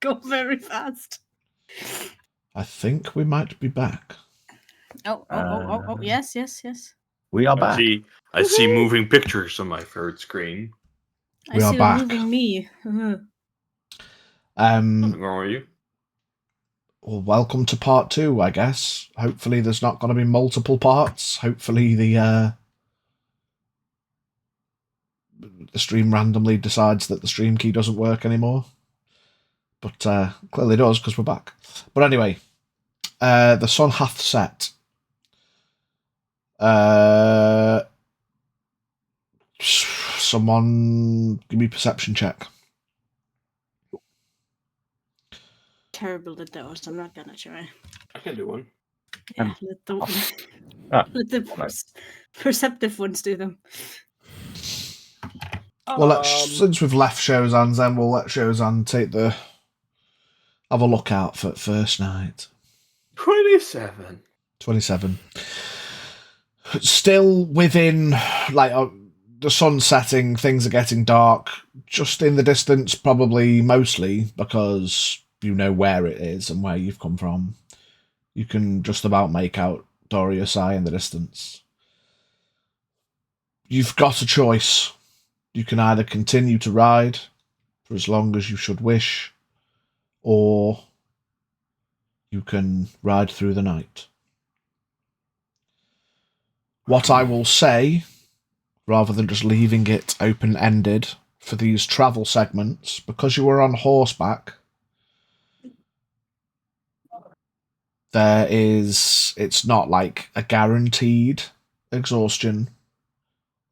go very fast. I think we might be back. Oh, yes. We are back. I see moving pictures on my third screen. We are see back. moving me. Nothing wrong with you. Well, welcome to part 2, I guess. Hopefully there's not going to be multiple parts. Hopefully the stream randomly decides that the stream key doesn't work anymore. But clearly does, because we're back. But anyway, the sun hath set. Someone give me a perception check. Terrible at those. I'm not gonna try. I can do one. Yeah, let the perceptive ones do them. Well, since we've left Shozan's, then we'll let Shozan have a look out for first night. 27. 27. Still within, the sun setting, things are getting dark. Just in the distance, probably mostly, because you know where it is and where you've come from. You can just about make out Doro Yosai in the distance. You've got a choice. You can either continue to ride for as long as you should wish, or you can ride through the night. What I will say, rather than just leaving it open-ended for these travel segments, because you were on horseback, it's not like a guaranteed exhaustion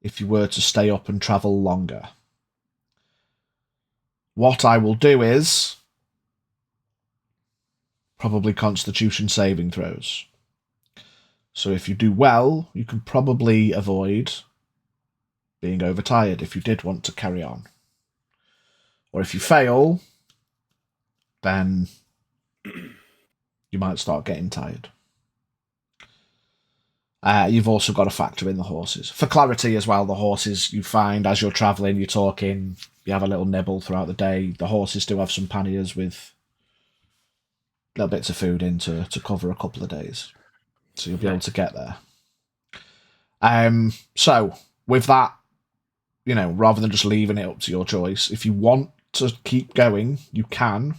if you were to stay up and travel longer. What I will do is probably Constitution saving throws. So if you do well, you can probably avoid being overtired if you did want to carry on. Or if you fail, then you might start getting tired. You've also got to factor in the horses. For clarity as well, the horses you find as you're travelling, you're talking, you have a little nibble throughout the day. The horses do have some panniers with little bits of food in to cover a couple of days. So you'll be able to get there. So, with that, rather than just leaving it up to your choice, if you want to keep going, you can.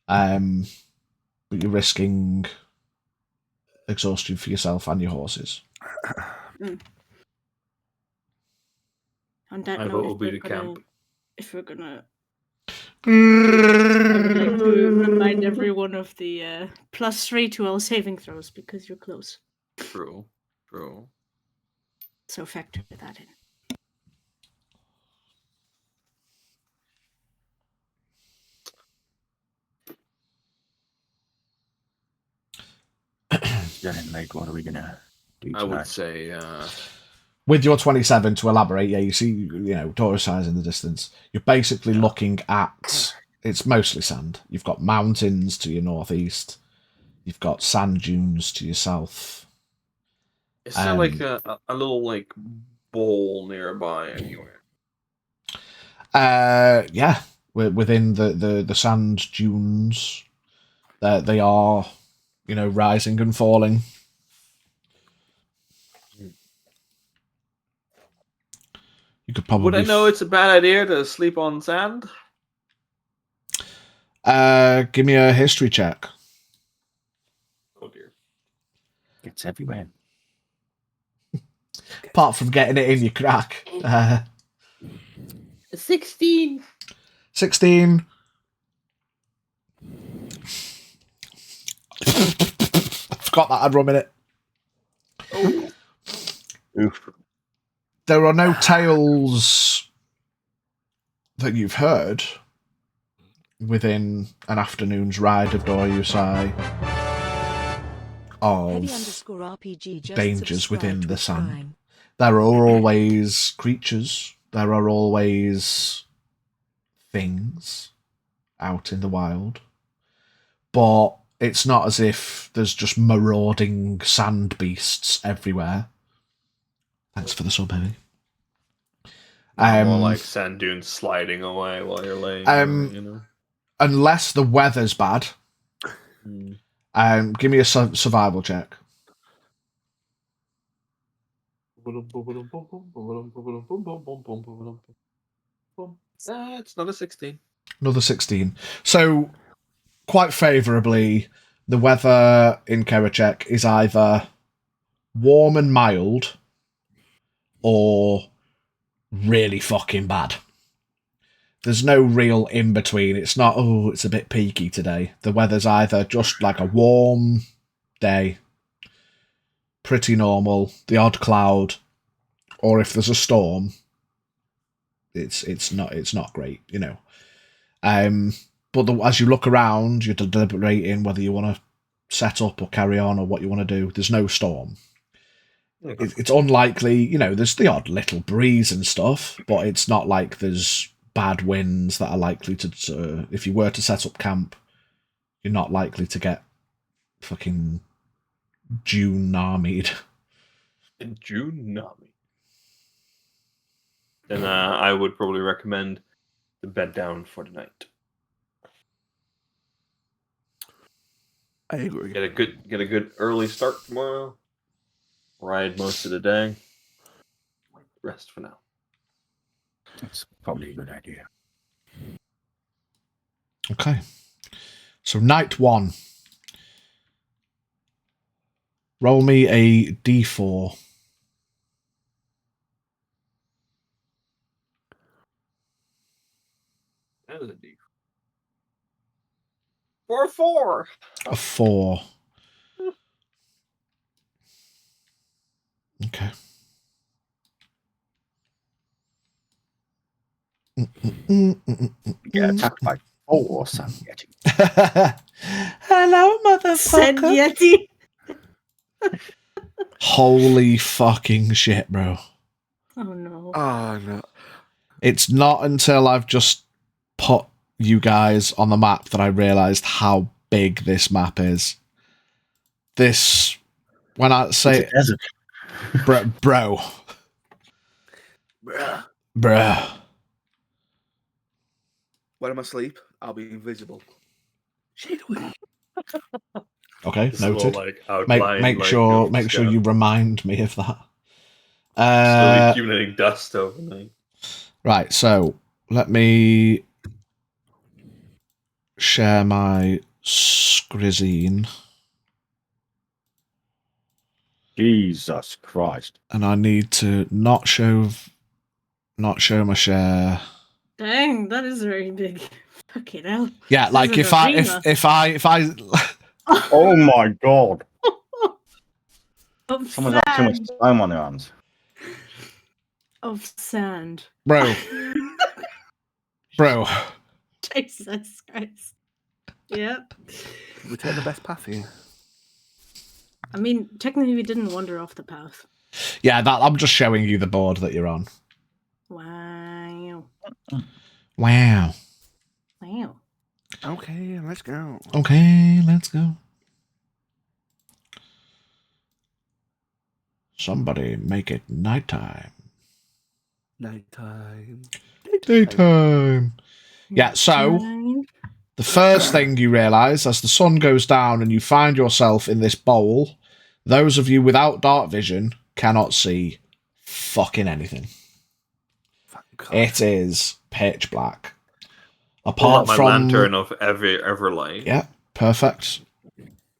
But you're risking exhaustion for yourself and your horses. On that I note, vote will be the camp. If we're gonna I would like to remind everyone of the +3 to all saving throws because you're close. True. So factor that in. What are we gonna do tonight? I would say with your 27 to elaborate, you see, Doro Yosai in the distance. You're basically looking at, it's mostly sand. You've got mountains to your northeast. You've got sand dunes to your south. is there like a little bowl nearby anywhere? Yeah. Within the sand dunes. They are, rising and falling. You could probably. Would I know it's a bad idea to sleep on sand? Give me a history check. Oh dear. It's everywhere. Apart from getting it in your crack. 16. 16. I forgot that had rum in it. Oh. Oof. There are no tales that you've heard within an afternoon's ride of Doro Yosai of dangers within the sand. There are always creatures. There are always things out in the wild. But it's not as if there's just marauding sand beasts everywhere. Thanks for the sub, baby. More like sand dunes sliding away while you're laying. unless the weather's bad, give me a survival check. It's not a 16. Another 16. So, quite favourably, the weather in Kerecekian is either warm and mild or really fucking bad. There's no real in between. It's not, oh, it's a bit peaky today. The weather's either just like a warm day, pretty normal, the odd cloud, or if there's a storm, it's not great, you know. But as you look around, you're deliberating whether you want to set up or carry on or what you want to do. There's no storm. It's unlikely, you know, there's the odd little breeze and stuff, but it's not like there's bad winds that are likely to, if you were to set up camp, you're not likely to get fucking June-namied. June-nami. Then I would probably recommend to bed down for the night. I agree. Get a good early start tomorrow. Ride most of the day. Rest for now. That's probably a good idea. Okay. So night 1. Roll me a d4. That is a D. 4. A 4. Okay. Get attacked by 4, son. Hello, Said motherfucker. Yeti. Holy fucking shit, bro. Oh no. Oh, no. It's not until I've just put you guys on the map that I realised how big this map is. This, when I say, bro. When I'm asleep, I'll be invisible. Shade away. Okay, This is all, noted. like, outlined, Make like, sure of you remind me of that. Slowly accumulating dust overnight. Right, so let me share my screen. Jesus Christ. And I need to not show my share. Dang, that is very big. Fucking hell. Yeah, This like is if an I arena. Oh my god. Of Someone's got too much sand. time on their hands. Of sand. bro. Jesus Christ. Yep. We take the best path here. I mean, technically we didn't wander off the path. Yeah, that I'm just showing you the board that you're on. Wow. Wow. Wow. Okay, let's go. Okay, let's go. Somebody make it nighttime. Nighttime. Daytime. Yeah, so Nine. the first thing you realise as the sun goes down and you find yourself in this bowl, those of you without dark vision cannot see fucking anything. Thank God. It is pitch black. Pull Apart out my from lantern of Everlight. Yeah, perfect.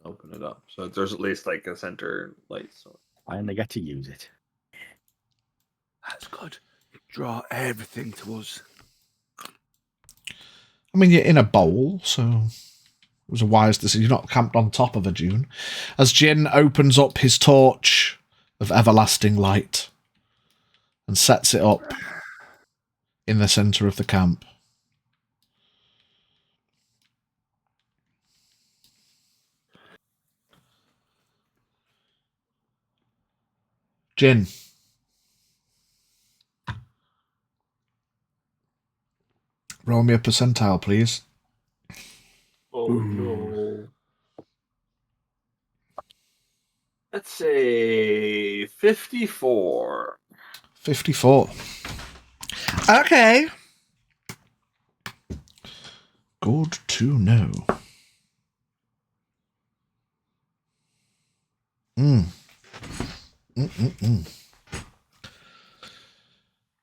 Open it up. So there's at least like a center light. So I only get to use it. That's good. Draw everything to us. I mean, you're in a bowl, so it was a wise decision. You're not camped on top of a dune. As Jin opens up his torch of everlasting light and sets it up in the centre of the camp. Jin. Roll me a percentile, please. oh no. Let's say 54. 54. Okay. Good to know.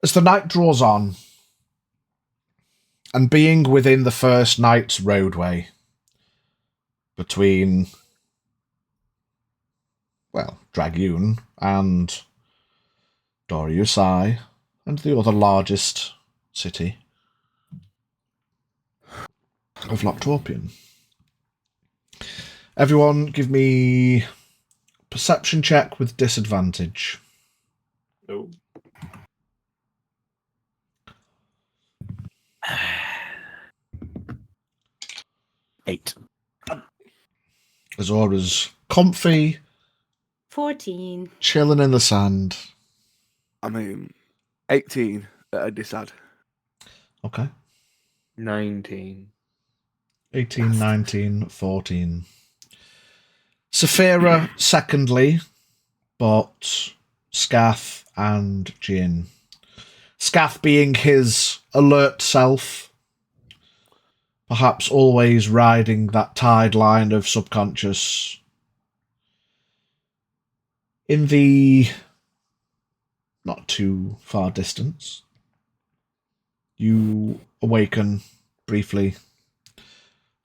As the night draws on, and being within the first night's roadway between, well, Dragyun and Doro Yosai and the other largest city of Loptorpian. Everyone give me perception check with disadvantage. No. Eight. Azora's comfy, 14. chilling in the sand. I mean, 18 at a disad. Okay. 19. 18, 19, 14. Saphira, secondly, but Scath and Jin. Scath being his alert self, perhaps always riding that tide line of subconscious. In the not too far distance, you awaken briefly.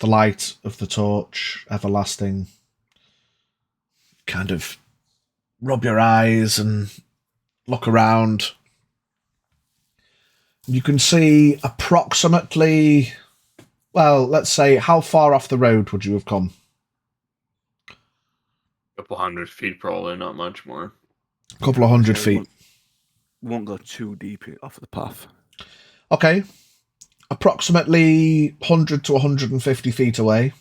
The light of the torch, everlasting. Kind of rub your eyes and look around. You can see approximately, well, let's say, how far off the road would you have come? A couple 100 feet, probably, not much more. A couple of 100 feet. Won't go too deep off the path. Okay. Approximately 100 to 150 feet away.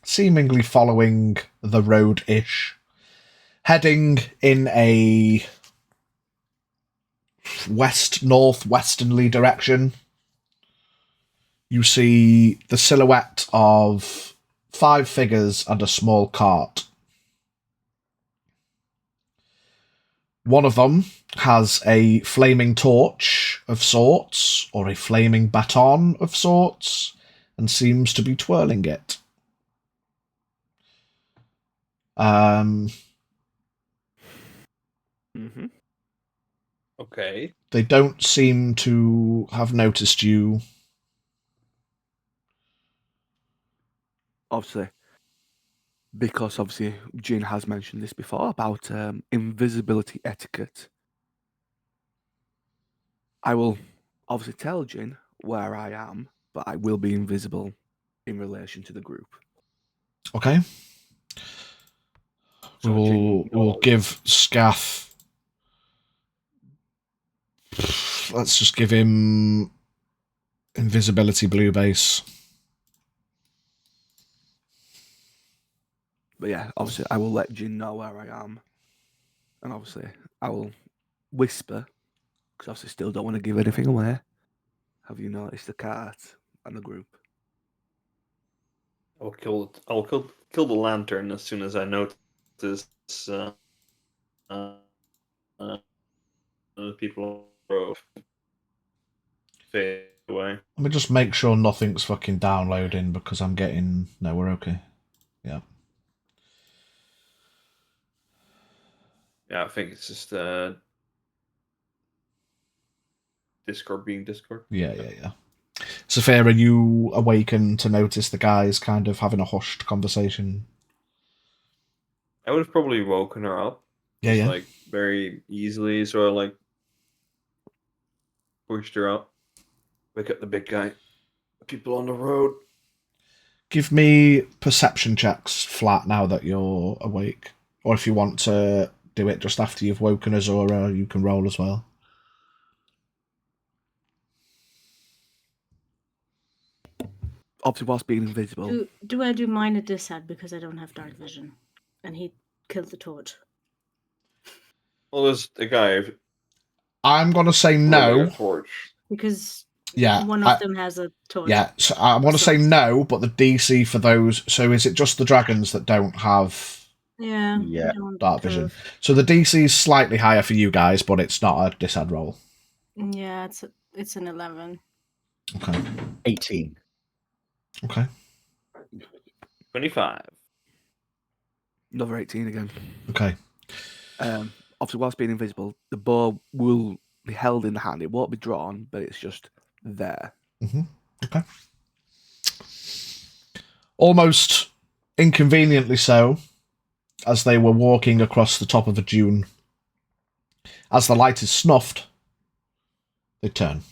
Seemingly following the road-ish. Heading in a west-northwesternly direction. You see the silhouette of 5 figures and a small cart. One of them has a flaming torch of sorts, or a flaming baton of sorts, and seems to be twirling it. Okay. They don't seem to have noticed you. Obviously, because Jin has mentioned this before about invisibility etiquette. I will obviously tell Jin where I am, but I will be invisible in relation to the group. Okay. So We'll give Scath. Let's just give him invisibility blue base. But yeah, obviously, I will let Jin know where I am. And obviously, I will whisper, because obviously still don't want to give anything away. Have you noticed the cart and the group? I'll kill the lantern as soon as I notice people fade away. Let me just make sure nothing's fucking downloading because I'm getting... No, we're okay. Yeah. Yeah, I think it's just Discord being Discord. Yeah. Saphira, you awaken to notice the guys kind of having a hushed conversation. I would have probably woken her up. Yeah, just, yeah. like, very easily, so I, like, pushed her up. Wake up the big guy. People on the road. Give me perception checks flat now that you're awake. Or if you want to do it just after you've woken Azora, you can roll as well. Obviously, whilst being invisible. Do I do mine at this side because I don't have dark vision? And he killed the torch. Well, there's a guy. I'm going to say no. A torch. Because Yeah, one of them has a torch. Yeah, so I want to say no, but the DC for those... So is it just the dragons that don't have Yeah. dark vision? So the DC is slightly higher for you guys, but it's not a disad roll. Yeah, it's an 11. Okay. 18. Okay. 25. Another 18 again. Okay. Obviously, whilst being invisible, the bow will be held in the hand. It won't be drawn, but it's just there. Okay. Almost inconveniently so, as they were walking across the top of a dune, as the light is snuffed, they turn.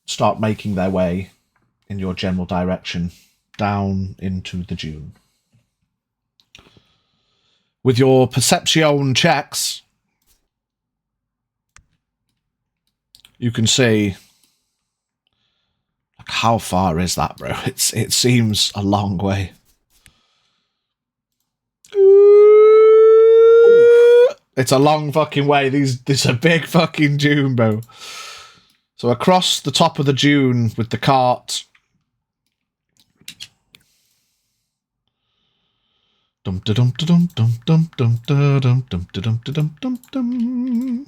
Start making their way in your general direction, down into the dune. With your perception checks, you can see, like, how far is that, bro? It seems a long way. It's a long fucking way. This a big fucking dune, bro. So across the top of the dune with the cart. Dum dum dum dum dum dum dum dum dum dum dum dum dum.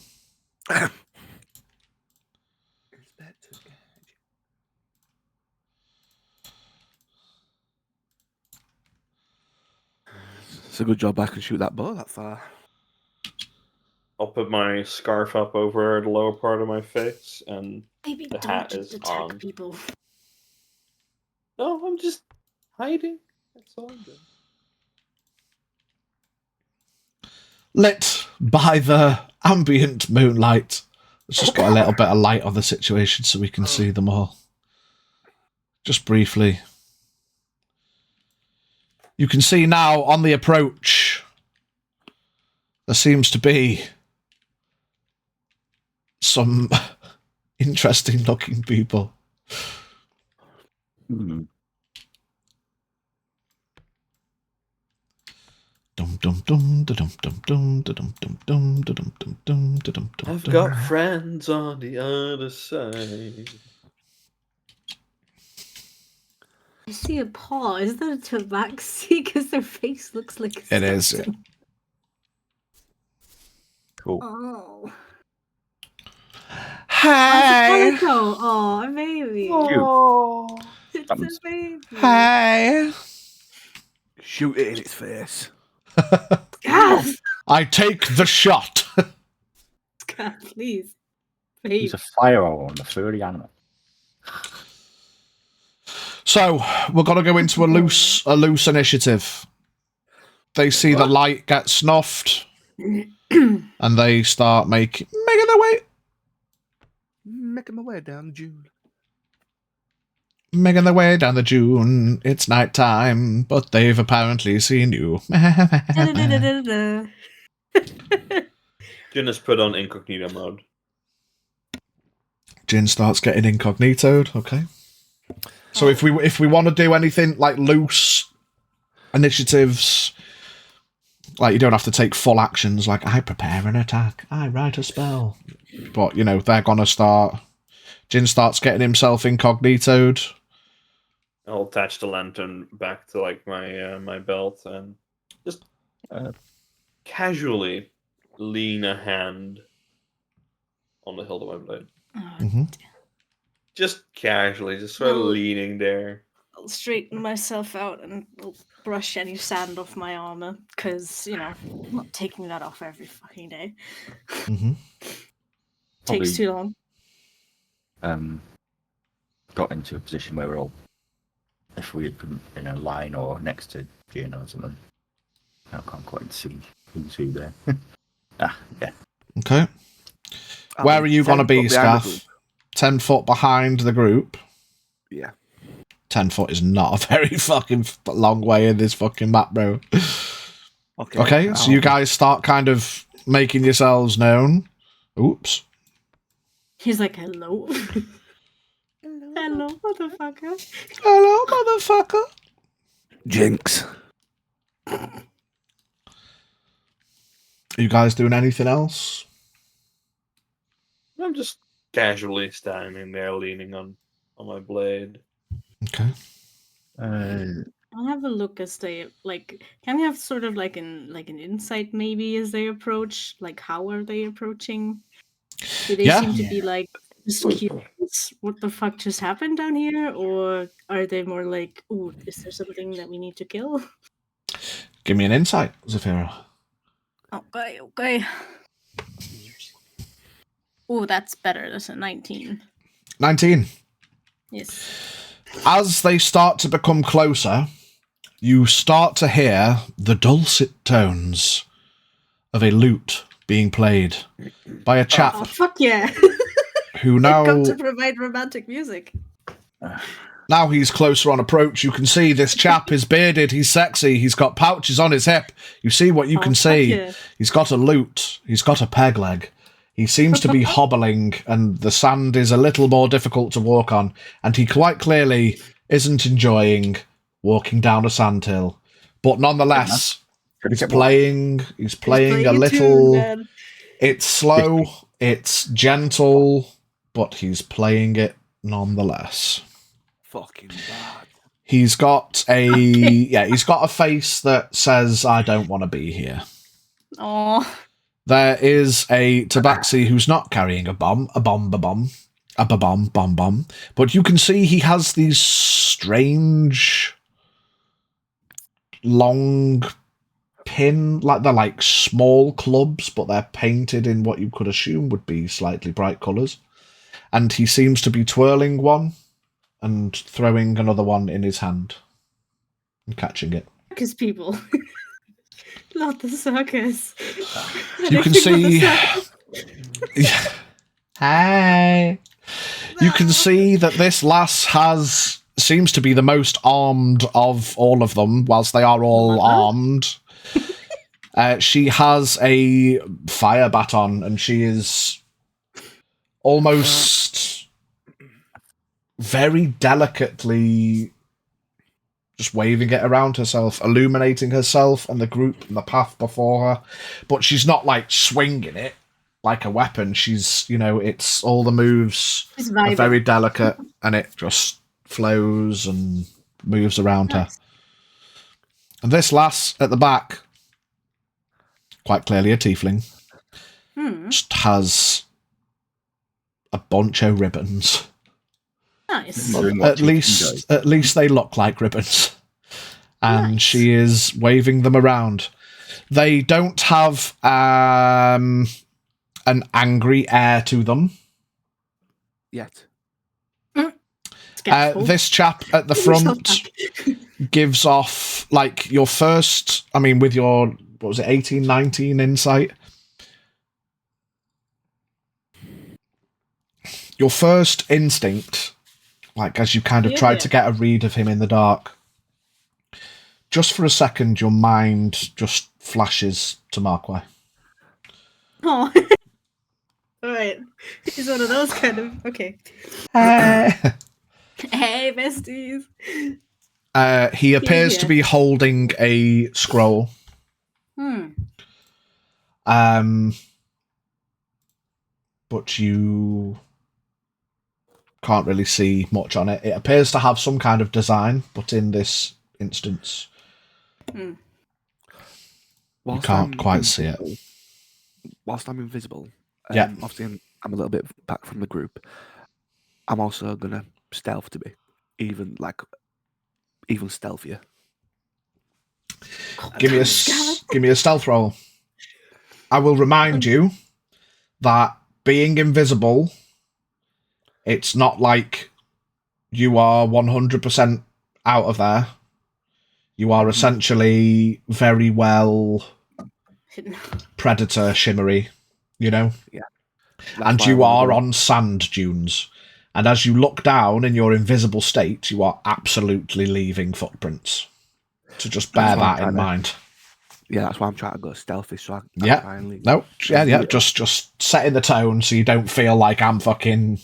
It's a good job I can shoot that bow that far. I'll put my scarf up over the lower part of my face, and Maybe the don't hat just is attack on. people. No, I'm just hiding. That's all I'm doing. Lit by the ambient moonlight. Let's just get a little bit of light on the situation so we can see them all. Just briefly. You can see now on the approach, there seems to be some interesting looking people. Hmm. Dum dum dum dum dum dum dum dum dum dum dum dum dum. I've got friends on the other side. I see a paw. Is that a tabaxi? Because their face looks like a It is, skeleton. Cool. Oh. Hi. It's a calico. Oh, a baby. Oh. It's Buttons. a baby. Hi. Shoot it in its face. Scaff! I take the shot. Scaff, please. Baby. He's a fire on the furry animal. So we're gonna go into a loose initiative. They see the light get snuffed, and they start making their way. Making my way down the dune. Making their way down the dune. It's night time, but they've apparently seen you. Da-da-da-da-da-da. Jin has put on incognito mode. Jin starts getting incognitoed. Okay. So if we want to do anything like loose initiatives, like you don't have to take full actions. Like I prepare an attack, I write a spell, but you know they're gonna start. Jin starts getting himself incognitoed. I'll attach the lantern back to like my my belt and just casually lean a hand on the hilt of my blade. Mm-hmm. Just casually, just sort of Well- leaning there. I'll straighten myself out and I'll brush any sand off my armor, because, you know, I'm not taking that off every fucking day. Mm-hmm. Takes too long. Got into a position where we're all, if we had been in a line or next to Jin or something, I can't quite see who's who there. Yeah. Okay. Where are you gonna be, Scaff? 10 foot behind the group. Yeah. 10 foot is not a very fucking long way in this fucking map, bro. Okay, so you guys start kind of making yourselves known. Oops. He's like, hello. Hello, motherfucker. Hello, motherfucker. Jinx. Are you guys doing anything else? I'm just casually standing there, leaning on my blade. Okay. I'll have a look as they like. Can we have sort of like an insight maybe as they approach? Like, how are they approaching? Do they seem to be like just curious themselves what the fuck just happened down here, or are they more like, ooh, is there something that we need to kill? Give me an insight, Zafira. Okay. Ooh, that's better. That's a 19. 19. Yes. As they start to become closer, you start to hear the dulcet tones of a lute being played by a chap Oh, fuck yeah. who I've come now, to provide romantic music. now he's closer on approach. You can see this chap is bearded, he's sexy, he's got pouches on his hip. You see what you can fuck see. yeah. He's got a lute, he's got a peg leg. He seems to be hobbling, and the sand is a little more difficult to walk on, and he quite clearly isn't enjoying walking down a sandhill. But nonetheless, he's playing a tune, little... man. It's slow, it's gentle, but he's playing it nonetheless. Fucking bad. He's got a face that says, I don't want to be here. Oh, There is a tabaxi who's not carrying a bomb, but you can see he has these strange long pin, like they're like small clubs, but they're painted in what you could assume would be slightly bright colours. And he seems to be twirling one and throwing another one in his hand and catching it. circus people. Not the circus. You can see... Hi. You can see that this lass seems to be the most armed of all of them, whilst they are all armed. She has a fire baton, and she is almost very delicately just waving it around herself, illuminating herself and the group and the path before her. But she's not like swinging it like a weapon. She's, it's all the moves are very delicate, and it just flows and moves around her. And this lass at the back, quite clearly a tiefling, just has a bunch of ribbons. Nice. At least they look like ribbons. And she is waving them around. They don't have an angry air to them. Yet. This chap at the front gives off, like, your first... I mean, with your, what was it, 18, 19 insight? Your first instinct... Like, as you kind of tried to get a read of him in the dark, just for a second, your mind just flashes to Marquis. Oh. Alright. He's one of those kind of... Okay. Hey, besties. he appears to be holding a scroll. But you... can't really see much on it. It appears to have some kind of design, but in this instance, you can't quite see it. Whilst I'm invisible, obviously I'm a little bit back from the group. I'm also gonna stealth to be even stealthier. Give me a stealth roll. I will remind you that being invisible, it's not like you are 100% out of there. You are essentially very well predator shimmery, Yeah. And you are on sand dunes. And as you look down in your invisible state, you are absolutely leaving footprints. So just bear that in mind. Yeah, that's why I'm trying to go stealthy, so I try and leave. No, just setting the tone so you don't feel like I'm fucking...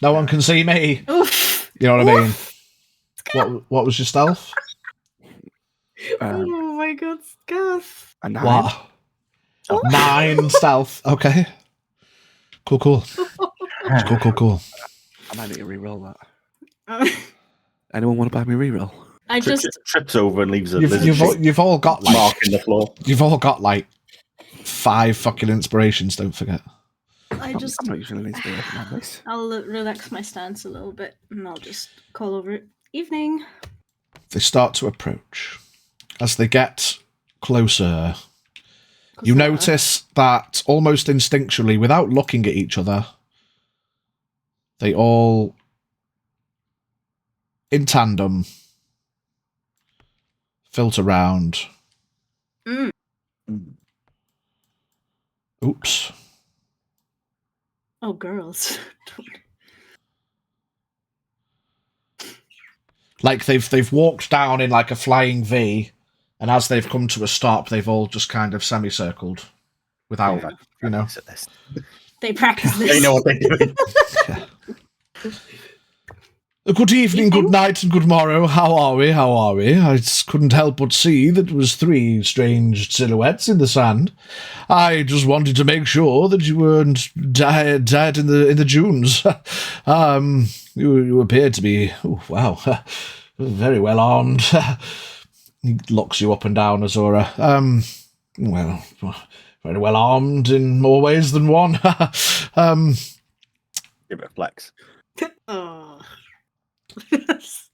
No one can see me. Oof. You know what I mean? What was your stealth? Oh my god, Scuff. A 9. What? 9 stealth. Okay. Cool. Cool. I might need to reroll that. Anyone want to buy me reroll? I just trips over and leaves a You've all got mark in the floor. You've all got like 5 fucking inspirations. Don't forget. I'm not using an inspiration on this. I'll relax my stance a little bit, and I'll just call over it. Evening. They start to approach. As they get closer, you notice that almost instinctually, without looking at each other, they all, in tandem, filter round. Mm. Oops. Oh, girls. Like they've walked down in like a flying V, and as they've come to a stop, they've all just kind of semicircled without, you know. They practice this. They know what they're doing. Good evening, good night, and good morrow. How are we? How are we? I couldn't help but see that there was 3 strange silhouettes in the sand. I just wanted to make sure that you weren't dead in the dunes. You appear to be, very well armed. He looks you up and down, Azora. Well, very well armed in more ways than one. Give it a flex. Oh.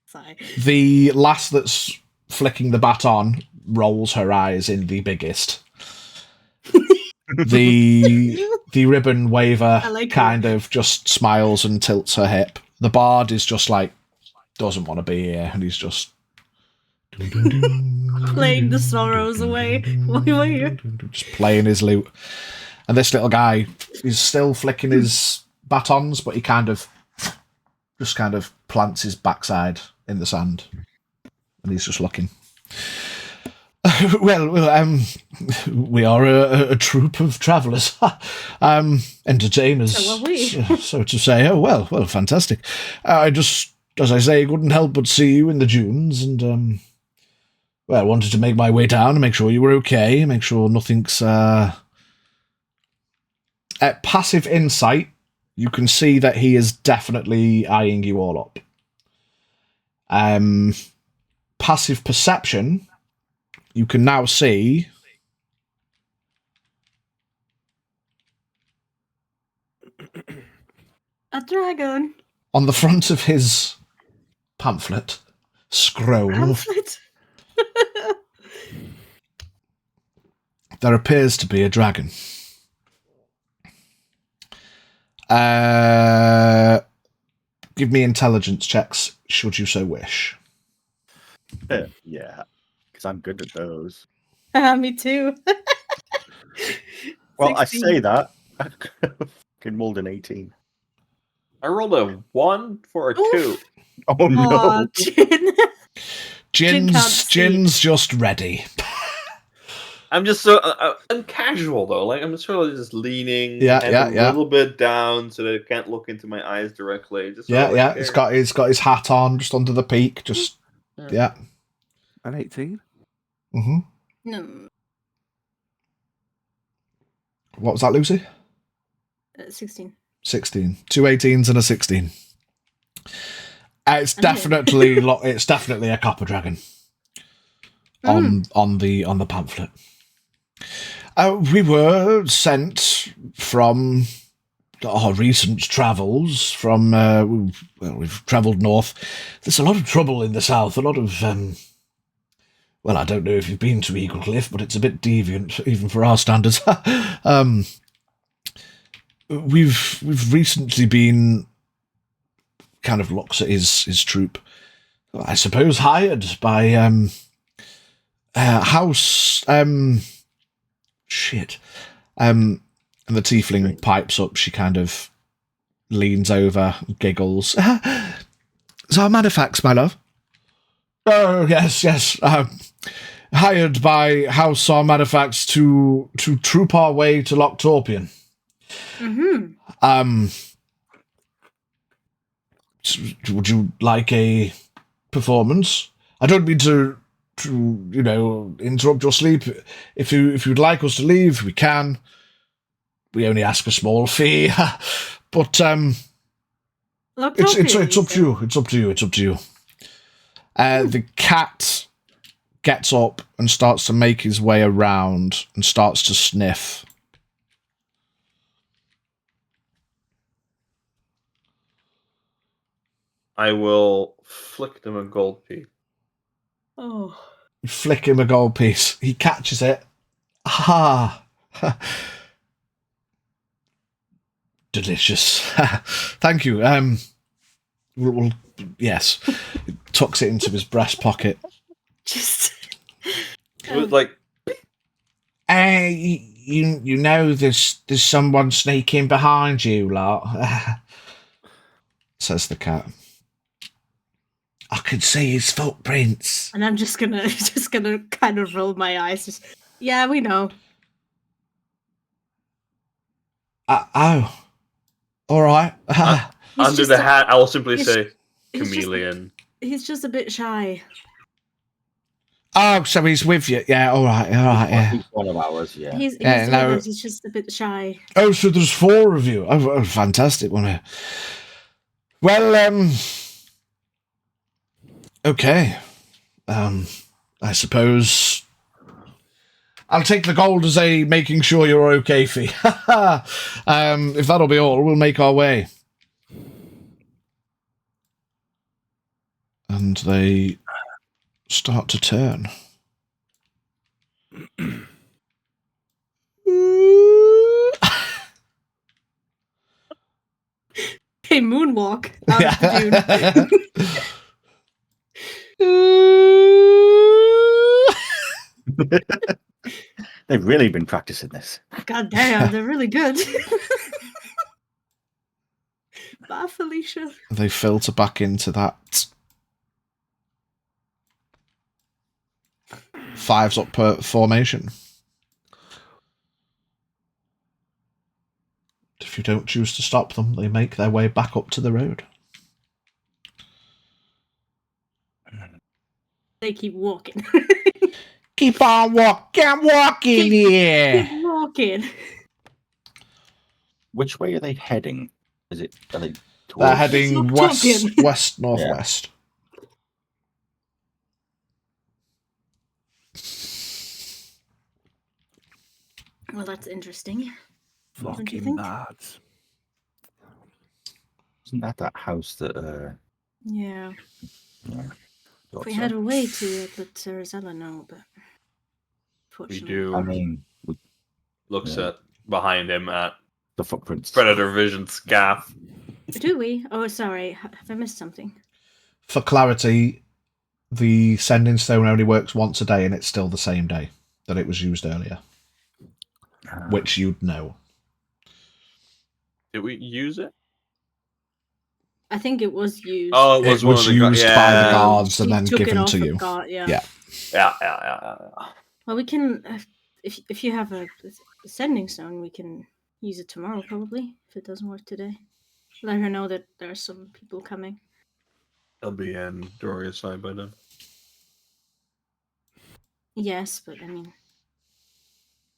Sigh. The lass that's flicking the baton rolls her eyes in the biggest. The ribbon waver kind of just smiles and tilts her hip. The bard is just like, doesn't want to be here, and he's just playing the sorrows away. Just playing his lute. And this little guy is still flicking his batons, but he kind of plants his backside in the sand, and he's just looking. Well, we are a troupe of travellers, entertainers, So are we. so to say. Oh, well, fantastic. I just, as I say, couldn't help but see you in the dunes, and I wanted to make my way down and make sure you were okay, make sure nothing's. At passive insight, you can see that he is definitely eyeing you all up. Passive perception, you can now see A dragon. on the front of his scroll, Pamphlet. there appears to be a dragon. Give me intelligence checks, should you so wish. Yeah, because I'm good at those. Me too. Well, 16. I say that. I fucking rolled an 18. I rolled a 1 for a 2. Oh no! Aw, Jin. Jin's just ready. I'm just so I'm casual though. Like I'm sort of just leaning, a little bit down so that it can't look into my eyes directly. Just He's got his hat on just under the peak. Just An 18. Mm-hmm. No. What was that, Lucy? 16. 16. 2 18s and a 16. It's definitely a copper dragon on the pamphlet. We were sent from our recent travels from we've travelled north. There's a lot of trouble in the south. A lot of well, I don't know if you've been to Eagle Cliff, but it's a bit deviant even for our standards. We've recently been, kind of looks at his troop, I suppose hired by House shit. And the tiefling pipes up. She kind of leans over, giggles. Zarmanifex, my love. Oh yes. Hired by House Zarmanifex to troop our way to Lochtorpian. Mm-hmm. Would you like a performance? I don't mean to interrupt your sleep. If you'd like us to leave, we can. We only ask a small fee, but it's up to you. It's up to you. The cat gets up and starts to make his way around and starts to sniff. I will flick them a gold piece. Oh. You flick him a gold piece. He catches it. Ha! Delicious. Thank you. Yes. He tucks it into his breast pocket. Just. It was like. You know there's someone sneaking behind you, lot. Says the cat. I could see his footprints. And I'm just gonna kind of roll my eyes. Just, yeah, we know. Oh. All right. Under the hat, I will simply say chameleon. He's just a bit shy. Oh, so he's with you. Yeah, all right, yeah. He's one of ours, yeah. He's with us, he's just a bit shy. Oh, so there's 4 of you. Oh, fantastic. Well, okay. I suppose I'll take the gold as a making sure you're okay fee. If that'll be all, we'll make our way. And they start to turn. Hey, moonwalk out of the dune. They've really been practicing this. God damn, they're really good. Bye, Felicia. They filter back into that 5s up per formation. If you don't choose to stop them, they make their way back up to the road. They keep walking. Keep on walking. I'm walking here. Keep walking. Which way are they heading? Are they towards... They're heading west, northwest. Yeah. Well, that's interesting. Fucking bad. Isn't that house that... Yeah. If we had a way to let Terrazella know, but we do. I mean, looks at behind him at the footprints. Predator Vision scaff. Do we? Oh, sorry. Have I missed something? For clarity, the sending stone only works once a day, and it's still the same day that it was used earlier, which you'd know. Did we use it? I think it was used. Oh, it was used by the guards and then given to you. Yeah. Yeah. Well, we can, if you have a sending stone, we can use it tomorrow, probably, if it doesn't work today. Let her know that there are some people coming. They'll be in Doro Yosai by then. Yes, but I mean,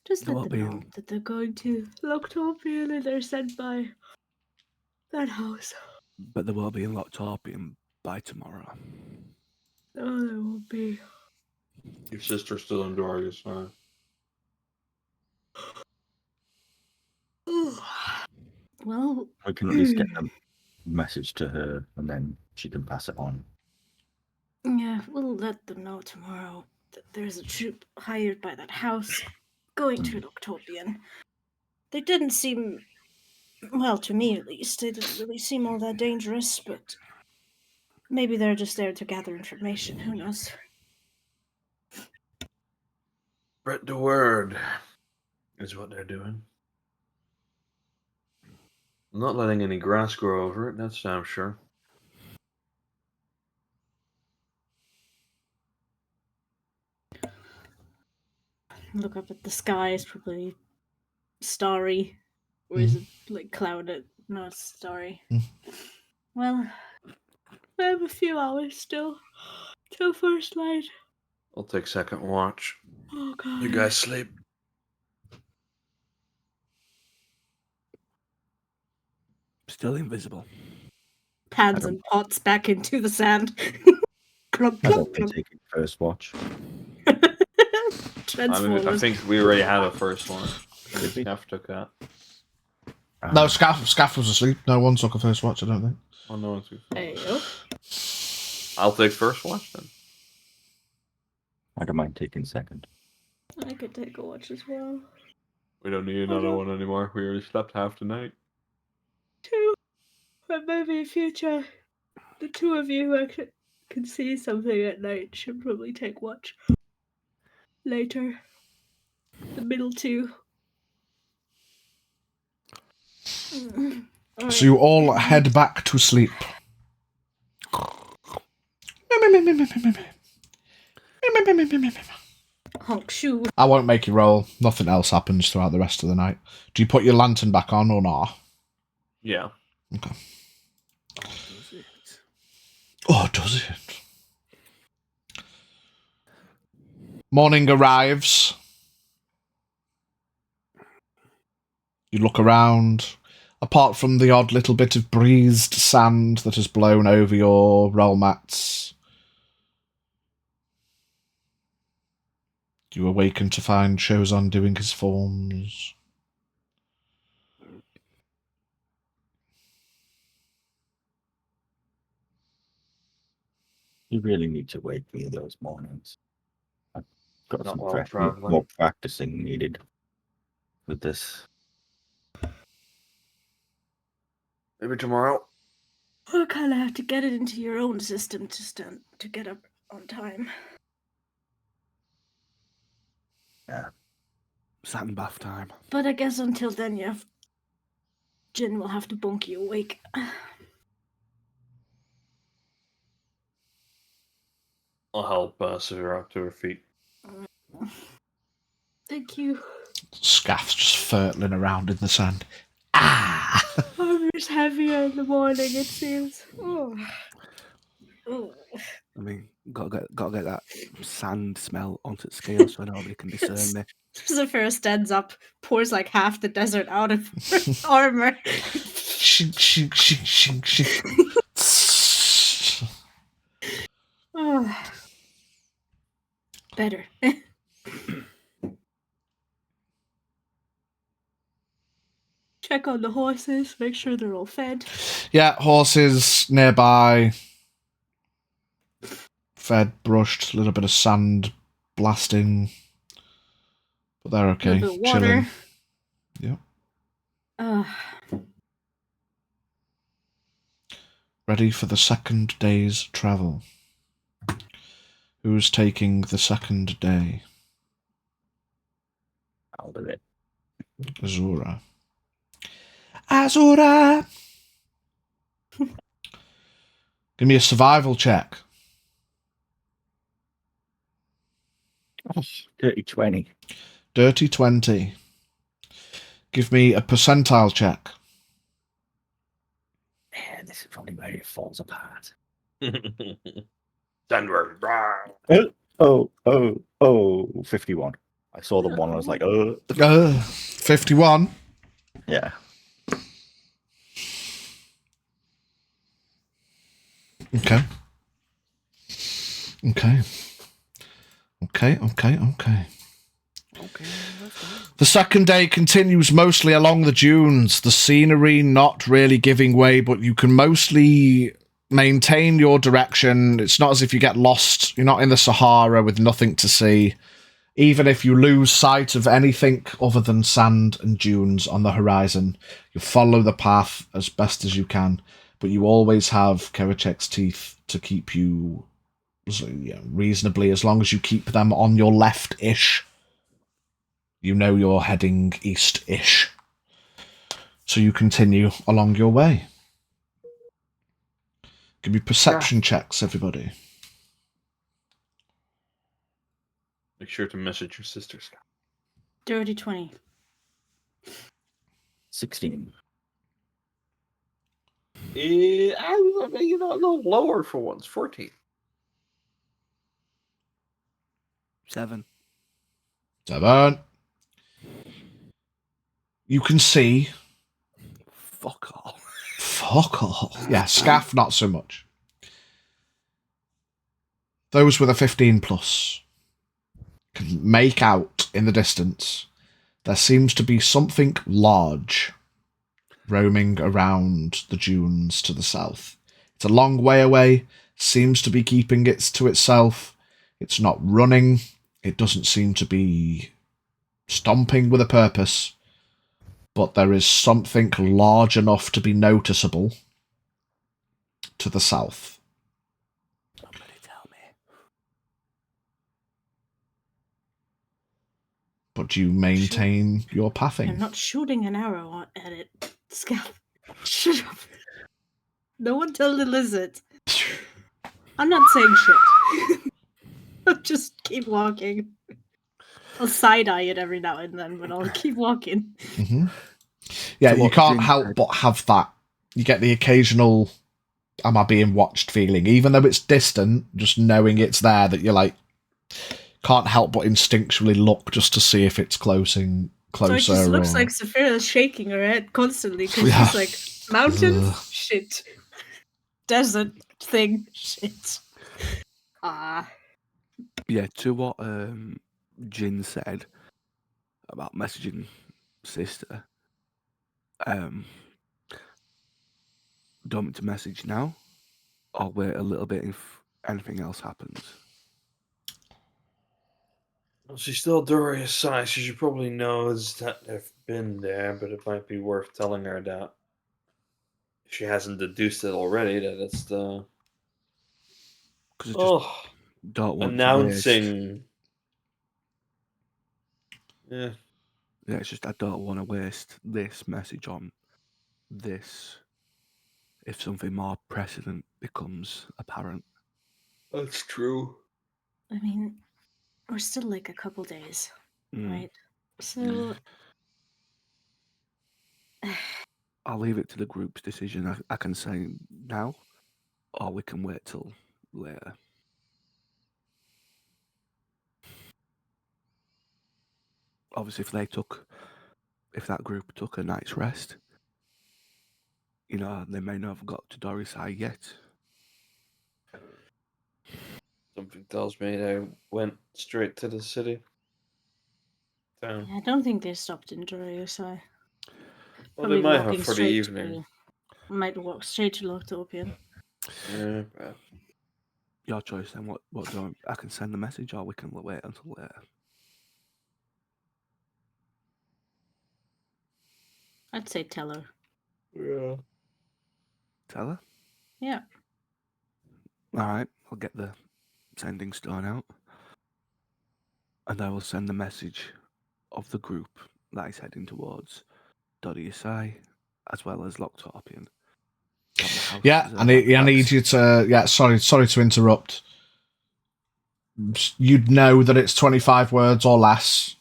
just let them know that they're going to Loctopian and they're sent by that house. But there will be in Loctopian by tomorrow. Oh, there won't be. Your sister's still in Doro Yosai. Well, we can at least get a message to her and then she can pass it on. Yeah, we'll let them know tomorrow that there's a troop hired by that house going to Loctopian. They didn't seem, well, to me at least, they didn't really seem all that dangerous, but maybe they're just there to gather information, who knows? Spread the word is what they're doing. I'm not letting any grass grow over it, that's I'm sure. Look up at the sky, it's probably starry. Or is it like clouded? No, it's starry. Well, I have a few hours still till first light. I'll take second watch. Oh, God. You guys sleep. Still invisible. Pads and pots back into the sand. Clump, I clump, don't clump. take first watch. I think we already had a first one. Scaff took that. No, Scaff was asleep. No one took a first watch, I don't think. Oh, no one took Hey, I'll take first watch then. I don't mind taking second. I could take a watch as well. We don't need another one anymore. We already slept half the night. 2. But maybe in future, the 2 of you who can see something at night should probably take watch. Later. The middle 2. So you all head back to sleep. Honk shoe. I won't make you roll. Nothing else happens throughout the rest of the night. Do you put your lantern back on or not? Yeah. Okay. Oh, does it? Morning arrives. You look around. Apart from the odd little bit of breezed sand that has blown over your roll mats, you awaken to find Shozan doing his forms. You really need to wake me those mornings. I've got Not some while traveling. more practicing needed with this. Maybe tomorrow. You kind of have to get it into your own system to get up on time. Yeah. Satin bath time. But I guess until then, Jin will have to bunk you awake. I'll help Severa up to her feet. Thank you. Scaff's just furtling around in the sand. Ah! Armor's heavier in the morning, it seems. Oh. I mean, gotta get that sand smell onto the scale so nobody can discern me. Zephyr stands up, pours like half the desert out of her armor. Shink, shink, shink, shink, shink. Oh. Better. Check on the horses, make sure they're all fed. Yeah, horses nearby. Fed, brushed, a little bit of sand blasting. But they're okay. A little bit of water. Chilling. Yep. Ready for the second day's travel. Who's taking the second day? I'll do it. Azura. Azura! Give me a survival check. Oh, dirty 20. Dirty 20. Give me a percentile check. Yeah, this is probably where it falls apart. Denver. 51. I saw the one, I was like, 51. Yeah. Okay. The second day continues mostly along the dunes, the scenery not really giving way, but you can mostly maintain your direction. It's not as if you get lost. You're not in the Sahara with nothing to see. Even if you lose sight of anything other than sand and dunes on the horizon, you follow the path as best as you can, but you always have Kerecek's teeth to keep you reasonably, as long as you keep them on your left-ish. You know you're heading east-ish. So you continue along your way. Give me perception checks, everybody. Make sure to message your sister, Scott. Dirty 20. 16. A little lower for once. 14. 7. You can see. Fuck all. Yeah, Scaff, not so much. Those with a 15 plus can make out in the distance there seems to be something large roaming around the dunes to the south. It's a long way away. seems to be keeping it to itself. It's not running. It doesn't seem to be stomping with a purpose. But there is something large enough to be noticeable to the south. Somebody tell me. But you maintain your pathing. I'm not shooting an arrow at it. Scout. Shut up. No one tell the lizard. I'm not saying shit. I'll just keep walking. I'll side-eye it every now and then, but I'll keep walking. Mm-hmm. Yeah, So you what can't Jin help said- but have that. You get the occasional, am I being watched feeling, even though it's distant, just knowing it's there, that you're like, can't help but instinctually look just to see if it's closer. So it just looks like Saphira's shaking her head constantly because Yeah. she's like, mountains? Ugh. Shit. Desert thing? Shit. Yeah, to what Jin said about messaging sister. Do you want me to message now, or wait a little bit if anything else happens? Well, she's still Doro Yosai, so she probably knows that they've been there, but it might be worth telling her that if she hasn't deduced it already, that it's the Because I just don't want to waste. announcing. Yeah. Yeah, it's just I don't want to waste this message on this if something more precedent becomes apparent. That's true. I mean, we're still like a couple days, right? So I'll leave it to the group's decision. I can say now, or we can wait till later. Obviously, if that group took a night's rest, you know, they may not have got to Doro Yosai yet. Something tells me they went straight to the city. Town. I don't think they stopped in Doro Yosai. Well, they might have walking for the straight evening. Might walk straight to Loctopian. Yeah, perhaps. Your choice then. What do I can send the message, or we can wait until later. I'd say tell her. Yeah. Tell her. Yeah. All right, I'll get the sending stone out, and I will send the message of the group that is heading towards Doro Yosai, as well as Loctopian. Yeah, I need you to. Yeah, sorry to interrupt. You'd know that it's 25 words or less,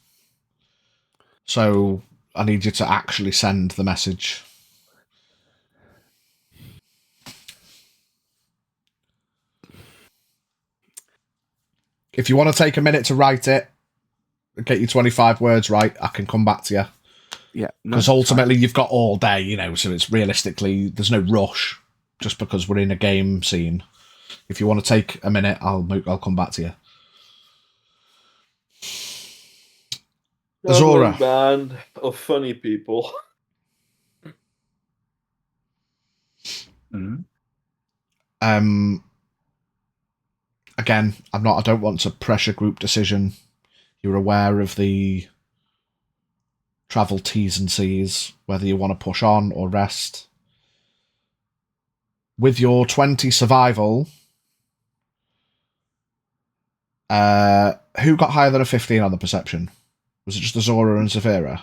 so I need you to actually send the message. If you want to take a minute to write it, get your 25 words right, I can come back to you. Yeah, because ultimately you've got all day, you know, so it's realistically there's no rush just because we're in a game scene. If you want to take a minute, I'll come back to you. Azora. Band of funny people. Again, I don't want to pressure group decision. You're aware of the travel T's and C's, whether you want to push on or rest. With your 20 survival, who got higher than a 15 on the perception? Was it just Azora and Zafira?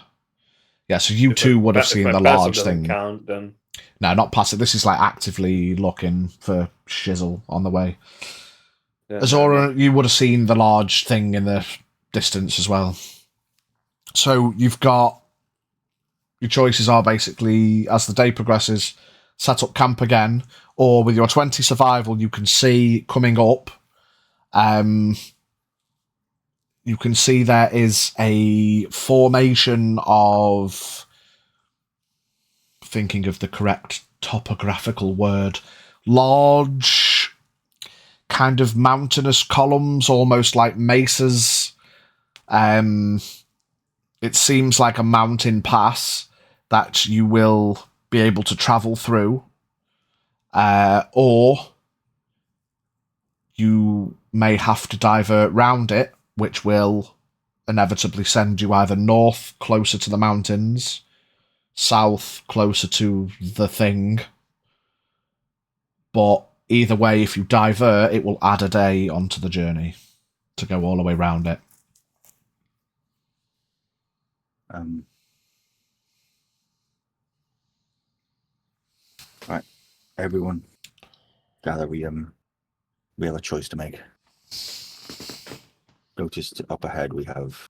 Yeah, so you two would have seen the large thing. Count, then. No, not passive. This is like actively looking for shizzle on the way. Yeah, Azora, you would have seen the large thing in the distance as well. So you've got your choices are basically, as the day progresses, set up camp again, or with your 20 survival, you can see coming up. You can see there is a formation of, thinking of the correct topographical word, large kind of mountainous columns, almost like mesas. It seems like a mountain pass that you will be able to travel through, or you may have to divert round it, which will inevitably send you either north, closer to the mountains, south, closer to the thing. But either way, if you divert, it will add a day onto the journey to go all the way round it. Right, everyone, gather. We have a choice to make. Noticed up ahead we have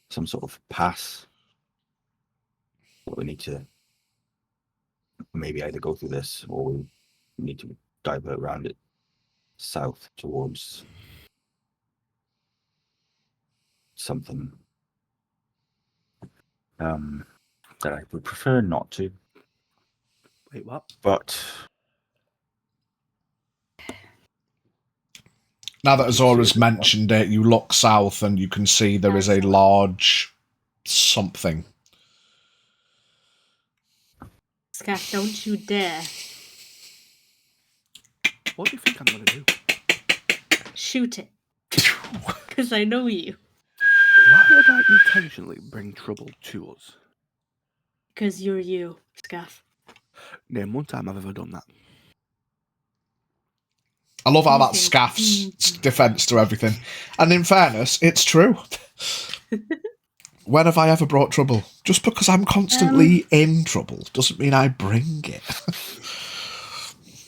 some sort of pass. But we need to maybe either go through this or we need to divert around it south towards something that I would prefer not to. Wait, what? But now that Azora's mentioned it, you look south and you can see there is a large something. Scat, don't you dare. What do you think I'm going to do? Shoot it. Because I know you. Why would I intentionally bring trouble to us? Because you're you, Scaff. Name one time I've ever done that. I love how that's Scaff's defence to everything. And in fairness, it's true. When have I ever brought trouble? Just because I'm constantly in trouble doesn't mean I bring it.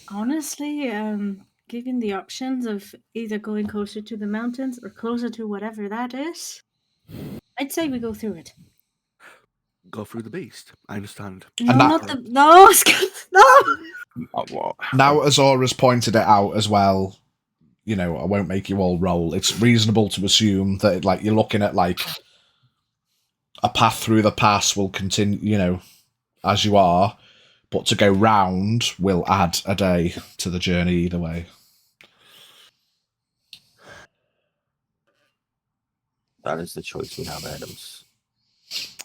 Honestly, given the options of either going closer to the mountains or closer to whatever that is, I'd say we go through it. Go through the beast. I understand. No, And that- not the... No, Scaff, no! what? Now Azora's pointed it out as well, you know, I won't make you all roll. It's reasonable to assume that, like, you're looking at, like, a path through the pass will continue, you know, as you are, but to go round will add a day to the journey either way. That is the choice we have ahead of us.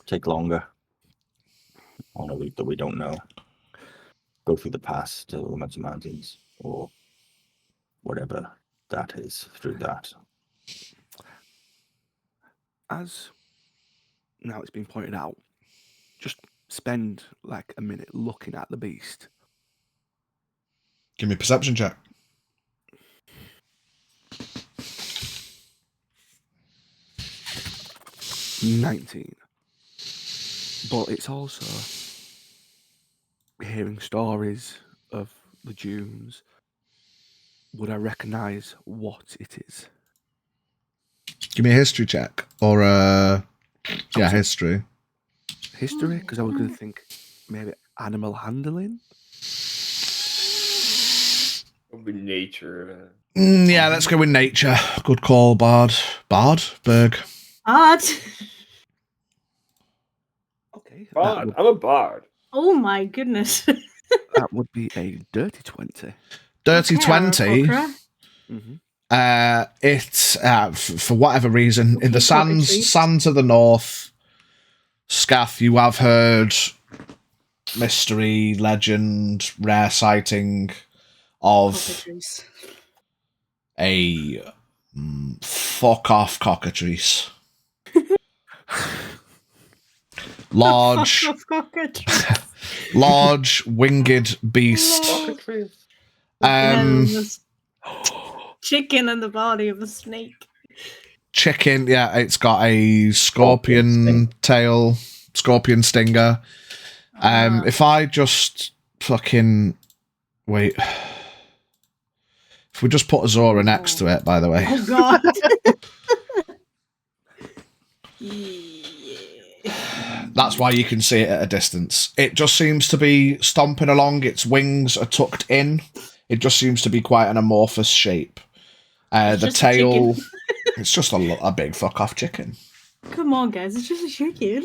Take longer on a route that we don't know. Go through the pass to the mountains or whatever that is through that. As now it's been pointed out, just spend like a minute looking at the beast. Give me a perception check. 19. But it's also hearing stories of the dunes. Would I recognise what it is? Give me a history check. Or, history. History? Because I was going to think maybe animal handling? It'll be nature. Yeah, let's go with nature. Good call, Bard. Berg. Bard! Okay. Bard. I'm a bard. Oh my goodness. That would be a dirty 20. Dirty Okay, 20. Mm-hmm. It's for whatever reason in the Cockatoo. sands of the north. Scaff, you have heard mystery, legend, rare sighting of Cockatrice. a fuck off cockatrice. Large, Fuck off, cockatrice. large winged beast. This chicken in the body of a snake. Chicken, yeah, it's got a scorpion tail, scorpion stinger. If I just fucking wait, if we just put Azora next to it, by the way, Oh god. that's why you can see it at a distance. It just seems to be stomping along. Its wings are tucked in. It just seems to be quite an amorphous shape. The just a tail, chicken. it's just a big fuck off chicken. Come on, guys, it's just a chicken.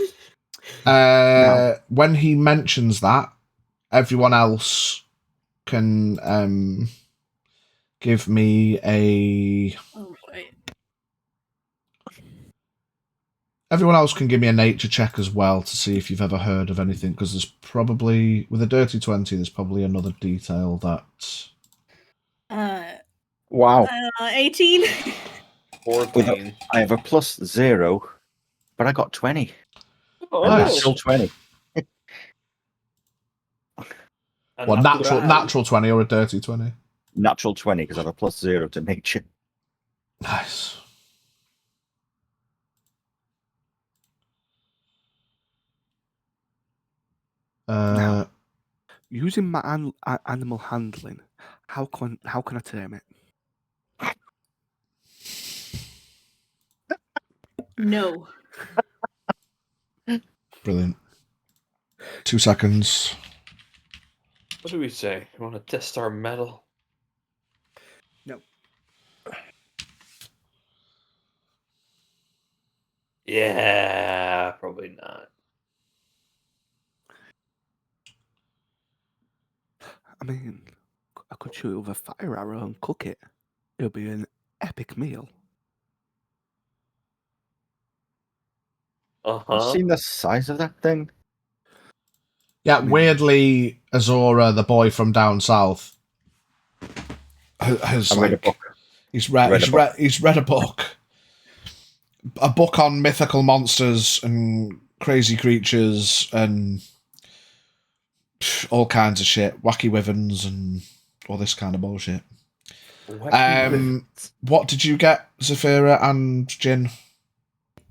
When he mentions that, everyone else can give me a. Oh wait. Everyone else can give me a nature check as well to see if you've ever heard of anything, because there's probably, with a dirty 20, there's probably another detail that. Wow. 18. 14. I have a +0, but I got 20. Oh, And Nice. natural 20. Well, natural 20 or a dirty 20? Natural 20 because I have a +0 to nature. Nice. Now, using my animal handling, how can I tame it? No. Brilliant. 2 seconds. What do we say? You want to test our metal? No. Yeah, probably not. I mean, I could shoot it with a fire arrow and cook it. It'll be an epic meal. I've seen the size of that thing. Yeah, I mean- weirdly, Azora, the boy from down south, has I read a book. He's read a book. A book on mythical monsters and crazy creatures and all kinds of shit. Wacky wyverns and all this kind of bullshit. What did you get, Zafira and Jin?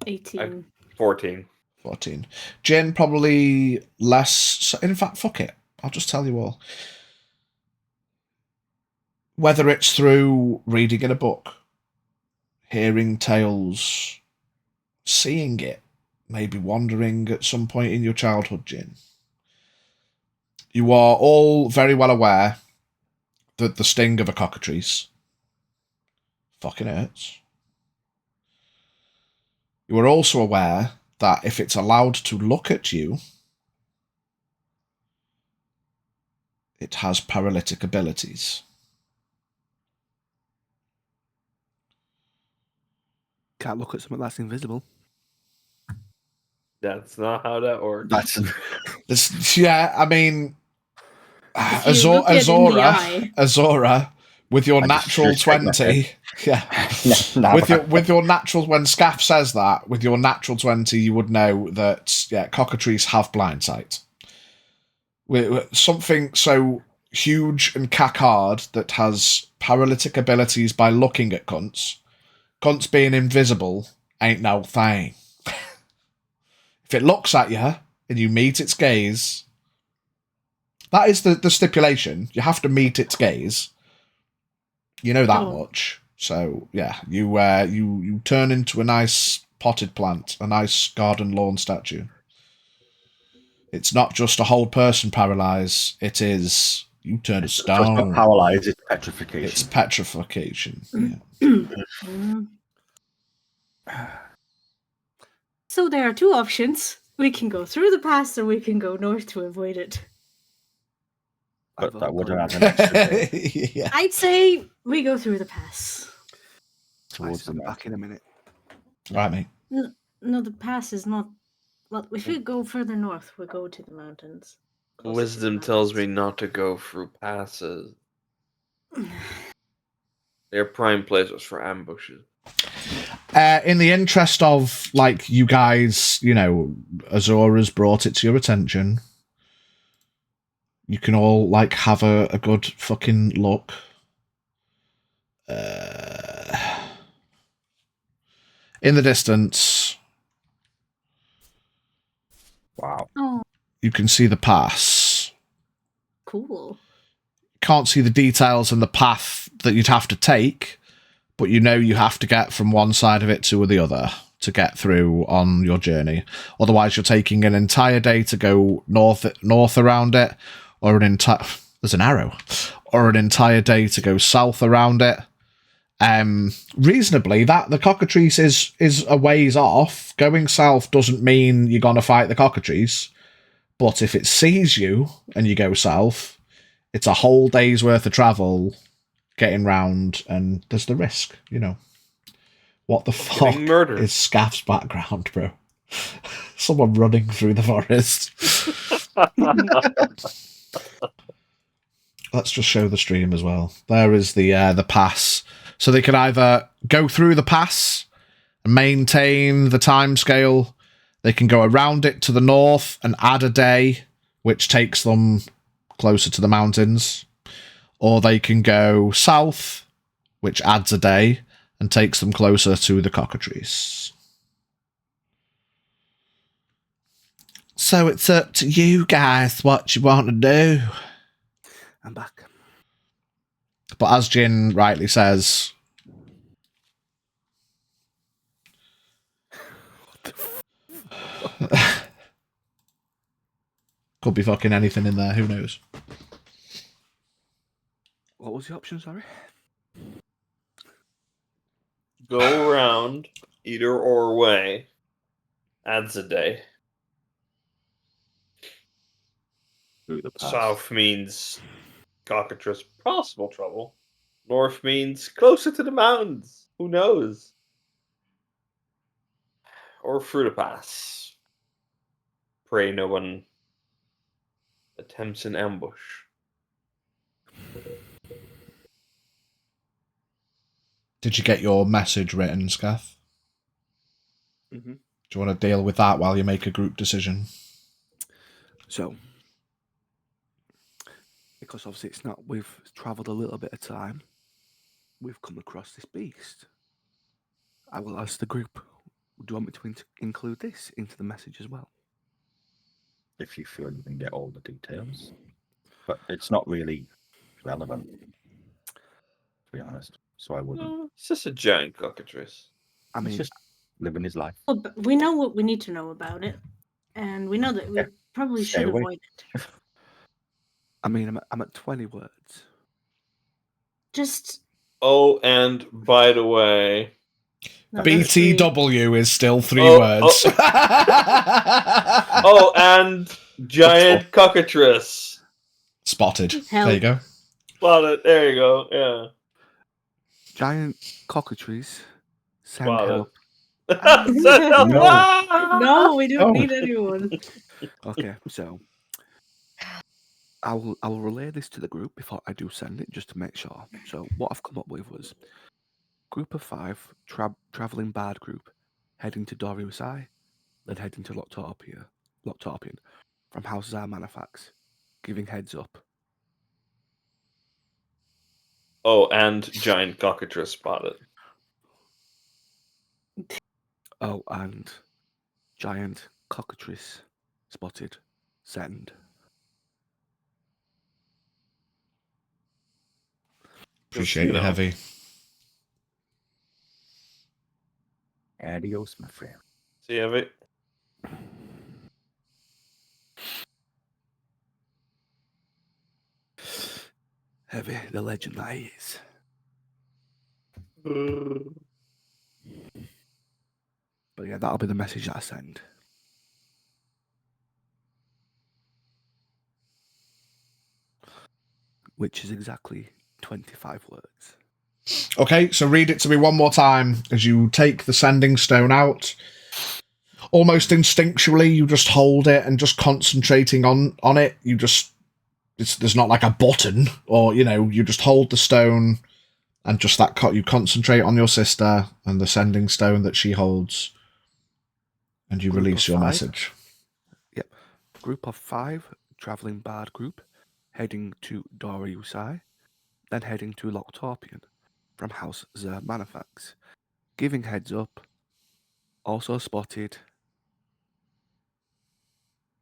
18. 14. 14. Jin, probably less. In fact, fuck it. I'll just tell you all. Whether it's through reading in a book, hearing tales, seeing it, maybe wandering at some point in your childhood, Jin, you are all very well aware that the sting of a cockatrice fucking hurts. You are also aware that if it's allowed to look at you, it has paralytic abilities. Can't look at something that's invisible. That's not how that works. Yeah, I mean, If you look it in the eye. Azora, with your natural 20, yeah, with your natural, when Scaff says that, with your natural 20, you would know that, yeah, cockatrice have blind sight. Something so huge and cackard that has paralytic abilities by looking at cunts being invisible ain't no thing. If it looks at you and you meet its gaze, that is the stipulation. You have to meet its gaze. You know that much. So yeah, you turn into a nice potted plant, a nice garden lawn statue. It's not just a whole person paralyze. It is you turn to stone. So it's not paralyze, it's petrification. It's petrification. Yeah. So there are two options. We can go through the pass or we can go north to avoid it. But that would have an extra day Yeah. I'd say we go through the pass. towards the back in a minute. Right, mate. No, the pass is not. Well, if we go further north, we'll go to the mountains. Wisdom tells me not to go through passes. They're prime places for ambushes. In the interest of, like, you guys, you know, Azora's brought it to your attention. You can all, like, have a good fucking look. In the distance. Wow. Oh, You can see the pass. cool. Can't see the details and the path that you'd have to take, but you know you have to get from one side of it to the other to get through on your journey. Otherwise, you're taking an entire day to go north around it, or there's an arrow, or an entire day to go south around it. Reasonably, that the cockatrice is a ways off. Going south doesn't mean you're gonna fight the cockatrice, but if it sees you and you go south, it's a whole day's worth of travel getting round, and there's the risk, you know. What the fuck is Scaff's background, bro? Someone running through the forest. Let's just show the stream as well. There is the pass So they can either go through the pass and maintain the timescale. They can go around it to the north and add a day, which takes them closer to the mountains. Or they can go south, which adds a day and takes them closer to the cockatrice. So it's up to you guys what you want to do. I'm back. But as Jin rightly says, could be fucking anything in there, who knows? What was the option, sorry? Go around either or way. Adds a day. Through the pass. South means cockatrice, possible trouble. North means closer to the mountains. Who knows? Or through the pass. Pray no one attempts an ambush. Did you get your message written, Scath? Mm-hmm. Do you want to deal with that while you make a group decision? So, because obviously it's not, we've travelled a little bit of time, we've come across this beast. I will ask the group, do you want me to include this into the message as well? If you feel you can get all the details. But it's not really relevant, to be honest. So I wouldn't. No, it's just a giant cockatrice. I mean, He's just living his life. Well, but we know what we need to know about it, and we know that we Yeah. probably Stay should away. avoid it. I'm at 20 words. Just Oh, and by the way, no, that's three. BTW is still 3 Oh, words. oh, and giant cockatrice. Spotted. Hell. There you go. Spotted. There you go. Yeah. Giant cockatrice, send Spotted. help. No, we don't Oh. need anyone. Okay, so I will relay this to the group before I do send it, just to make sure. So what I've come up with was group of 5, travelling bard group, heading to Doro Yosai, then heading to Loctorpian from House Zar Manifax, giving heads up. Oh, and giant cockatrice spotted. Oh, and giant cockatrice spotted. Send. Appreciate it, Heavy. Adios, my friend. See you, Heavy. Heavy, the legend that he is. But yeah, that'll be the message that I send. Which is exactly 25 words. Okay, so read it to me one more time as you take the sending stone out. Almost instinctually, you just hold it and just concentrating on it. You just... there's not like a button, or, you just hold the stone and just you concentrate on your sister and the sending stone that she holds, and you Group release of your 5. message. Yep. Group of 5, travelling bard group, heading to Doro Yosai, then heading to Loctorpian from House Zar Manifax, giving heads up, also spotted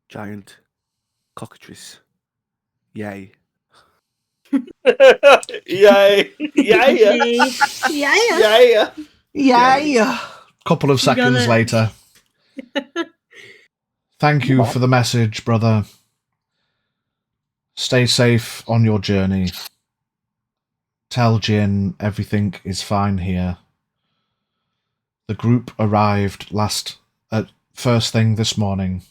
giant cockatrice. Yay. Yay! Yay! Yeah. Yay! Yeah. Couple of You got seconds it. later. Thank you for the message, brother. Stay safe on your journey. Tell Jin everything is fine here. The group arrived first thing this morning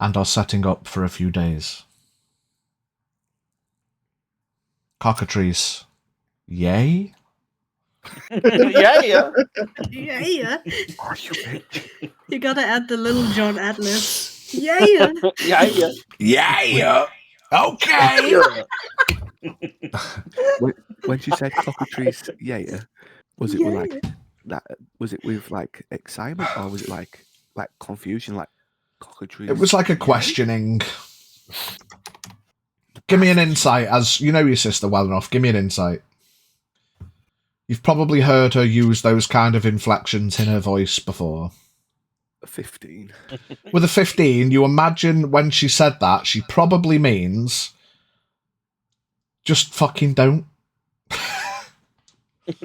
and are setting up for a few days. Cockatrice. Yay? Yeah. Yeah. Oh, you bitch. You gotta add the little John Atlas. Yeah. Yeah. Yeah. Okay. when she said cockatrice, yeah, was it with like Yeah. that? Was it with like excitement or was it like confusion? Like cockatrice. It was like a yay? questioning. Give me an insight, as you know your sister well enough. Give me an insight. You've probably heard her use those kind of inflections in her voice before. 15. With a 15, you imagine when she said that, she probably means just fucking don't.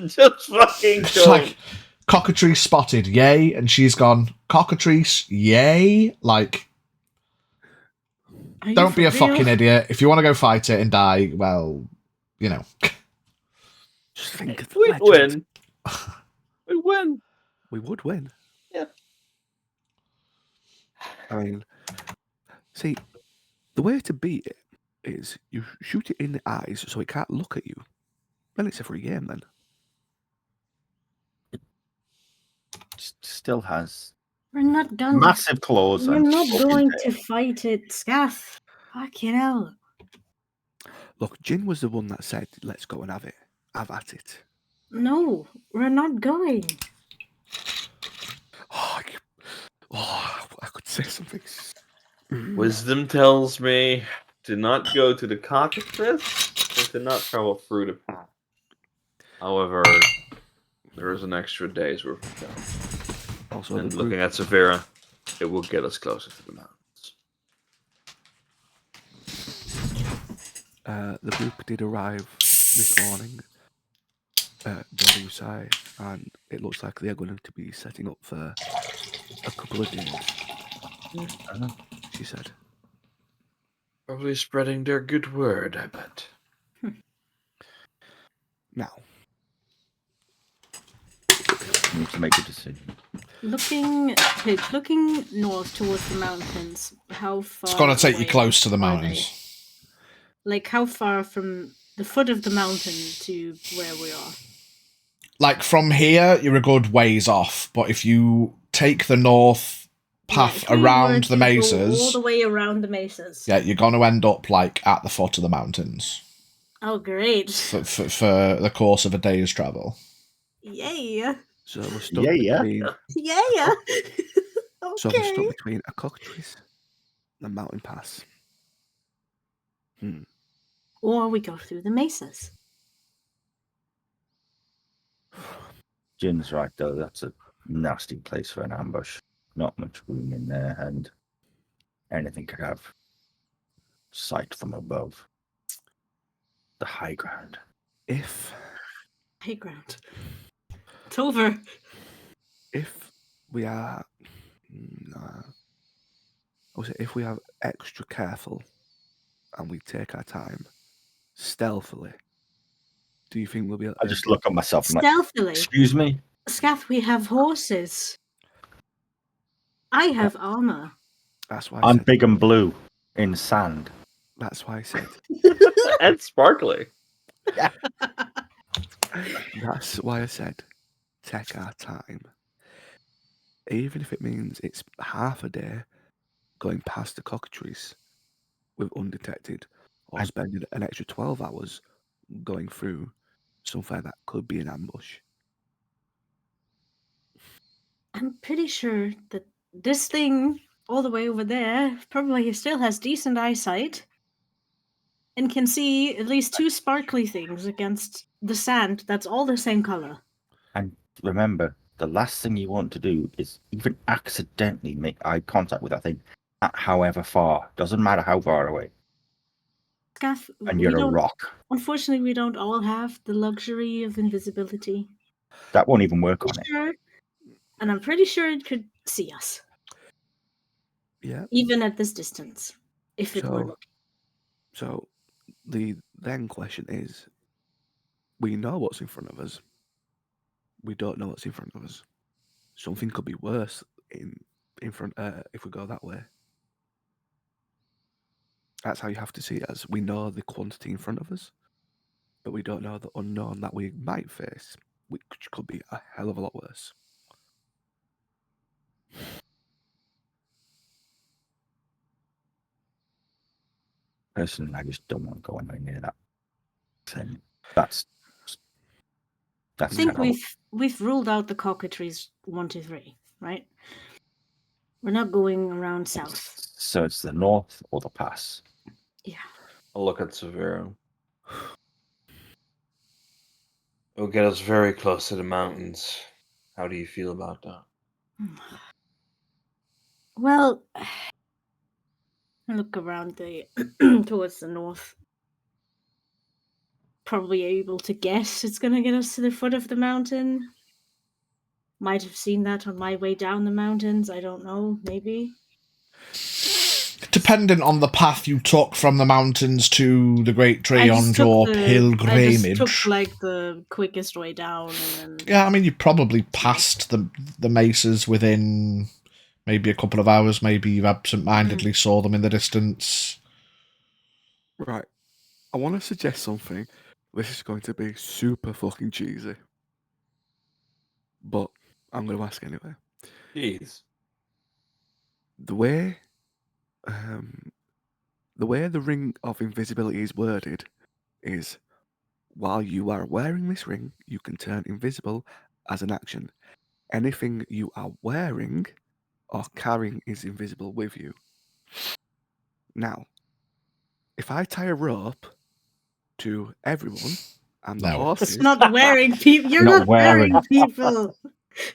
Just fucking It's don't. like cockatrice spotted, yay, and she's gone cockatrice, yay. Like, Are you don't for be a real? fucking idiot. If you want to go fight it and die, well, you know. Just think of the We'd legend. win. We win. We would win. Yeah. I mean, see, the way to beat it is you shoot it in the eyes so it can't look at you. Then it's a free game then. Still has We're not done. massive claws. We're and not fucking going tail. to fight it, Scath. Fucking hell. Look, Jin was the one that said, let's go and have it. Have at it. No, we're not going. I could say something. Wisdom tells me to not go to the cockatrice and to not travel through the path. However, there is an extra day's worth of travel. Also, And the looking group, at Severa, it will get us closer to the mountains. the group did arrive this morning at Doro Yosai, and it looks like they're going to be setting up for a couple of days. She said. Probably spreading their good word, I bet. Now, You need to make a decision. Looking north towards the mountains, how far? It's going to take you away close to the are mountains. they? Like, how far from the foot of the mountain to where we are? Like, from here, you're a good ways off, but if you take the north path if we were around to the go mesas, all the way around the mesas. yeah, you're going to end up, like, at the foot of the mountains Oh, great! for the course of a day's travel. Yay! so we're stuck Yeah. between. Yeah. So we're Okay. stuck between a cockatrice and a mountain pass. Or we go through the mesas. Jin's right though. That's a nasty place for an ambush. Not much room in there, and anything could have sight from above. The high ground. If High ground. It's over. we are, I would say if we are extra careful and we take our time stealthily, do you think we'll be able I to? just look at myself and like, Stealthily. excuse me? Scath, we have horses. I have armor. That's why I I'm said. big and blue in sand. That's why I said. And sparkly. That's why I said. Take our time. Even if it means it's half a day going past the cockatrice with undetected, or spending an extra 12 hours going through somewhere that could be an ambush. I'm pretty sure that this thing all the way over there probably still has decent eyesight and can see at least two sparkly things against the sand that's all the same color. And remember, the last thing you want to do is even accidentally make eye contact with that thing, at however far. Doesn't matter how far away. Scath, And you're a rock. Unfortunately, we don't all have the luxury of invisibility. That won't even work on it. Sure, and I'm pretty sure it could see us. Yeah. Even at this distance, if it were looking. So the then question is, we know what's in front of us. We don't know what's in front of us. Something could be worse in front if we go that way. That's how you have to see it as. We know the quantity in front of us, but we don't know the unknown that we might face, which could be a hell of a lot worse. Personally, I just don't want to go anywhere near that thing. That's That's I think kind of we've ruled out the cockatories 1 to 3, right? We're not going around south. so it's the north or the pass. Yeah. I'll look at Severo. It'll get us very close to the mountains. How do you feel about that? Well, I look around the towards the north. Probably able to guess it's going to get us to the foot of the mountain. Might have seen that on my way down the mountains. I don't know. Maybe. Dependent on the path you took from the mountains to the Great Tree I on just took your I pilgrimage. just took like the quickest way down, and then Yeah, I mean, you probably passed the mesas within maybe a couple of hours. Maybe you absent-mindedly saw them in the distance. Right. I want to suggest something. This is going to be super fucking cheesy. But I'm going to ask anyway. Jeez. The way the ring of invisibility is worded is, while you are wearing this ring, you can turn invisible as an action. Anything you are wearing or carrying is invisible with you. Now, if I tie a rope to everyone and the No. horses, it's not wearing people. You're Not not wearing people.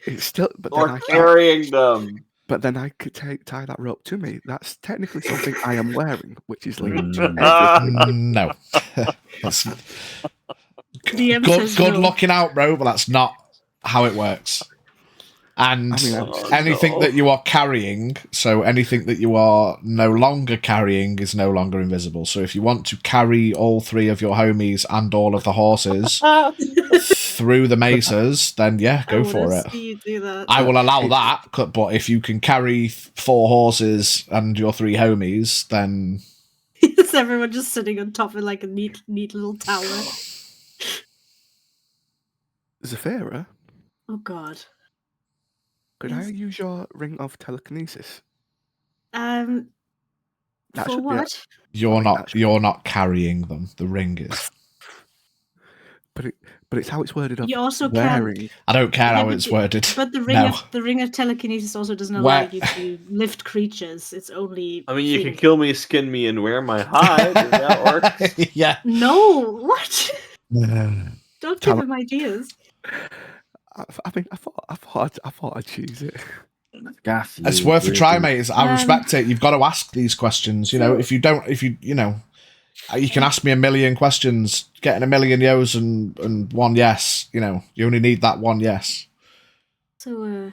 it's still. But Or then I can't. carrying them. But then I could tie that rope to me. That's technically something I am wearing, which is linked to Mm. everything. No. That's DM good, says good no. looking out, bro, but that's not how it works. And I mean, anything that you are carrying, so anything that you are no longer carrying is no longer invisible. So if you want to carry all 3 of your homies and all of the horses through the mesas, then yeah, go for it. See you do that. I will allow It's- that, but if you can carry 4 horses and your 3 homies, then Is everyone just sitting on top of like a neat little tower? Zafira, Oh God. could Yes. I use your ring of telekinesis? That for should be a- what? you're mean, not you're not carrying them. The ring is. But it's how it's worded of You also wearing. can't. I don't care Yeah, how but it's the- worded. But the ring of telekinesis also doesn't allow Where- you to lift creatures. It's only. I mean, you can things. kill me, skin me, and wear my hide. If that works. Yeah. No, what? Don't give Tell- him ideas. I mean, I thought I'd choose it. Gaff, It's you worth a try, really- mate. I respect it. You've got to ask these questions. You know, if you can ask me a million questions, getting a million yos and one yes. You know, you only need that one yes. So,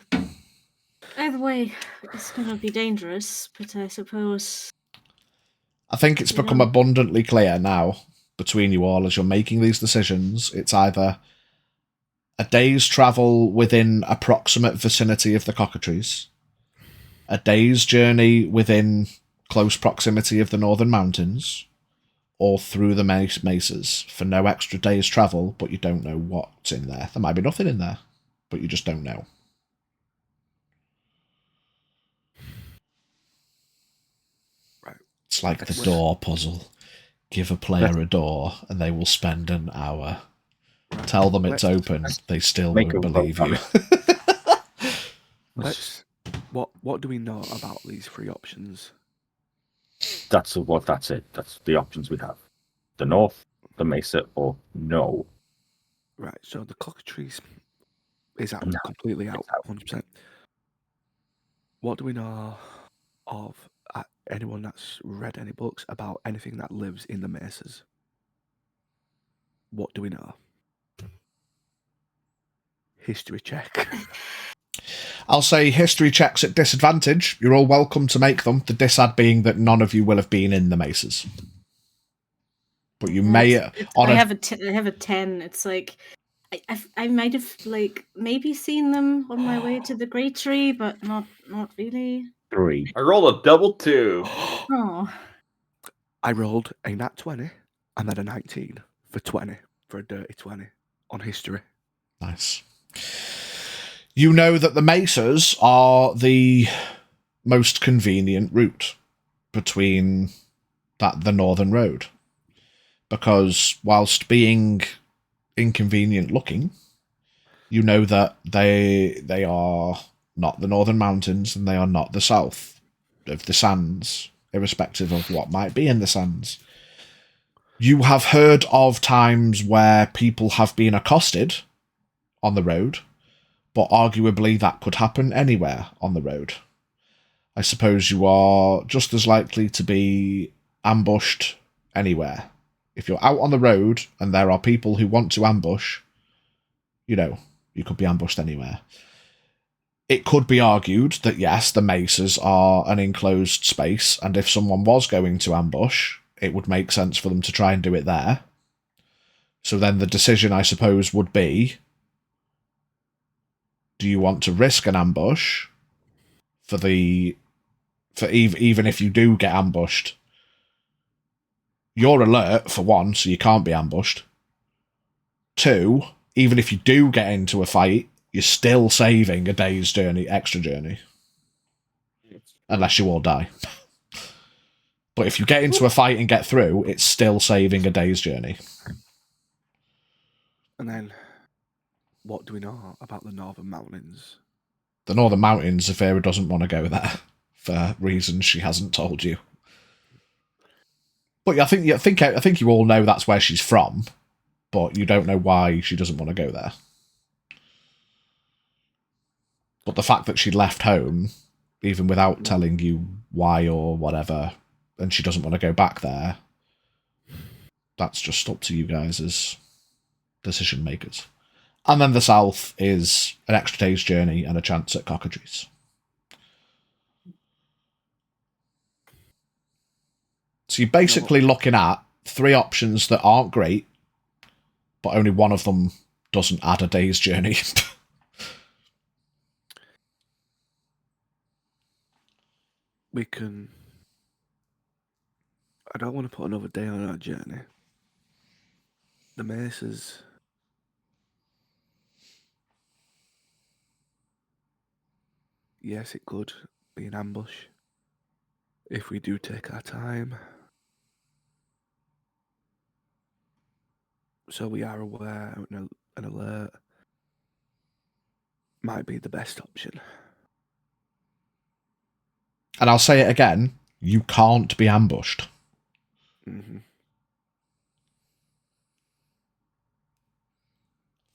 either way, it's gonna be dangerous. But I suppose. I think it's become Yeah. abundantly clear now between you all as you're making these decisions. It's either a day's travel within approximate vicinity of the cockatories, a day's journey within close proximity of the northern mountains, or through the mesas for no extra day's travel, but you don't know what's in there. There might be nothing in there, but you just don't know. Right. It's like the That's- door puzzle. Give a player a door, and they will spend an hour. Tell them it's open, they still Make won't a believe you. Let's. What do we know about these 3 options? That's it. That's the options we have. The north, the mesa, or no. Right. So the cockatrice is out, No, completely out, it's out. 100%. What do we know of anyone that's read any books about anything that lives in the mesas? What do we know? History check. I'll say history checks at disadvantage. You're all welcome to make them. The disad being that none of you will have been in the mesas. But you may... I have a 10. It's like I might have like maybe seen them on my way to the Great Tree, but not really. 3. I rolled a double 2. Oh, I rolled a nat 20 and then a 19 for 20, for a dirty 20 on history. Nice. You know that the mesas are the most convenient route between the northern road. Because whilst being inconvenient looking, You know that they are not the Northern Mountains and they are not the south of the sands, irrespective of what might be in the sands. You have heard of times where people have been accosted on the road, but arguably that could happen anywhere on the road. I suppose you are just as likely to be ambushed anywhere. If you're out on the road and there are people who want to ambush, you could be ambushed anywhere. It could be argued that yes, the mesas are an enclosed space, and if someone was going to ambush, it would make sense for them to try and do it there. So then the decision, I suppose, would be, do you want to risk an ambush for even if you do get ambushed? You're alert, for one, so you can't be ambushed. 2, even if you do get into a fight, you're still saving a day's extra journey. Unless you all die. But if you get into a fight and get through, it's still saving a day's journey. And then, what do we know about the Northern Mountains? The Northern Mountains, Zafira doesn't want to go there for reasons she hasn't told you. But I think you all know that's where she's from, but you don't know why she doesn't want to go there. But the fact that she left home, even without telling you why or whatever, and she doesn't want to go back there, that's just up to you guys as decision makers. And then the south is an extra day's journey and a chance at cockatrice. So you're basically looking at 3 options that aren't great, but only one of them doesn't add a day's journey. We can... I don't want to put another day on our journey. The mesas... Yes, it could be an ambush. If we do take our time. So we are aware and alert. Might be the best option. And I'll say it again, you can't be ambushed. Mm-hmm.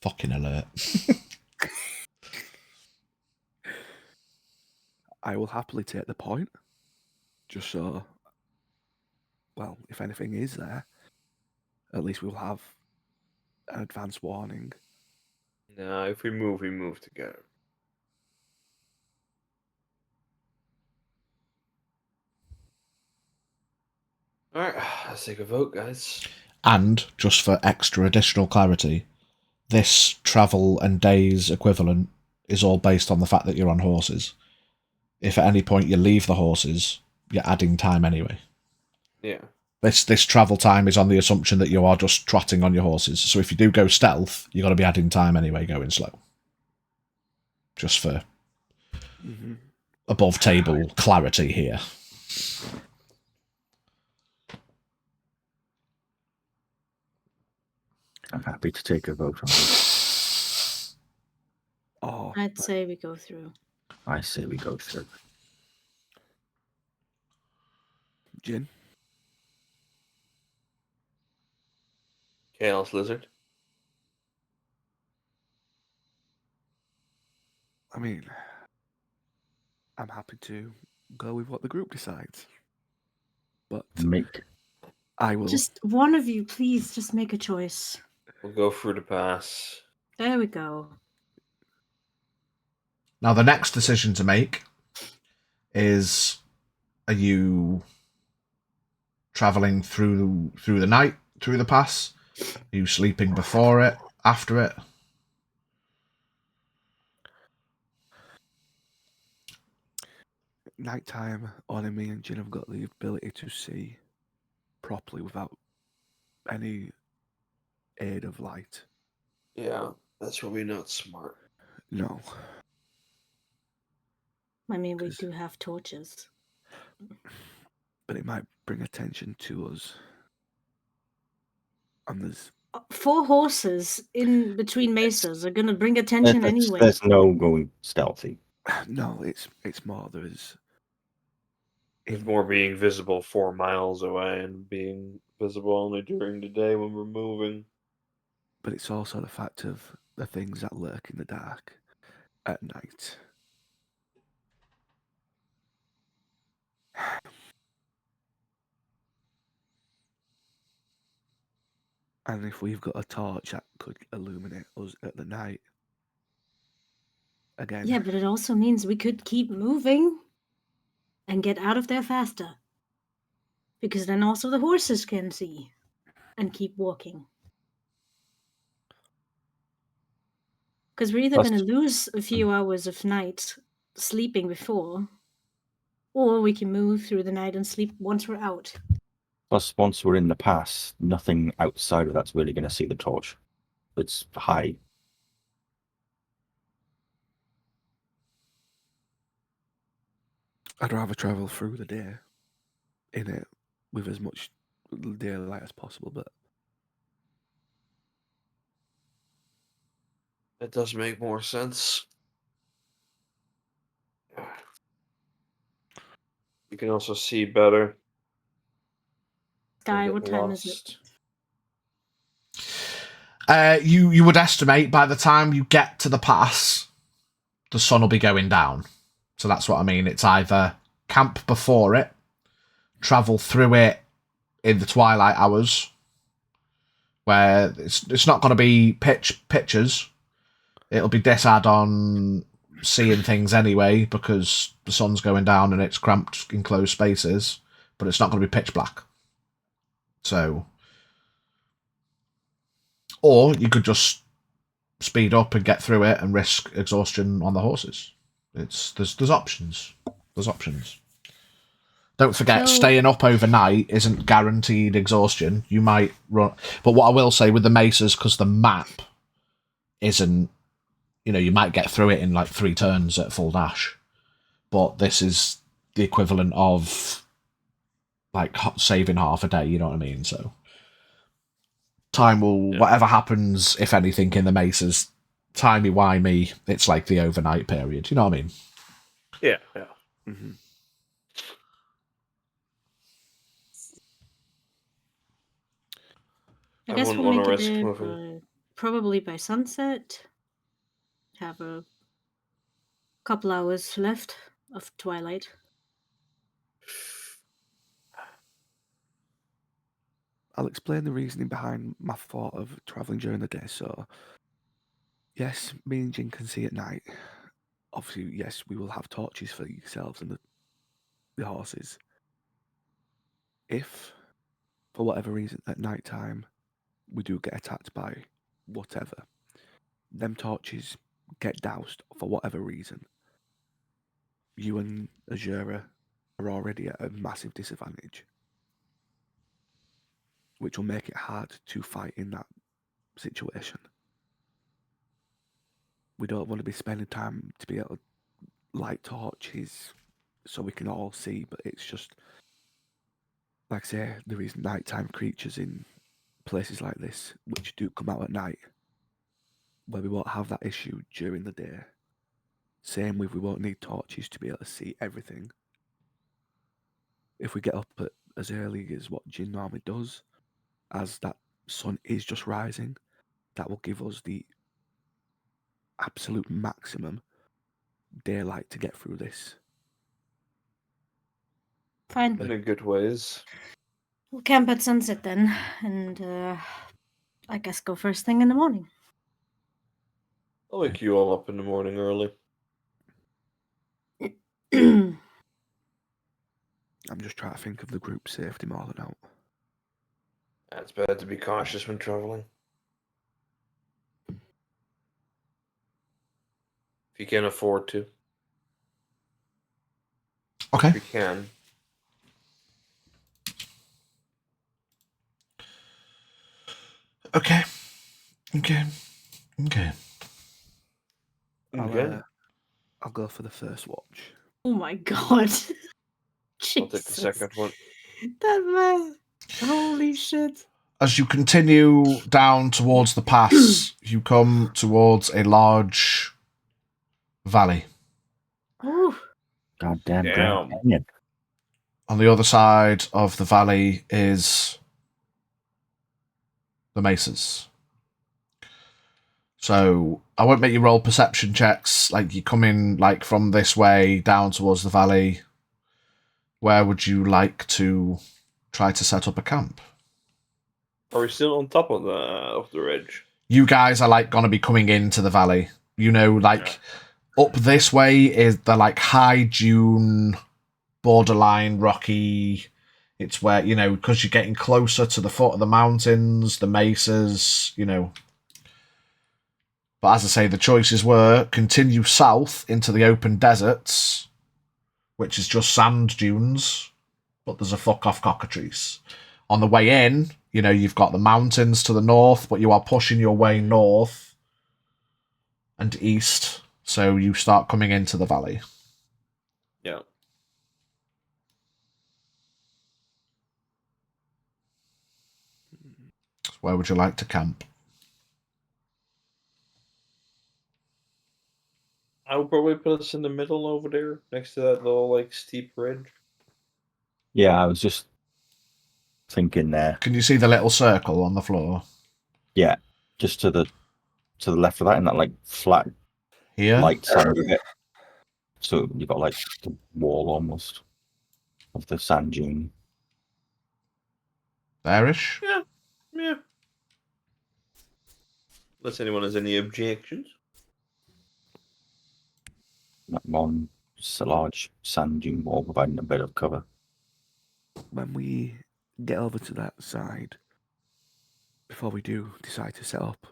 Fucking alert. I will happily take the point. Just so, well, if anything is there, at least we'll have an advance warning. No, if we move together. Alright, let's take a vote, guys. And, just for extra additional clarity, this travel and days equivalent is all based on the fact that you're on horses. If at any point you leave the horses, you're adding time anyway. Yeah. This travel time is on the assumption that you are just trotting on your horses. So if you do go stealth, you're going to be adding time anyway going slow. Just for above table clarity here. I'm happy to take a vote on this. I'd say we go through. I say we go through. Jin? Chaos Lizard. I mean, I'm happy to go with what the group decides. But I will... Just one of you, please, just make a choice. We'll go through the pass. There we go. Now the next decision to make is, are you travelling through the night, through the pass? Are you sleeping before it, after it? Nighttime, only me and Jin have got the ability to see properly without any aid of light. Yeah, that's probably not smart. No. I mean, we do have torches. But it might bring attention to us. And there's 4 horses in between mesas are going to bring attention anyway. There's no going stealthy. No, it's more there's It's more being visible 4 miles away and being visible only during the day when we're moving. but it's also the fact of the things that lurk in the dark at night. And if we've got a torch that could illuminate us at the night, again, Yeah, but it also means we could keep moving and get out of there faster. Because then also the horses can see and keep walking. Because we're either Plus- going to lose a few hours of night sleeping before, or we can move through the night and sleep once we're out. Plus, once we're in the pass, nothing outside of that's really going to see the torch. It's high. I'd rather travel through the day in it with as much daylight as possible, but That does make more sense. You can also see better. Sky, Don't what get time is it? lost. You would estimate by the time you get to the pass, the sun will be going down. So that's what I mean. It's either camp before it, travel through it in the twilight hours, where it's not going to be pictures. It'll be dead on seeing things anyway because the sun's going down and it's cramped, enclosed spaces, but it's not going to be pitch black. So, or you could just speed up and get through it and risk exhaustion on the horses. There's options. There's options. Don't forget, So- staying up overnight isn't guaranteed exhaustion. You might run, but what I will say with the mesas, because the map isn't, you might get through it in like 3 turns at full dash, but this is the equivalent of like saving half a day. You know what I mean? So time will, whatever happens, if anything, in the mesas, timey-wimey, it's like the overnight period. You know what I mean? Yeah. mm-hmm. I I guess wouldn't we'll wanna make it risk there moving. probably by sunset. Have a couple hours left of twilight. I'll explain the reasoning behind my thought of travelling during the day. So, yes, me and Jin can see at night. Obviously, yes, we will have torches for yourselves and the horses. If, for whatever reason, at night time, we do get attacked by whatever, them torches get doused for whatever reason. You and Azura are already at a massive disadvantage, which will make it hard to fight in that situation. We don't want to be spending time to be able to light torches so we can all see, but it's just, like I say, there is nighttime creatures in places like this which do come out at night, where we won't have that issue during the day. Same with, we won't need torches to be able to see everything. If we get up at as early as what Jin normally does, as that sun is just rising, that will give us the absolute maximum daylight to get through this. Fine. In a good ways. We'll camp at sunset then, and I guess go first thing in the morning. I'll wake you all up in the morning early. I'm just trying to think of the group safety more than out. It's better to be cautious when traveling. If you can afford to. Okay. If you can. Okay. Okay. I'll go for the first watch. Oh my god. I'll take the Jesus. second one. That man. Holy shit. as you continue down towards the pass, you come towards a large valley. Oh, Goddamn Damn. Grand Canyon. On the other side of the valley is the mesas. So I won't make you roll perception checks. Like, you come in like from this way down towards the valley. Where would you like to try to set up a camp? Are we still on top of the ridge? You guys are like gonna be coming into the valley. You know, like up this way is the like high dune, borderline rocky. It's where, you know, because you're getting closer to the foot of the mountains, the mesas, you know. But as I say, the choices were continue south into the open deserts, which is just sand dunes, but there's a fuck off cockatrice. On the way in, you know, you've got the mountains to the north, but you are pushing your way north and east, so you start coming into the valley. Yeah. Where would you like to camp? I would probably put us in the middle over there, next to that little like steep ridge. Yeah, I was just thinking there. Can you see the little circle on the floor? Yeah, just to the left of that, in that like flat, Here? light sandy bit. So you've got like the wall almost of the sand dune. There-ish? Yeah. Unless anyone has any objections. That one, just a large sand dune wall providing a bit of cover. When we get over to that side, before we do decide to set up,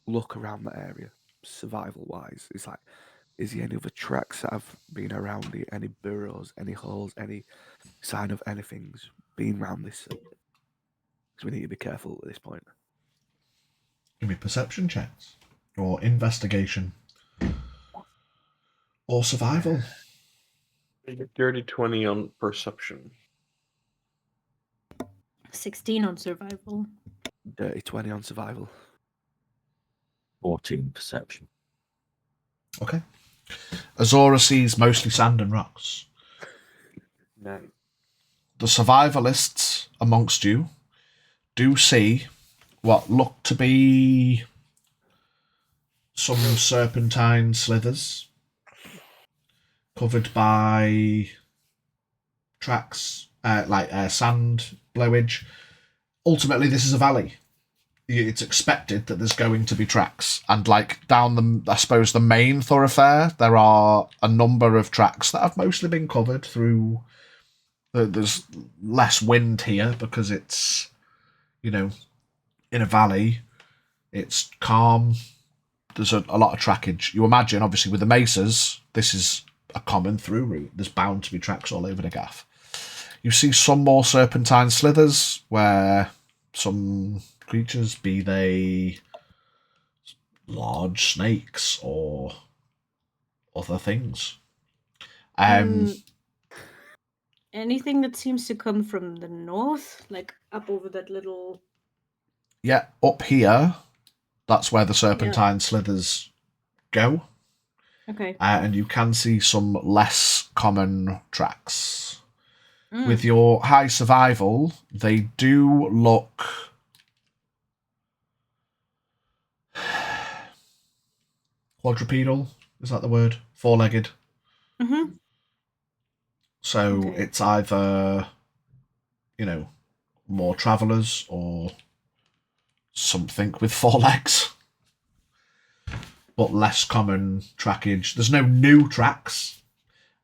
look around that area, survival-wise. It's like, is there any other tracks that have been around it? Any burrows, any holes, any sign of anything's been around this? Because we need to be careful at this point. Give me perception checks. Or investigation. Or survival. Dirty 20 on perception. 16 on survival. Dirty 20 on survival. 14 perception. Okay. Azora sees mostly sand and rocks. None. The survivalists amongst you do see what look to be some serpentine slithers covered by tracks, like sand blowage. Ultimately, this is a valley. It's expected that there's going to be tracks, and like down the, I suppose, the main thoroughfare, there are a number of tracks that have mostly been covered through. There's less wind here because it's, you know, in a valley. It's calm. There's a lot of trackage. You imagine, obviously, with the mesas, this is a common through route. There's bound to be tracks all over the gaff. You see some more serpentine slithers where some creatures, be they large snakes or other things. Anything that seems to come from the north, like up over that little. Yeah, up here, that's where the serpentine slithers go. Okay. And you can see some less common tracks. Mm. With your high survival, they do look quadrupedal. Is that the word? Four-legged. Mm-hmm. So Okay. it's either, you know, more travellers or something with four legs, but less common trackage. There's no new tracks.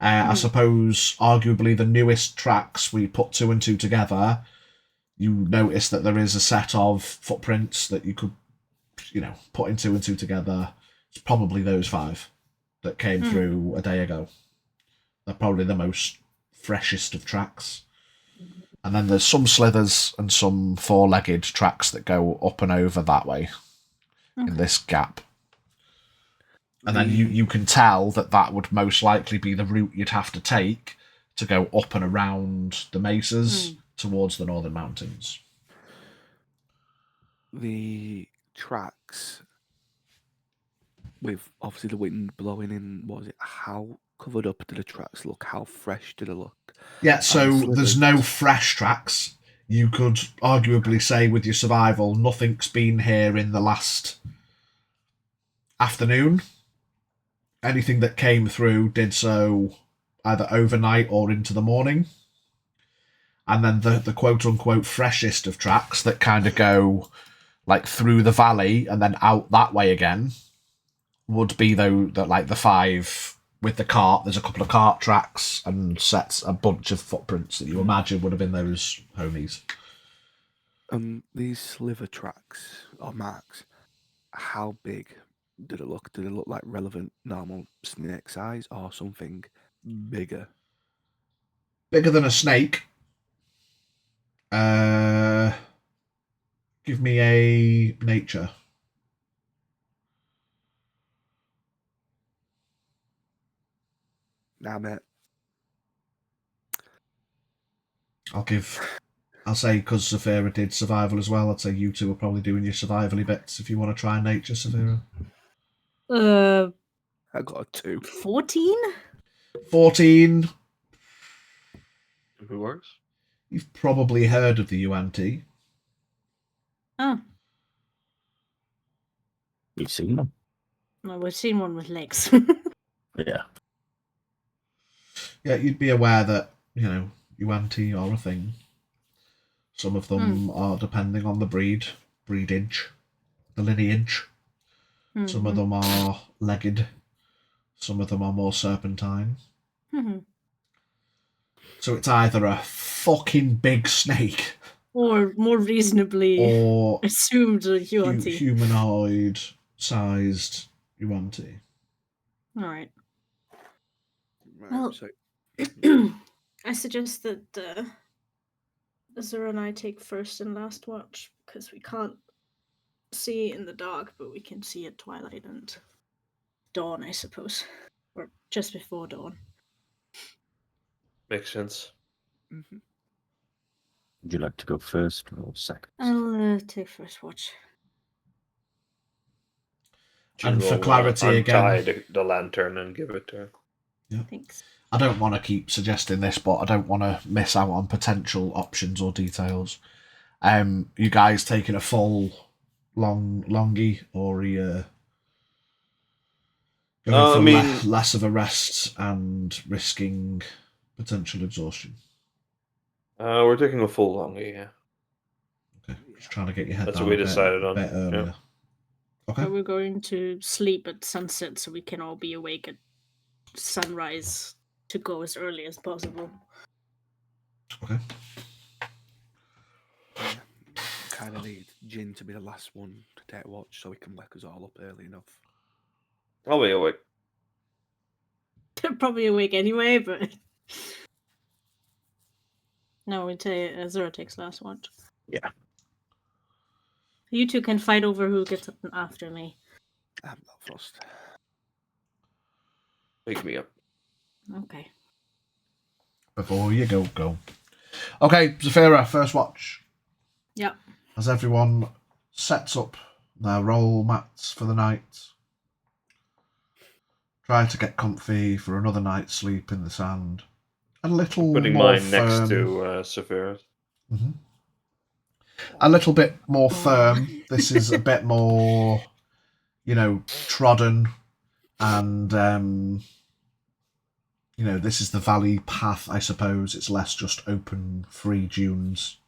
I suppose, arguably, the newest tracks, we put two and two together, you notice that there is a set of footprints that you could, you know, put in two and two together. It's probably those five that came through a day ago. They're probably the most freshest of tracks. And then there's some slithers and some four-legged tracks that go up and over that way in this gap. And then you can tell that would most likely be the route you'd have to take to go up and around the mesas towards the northern mountains. the tracks, with obviously the wind blowing in, was it, how covered up did the tracks look? How fresh did it look? Yeah, And the so there's no slivers- fresh tracks. You could arguably say with your survival, nothing's been here in the last afternoon. Anything that came through did so either overnight or into the morning. And then the quote-unquote freshest of tracks that kind of go like through the valley and then out that way again would be like the 5 with the cart. There's a couple of cart tracks and sets a bunch of footprints that you imagine would have been those homies. These sliver tracks or marks, how big did it look? Did it look like relevant normal snake size or something bigger? Bigger than a snake. Give me a nature. Now, mate. I'll say, because Saphira did survival as well, I'd say you two are probably doing your survival-y bits if you want to try nature, Saphira. I got a 2. 14? 14. Who works? You've probably heard of the UNT. Oh, We've seen them. well, we've seen one with legs. Yeah. Yeah, you'd be aware that, UNT are a thing. Some of them are depending on the breedage, the lineage. Some of them are legged. Some of them are more serpentine. So it's either a fucking big snake Or more reasonably or assumed a UNT. humanoid-sized UNT. Alright. Right, Well, so I suggest that Azura and I take first and last watch, because we can't see in the dark, but we can see at twilight and dawn, I suppose. Or just before dawn. Makes sense. mhm. Would you like to go first or second? I'll take first watch. And She for will, clarity untie again, the lantern and give it to her. Thanks. I don't want to keep suggesting this, but I don't want to miss out on potential options or details. You guys taking a full longie, or are you going for less of a rest and risking potential exhaustion? We're taking a full longie, yeah. Okay, just trying to get your head That's down what we a decided on. bit earlier. Yeah. Okay. But we're going to sleep at sunset so we can all be awake at sunrise to go as early as possible. Okay. Yeah. Kind of need Jin to be the last one to take watch so he can wake us all up early enough. I'll be awake. They're probably awake anyway, but no, we take Azura takes last watch. Yeah. You two can fight over who gets up after me. I'm not fussed. Wake me up. Okay. Before you go. Okay, Zafira, first watch. Yep. As everyone sets up their roll mats for the night, try to get comfy for another night's sleep in the sand. A little Putting more mine firm. next to Saphira's. Mm-hmm. A little bit more firm. This is a bit more, trodden, and this is the valley path, I suppose. It's less just open, free dunes.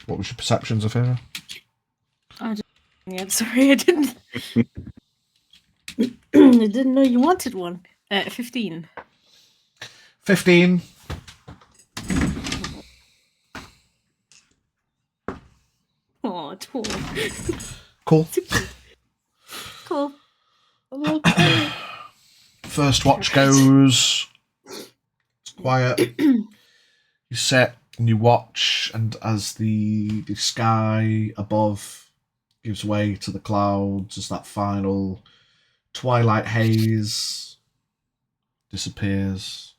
What was your perceptions of Hera? Yeah, sorry, I didn't. I didn't know you wanted one. 15. 15. Oh, cool. Cool. Cool. First watch goes. It's quiet. You sit and you watch, and as the sky above gives way to the clouds as that final twilight haze disappears.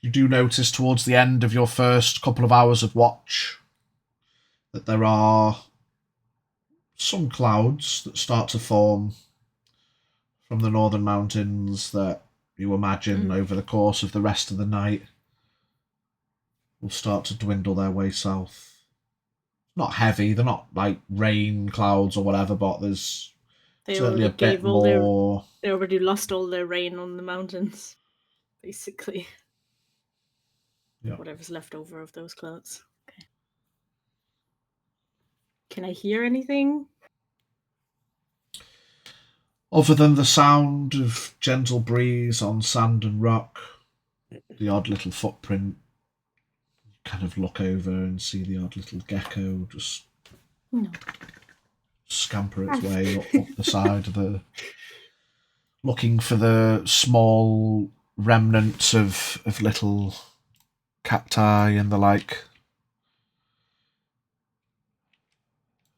You do notice towards the end of your first couple of hours of watch that there are some clouds that start to form from the northern mountains that you imagine over the course of the rest of the night will start to dwindle their way south. Not heavy, they're not like rain clouds or whatever, but there's certainly a bit more. They already lost all their rain on the mountains, basically. Yeah. Whatever's left over of those clouds. Okay. Can I hear anything? Other than the sound of gentle breeze on sand and rock, the odd little footprint, you kind of look over and see the odd little gecko just scamper its way up the side of the... looking for the small remnants of little cacti and the like.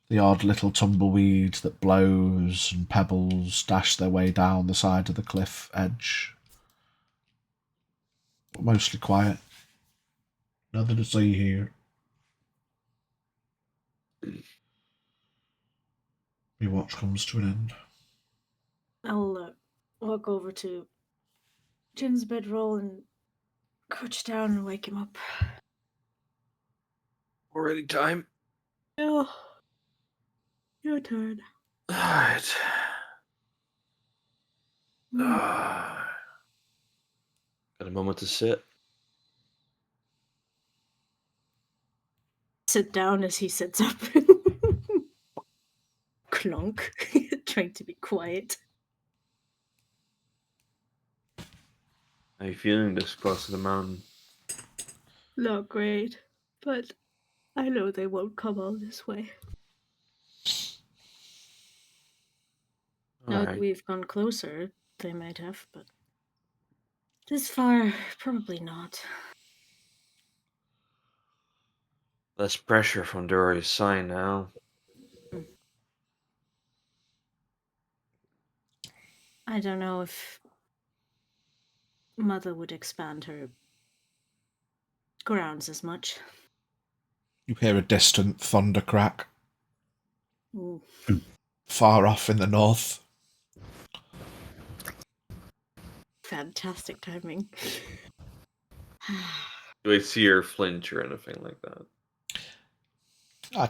The odd little tumbleweed that blows and pebbles dash their way down the side of the cliff edge. But mostly quiet. Nothing to see here. Your watch comes to an end. I'll walk over to Jin's bedroll and crouch down and wake him up. Already time? Oh, your turn. Alright. Got a moment to sit. Sit down as he sits up. Clunk. Trying to be quiet. How you feeling this close to the mountain? Not great, but I know they won't come all this way. Now that Alright. we've gone closer, they might have, but this far, probably not. Less pressure from Doro Yosai now. I don't know if Mother would expand her grounds as much. You hear a distant thunder crack. Ooh. Far off in the north. Fantastic timing. Do I see her flinch or anything like that?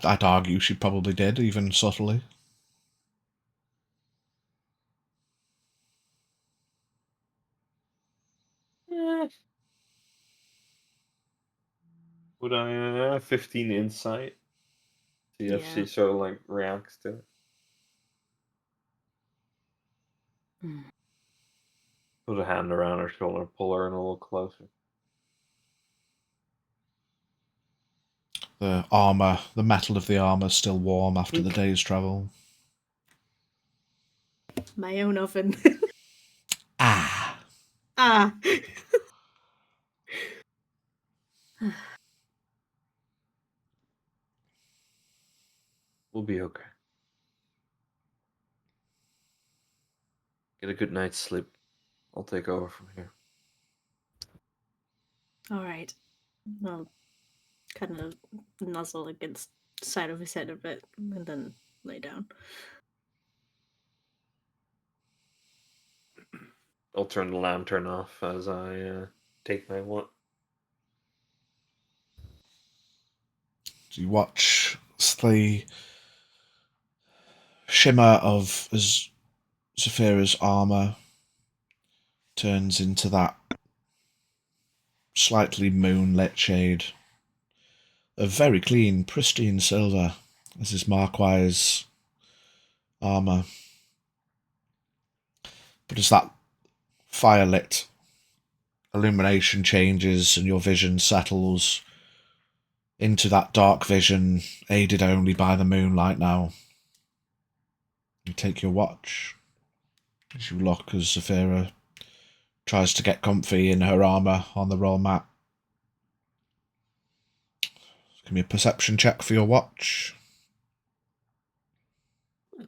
I'd argue she probably did, even subtly. Yeah. Would I 15 insight? See if she sort of like reacts to it. Put a hand around her shoulder, pull her in a little closer. The armour, the metal of the armour is still warm after the day's travel. My own oven. Ah. Ah. We'll be okay. Get a good night's sleep. I'll take over from here. All right. I'll kind of nuzzle against the side of his head a bit and then lay down. I'll turn the lantern off as I take my one. You watch the shimmer of as Zephyra's armour turns into that slightly moonlit shade of very clean, pristine silver, as is Marquai's armour. But as that firelit illumination changes and your vision settles into that dark vision, aided only by the moonlight now, you take your watch as you look as Zephyra tries to get comfy in her armour on the roll mat. Give me a perception check for your watch.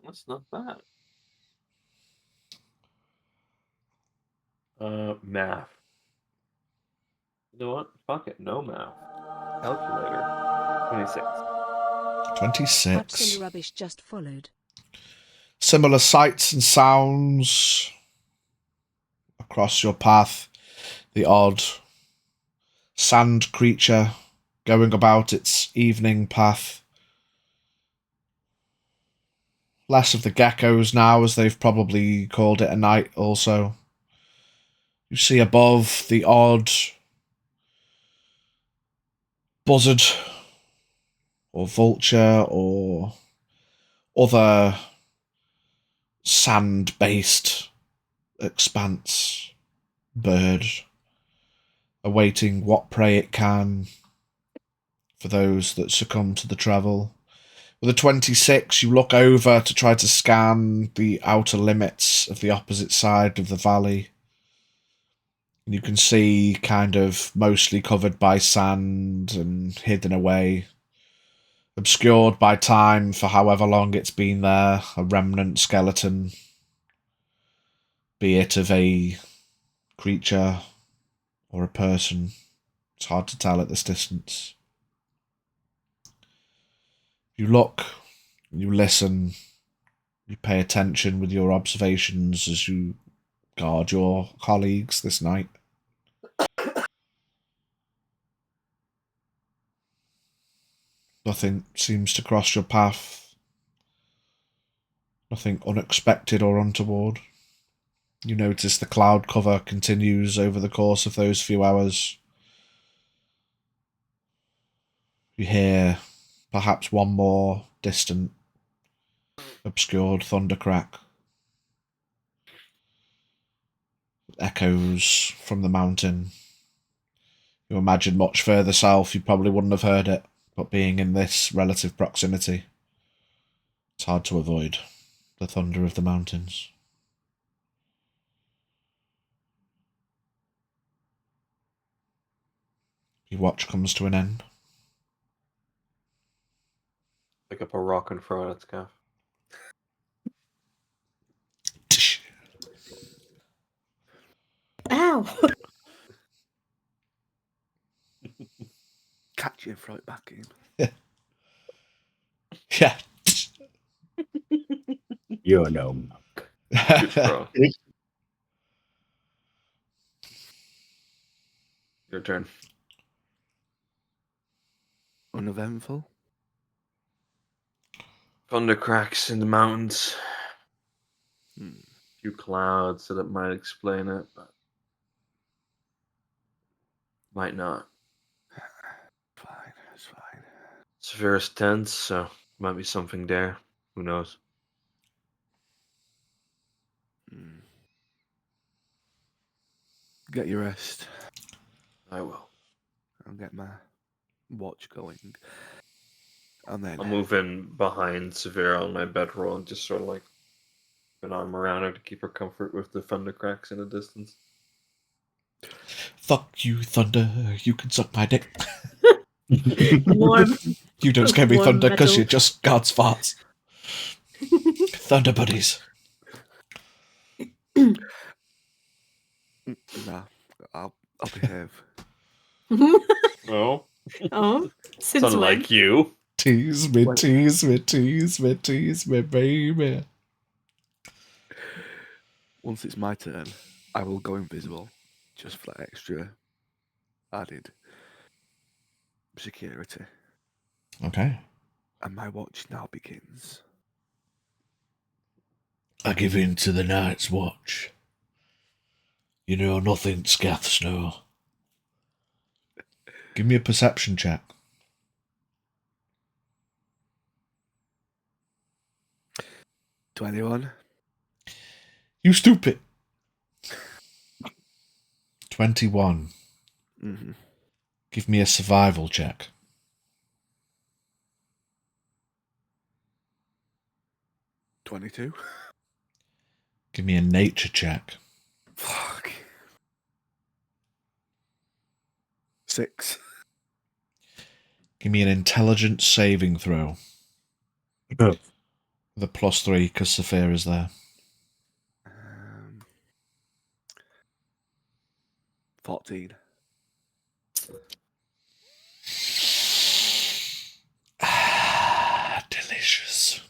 That's not bad. Math. You know what? Fuck it. No math. Calculator. 26. 26. Absolute rubbish just followed. Similar sights and sounds across your path. The odd sand creature going about its evening path. Less of the geckos now, as they've probably called it a night also. You see above the odd buzzard or vulture or other sand-based expanse bird awaiting what prey it can for those that succumb to the travel. With a 26, you look over to try to scan the outer limits of the opposite side of the valley. And you can see kind of mostly covered by sand and hidden away, obscured by time for however long it's been there, a remnant skeleton, be it of a creature or a person. It's hard to tell at this distance. You look, you listen, you pay attention with your observations as you guard your colleagues this night. Nothing seems to cross your path. Nothing unexpected or untoward. You notice the cloud cover continues over the course of those few hours. You hear perhaps one more distant, obscured thunder crack. Echoes from the mountain. You imagine much further south you probably wouldn't have heard it, but being in this relative proximity, it's hard to avoid the thunder of the mountains. Your watch comes to an end. Pick up a rock and throw it at its calf. Ow! Catch you and throw it back in. Yeah. You're no monk. Good throw. Your turn. Uneventful. Thunder cracks in the mountains. Hmm. Few clouds, so that might explain it, but might not. Fine, it's fine. Severus tense, so might be something there. Who knows? Hmm. Get your rest. I will. I'll get my watch going. And then I'll move in behind Severa on my bedroll and just sort of like an arm around her to keep her comfort with the thunder cracks in the distance. Fuck you, thunder. You can suck my dick. Warm. You don't scare me, Warm thunder, because metal. you're just God's farts. Thunder buddies. nah, I'll behave. Oh, Oh, since it's when? unlike you. Tease me, tease me, tease me, tease me, baby. Once it's my turn, I will go invisible, just for that extra added security. Okay. And my watch now begins. I give in to the night's watch. You know nothing, Scath Snow. Give me a perception check. 21. You stupid. 21. Mm-hmm. Give me a survival check. 22. Give me a nature check. Fuck. 6. Give me an intelligence saving throw. Oh. With a +3 because Saphir is there. 14. Delicious.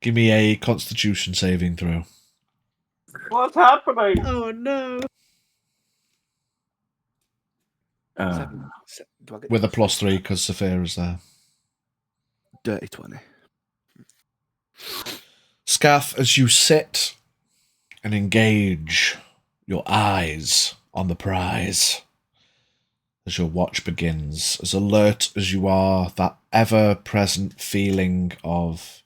Give me a constitution saving throw. What's happening? Oh no. Do I get With a plus +3 because Saphir is there. Dirty 20. Scath, as you sit and engage your eyes on the prize, as your watch begins, as alert as you are, that ever-present feeling of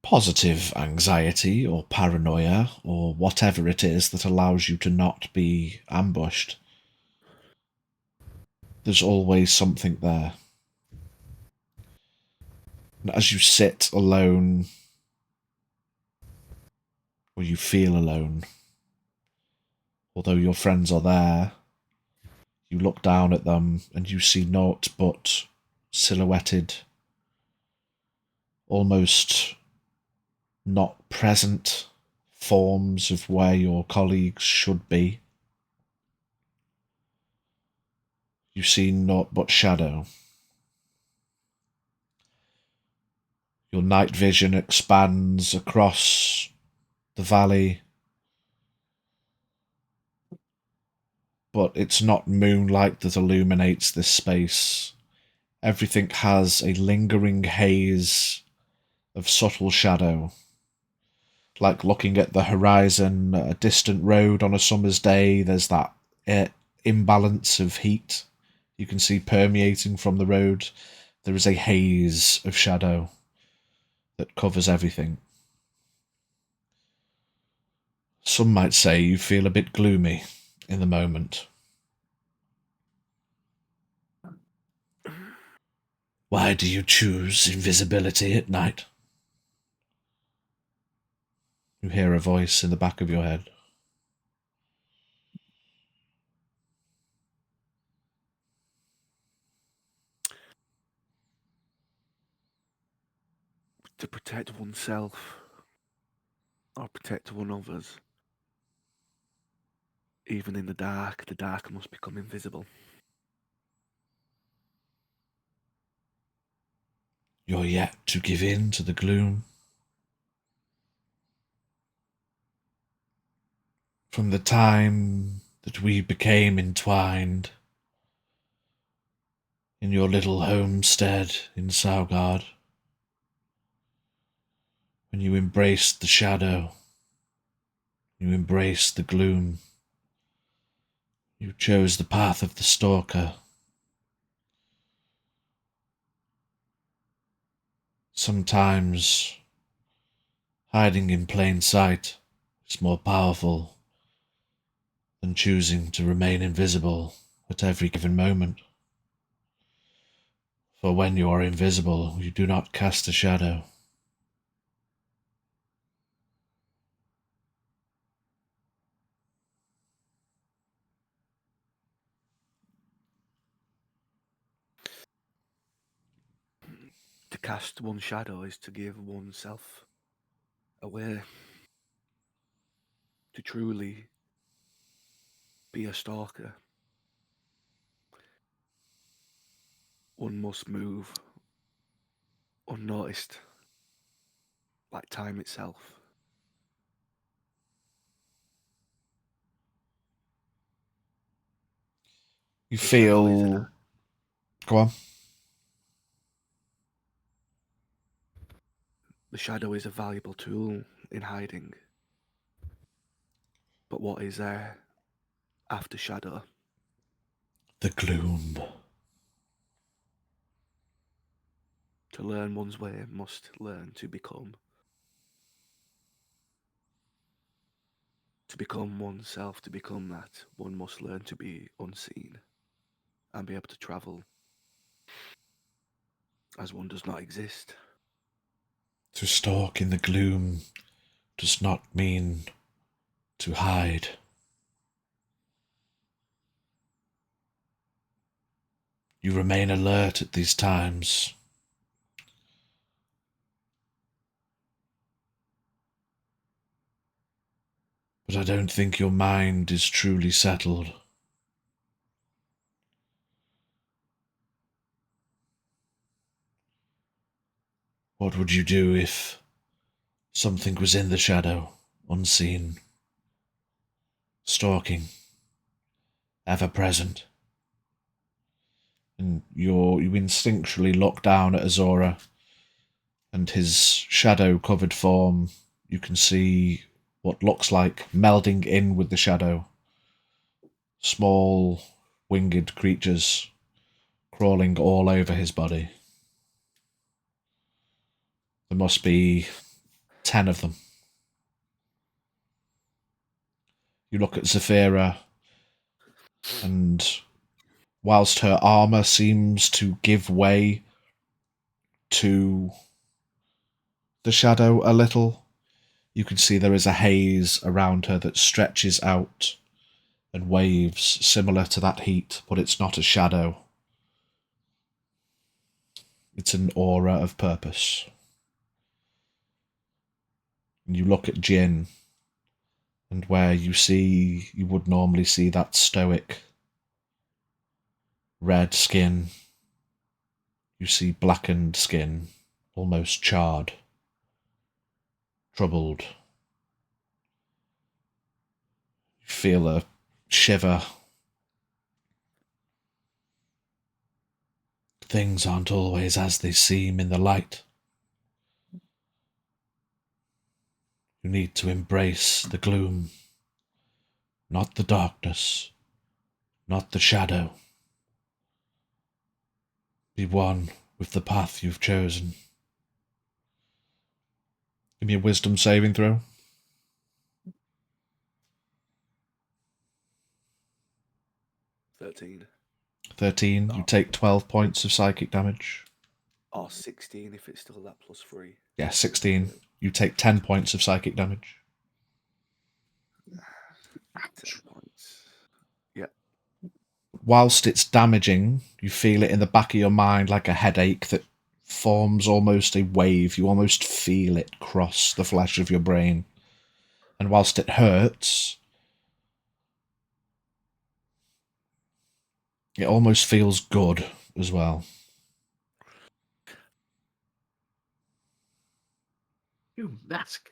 positive anxiety or paranoia or whatever it is that allows you to not be ambushed. There's always something there. And as you sit alone, or you feel alone, although your friends are there, you look down at them and you see naught but silhouetted, almost not present forms of where your colleagues should be. You see naught but shadow. Your night vision expands across the valley, but it's not moonlight that illuminates this space. Everything has a lingering haze of subtle shadow. Like looking at the horizon, a distant road on a summer's day, there's that imbalance of heat you can see permeating from the road. There is a haze of shadow that covers everything. Some might say you feel a bit gloomy in the moment. Why do you choose invisibility at night? You hear a voice in the back of your head. To protect oneself or protect one others. Even in the dark must become invisible. You're yet to give in to the gloom. From the time that we became entwined in your little homestead in Saugard, when you embraced the shadow, you embraced the gloom, you chose the path of the stalker. Sometimes hiding in plain sight is more powerful than choosing to remain invisible at every given moment. For when you are invisible, you do not cast a shadow. To cast one shadow is to give oneself away. To truly be a stalker, one must move unnoticed, like time itself. You The shadow is feel... Go on. The shadow is a valuable tool in hiding. But what is there after shadow? The gloom. To learn one's way must learn to become. To become oneself, to become that, one must learn to be unseen and be able to travel as one does not exist. To stalk in the gloom does not mean to hide. You remain alert at these times. But I don't think your mind is truly settled. What would you do if something was in the shadow, unseen, stalking, ever present? And you instinctually look down at Azora and his shadow-covered form. You can see what looks like melding in with the shadow. Small, winged creatures crawling all over his body. There must be 10 of them. You look at Zephyra, and whilst her armour seems to give way to the shadow a little, you can see there is a haze around her that stretches out and waves similar to that heat, but it's not a shadow. It's an aura of purpose. And you look at Jin, and where you would normally see that stoic red skin, you see blackened skin, almost charred, troubled. You feel a shiver. Things aren't always as they seem in the light. You need to embrace the gloom, not the darkness, not the shadow. Be one with the path you've chosen. Give me a wisdom saving throw. 13. You take 12 points of psychic damage. Or 16 if it's still that +3. Yeah, 16. You take 10 points of psychic damage. 10 points. Yeah. Whilst it's damaging, you feel it in the back of your mind like a headache that forms almost a wave. You almost feel it cross the flesh of your brain. And whilst it hurts, it almost feels good as well. You mask.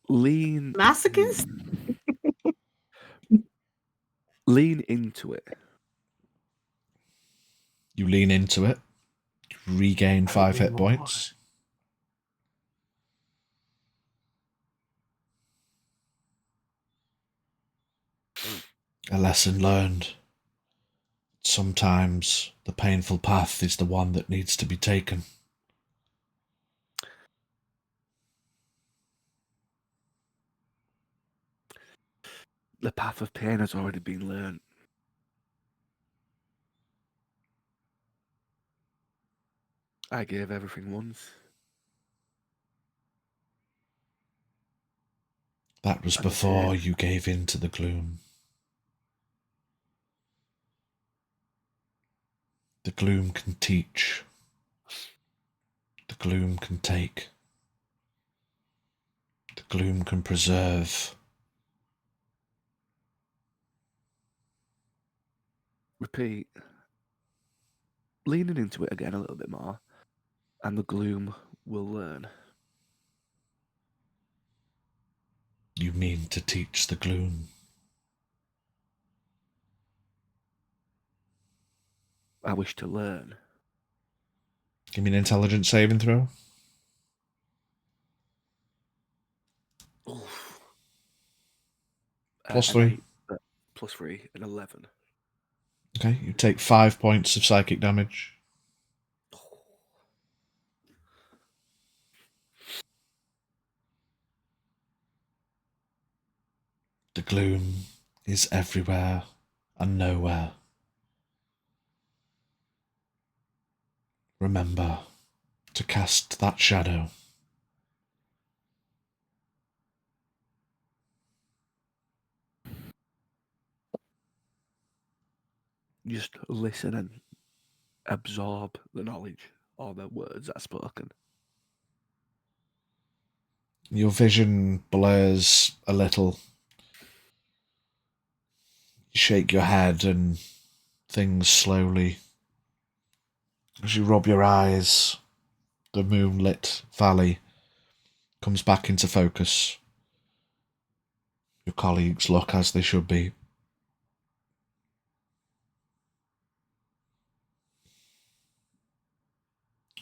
Lean Masochist? lean into it. You lean into it, regain 5 hit points. A lesson learned. Sometimes the painful path is the one that needs to be taken. The path of pain has already been learned. I gave everything once. That was And the before pain. you gave in to the gloom. The gloom can teach. The gloom can take. The gloom can preserve. Repeat. Leaning into it again a little bit more, and the gloom will learn. You mean to teach the gloom. I wish to learn. Give me an intelligence saving throw. Oof. Plus An 3. 8, +3, and 11. Okay, you take 5 points of psychic damage. The gloom is everywhere and nowhere. Remember to cast that shadow. Just listen absorb the knowledge or the words that are spoken. Your vision blurs a little. You shake your head and things slowly. As you rub your eyes, the moonlit valley comes back into focus. Your colleagues look as they should be.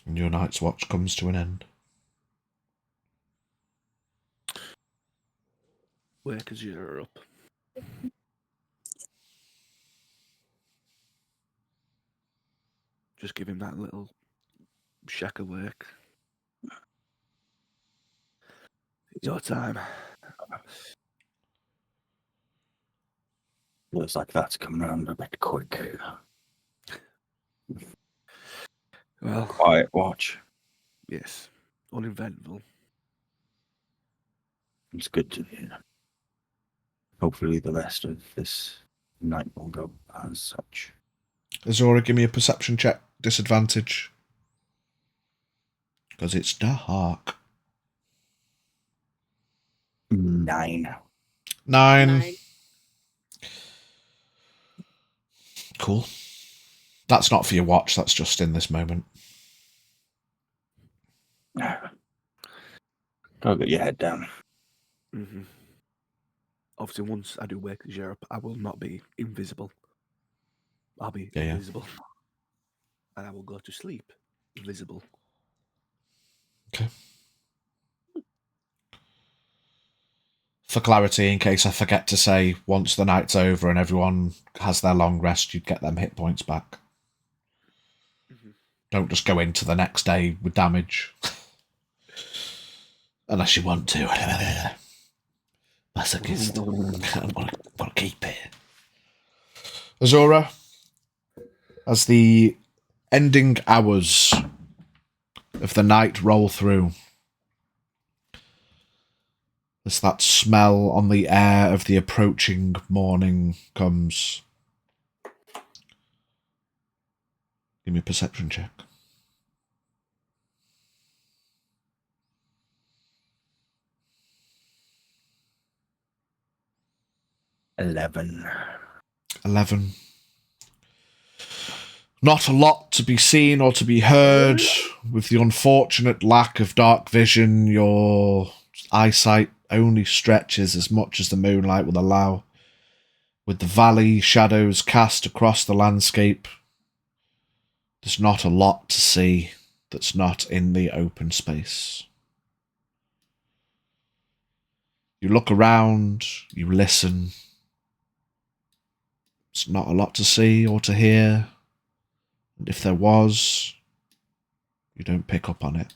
And your night's watch comes to an end. Wake as you're up. Just give him that little shack of work. Your time. Looks like that's coming around a bit quick. Well, Quiet watch. yes. Uneventful. It's good to hear. Hopefully the rest of this night will go as such. Azora, give me a perception check. Disadvantage. Because it's dark. 9. 9. Cool. That's not for your watch, that's just in this moment. Go get your head down. Mm-hmm. Obviously, once I do wake as you're up, I will not be invisible. I'll be invisible. And I will go to sleep visible. Okay. For clarity, in case I forget to say, once the night's over and everyone has their long rest, you'd get them hit points back. Mm-hmm. Don't just go into the next day with damage. Unless you want to. Masochist. I want to keep it. Azora, as the ending hours of the night roll through, as that smell on the air of the approaching morning comes, give me a perception check. Eleven. 11. Not a lot to be seen or to be heard. With the unfortunate lack of dark vision, your eyesight only stretches as much as the moonlight will allow. With the valley shadows cast across the landscape, there's not a lot to see that's not in the open space. You look around, you listen. There's not a lot to see or to hear. And if there was, you don't pick up on it.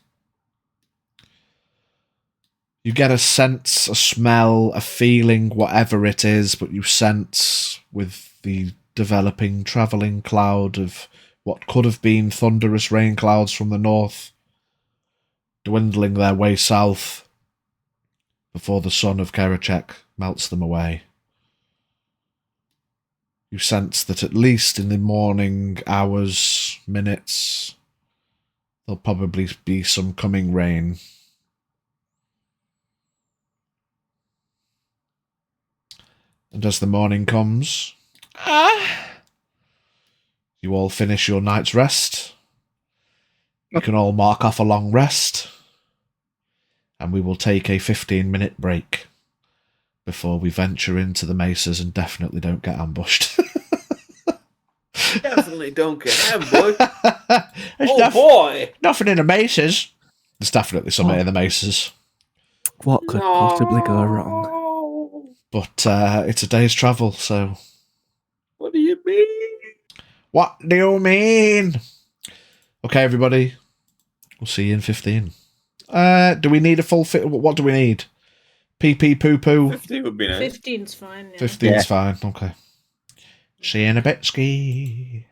You get a sense, a smell, a feeling, whatever it is, but you sense with the developing travelling cloud of what could have been thunderous rain clouds from the north, dwindling their way south before the sun of Kerecekian melts them away. You sense that at least in the morning hours, minutes, there'll probably be some coming rain. And as the morning comes, you all finish your night's rest. You can all mark off a long rest. And we will take a 15-minute break before we venture into the mesas and definitely don't get ambushed. Definitely don't get ambushed. There's Boy! nothing in the mesas. There's definitely something in the mesas. What could possibly go wrong? But it's a day's travel, so... What do you mean? What do you mean? Okay, everybody. We'll see you in 15. Do we need a full fit? What do we need? Pee pee poo poo. 50 would be nice. 15's fine. Yeah. 15's fine. Okay. See you in a bit, ski.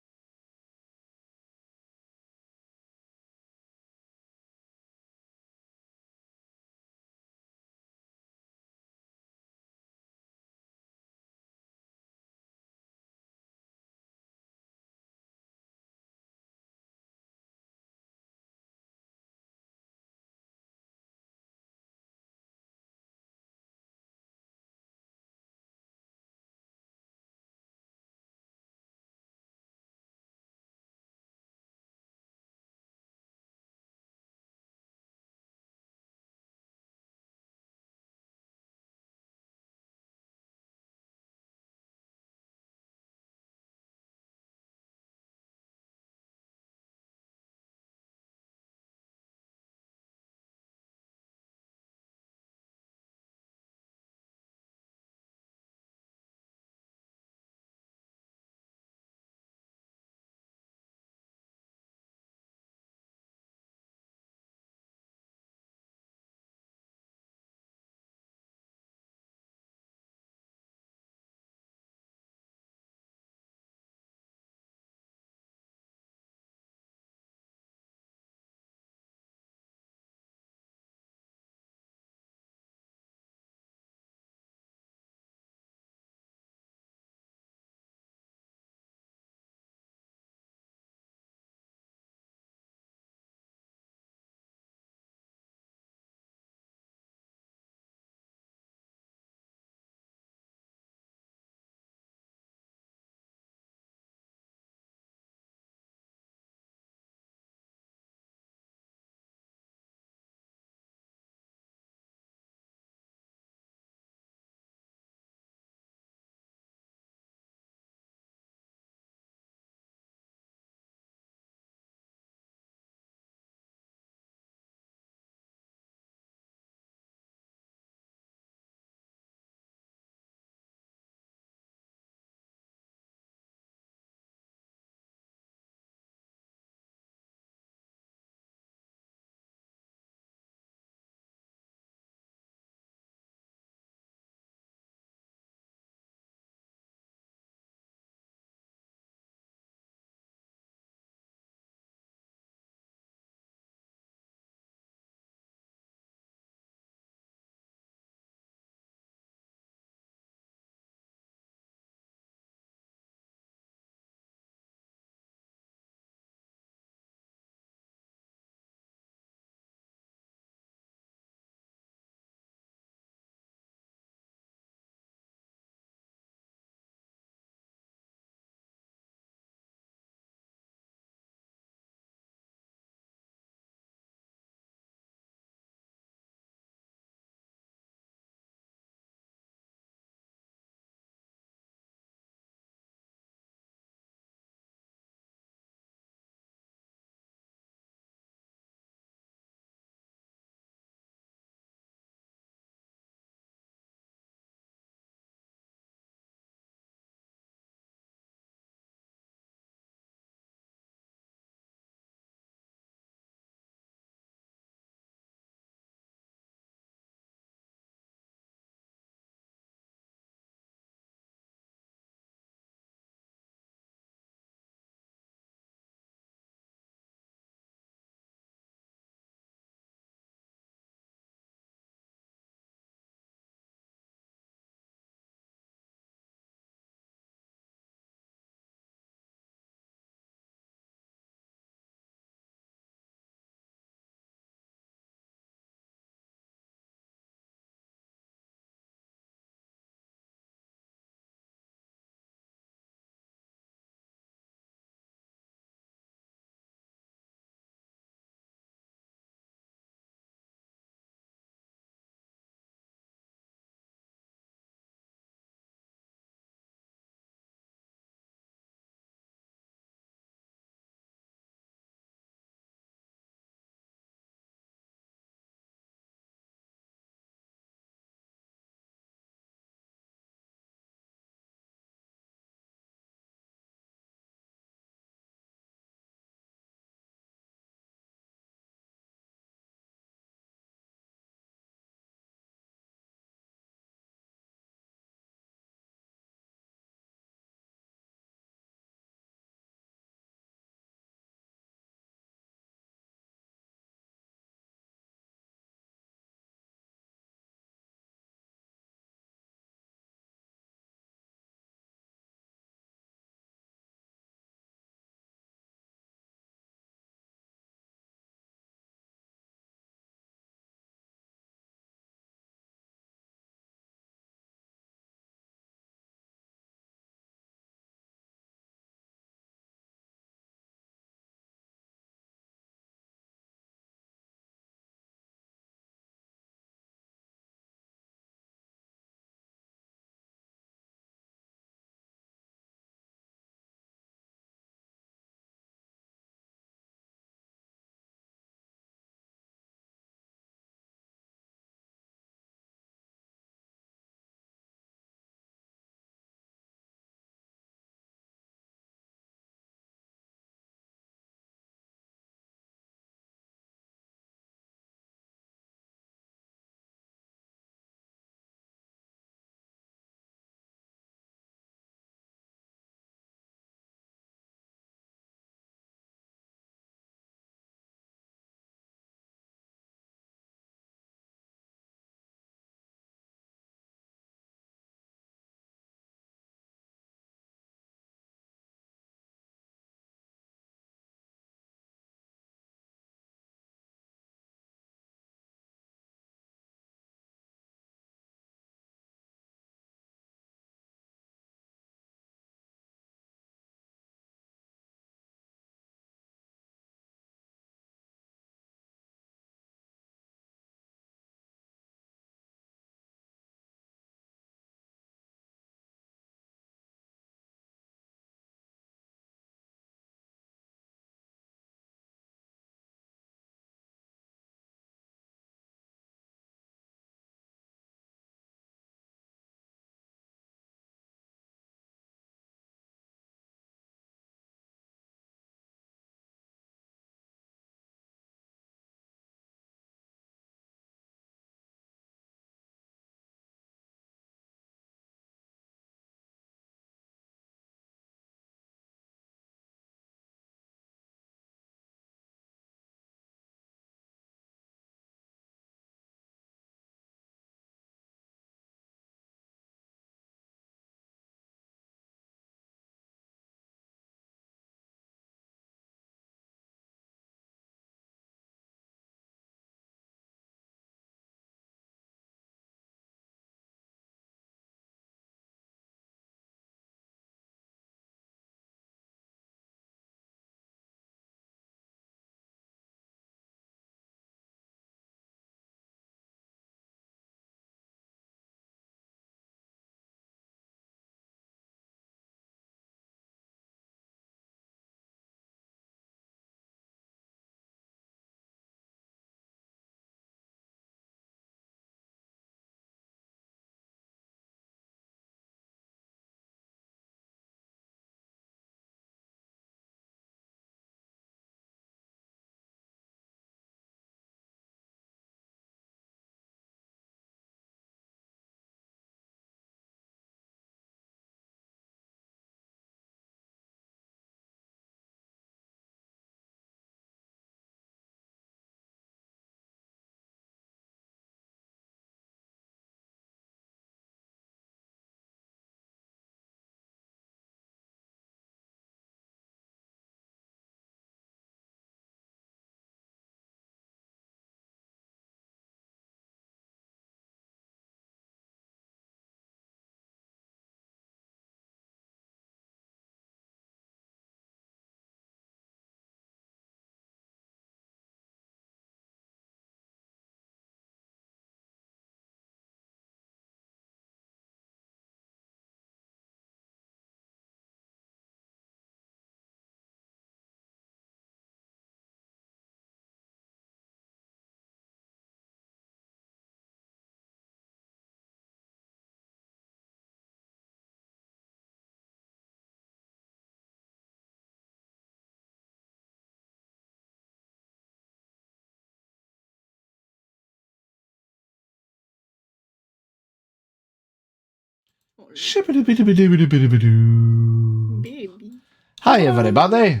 Shibbidi-bidi-bidi-bidi-bidi-bidi-boo. Baby. Hi, everybody.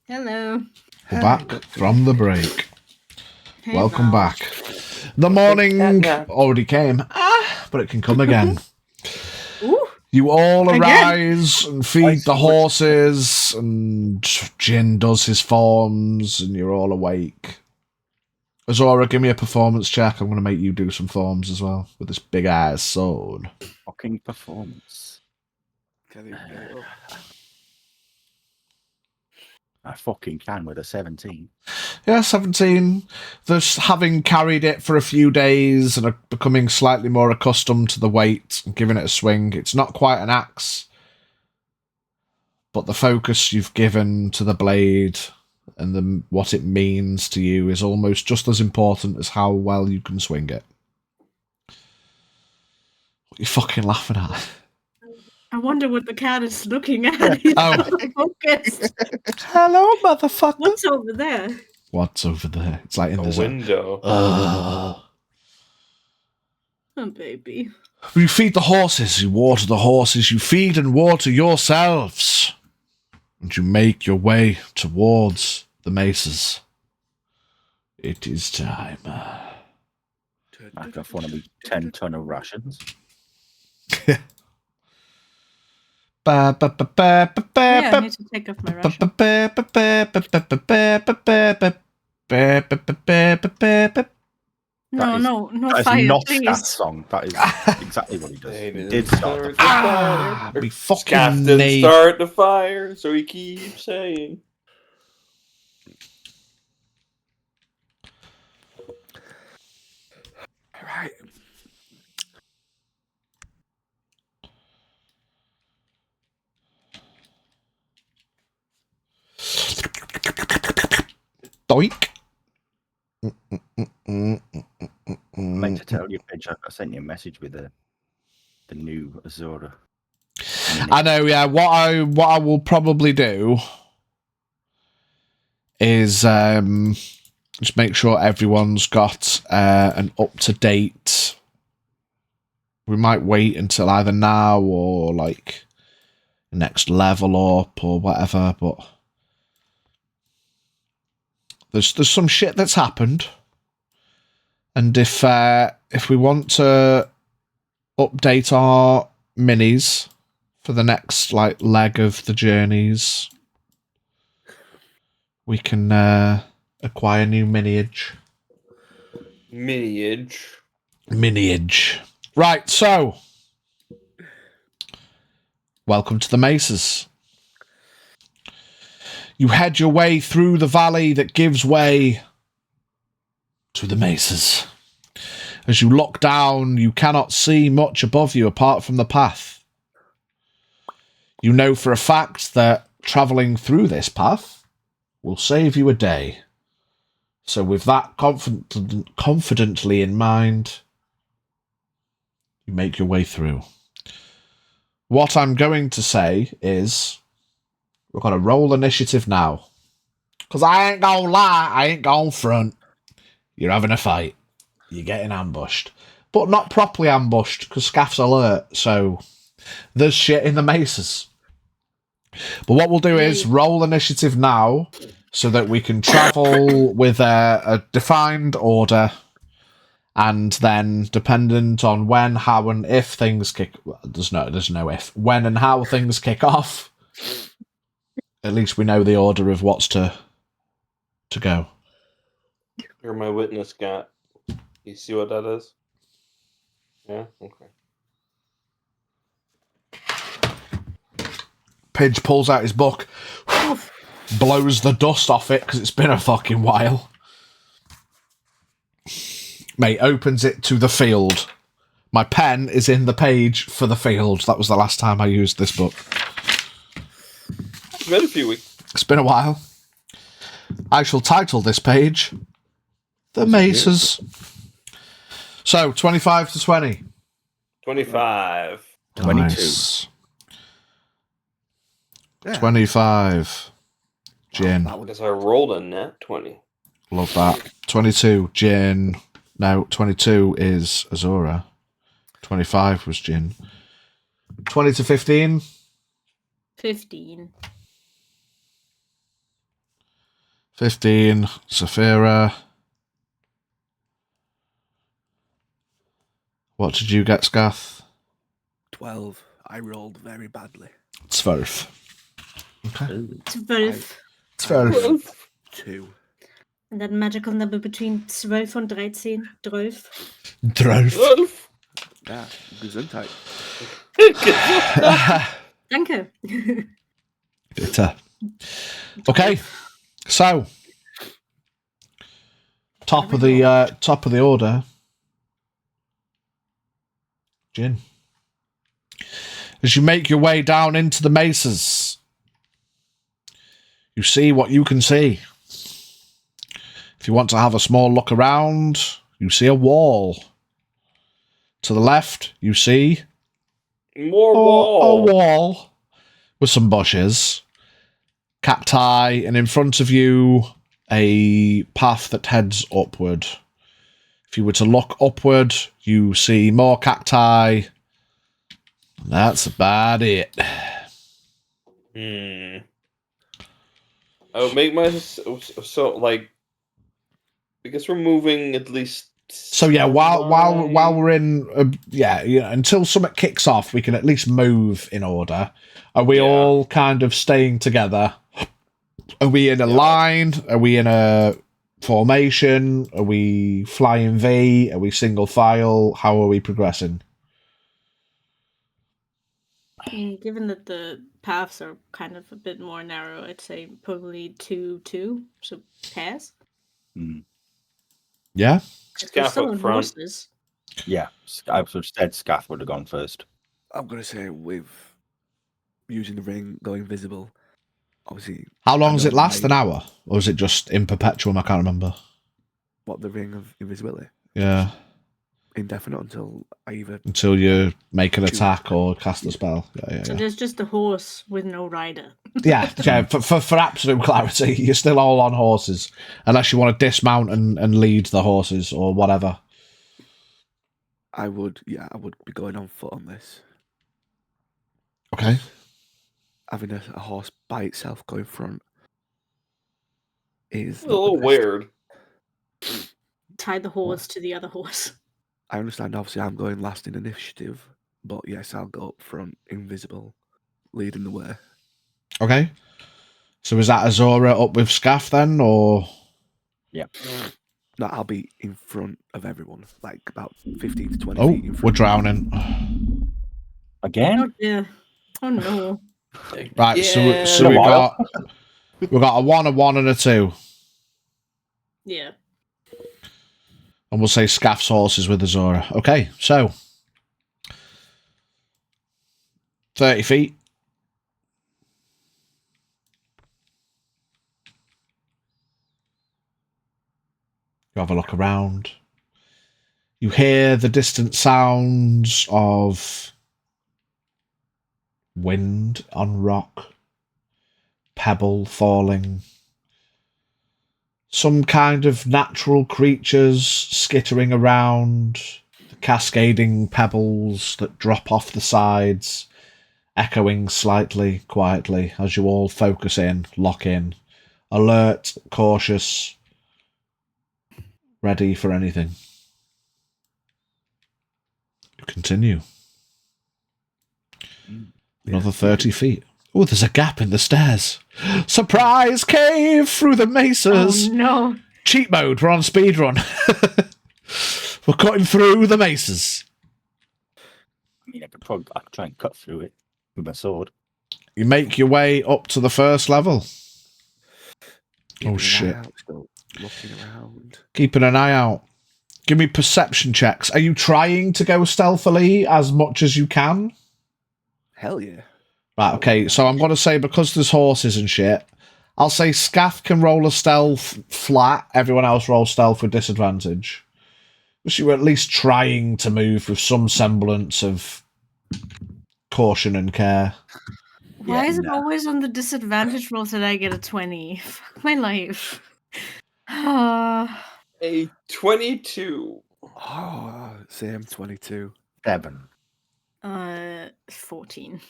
Hello. We're back from the break. Hey, Welcome Val. back. The morning already came, but it can come again. Ooh. You all Again? arise and feed the horses, and Jin does his forms, and you're all awake. Azora, give me a performance check. I'm going to make you do some forms as well with this big ass sword. Fucking performance. Can you get it up? I fucking can with a 17. Yeah, 17. Just having carried it for a few days and becoming slightly more accustomed to the weight and giving it a swing. It's not quite an axe, but the focus you've given to the blade and what it means to you is almost just as important as how well you can swing it. What are you fucking laughing at? I wonder what the cat is looking at. He's Oh. so focused. Hello, motherfucker. What's over there? What's over there? It's like in A the zone. window. Oh, baby. You feed the horses, you water the horses, you feed and water yourselves. And you make your way towards the mesas. It is time. I've got one of me 10-ton of rations. Yeah, I need to take off my ration. No That is fire, not please. that song. That is exactly what he does. They He didn't did start the start fire. the Me fire. fucking Scaff didn't knee. start the fire, so he keeps saying. Right. Doink. I meant to tell you, Pidge, I sent you a message with the new Azora. I know, yeah. What I will probably do is just make sure everyone's got an up-to-date. We might wait until either now or like next level up or whatever, but there's some shit that's happened, and if we want to update our minis for the next like leg of the journeys, we can acquire new miniage. Miniage. Right, so welcome to the mesas. You head your way through the valley that gives way to the mesas. As you look down, you cannot see much above you apart from the path. You know for a fact that travelling through this path will save you a day. So with that confidently in mind, you make your way through. What I'm going to say is we're going to roll initiative now. Because I ain't going to lie, I ain't going front. You're having a fight. You're getting ambushed. But not properly ambushed, because Scaff's alert, so there's shit in the mesas. But what we'll do is roll initiative now, so that we can travel with a defined order, and then dependent on when, how, and if things kick... There's no if. When and how things kick off, at least we know the order of what's to go. You're my witness, Gat. You see what that is? Yeah? Okay. Pidge pulls out his book, blows the dust off it because it's been a fucking while. Mate, opens it to the field. My pen is in the page for the field. That was the last time I used this book. It's been a few weeks. It's been a while. I shall title this page The Mesas. So, 25 to 20. 25. 22. Nice. Yeah. 25. Gin. Because I rolled a nat 20. Love that. 22. Gin. No, 22 is Azora. 25 was Gin. 20 to 15. 15. 15. Saphira. What did you get, Scath? 12. I rolled very badly. 12. Okay. 12. 12. 2. And that magical number between 12 and 13. 12. 12. Wolf. Ja, Gesundheit. Danke. Bitter. Okay. So, top of the order. Jin. As you make your way down into the mesas, you see what you can see. If you want to have a small look around, you see a wall. To the left, you see More a wall. wall with some bushes, cacti, and in front of you, a path that heads upward. If you were to look upward, you see more cacti. That's about it. I would make my so like. I guess we're moving at least. So yeah, while we're in, until something kicks off, we can at least move in order. Are we all kind of staying together? Are we in a line? Are we in a formation? Are we flying V? Are we single file? How are we progressing? Given that the paths are kind of a bit more narrow, I'd say probably 2-2. So pairs. Yeah. We're Scaff still up on front. horses. Yeah, I would have said Scaff would have gone first. I'm going to say with using the ring, going visible, obviously... How long I does know it last? my- An hour? Or is it just in perpetuum? I can't remember. What, the ring of invisibility? Yeah. Indefinite until I either... Until you make an Choose. attack or cast a spell. So there's just a horse with no rider. Yeah. For absolute clarity, you're still all on horses. Unless you want to dismount and lead the horses or whatever. I would be going on foot on this. Okay. Having a horse by itself going front is It's a little not the best. weird. Tie the horse to the other horse. I understand, obviously, I'm going last in initiative, but yes, I'll go up front, invisible, leading the way. Okay. So is that Azora up with Scaff then, or? Yeah. No, I'll be in front of everyone, like about 15 to 20 Oh, feet in front. we're drowning. Again? Oh dear. Oh no. Right, so Been a we while. got a 1, a 1, and a 2. Yeah. And we'll say Scaff's horses with Azora. Okay, so 30 feet. You have a look around. You hear the distant sounds of wind on rock, pebble falling, some kind of natural creatures skittering around, the cascading pebbles that drop off the sides, echoing slightly, quietly as you all focus in, lock in, alert, cautious, ready for anything. You continue. Another 30 feet. Oh, there's a gap in the stairs. Surprise cave through the mesas. Oh no. Cheat mode, we're on speedrun. We're cutting through the mesas. I mean, I could try and cut through it with my sword. You make your way up to the first level. Keeping an eye shit. out, still looking around. Keeping an eye out. Give me perception checks. Are you trying to go stealthily as much as you can? Hell yeah. Right, okay, so I'm going to say because there's horses and shit, I'll say Scaff can roll a stealth flat, everyone else roll stealth with disadvantage. But you were at least trying to move with some semblance of caution and care. Why is it always on the disadvantage rolls that I get a 20? Fuck my life. A 22. Oh, same 22. 7. 14.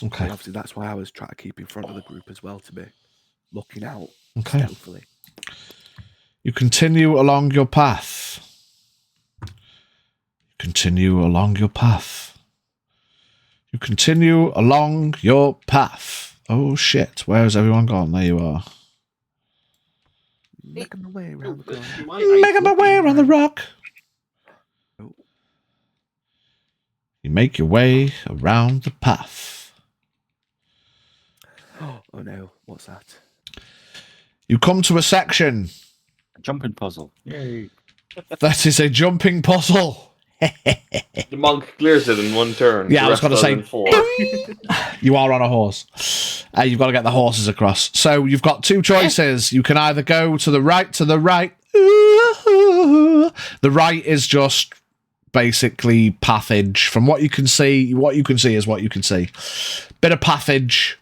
Okay. Well, obviously, that's why I was trying to keep in front of the group as well, to be looking out Okay. stealthily. You continue along your path. Continue along your path. You continue along your path. Oh shit, where has everyone gone? There you are. Making my way around the corner. Making my way around the rock. Oh. You make your way around the path. Oh no, what's that? You come to a section. A jumping puzzle. Yay. That is a jumping puzzle. The monk clears it in one turn. Yeah, The I was rest going to does say, in 4. you are on a horse. You've got to get the horses across. So you've got two choices. You can either go to the right. The right is just basically pathage. From what you can see, what you can see is what you can see. Bit of pathage.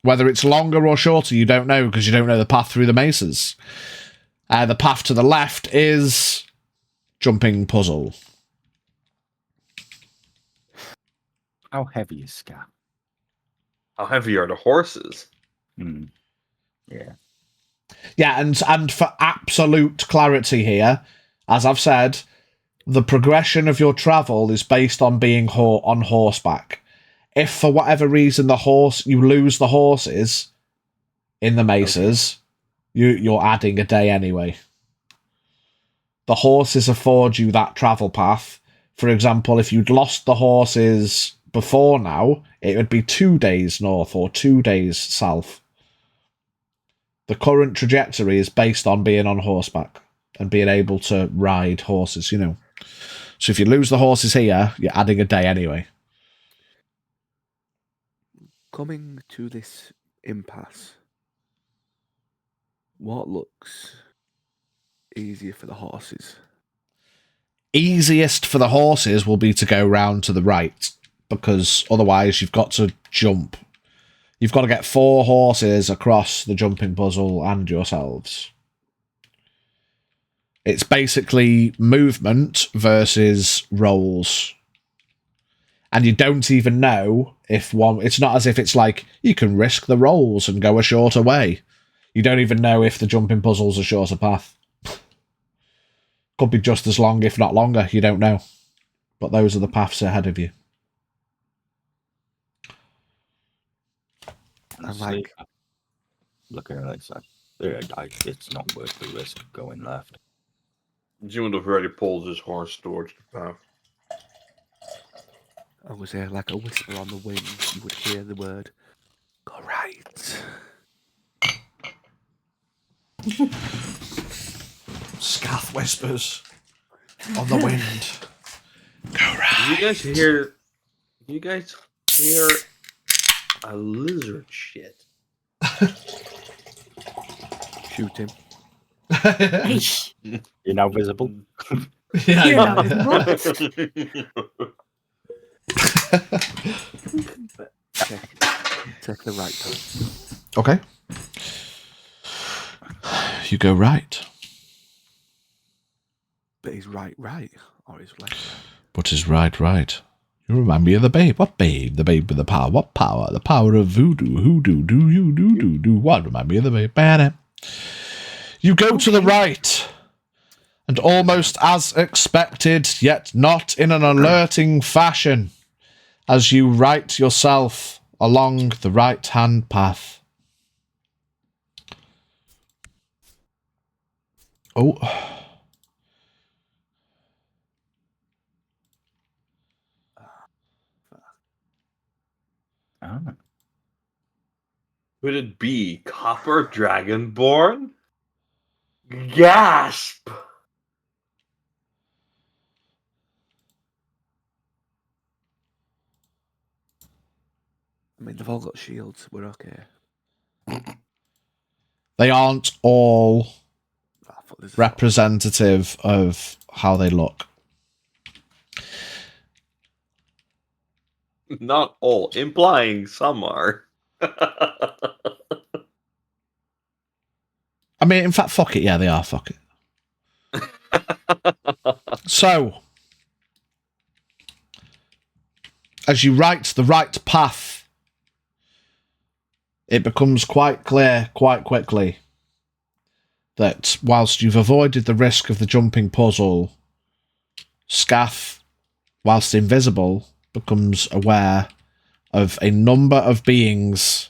Whether it's longer or shorter, you don't know because you don't know the path through the mesas. The path to the left is jumping puzzle. How heavy is Scat? How heavy are the horses? Yeah. Yeah, and for absolute clarity here, as I've said, the progression of your travel is based on being on horseback. If for whatever reason you lose the horses in the mesas, you're adding a day anyway. The horses afford you that travel path. For example, if you'd lost the horses before now, it would be 2 days north or 2 days south. The current trajectory is based on being on horseback and being able to ride horses, you know. So if you lose the horses here, you're adding a day anyway. Coming to this impasse, what looks easier for the horses? Easiest for the horses will be to go round to the right, because otherwise you've got to jump. You've got to get 4 horses across the jumping puzzle and yourselves. It's basically movement versus rolls. And you don't even know if one... It's not as if it's like, you can risk the rolls and go a shorter way. You don't even know if the jumping puzzle's a shorter path. Could be just as long, if not longer. You don't know. But those are the paths ahead of you. And like, looking at it, it's not worth the risk going left. June have already pulled his horse towards the path. I was there like a whisper on the wind. You would hear the word, "Go right." Scath whispers on the wind. Go right. You guys hear a lizard shit? Shoot him. You're now visible. Yeah, You're yeah. not visible. Take the right turn. Okay. You go right. But he's right, or he's left. But is right. You remind me of the babe. What babe? The babe with the power. What power? The power of voodoo. Hoodoo. Do you do what? Remind me of the babe. Bam. You go to the right. And almost as expected, yet not in an alerting fashion, as you right yourself along the right-hand path. Oh. Could it be Copper Dragonborn? Gasp! I mean, they've all got shields. We're okay. They aren't all I thought there's a representative of how they look. Not all, implying some are. I mean, in fact, fuck it. Yeah, they are. Fuck it. So, as you write the right path, it becomes quite clear quite quickly that whilst you've avoided the risk of the jumping puzzle, Scaff, whilst invisible, becomes aware of a number of beings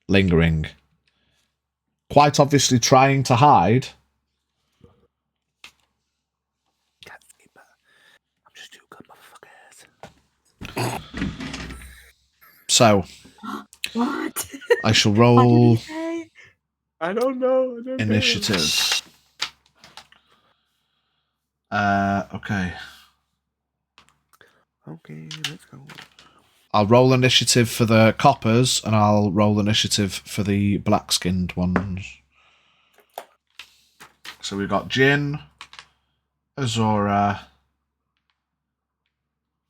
lingering. Quite obviously trying to hide. I'm just too good, motherfuckers. So, What? I shall What did roll he say? I don't know. I don't care. initiative. Okay. Okay, let's go. I'll roll initiative for the coppers, and I'll roll initiative for the black-skinned ones. So we've got Jin, Azora,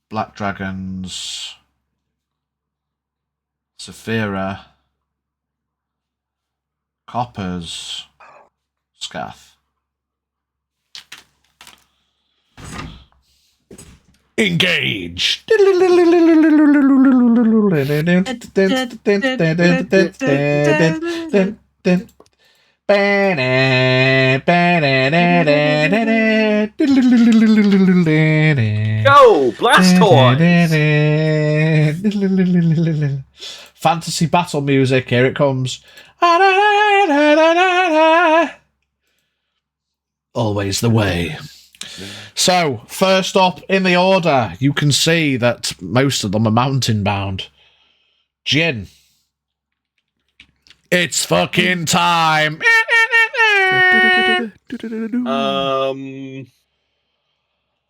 Black Dragons, Saphira, Coppers, Scath. Engage! Go! Blastoise! Fantasy battle music, here it comes. Always the way. So, first up in the order, you can see that most of them are mountain bound. Jin. It's fucking time.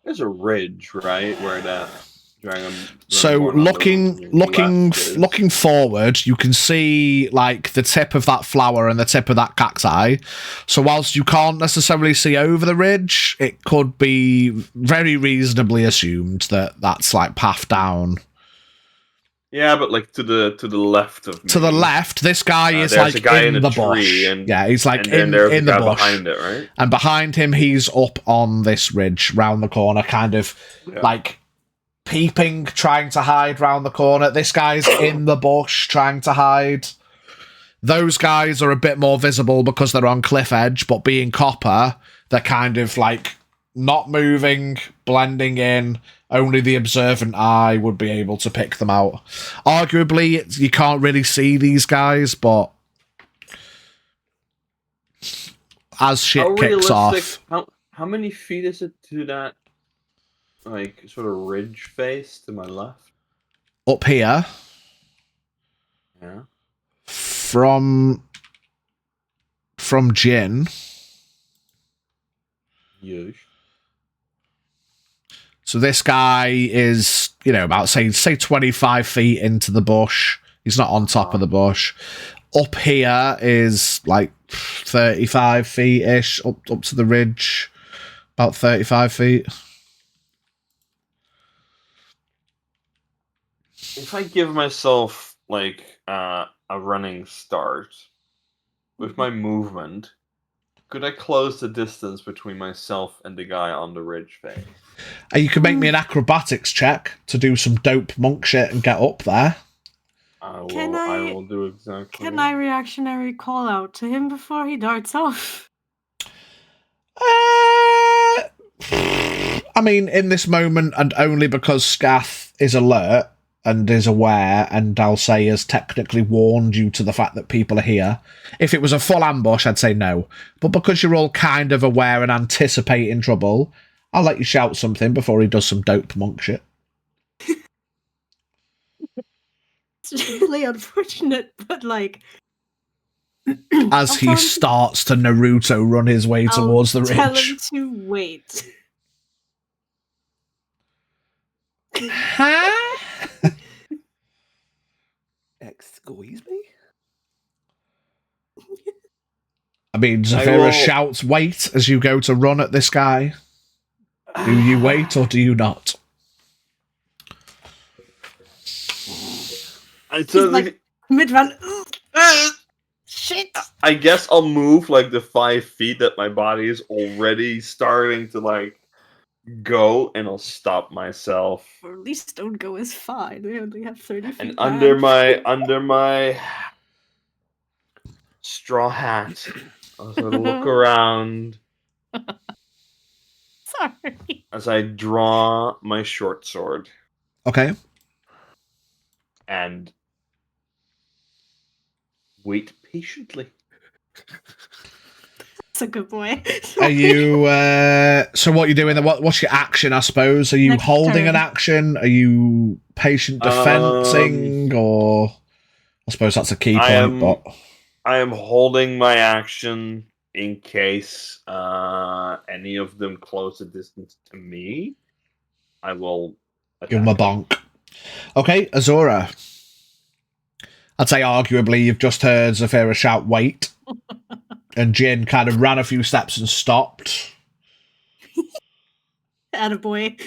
There's a ridge, right, where that dragon. So looking forward, you can see like the tip of that flower and the tip of that cacti. So whilst you can't necessarily see over the ridge, it could be very reasonably assumed that that's like path down. Yeah, but like to the left of me. To the left, this guy is like a guy in in the a tree, bush. and Yeah, he's like and then in there's the a guy bush behind it, right? And behind him, he's up on this ridge, round the corner, kind of like peeping, trying to hide round the corner. This guy's in the bush, trying to hide. Those guys are a bit more visible because they're on cliff edge, but being copper, they're kind of like not moving, blending in. Only the observant eye would be able to pick them out. Arguably, you can't really see these guys, but as shit kicks off... How many feet is it to that, like, sort of ridge face to my left? Up here. Yeah. From Jin. Yes. So this guy is, about say 25 feet into the bush. He's not on top of the bush. Up here is like 35 feet-ish, up to the ridge. About 35 feet. If I give myself, like, a running start with my movement, could I close the distance between myself and the guy on the ridge face? You can make me an acrobatics check to do some dope monk shit and get up there. I will do exactly. Can I reactionary call out to him before he darts off? I mean, in this moment, and only because Scath is alert and is aware, and I'll say has technically warned you to the fact that people are here. If it was a full ambush, I'd say no. But because you're all kind of aware and anticipating trouble, I'll let you shout something before he does some dope monk shit. It's really unfortunate, but like... As he starts to Naruto run his way towards the ridge. Tell him to wait. Huh? Excuse me? I mean, Zafira shouts, wait, as you go to run at this guy. Do you wait or do you not? He's like, mid-run. Shit! I guess I'll move like the 5 feet that my body is already starting to like go and I'll stop myself. Or at least don't go as far. They only have 30 feet. And back. under my straw hat, I'll sort of look around Sorry. as I draw my short sword Okay. and wait patiently. That's a good boy. Are you? So what are you doing? What's your action? I suppose. Are you Next holding an turn. action? Are you patient defending? Or I suppose that's a key I point. am- But I am holding my action in case any of them close a distance to me. I will give him a attack them. bonk. Okay, Azora. I'd say arguably you've just heard Zafira shout "wait," and Jin kind of ran a few steps and stopped. Attaboy.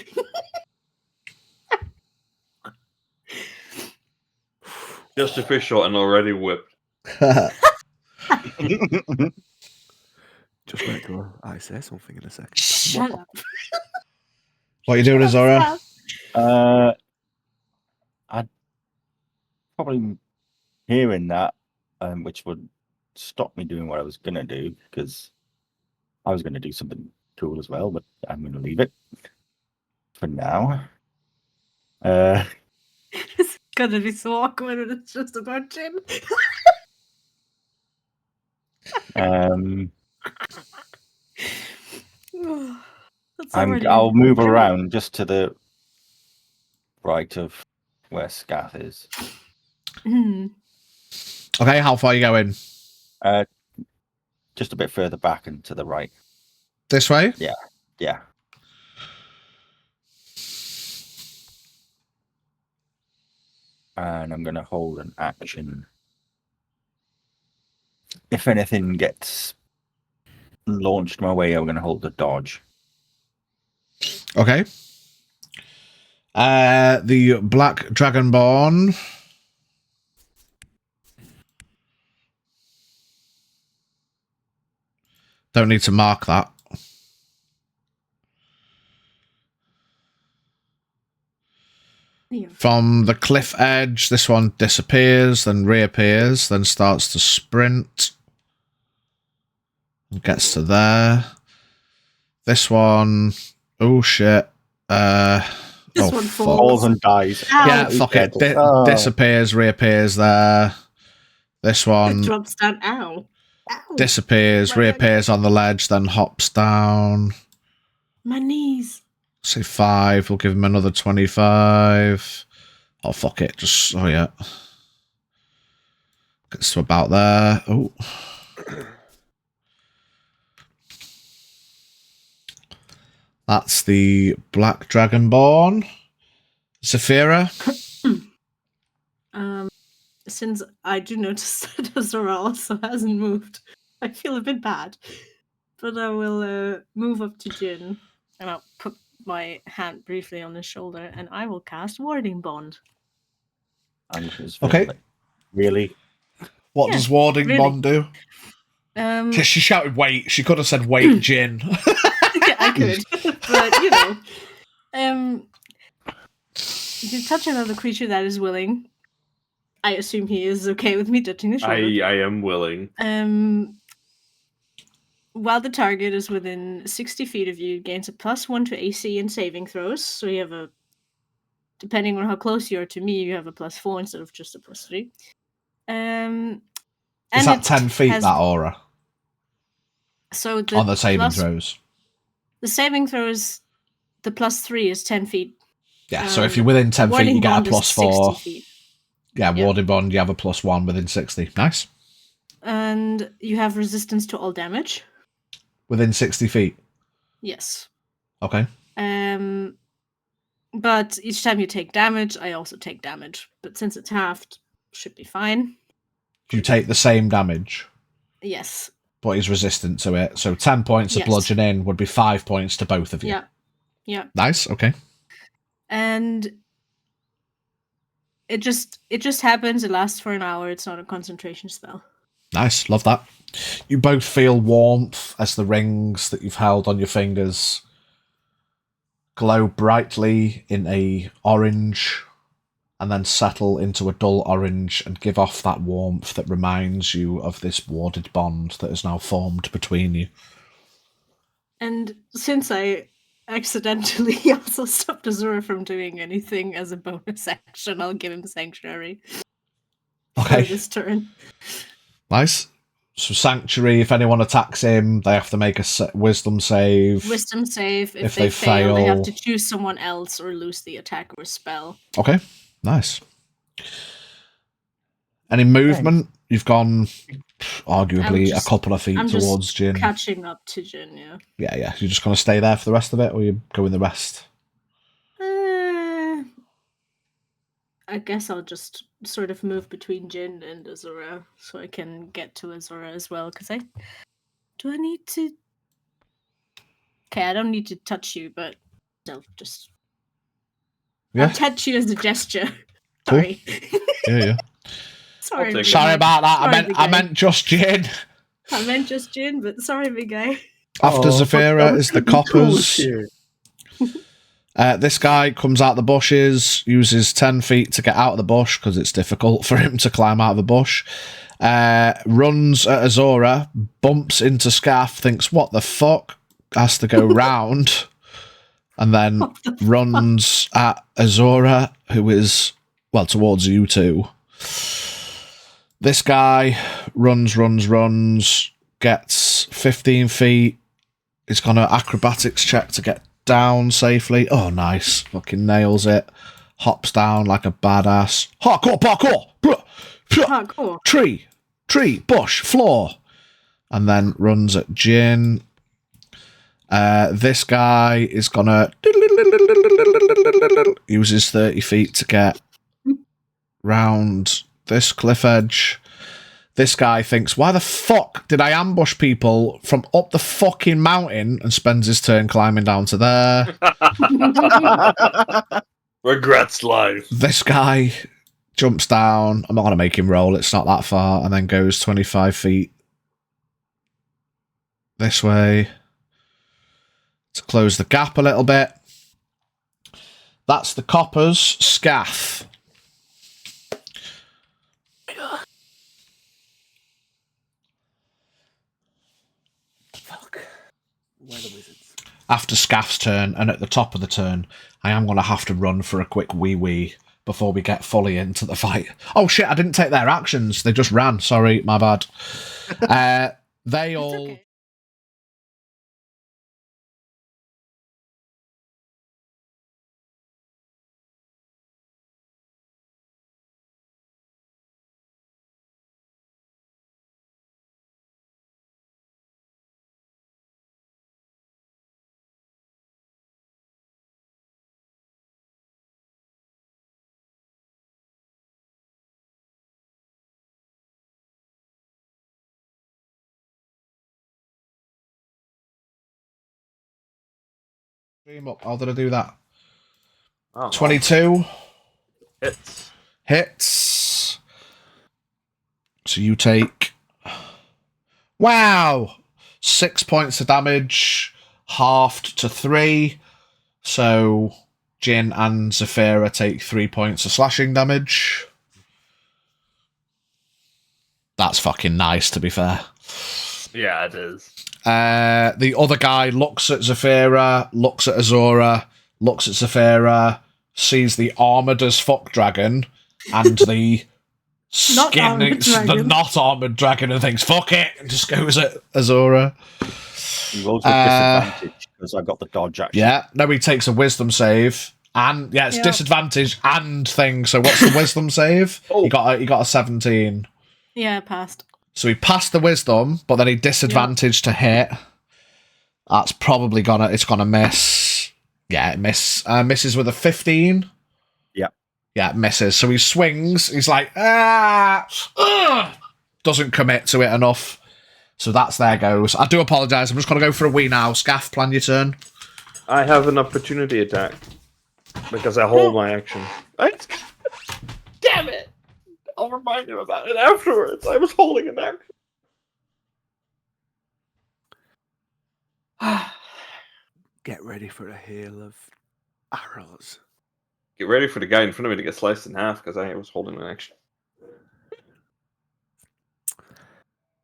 Just official and already whipped. Just wait till I say something in a second. Shut up. What are you doing, Azora? I'd probably hearing that, which would stop me doing what I was gonna do, because I was gonna do something cool as well, but I'm gonna leave it for now. It's gonna be so awkward when it's just about Jin. That's already I'll move true. around just to the right of where Scath is. Hmm. Okay, how far are you going? Just a bit further back and to the right. This way? Yeah. And I'm going to hold an action. If anything gets launched my way, I'm going to hold the dodge. Okay. The Black Dragonborn. Don't need to mark that. Yeah. From the cliff edge, this one disappears, then reappears, then starts to sprint. And gets to there. This one... Oh, shit. This one fuck. Falls and dies. Ow. Yeah, fuck it. Oh. Disappears, reappears there. This It one drops down. Ow. Ow. disappears, My reappears on the ledge, then hops down. My knees. Say 5. We'll give him another 25. Oh, fuck it. Just, oh, yeah. Gets to about there. Oh. That's the Black Dragonborn. Zafira. Since I do notice that Azora also hasn't moved, I feel a bit bad. But I will move up to Jin, and I'll put my hand briefly on his shoulder, and I will cast Warding Bond. I'm just Okay. like, really? What Yeah, does Warding really. Bond do? She shouted, wait. She could have said, wait, Jin. Yeah, I could, but you touch another creature that is willing. I assume he is okay with me touching his shoulder. I am willing. While the target is within 60 feet of you, it gains a +1 to AC and saving throws. So you have a, depending on how close you are to me, you have a +4 instead of just a +3. Is that 10 feet, that aura? So On the saving throws? The saving throws, the +3 is 10 feet. Yeah, so if you're within 10 feet, you get a Bond is +4. 60 feet. Yeah, Warding Bond, you have a +1 within 60. Nice. And you have resistance to all damage. Within 60 feet. Yes. Okay. But each time you take damage, I also take damage. But since it's halved, should be fine. You take the same damage. Yes. But he's resistant to it. So 10 points of bludgeoning would be 5 points to both of you. Yeah. Yeah. Nice, okay. And it just happens. It lasts for an hour. It's not a concentration spell. Nice, love that. You both feel warmth as the rings that you've held on your fingers glow brightly in a orange and then settle into a dull orange and give off that warmth that reminds you of this warded bond that is now formed between you. And since I accidentally also stopped Azura from doing anything as a bonus action, I'll give him Sanctuary Okay. for this turn. Nice. So Sanctuary, if anyone attacks him, they have to make a wisdom save. Wisdom save. If If they they fail, they have fail- to choose someone else or lose the attack or spell. Okay, nice. Any movement? You've gone arguably a couple of feet I'm towards just Jin. catching up to Jin, yeah. Yeah. You're just going to stay there for the rest of it, or you go in the rest? I guess I'll just sort of move between Jin and Azura so I can get to Azura as well. Because do I need to? Okay, I don't need to touch you, but I'll just I'll touch you as a gesture. Cool. Sorry. Yeah. Sorry. I'll take Sorry about that. Sorry, I meant just Jin. I meant just Jin, but sorry, big guy. After Zafira is the coppers. Here. This guy comes out the bushes, uses 10 feet to get out of the bush because it's difficult for him to climb out of a bush. Runs at Azora, bumps into Scaff, thinks, what the fuck? Has to go round. And then runs at Azora, who is, well, towards you two. This guy runs, gets 15 feet. He's got an acrobatics check to get down safely. Oh, nice. Fucking nails it. Hops down like a badass. Parkour! Parkour. Tree, bush, floor. And then runs at Jin. This guy is gonna uses 30 feet to get round this cliff edge. This guy thinks, why the fuck did I ambush people from up the fucking mountain, and spends his turn climbing down to there. Regrets life. This guy jumps down. I'm not going to make him roll. It's not that far. And then goes 25 feet this way to close the gap a little bit. That's the coppers. Scaff. Fuck. Where are the wizards? After Scaff's turn, and at the top of the turn, I am going to have to run for a quick wee before we get fully into the fight. Oh shit, I didn't take their actions. They just ran. Sorry, my bad. They all... Okay. Stream up. How did I do that? Oh, 22. Hits. So you take... Wow! 6 points of damage, halved to 3. So Jin and Zafira take 3 points of slashing damage. That's fucking nice, to be fair. Yeah, it is. The other guy looks at Zafira, looks at Azora, looks at Zafira, sees the armoured as fuck dragon and the not armoured dragon, and thinks, fuck it, and just goes at Azora. He rolls with disadvantage because I got the dodge action. Yeah, no, he takes a wisdom save. And yeah, it's disadvantage and thing. So what's the wisdom save? He got a 17. Yeah, passed. So he passed the wisdom, but then he disadvantaged to hit. That's probably gonna miss. Yeah, it misses with a 15. Yeah, it misses. So he swings. He's like, doesn't commit to it enough. So that's there goes. I do apologise. I'm just gonna go for a wee now. Scaff, plan your turn. I have an opportunity attack because I hold my action. Damn it! I'll remind you about it afterwards. I was holding an action. Get ready for a hail of Arrows. Get ready for the guy in front of me to get sliced in half because I was holding an extra.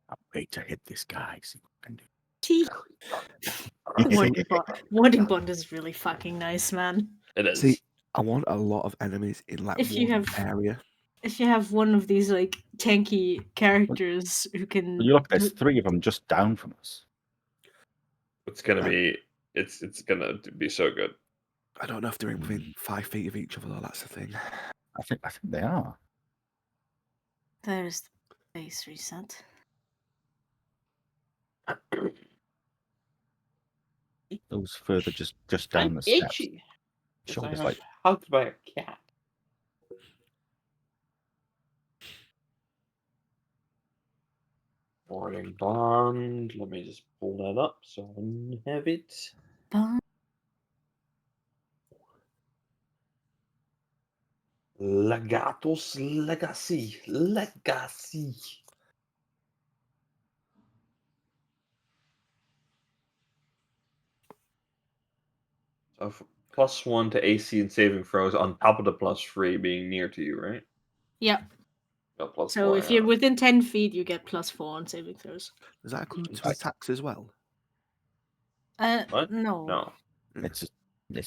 I'll wait to hit this guy. See what I can do. Tea. See, Warding Bond is really fucking nice, man. It is. See, I want a lot of enemies in like If you one have- area. If you have one of these like tanky characters who can, you look, there's 3 of them just down from us. It's gonna be. It's gonna be so good. I don't know if they're in within 5 feet of each other, though. That's the thing. I think they are. there's the base reset. Those further just down the steps. Itchy. Sure, I it's was like hugged by a cat. Boarding bond. Let me just pull that up so I have it. Bond. Legatus Legacy. Legacy. So +1 to AC and saving throws on top of the +3 being near to you, right? Yep. Got +4, So if you're yeah. within 10 feet, you get +4 on saving throws. Does that include Right. attacks as well? What? No. No. it's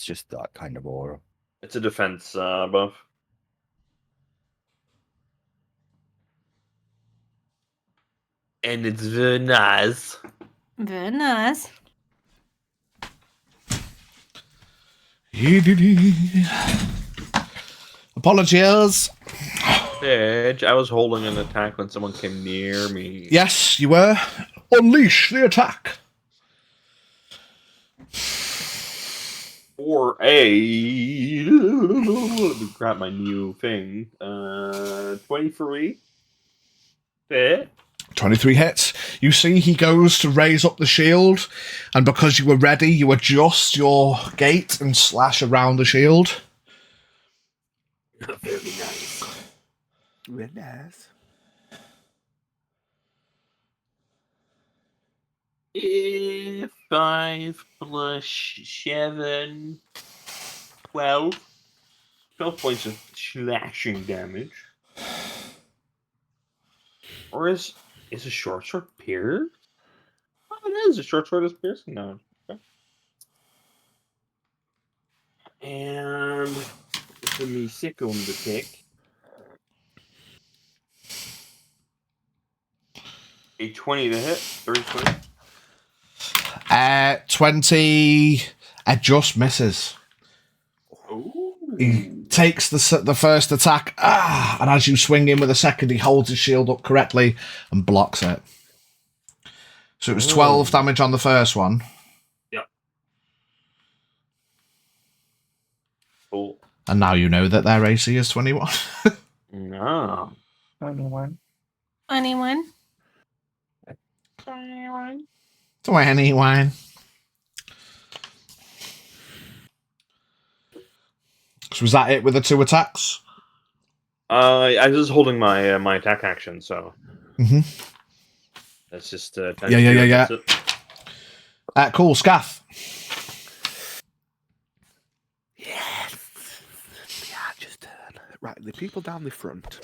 just that kind of aura. It's a defense buff. And it's very nice. Very nice. Apologies. Edge, I was holding an attack when someone came near me. Yes, you were. Unleash the attack. Or a. Let me grab my new thing. 23. Hit. 23 hits. You see he goes to raise up the shield, and because you were ready, you adjust your gait and slash around the shield. Very nice. Very nice. Eh, 5 plus 7. 12. 12 points of slashing damage. Or is a short sword pierce? Oh, it is. A short sword is piercing now. Okay. And it's a me second attack. A 20 to hit. 30 20. 20 just misses. He takes the first attack, and as you swing in with a second, he holds his shield up correctly and blocks it. So it was 12 damage on the first one. Yep. Cool. And now you know that their AC is 21. No. 21. Anyone? 21. So was that it with the 2 attacks? I was holding my my attack action, so that's just Yeah. Cool, Scaff. Yes. Yeah, just turn. Right, the people down the front,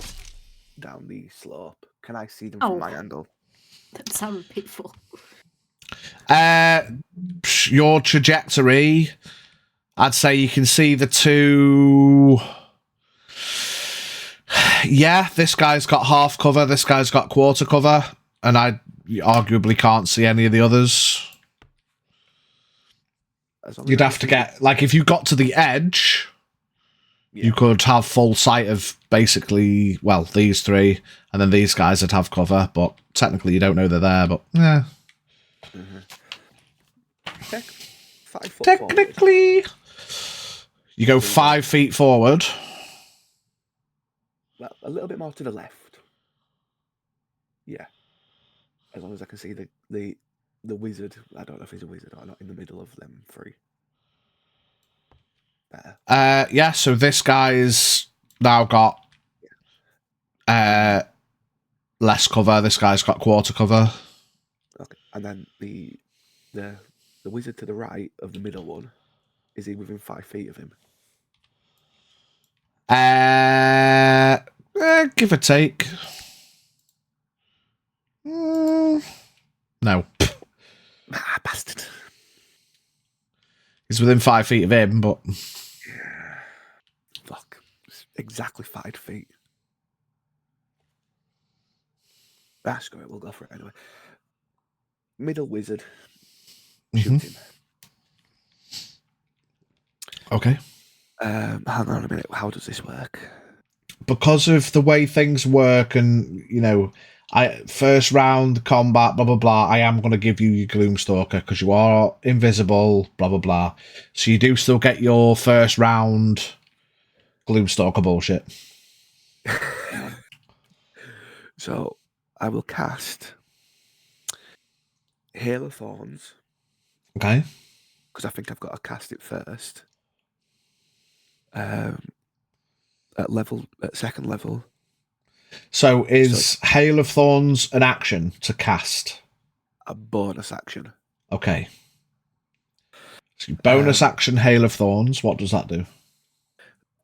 down the slope. Can I see them from my angle? That sounded painful. Your trajectory, I'd say you can see the 2. Yeah, this guy's got half cover, this guy's got quarter cover, and I arguably can't see any of the others. You'd have to get, like, if you got to the edge, you could have full sight of basically, well, these 3, and then these guys would have cover, but technically you don't know they're there, but yeah. 5 foot Technically. forward. You go 5 feet forward. Well, a little bit more to the left. Yeah. As long as I can see the wizard. I don't know if he's a wizard or not in the middle of them 3. Better. Yeah, so this guy's now got less cover. This guy's got quarter cover. Okay. And then the wizard to the right of the middle one, is he within 5 feet of him? Give or take. No. Ah, bastard. He's within 5 feet of him, but... Fuck. It's exactly 5 feet. Screw it, we'll go for it anyway. Middle wizard. Shoot him. Okay. Hang on a minute. How does this work? Because of the way things work and, first round combat, blah, blah, blah, I am going to give you your Gloomstalker because you are invisible, blah, blah, blah. So you do still get your first round Gloomstalker bullshit. So I will cast Hail of Thorns. Okay. Because I think I've got to cast it first. At second level. So is Hail of Thorns an action to cast? A bonus action. Okay. So bonus action Hail of Thorns, what does that do?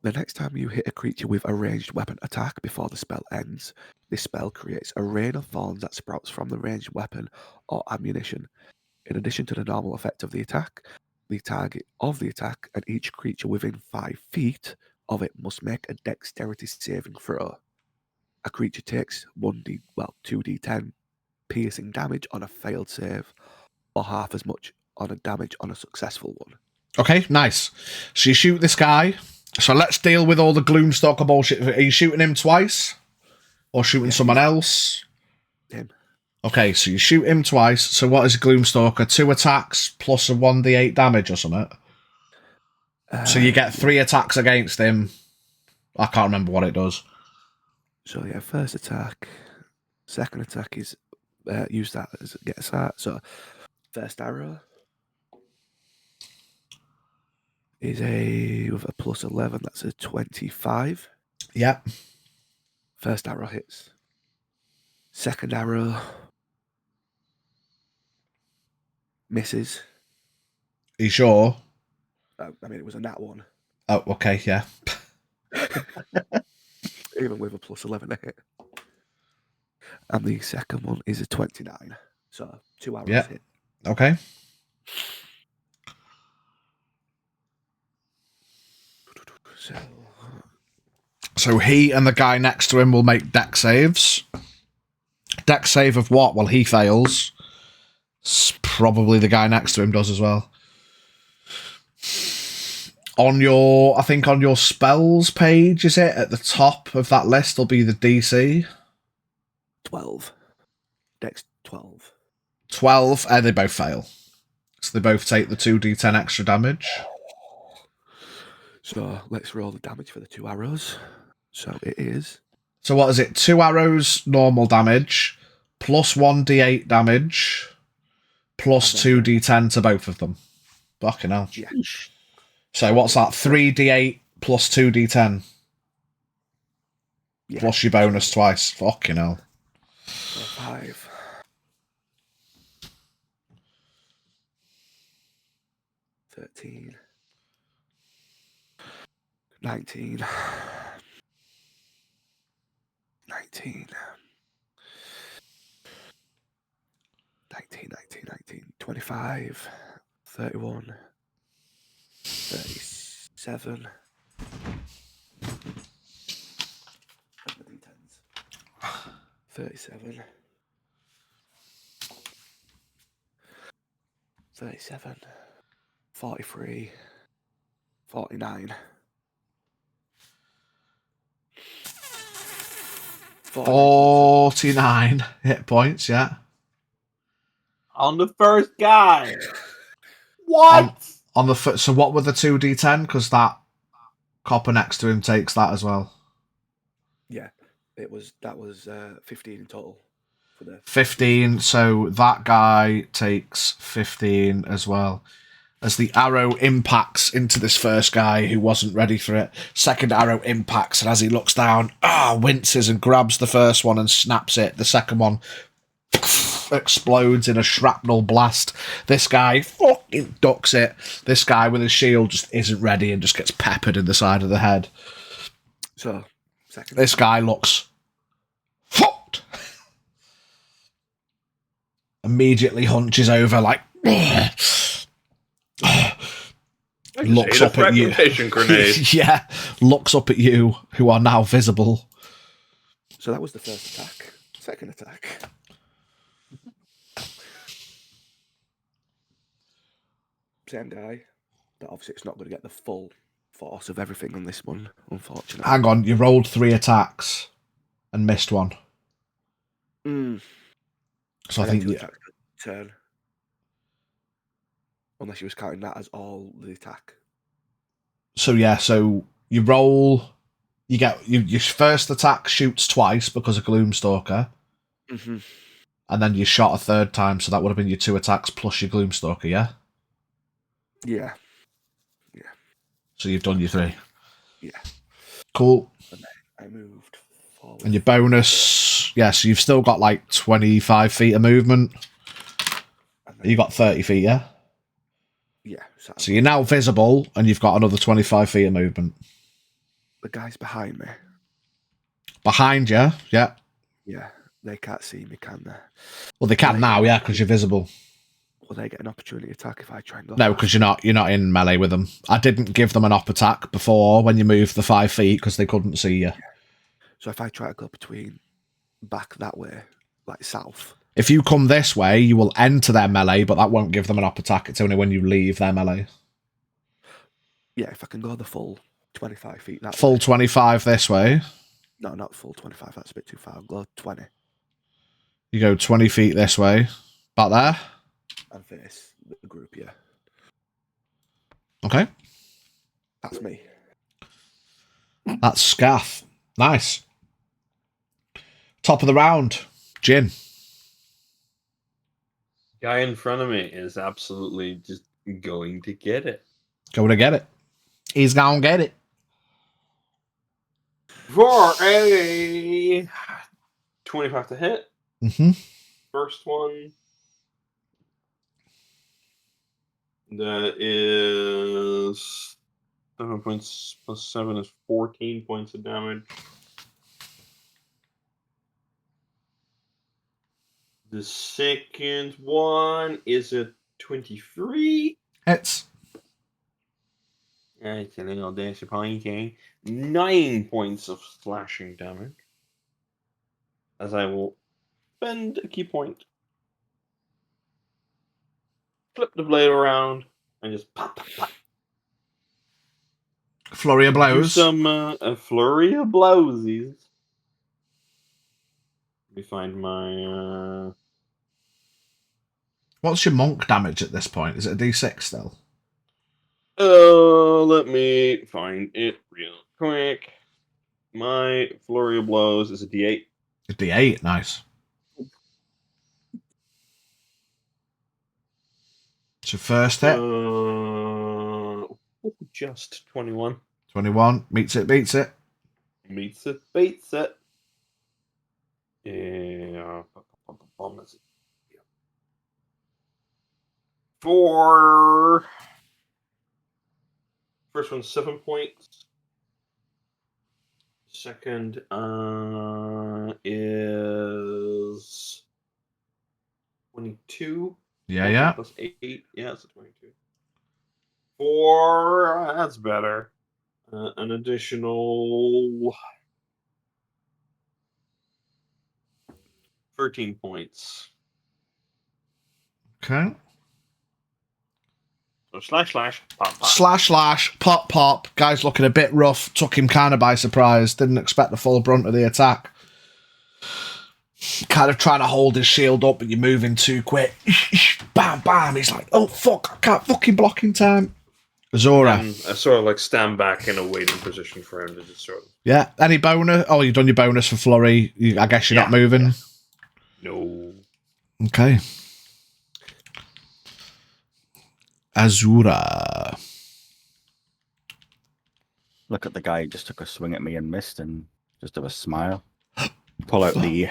The next time you hit a creature with a ranged weapon attack before the spell ends, this spell creates a rain of thorns that sprouts from the ranged weapon or ammunition. In addition to the normal effect of the attack, the target of the attack and each creature within 5 feet of it must make a dexterity saving throw. A creature takes 2d10 piercing damage on a failed save, or half as much on a damage on a successful one. Okay, nice. So you shoot this guy. So let's deal with all the Gloomstalker bullshit. Are you shooting him twice? Or shooting someone else? Him. Okay, so you shoot him twice. So what is a Gloomstalker? 2 attacks plus a 1d8 damage or something? So you get 3 attacks against him. I can't remember what it does. So yeah, first attack. Second attack is use that as a get a start. So first arrow is with a plus 11. That's a 25. Yep. First arrow hits. Second arrow misses. Are you sure? I mean, it was a nat 1. Oh, okay, yeah. Even with a plus 11 to hit. And the second one is a 29. So 2 arrows hit. Okay. So he and the guy next to him will make dex saves. Dex save of what? Well, he fails. Probably the guy next to him does as well. On your spells page, is it? At the top of that list will be the DC. 12. Dex 12. 12, and they both fail. So they both take the 2d10 extra damage. So let's roll the damage for the 2 arrows. So it is. So what is it? 2 arrows, normal damage, plus 1d8 damage, plus 2d10 to both of them. Fucking hell. Yeah. So what's that? 3d8 plus 2d10. Yeah. Plus your bonus twice. Fucking hell. So 5. 13. 19. 19. 25. 31. 37. 37. 37. 43. 49. 49 hit points, yeah. On the first guy. What? On the foot. So what were the 2d10? Because that copper next to him takes that as well. Yeah, that was 15 in total for the 15. So that guy takes 15 as well. As the arrow impacts into this first guy who wasn't ready for it. Second arrow impacts, and as he looks down, winces and grabs the first one and snaps it. The second one explodes in a shrapnel blast. This guy fucking ducks it. This guy with his shield just isn't ready and just gets peppered in the side of the head. So, second. This guy looks fucked. Immediately hunches over like looks up at you. Grenade. Yeah, looks up at you, who are now visible. So that was the first attack. Second attack. Same guy, but obviously it's not going to get the full force of everything on this one, unfortunately. Hang on, you rolled 3 attacks and missed one. So I think 2 attacks per turn. Unless you was counting that as all the attack. So yeah, so you roll. You get your first attack shoots twice because of Gloomstalker, and then you shot a third time, so that would have been your 2 attacks plus your Gloomstalker, yeah? Yeah. So you've done your 3. Yeah. Cool. And then I moved forward. And your bonus, yeah, so you've still got like 25 feet of movement. You got 30 feet, yeah? Yeah. So you're now visible, and you've got another 25 feet of movement. The guys behind me. Behind you, yeah. Yeah, they can't see me, can they? Well, they can now, yeah, because you're visible. Will they get an opportunity attack if I try and go? No, because you're not in melee with them. I didn't give them an op attack before when you moved the 5 feet because they couldn't see you. So if I try to go back that way, like south. If you come this way, you will enter their melee, but that won't give them an op attack. It's only when you leave their melee. Yeah, if I can go the full 25 feet that full way. 25 this way. No, not full 25. That's a bit too far. I'll go 20. You go 20 feet this way. About there. And face the group, yeah. Okay. That's me. That's Scath. Nice. Top of the round. Jin. Guy in front of me is absolutely just going to get it. Going to get it. He's going to get it. For a 25 to hit. Mm-hmm. First one. That is 7 points plus 7 is 14 points of damage. The second one is a 23. Hits. It's a little disappointing. 9 points of slashing damage. As I will spend a key point. Flip the blade around and just pop, pop, pop. Flurry of blows. Do some a flurry of blowsies. Let me find my. What's your monk damage at this point? Is it a D6 still? Let me find it real quick. My flurry of blows is a D8. A D8, nice. So first hit. Just 21. 21. Meets it, beats it. Meets it, beats it. Yeah. For first one's 7 points. Second is 22. Yeah. Plus 8. Yeah, it's a 22. 4. That's better. An additional 13 points. Okay. So slash, pop, pop. Slash, pop. Guy's looking a bit rough. Took him kind of by surprise. Didn't expect the full brunt of the attack. Kind of trying to hold his shield up, but you're moving too quick. Bam, bam. He's like, oh, fuck, I can't fucking block in time. Zora. And I sort of like stand back in a waiting position for him to just sort of. Yeah. Any bonus? Oh, you've done your bonus for flurry. I guess you're not moving. Yeah. No. Okay. Azura. Look at the guy who just took a swing at me and missed, and just have a smile. Pull out the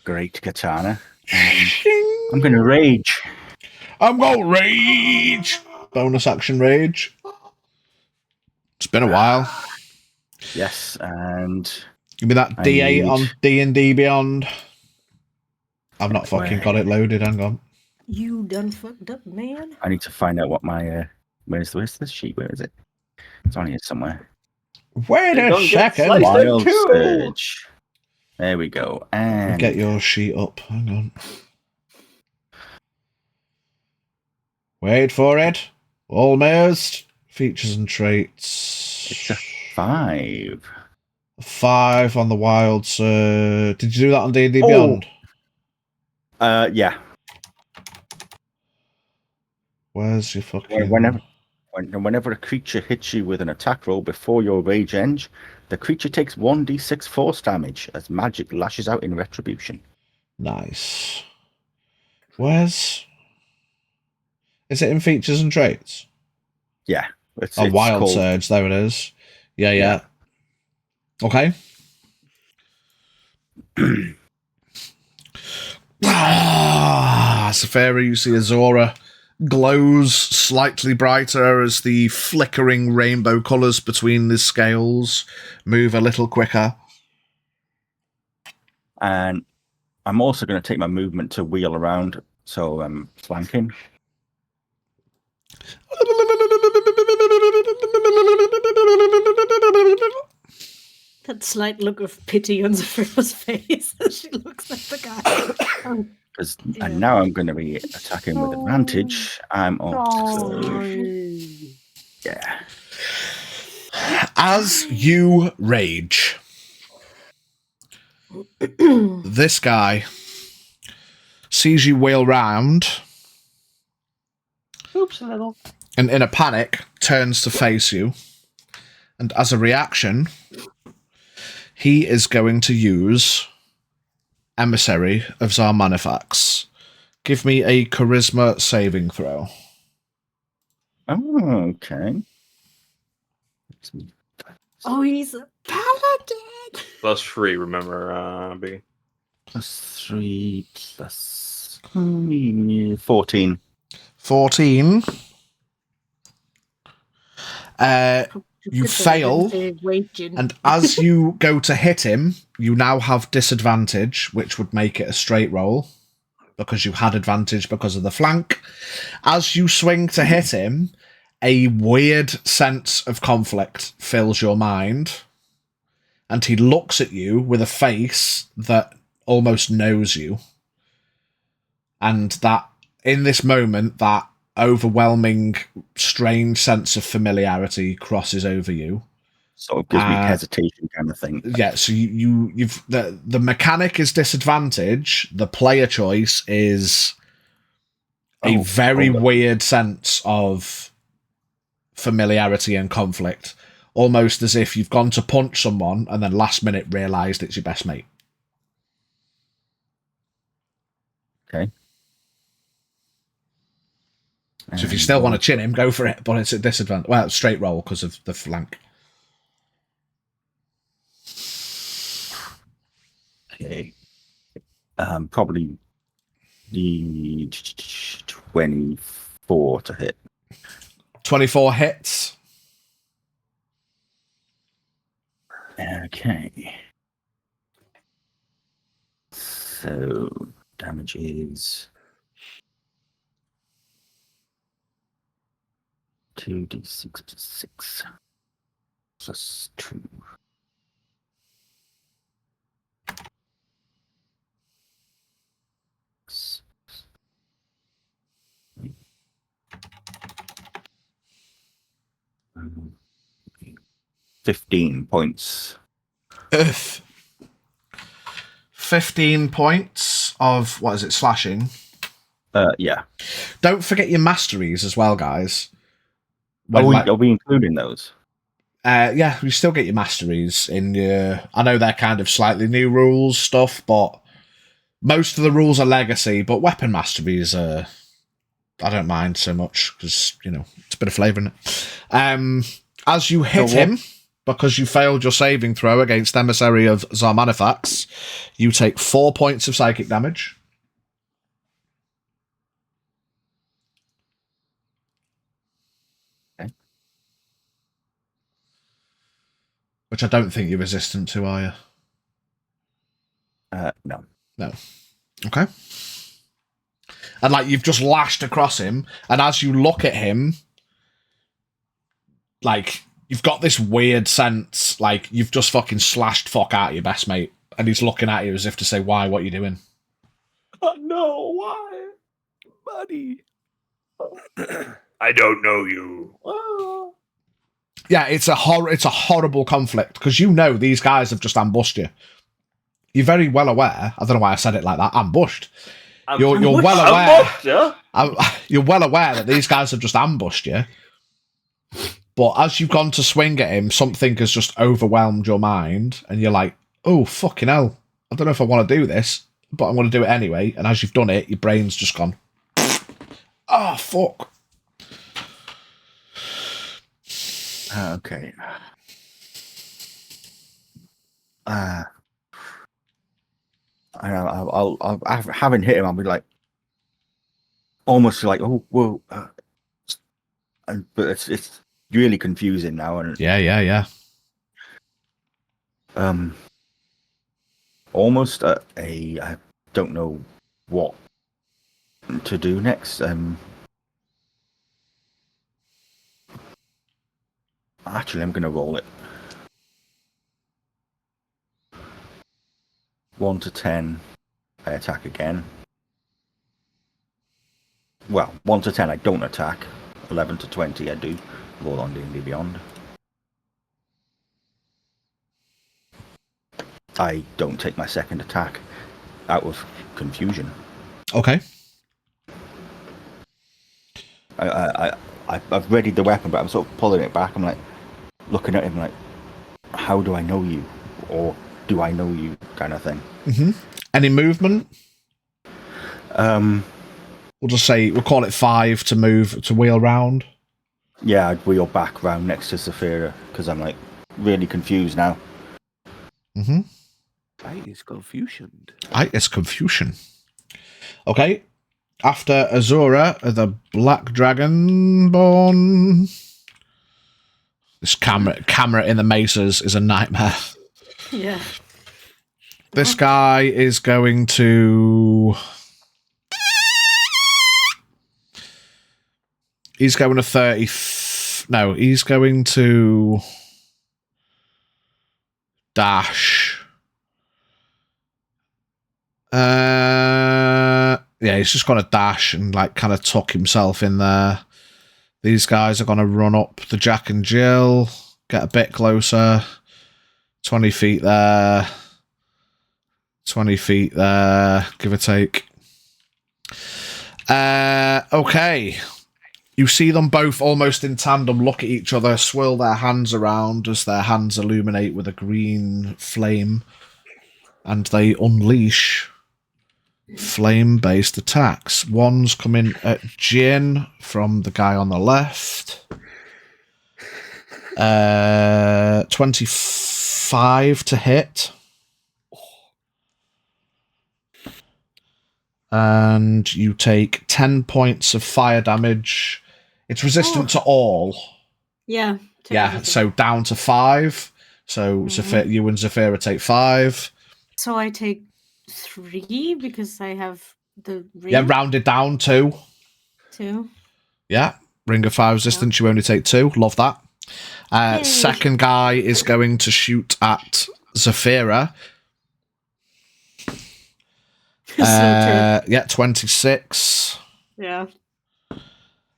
great katana. I'm going to rage. I'm going to rage. Bonus action rage. It's been a while. Yes, and Give me that I D8 need- on D&D Beyond. I've not fucking got it loaded. Hang on. You done fucked up, man. I need to find out what my where's this sheet? Where is it? It's on here somewhere. Wait They a don't get second. sliced in Wild two. Surge. There we go. We'll And get your sheet up. Hang on. Wait for it. Almost. Features and traits. it's a 5. 5 on the wild. Did you do that on D&D Oh. Beyond? Yeah. Where's your fucking... Whenever a creature hits you with an attack roll before your rage ends, the creature takes 1d6 force damage as magic lashes out in retribution. Nice. Where's... Is it in features and traits? Yeah. It's Wild called... Surge. There it is. Yeah. Okay. Saphira, you see Azora glows slightly brighter as the flickering rainbow colours between the scales move a little quicker. And I'm also going to take my movement to wheel around, so I'm flanking. That slight look of pity on Zephyra's face as she looks at the guy. And now I'm going to be attacking with advantage. I'm also... Yeah. As you rage, this guy sees you wheel round. Oops, a little. And in a panic, turns to face you. And as a reaction, he is going to use Emissary of Zarmanifax. Give me a charisma saving throw. Oh, okay. Oh, he's a paladin! +3, remember, B. +3 plus 14. 14. You fail, and as you go to hit him, you now have disadvantage, which would make it a straight roll, because you had advantage because of the flank. As you swing to hit him, a weird sense of conflict fills your mind, and he looks at you with a face that almost knows you. And that, in this moment, that overwhelming, strange sense of familiarity crosses over you. Sort of gives me hesitation kind of thing. Yeah, so you've the mechanic is disadvantage. The player choice is a very weird sense of familiarity and conflict. Almost as if you've gone to punch someone and then last minute realised it's your best mate. Okay. So if you still want to chin him, go for it, but it's a disadvantage. Well, straight roll because of the flank. Okay. Probably the 24 to hit. 24 hits. Okay. So damage is 2d6 plus 6 plus 2. Mm. 15 points. 15 points of, what is it, slashing? Yeah. Don't forget your masteries as well, guys. Are we including those? Yeah, you still get your masteries in your... I know they're kind of slightly new rules stuff, but most of the rules are legacy, but weapon masteries are... I don't mind so much, because, you know, it's a bit of flavour in it. As you hit him, because you failed your saving throw against Emissary of Zarmanifax, you take 4 points of psychic damage. which I don't think you're resistant to, are you? No. No. Okay. And like you've just lashed across him, and as you look at him, like you've got this weird sense, like you've just fucking slashed fuck out of your best mate, and he's looking at you as if to say, "Why? What are you doing?" Oh, no, why? Buddy. I don't know you. Oh. Yeah, it's a horrible conflict because you know these guys have just ambushed you. You're very well aware. I don't know why I said it like that. Ambushed. You're well aware. Ambushed, yeah? You're well aware that these guys have just ambushed you. But as you've gone to swing at him, something has just overwhelmed your mind, and you're like, "Oh fucking hell! I don't know if I want to do this, but I'm going to do it anyway." And as you've done it, your brain's just gone, "Oh fuck." Okay. I'll having hit him, I'll be like, almost like, oh, whoa. But it's really confusing now. And Yeah. Almost I don't know what to do next. Actually, I'm gonna roll it. 1 to 10, I attack again. Well, 1 to 10, I don't attack. 11 to 20, I do. Roll on D&D Beyond. I don't take my second attack out of confusion. Okay. I've readied the weapon, but I'm sort of pulling it back. I'm like looking at him like, how do I know you? Or do I know you? Kind of thing. Mm-hmm. Any movement? We'll just say, we'll call it 5 to move, to wheel round. Yeah, I'd wheel back round next to Saphira because I'm like really confused now. Mm-hmm. It's confusion. It's confusion. Okay. After Azura, the Black Dragonborn. This camera in the mesas is a nightmare. Yeah. This guy is going to... He's going to 30... No, he's going to... dash. Yeah, he's just going to dash and like kind of tuck himself in there. These guys are going to run up the Jack and Jill, get a bit closer. 20 feet there. 20 feet there, give or take. Okay. You see them both almost in tandem look at each other, swirl their hands around as their hands illuminate with a green flame, and they unleash flame-based attacks. One's coming at Jin from the guy on the left. 25 to hit. And you take 10 points of fire damage. It's resistant to all. Yeah. Yeah, so down to 5. So you and Zafira take 5. So I take 3 because I have the ring. Yeah, rounded down 2. 2. Yeah, Ring of Fire resistance, you only take 2. Love that. Second guy is going to shoot at Zafira. Yeah, 26. Yeah.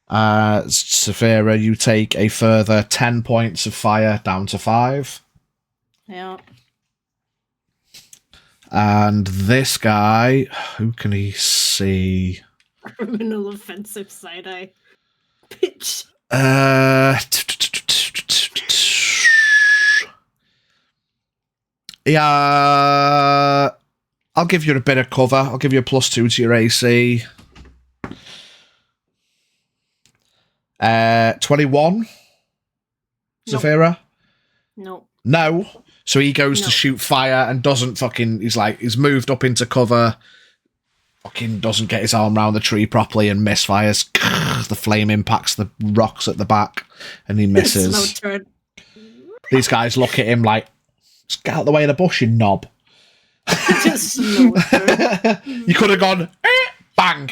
Zafira, you take a further 10 points of fire down to 5. Yeah. And this guy, who can he see? Criminal offensive side eye. Bitch. Yeah. I'll give you a bit of cover. I'll give you a +2 to your AC. 21. Zafira? No. No. So he goes to shoot fire and doesn't fucking... He's moved up into cover. Fucking doesn't get his arm around the tree properly and misfires. The flame impacts the rocks at the back and he misses. Slow turn. These guys look at him like, just get out of the way of the bush, you knob. Just slow it through. You could have gone, bang.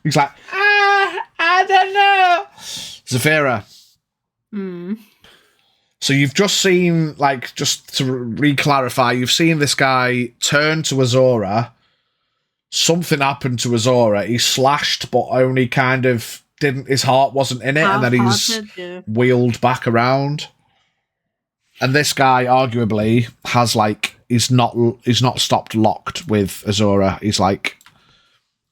He's like, I don't know. Zafira. So you've just seen, like, just to re-clarify, you've seen this guy turn to Azora. Something happened to Azora. He slashed, but only kind of didn't. His heart wasn't in it, and then he's wheeled back around. And this guy, arguably, has like he's not stopped locked with Azora. He's like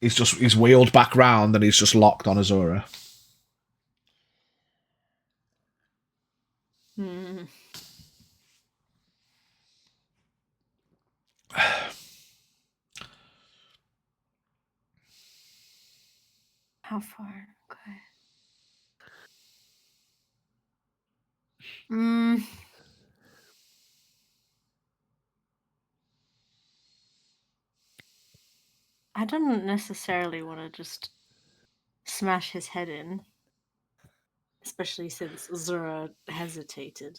he's wheeled back around, and he's just locked on Azora. How far? Okay. I don't necessarily want to just smash his head in, especially since Azura hesitated.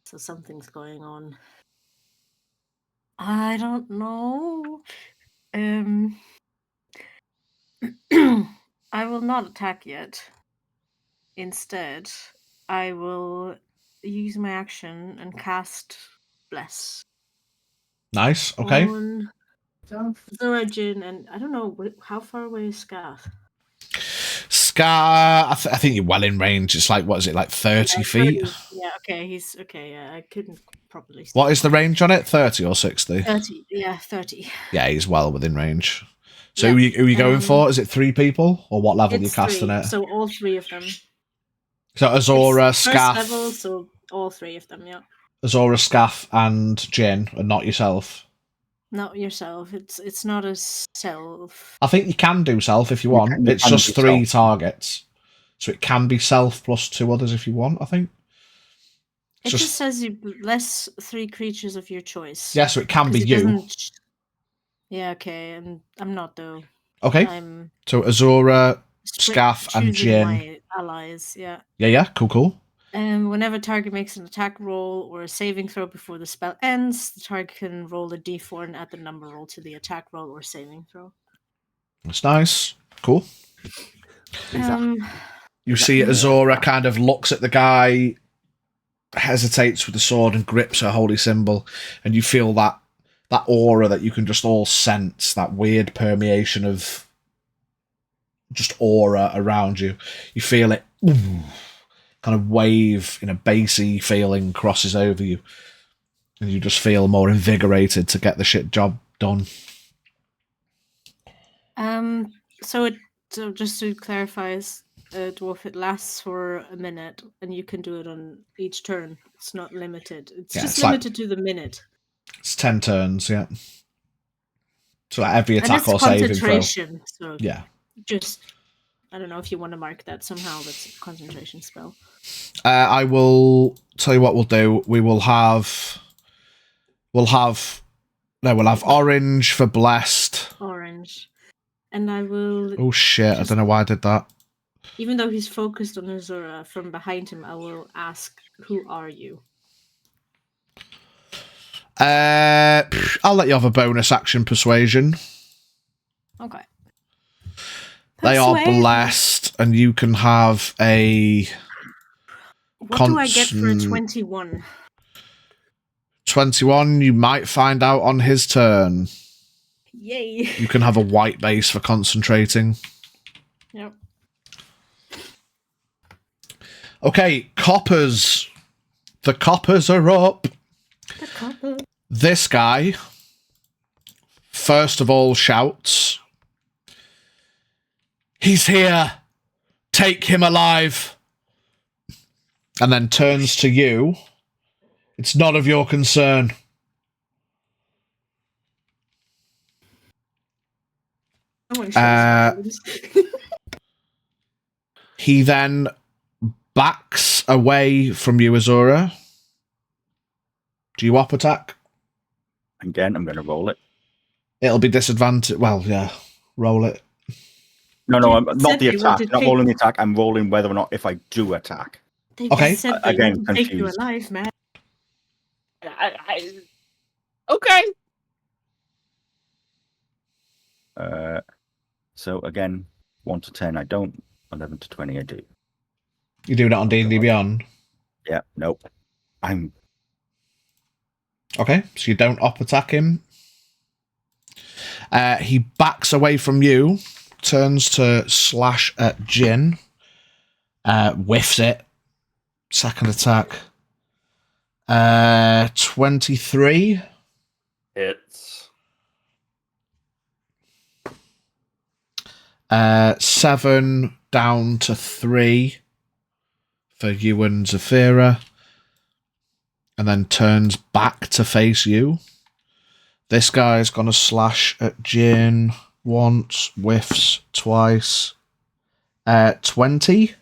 So something's going on. I don't know. I will not attack yet. Instead, I will use my action and cast Bless. Nice. Okay. On Dragyun, and I don't know how far away is Scath. Scar, I think you're well in range. It's like, what is it, like 30 feet? 30. Yeah, okay, he's okay. Yeah, I couldn't properly. What is the range on it? 30 or 60? 30. Yeah, 30. Yeah, he's well within range. So who are you going for? Is it 3 people, or what level are you casting 3, it? so all 3 of them. So Azora, It's Scaff, first level, so all 3 of them. Yeah. Azora, Scaff, and Jin, and not yourself. Not yourself. It's not a self. I think you can do self if you want. It's just 3 targets, so it can be self plus 2 others if you want. I think. It just says you bless 3 creatures of your choice. Yeah, so it can be you. Yeah, okay, and I'm not though. Okay. So Azora, Scaff, and Jin. My allies, yeah. Yeah, cool. Whenever target makes an attack roll or a saving throw before the spell ends, the target can roll a d4 and add the number roll to the attack roll or saving throw. That's nice. Cool. You see Azora kind of looks at the guy, hesitates with the sword, and grips her holy symbol, and you feel that aura that you can just all sense, that weird permeation of just aura around you. You feel it kind of wave in a bassy feeling crosses over you, and you just feel more invigorated to get the shit job done. So just to clarify, Dwarf, it lasts for a minute, and you can do it on each turn. It's not limited. It's limited to the minute. It's 10 turns, yeah. So every attack or saving throw. So yeah. Just, I don't know if you want to mark that somehow. That's a concentration spell. I will tell you what we'll do. We'll have orange for blessed. Orange. And I will... Oh shit, I don't know why I did that. Even though he's focused on Azura, from behind him, I will ask, who are you? I'll let you have a bonus action persuasion. Okay. They are blessed, and you can have a... What do I get for a 21? 21, you might find out on his turn. Yay. You can have a white base for concentrating. Yep. Okay, coppers. The coppers are up. The copper. This guy, first of all, shouts, "He's here! Take him alive!" And then turns to you. "It's none of your concern." He then backs away from you, Azura. Do you up attack? Again, I'm going to roll it. It'll be disadvantage. Well, yeah, roll it. No, I'm not the attack. I'm not rolling the attack. I'm rolling whether or not if I do attack. They Okay. just said they Again, wouldn't take you confused. alive, man. Okay. So again, 1 to 10, I don't. 11 to 20, I do. You're doing it on D&D Beyond. Yeah, nope. I'm Okay, so you don't op attack him. He backs away from you, turns to slash at Jin, whiffs it. Second attack. 23. Hits. 7 down to 3 for you and Zafira. And then turns back to face you. This guy's going to slash at Jin once, whiffs twice. 20.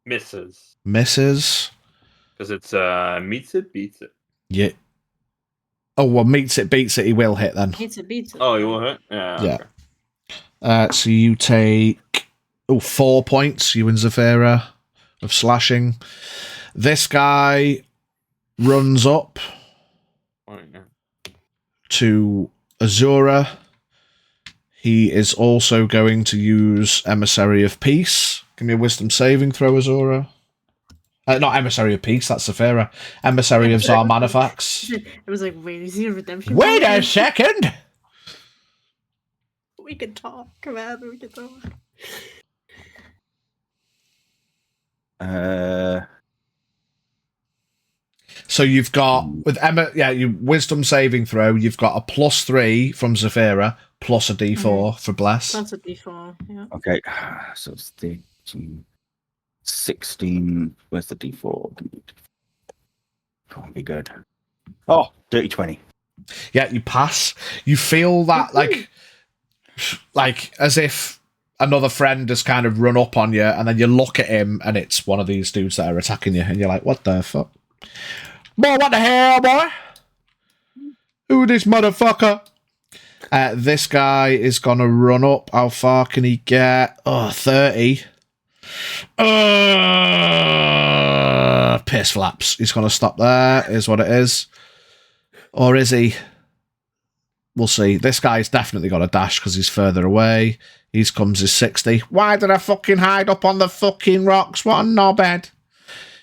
Misses. Misses. Because it's meets it, beats it. Yeah. Oh, well, meets it, beats it, he will hit then. Beats it. Oh, you will hit? Yeah. Yeah. Okay. So you take 4 points, you and Zafira, of slashing. This guy runs up to Azura. He is also going to use Emissary of Peace. Give me a wisdom saving throw, Azura. Not Emissary of Peace, that's Zafira. Emissary of Zarmanifax. It was like, wait, is he a redemption? Wait a power? second! We can talk, man. We can talk. So you've got, with Emma, you wisdom saving throw, you've got a +3 from Zafira, plus a d4 for Bless. That's a d4, yeah. okay. So it's the 16. Where's the D4? Won't be good. Oh, dirty 20. Yeah, you pass. You feel that like as if another friend has kind of run up on you, and then you look at him, and it's one of these dudes that are attacking you, and you're like, "What the fuck, boy? What the hell, boy? Who this motherfucker?" This guy is gonna run up. How far can he get? 30. Piss flaps. He's gonna stop there. Is what it is. Or is he? We'll see. This guy's definitely got a dash because he's further away. He's comes his 60. Why did I fucking hide up on the fucking rocks? What a knobhead.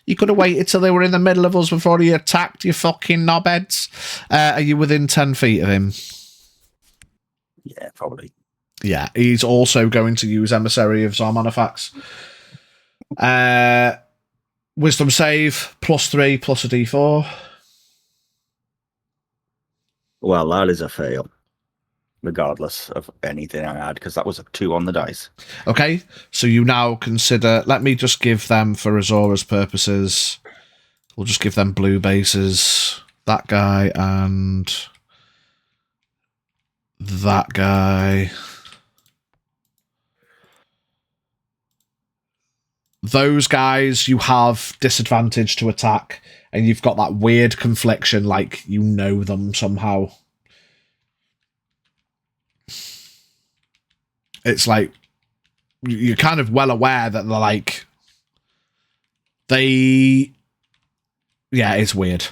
You could have waited till they were in the middle of us before he attacked, you fucking knobheads. Are you within 10 feet of him? Yeah, probably. Yeah, he's also going to use Emissary of Zarmanifax. Wisdom save, +3, plus a d4. Well, that is a fail, regardless of anything I had, because that was a 2 on the dice. Okay, so you now consider... Let me just give them, for Azora's purposes, we'll just give them blue bases. That guy and... that guy. Those guys, you have disadvantage to attack, and you've got that weird confliction, like you know them somehow. It's like you're kind of well aware that they're like they. Yeah, it's weird.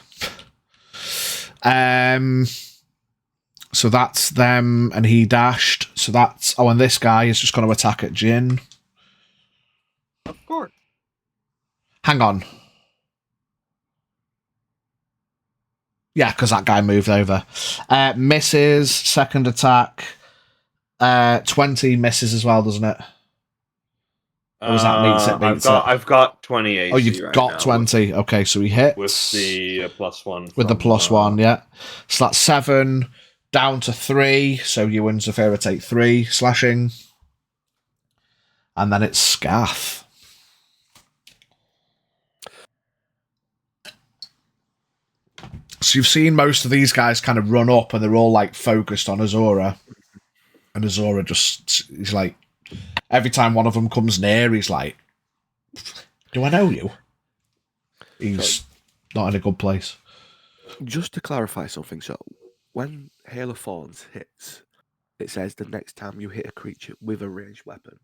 So that's them, and he dashed. So that's and this guy is just going to attack at Jin. Of course. Hang on. Yeah, because that guy moved over. Misses, second attack. 20 misses as well, doesn't it? Or was that meets it? I've got 20 AC. Oh, you've right got now 20. Okay, so he hits. with the +1. With the +1, yeah. So that's 7 down to 3. So you and Zafira take 3 slashing. And then it's Scath. So you've seen most of these guys kind of run up and they're all like focused on Azora. And Azora he's like, every time one of them comes near, he's like, do I know you? He's not in a good place. Just to clarify something, so when Hail of Thorns hits, it says the next time you hit a creature with a ranged weapon.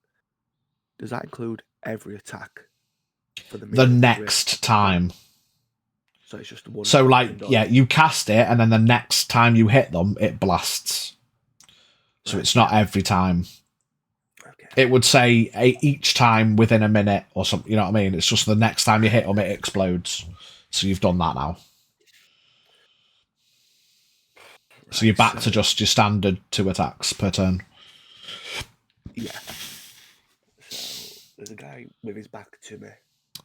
Does that include every attack? For the the midweek next time. So it's just one. So, like, yeah, you cast it, and then the next time you hit them, it blasts. So Right, it's not every time. Okay. It would say each time within a minute or something. You know what I mean? It's just the next time you hit them, it explodes. So you've done that now. Right, So you're back to just your standard 2 attacks per turn. Yeah. So there's a guy with his back to me.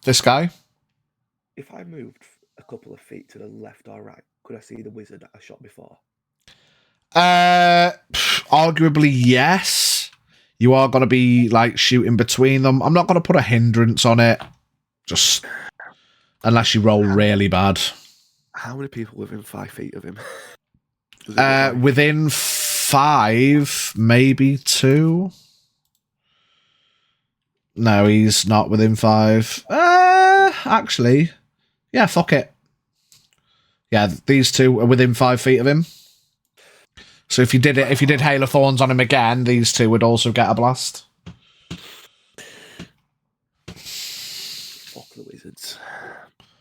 This guy? If I moved a couple of feet to the left or right, could I see the wizard that I shot before? Arguably, yes. You are going to be, like, shooting between them. I'm not going to put a hindrance on it. Just unless you roll really bad. How many people within 5 feet of him? Does it look like? Within 5, maybe 2. No, he's not within 5. Actually, yeah, fuck it. Yeah, these 2 are within 5 feet of him. So if you did Hail of Thorns on him again, these 2 would also get a blast. Fuck the wizards.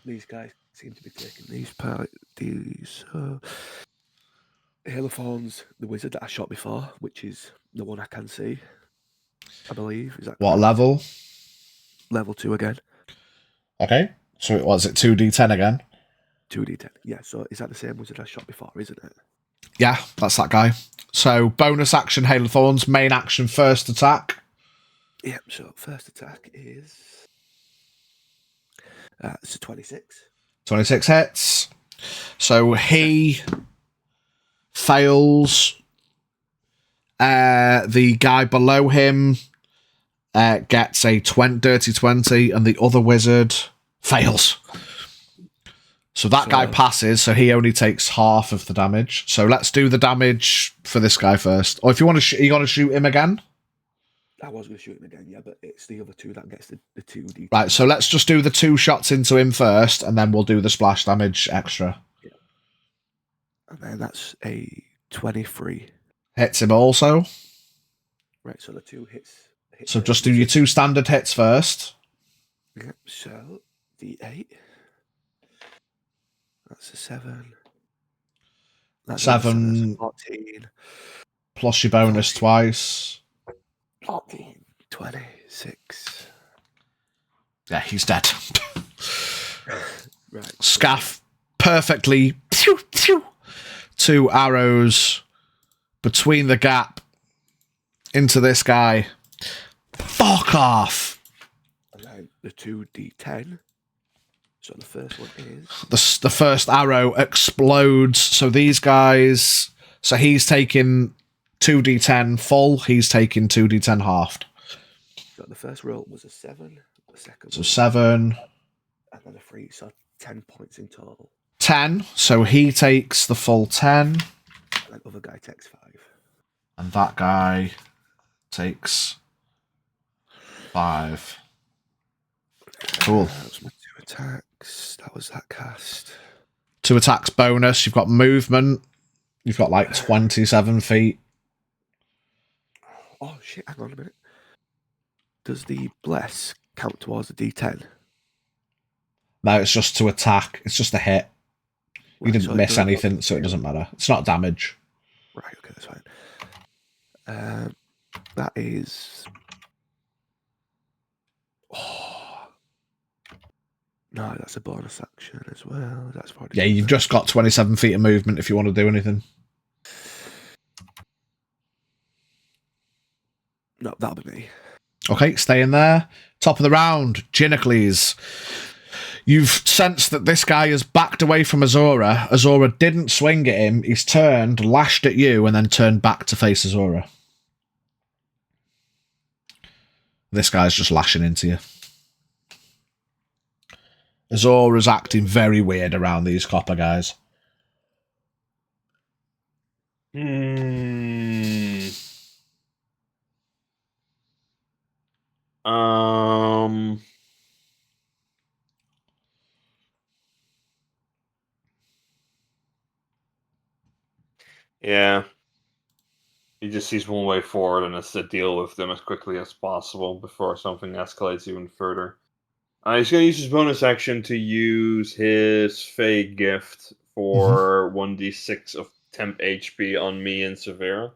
These guys seem to be taking these Hail of Thorns, the wizard that I shot before, which is the one I can see, I believe. Is that What correct? level? Level 2 again. Okay. So it was 2d10 again? 2d10. Yeah, so is that the same wizard I shot before, isn't it? Yeah, that's that guy. So bonus action, Hail of Thorns. Main action, first attack. Yep, so first attack is... it's a 26. 26 hits. So he fails. The guy below him gets a dirty 20, and the other wizard fails. So that guy passes, so he only takes half of the damage. So let's do the damage for this guy first. Or if you want to, you got to shoot him again. I was going to shoot him again, yeah, but it's the other 2 that gets the 2d10. Right, so let's just do the 2 shots into him first, and then we'll do the splash damage extra. Yeah. And then that's a 23. Hits him also. Right, so the 2 hits. So just do your 2 standard hits first. Yep, so d8. That's a 7. That's 7 14. plus your bonus 14. twice. 14. 26. Yeah, he's dead. Right. Scaff perfectly. 2 arrows between the gap into this guy. Fuck off. And then the 2d10. So the first one is... The first arrow explodes. So these guys... So he's taking 2d10 full. He's taking 2d10 halved. So the first roll was a 7. The second So was 7. And then a 3. So 10 points in total. 10. So he takes the full 10. And the other guy takes 5. And that guy takes 5. Cool. That was my 2 attacks. That was that cast. 2 attacks bonus. You've got movement. You've got like 27 feet. Oh shit, hang on a minute. Does the bless count towards the d10? No, it's just to attack. It's just a hit. You Right, didn't so it miss doesn't- anything, so it doesn't matter. It's not damage. Right, okay, that's fine. That is... Oh. No, that's a bonus action as well. That's already Yeah, you've just got 27 feet of movement if you want to do anything. No, that'll be me. Okay, stay in there. Top of the round, Ginocles. You've sensed that this guy has backed away from Azora. Azora didn't swing at him. He's turned, lashed at you, and then turned back to face Azora. This guy's just lashing into you. Azora's acting very weird around these copper guys. Yeah. He just sees one way forward, and it's to deal with them as quickly as possible before something escalates even further. He's going to use his bonus action to use his Fey gift for 1d6 of temp HP on me and Severa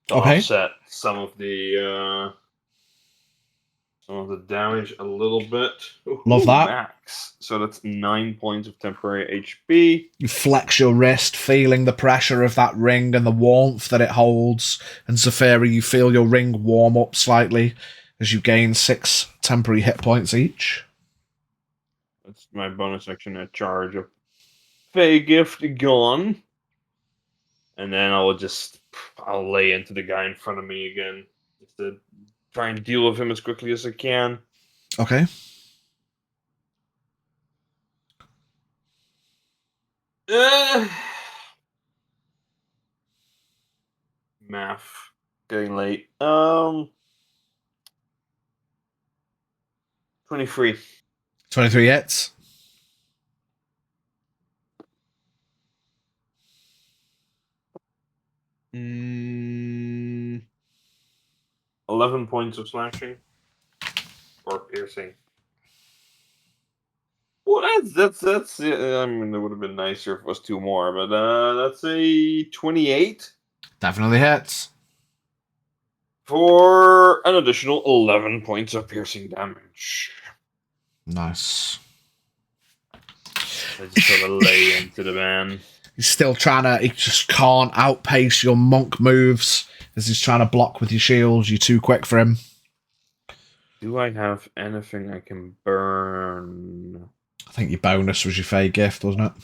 to Okay. offset some of the damage a little bit. Love that. Max. So that's 9 points of temporary HP. You flex your wrist, feeling the pressure of that ring and the warmth that it holds. And Zafira, you feel your ring warm up slightly as you gain 6 temporary hit points each. That's my bonus action at charge of Fey gift gone. And then I'll lay into the guy in front of me again. Just to try and deal with him as quickly as I can. Okay. Math. Getting late. 23. 23 hits. Mm, 11 points of slashing. Or piercing. Well, that's. I mean, it would have been nicer if it was 2 more, but that's a 28 Definitely hits. for an additional 11 points of piercing damage. Nice. I just sort of lay into the man. He's still trying to... He just can't outpace your monk moves as he's trying to block with your shields. You're too quick for him. Do I have anything I can burn? I think your bonus was your Fey gift, wasn't it?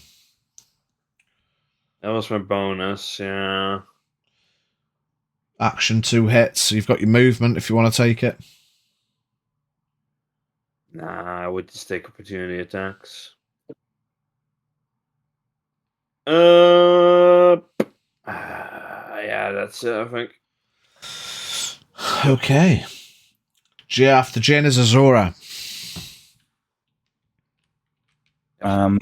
That was my bonus, yeah. Action 2 hits. You've got your movement if you want to take it. Nah, I would just take opportunity attacks. Yeah, that's it, I think. Okay. After Jane is Azora. I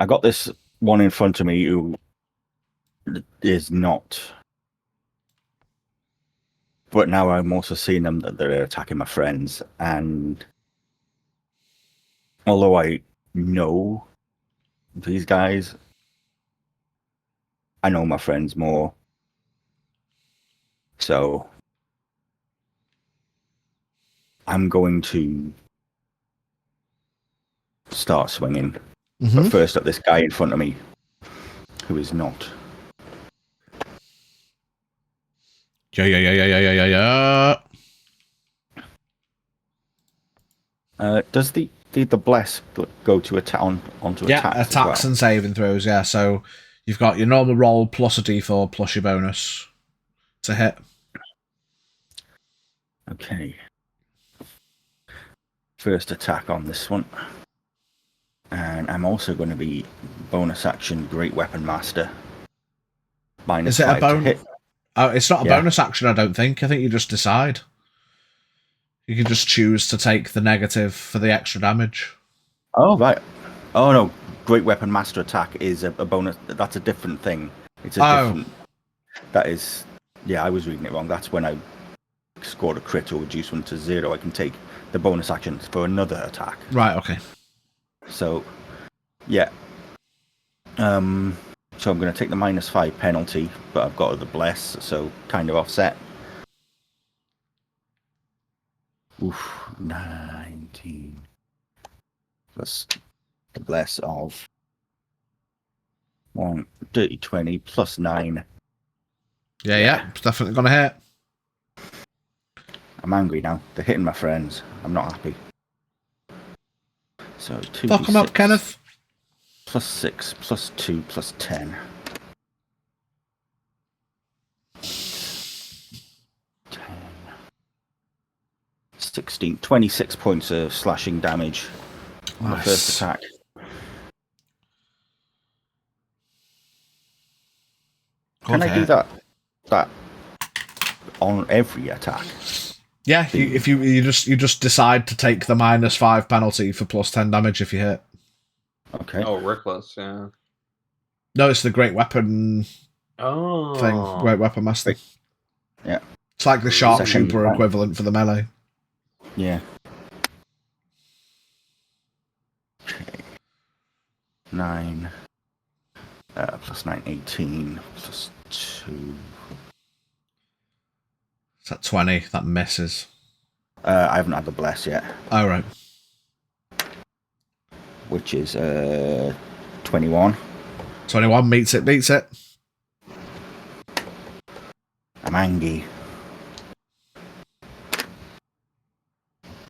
got this one in front of me who is not. But now I'm also seeing them that they're attacking my friends, and although I know these guys, I know my friends more. So I'm going to start swinging. But first at this guy in front of me, who is not. Yeah. Does the bless go to onto attacks? Attacks and saving throws, yeah. So you've got your normal roll plus a d4 plus your bonus to hit. Okay. First attack on this one. And I'm also going to be bonus action Great Weapon Master. Is it a bonus? Oh, it's not a bonus action, I don't think. I think you just decide. You can just choose to take the negative for the extra damage. Oh, right. Oh, no. Great Weapon Master attack is a bonus. That's a different thing. It's a different... That is... Yeah, I was reading it wrong. That's when I scored a crit or reduce one to 0. I can take the bonus action for another attack. Right, okay. So, yeah. So I'm going to take the -5 penalty, but I've got the bless, so kind of offset. Oof, 19. Plus the bless of 1, dirty 20 plus 9. Yeah, it's definitely going to hit. I'm angry now. They're hitting my friends. I'm not happy. So 2d6. Fuck them up, Kenneth. Plus 6, plus 2, plus 10. 10. 16. 26 points of slashing damage on the first attack. Can I do that on every attack? Yeah, if you just decide to take the -5 penalty for plus 10 damage if you hit. Okay. Oh, reckless, yeah. No, it's the Great Weapon thing. Great Weapon Master. Yeah. It's like the Second sharpshooter attack. equivalent for the melee. Yeah. Okay. 9. Plus 9, 18. Plus 2. Is that 20? That misses. I haven't had the bless yet, Oh, right. which is 21. 21 beats it. I'm angry.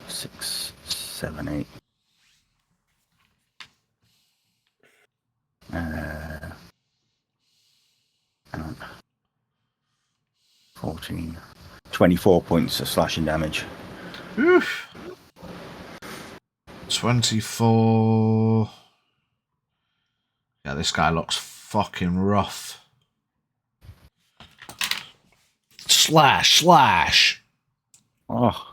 6, 7, 8. Hang on. 14. 24 points of slashing damage. Oof. 24. Yeah, this guy looks fucking rough. Slash. Oh.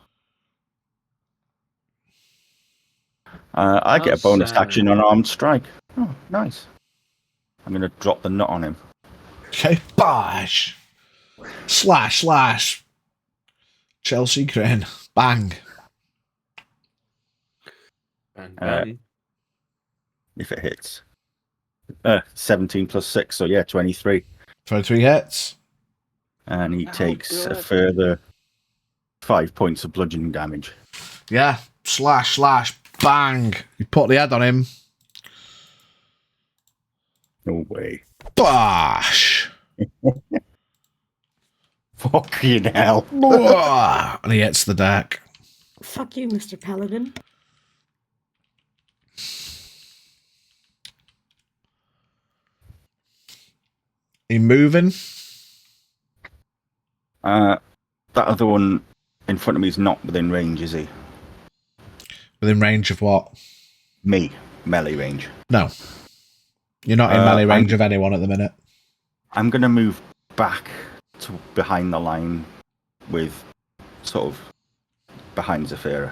I get a How bonus sad. action on armed strike. Oh, nice. I'm going to drop the nut on him. Okay, bash. Slash. Chelsea Crane. Bang. And If it hits. 17 plus 6, so yeah, 23. 23 hits. And he Oh, takes a good. further 5 points of bludgeoning damage. Yeah, slash. Bang. You put the head on him. No way. Bash. Fucking hell. And he hits the deck. Fuck you, Mr. Paladin. He moving. That other one in front of me is not within range, is he? Within range of what? Me. Melee range. No. You're not in melee range of anyone at the minute. I'm going to move back to behind the line with sort of behind Zafira.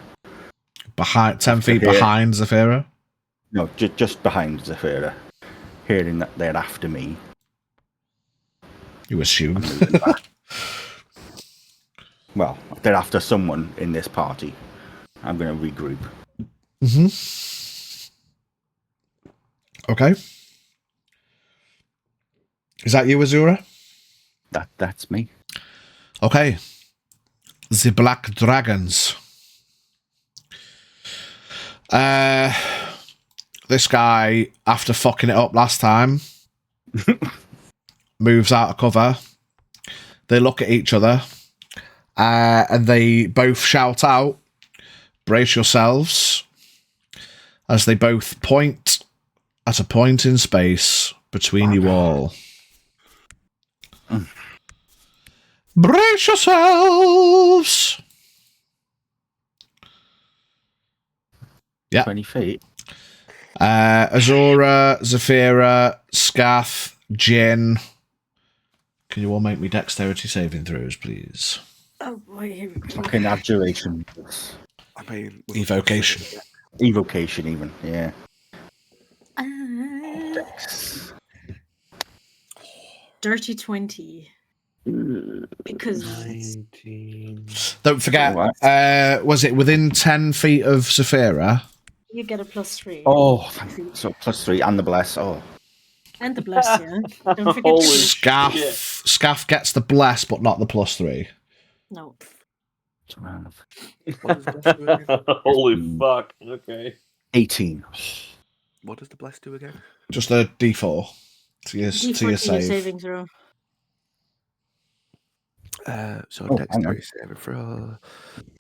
Behind 10 feet Here. behind Zafira. No, just behind Zafira. Hearing that they're after me. You assume. I'm moving back. Well, they're after someone in this party. I'm going to regroup. Mm-hmm. Okay. Is that you, Azura? That's me. Okay. The Black Dragons. This guy, after fucking it up last time, moves out of cover. They look at each other, and they both shout out, "Brace yourselves," as they both point at a point in space between you all. Brace yourselves! Yeah. 20 feet. Azura, Zafira, Scath, Jin. Can you all make me dexterity saving throws, please? Oh boy, here we go. Fucking abjuration. I mean, Evocation. Evocation, even. Yeah. Dirty 20. Because 19. Don't forget, Alright. was it within 10 feet of Zafira? you get a +3. Oh, so +3 and the bless. Oh. And the bless, yeah. Don't forget Holy the Scaff. shit. Scaff gets the bless, but not the +3. No. It's around What does the bless do again? Holy fuck. Okay. 18. What does the bless do again? Just a D4 to your, D4 to your to your save. saving throw. So Oh, dexterity saving throw.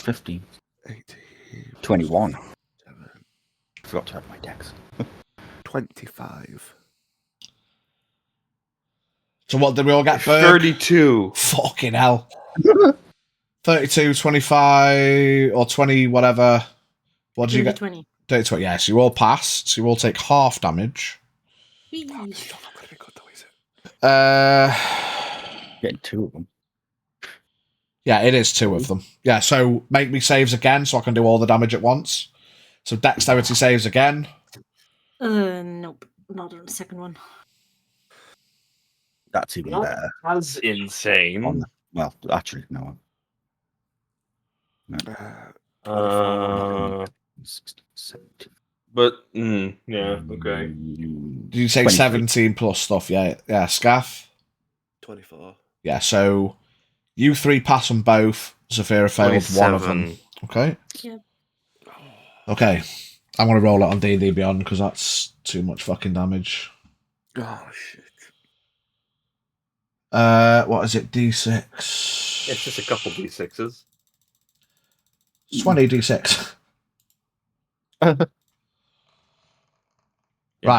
15. 18. 21. 7, Forgot to have my dex. 25. So what did we all get, Berg? 32. Fucking hell. 32, 25, or 20, whatever. What did you get? 20. 30, 20, yeah, so you all pass. So you all take half damage. Still not going to be good though, is it? Getting 2 of them. Yeah, it is 2 of them. Yeah, so make me saves again so I can do all the damage at once. So dexterity saves again. Nope. Not on the second one. That's even better. That's insane. Well, actually, no. Uh, 70. but yeah, okay. Did you say 23. 17 plus stuff? Yeah, Scaff? 24. Yeah, so you three pass on both. Zafira failed one of them. 27. Okay. Yep. Okay. I'm going to roll it on D&D Beyond because that's too much fucking damage. Oh, shit. What is it? D6. It's just a couple d6s. It's 20 D6. Right,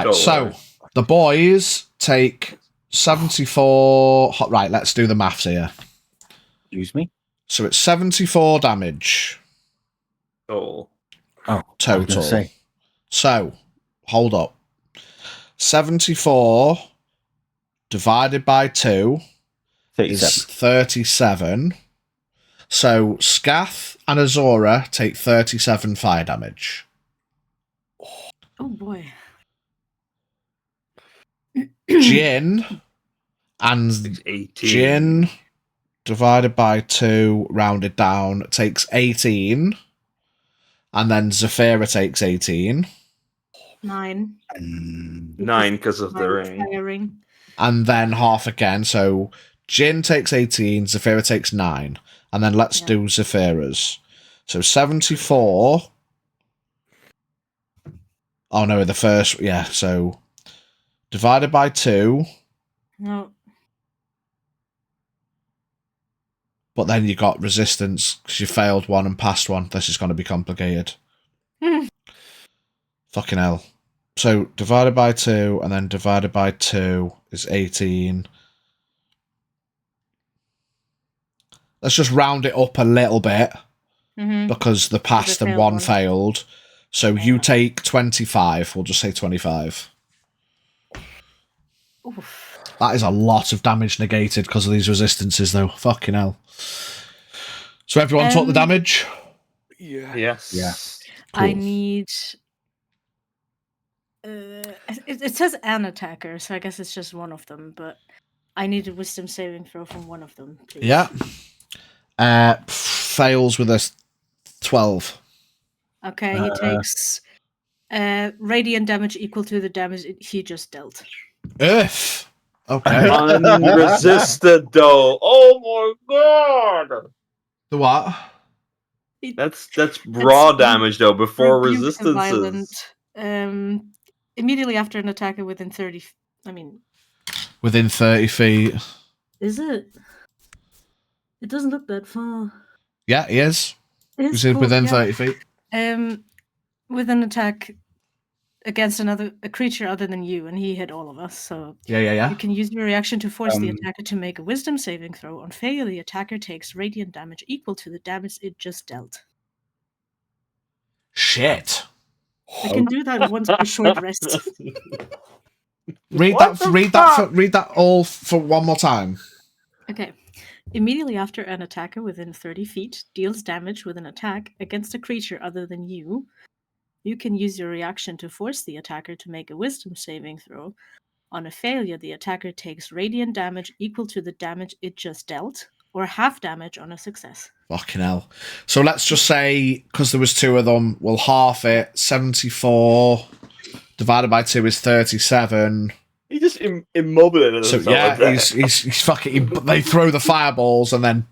Total, so right? the boys take 74. Right, let's do the maths here. Excuse me? So it's 74 damage Total. Oh, I was total. gonna say. So, hold up. 74 divided by 2 is 37. So, Scath and Azora take 37 fire damage. Oh boy. Jin and 18. Jin divided by 2, rounded down, takes 18. And then Zafira takes 18. 9. 9 because of the ring. Firing. And then half again. So Jin takes 18, Zafira takes 9. And then let's do Zafira's. So 74. Oh no, the first, yeah, so divided by 2. No. But then you got resistance because you failed one and passed one. This is going to be complicated. Fucking hell. So divided by 2 and then divided by 2 is 18. Let's just round it up a little bit because the passed and one failed. So you take 25. We'll just say 25. Oof. That is a lot of damage negated because of these resistances, though. Fucking hell. So everyone took the damage? Yeah. Yes. Yeah. Cool. I need. It says an attacker, so I guess it's just one of them. But I need a wisdom saving throw from one of them, please. Yeah. Fails with a 12. Okay, he takes radiant damage equal to the damage he just dealt. Earth. Okay. Unresisted though. Oh my god. The what? That's raw It's damage though before Rebuke the resistances. violent. Immediately after an attacker within 30. I mean, Within 30 feet. is it? It doesn't look that far. Yeah, he is. It's He's cool, within yeah. 30 feet. With an attack against a creature other than you, and he hit all of us. So Yeah. you can use your reaction to force the attacker to make a wisdom saving throw. On failure, the attacker takes radiant damage equal to the damage it just dealt. Shit. I can do that once per short rest. Read that all for one more time. Okay. Immediately after an attacker within 30 feet deals damage with an attack against a creature other than you, you can use your reaction to force the attacker to make a wisdom saving throw. On a failure, the attacker takes radiant damage equal to the damage it just dealt, or half damage on a success. Fucking hell. So let's just say, because there was 2 of them, we'll half it. 74 divided by 2 is 37. He just immobilated So himself. yeah, he's fucking. They throw the fireballs and then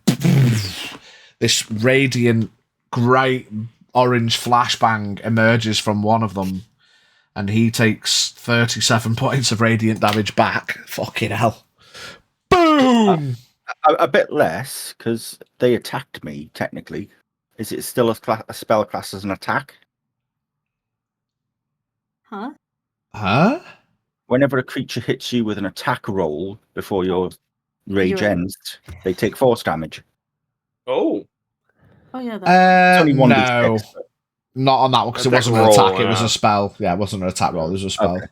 this radiant, bright orange flashbang emerges from one of them, and he takes 37 points of radiant damage back. Fucking hell! Boom. A bit less because they attacked me. Technically, is it still a spell class as an attack? Huh? Whenever a creature hits you with an attack roll before your rage ends, they take force damage. Oh yeah, that's only one No, D6, but... not on that one because it Attack wasn't an roll, attack. It was yeah. a spell. Yeah, it wasn't an attack roll. It was a spell. Okay.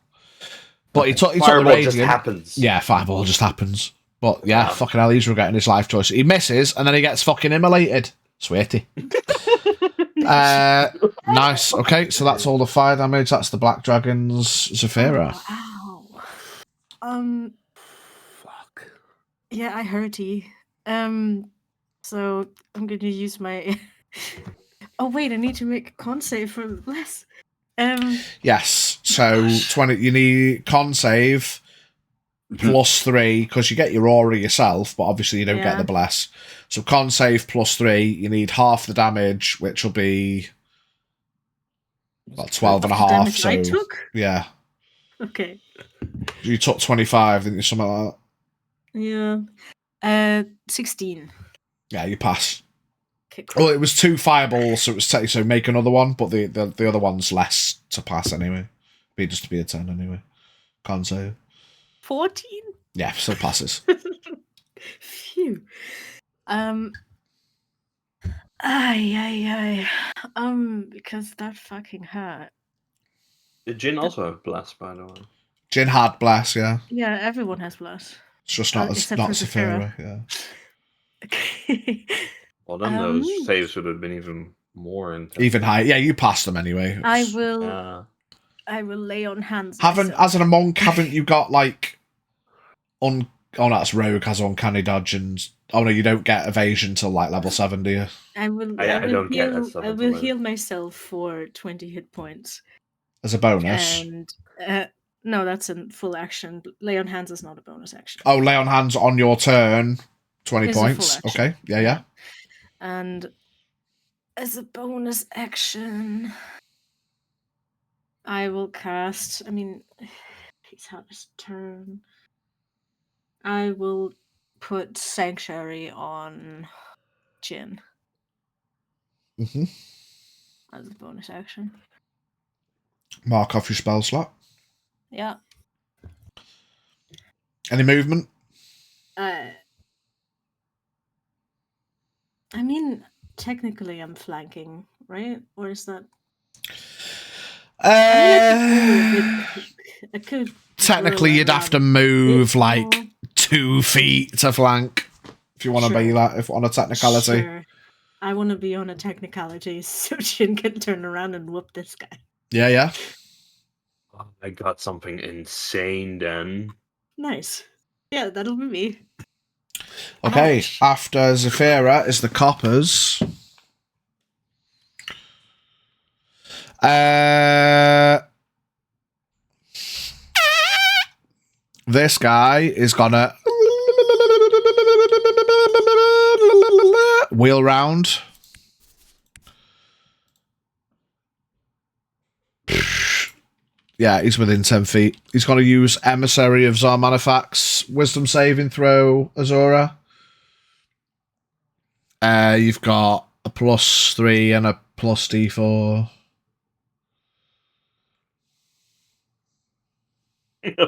But he took the Fireball radiant. just happens. Yeah, fireball just happens. But yeah, Wow. fucking hell, he's regretting his life choice. He misses, and then he gets fucking immolated. Sweetie. Nice. Okay, so that's all the fire damage. That's the Black Dragon's Zafira. Ow. Fuck. Yeah, I heard he. So I'm going to use my Oh wait, I need to make a con save for the bless. Yes. So 20. You need con save +3 because you get your aura yourself, but obviously you don't get the bless. So con save +3. You need half the damage, which will be about 12 and a half. Damage So I took? yeah, Okay. you took 25, didn't you? Something like Yeah. 16. that. Yeah, you pass. Okay, cool. Well, it was 2 fireballs, so it was so make another one, but the other one's less to pass anyway. Be just to be a 10 anyway. Con save. 14? Yeah, still passes. Phew. Ay. Because that fucking hurt. Did Jin also have bless, by the way? Jin had bless, yeah. Yeah, everyone has bless. It's just not except for Saphira, yeah. Okay. Well, then those saves would have been even more intense. Even higher. Yeah, you passed them anyway. I will lay on hands. As a monk, haven't you got like oh, that's rogue has uncanny dodge and oh no, you don't get evasion till like level 7, do you? I will heal myself for 20 hit points. As a bonus? And no, that's a full action. Lay on hands is not a bonus action. Oh, lay on hands on your turn, 20 points. Okay, yeah. And as a bonus action, I will cast. I mean, he's had his turn. I will put Sanctuary on Jin. Mm-hmm. As a bonus action. Mark off your spell slot. Yeah. Any movement? I mean, technically I'm flanking, right? Or is that... I could technically, you'd have to move like 2 feet to flank if you want to be that. If on a technicality, sure. I want to be on a technicality so Jin can turn around and whoop this guy. Yeah. I got something insane then. Nice. Yeah, that'll be me. Okay, Ouch. after Zafira is the coppers. This guy is gonna wheel round. Yeah, he's within 10 feet. He's going to use Emissary of Zarmanifac's Wisdom saving throw, Azora. You've got a +3 and a +D4.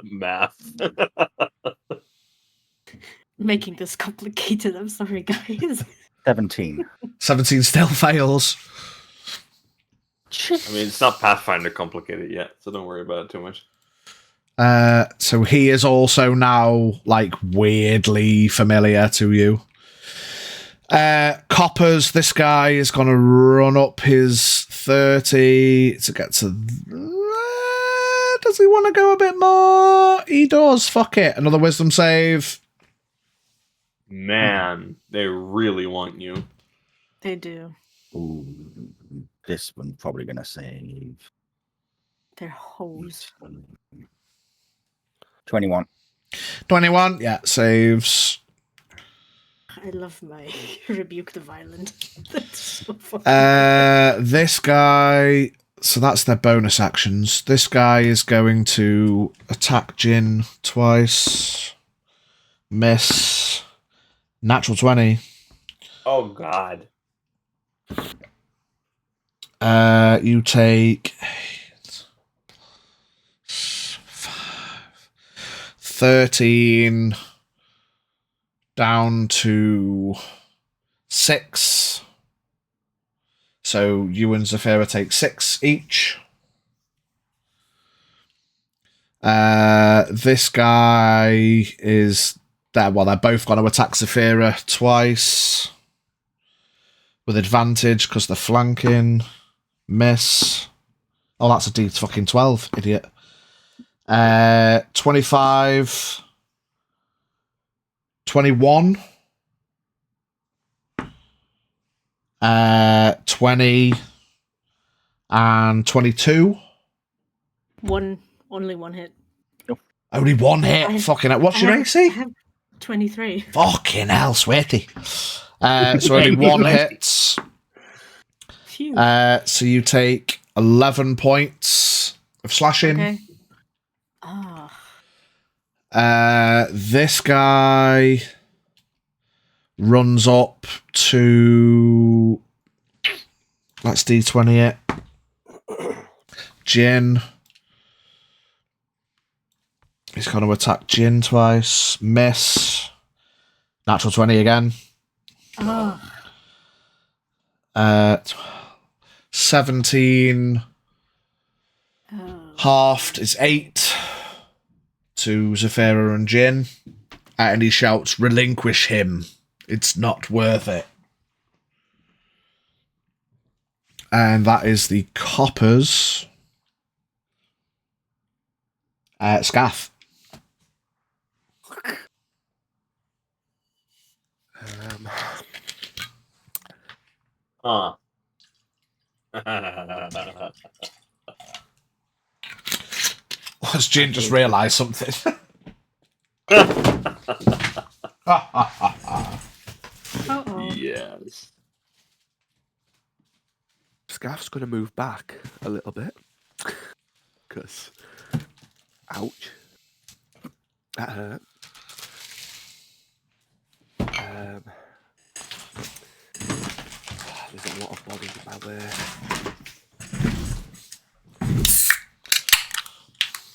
Math. Making this complicated. I'm sorry, guys. 17. 17 still fails. I mean, it's not Pathfinder complicated yet, so don't worry about it too much. So he is also now like weirdly familiar to you. Coppers, this guy is going to run up his 30 to get to... does he want to go a bit more? He does. Fuck it. Another wisdom save. Man, they really want you. They do. Ooh, this one's probably going to save. They're hoes. 21. 21, yeah, saves. I love my Rebuke the Violent. That's so funny. This guy... So that's their bonus actions. This guy is going to attack Jin twice. Miss. Natural 20. Oh, God. You take 13 down to 6. So you and Zafira take 6 each. This guy is there. Well, they're both going to attack Zafira twice with advantage because they're flanking. Miss. Oh, that's a D12, idiot. 25, 21, 20 and 22. Only one hit. Only one hit. Fucking hell. What's your AC? I have 23. Fucking hell, sweaty. So only one hit. Phew. So you take 11 points of slashing. Okay. Ah. This guy runs up to... Let's D20 it. Jin. He's going to attack Jin twice. Miss. Natural 20 again. Ah. 17. Oh. Halved is 8 to Zafira and Jin. And he shouts, relinquish him. It's not worth it. And that is the coppers. Scaff. Huh. Has Jin just realised something? Uh-oh. Yes. Scaff's going to move back a little bit. Because, ouch. That hurt. There's a lot of bodies in my way.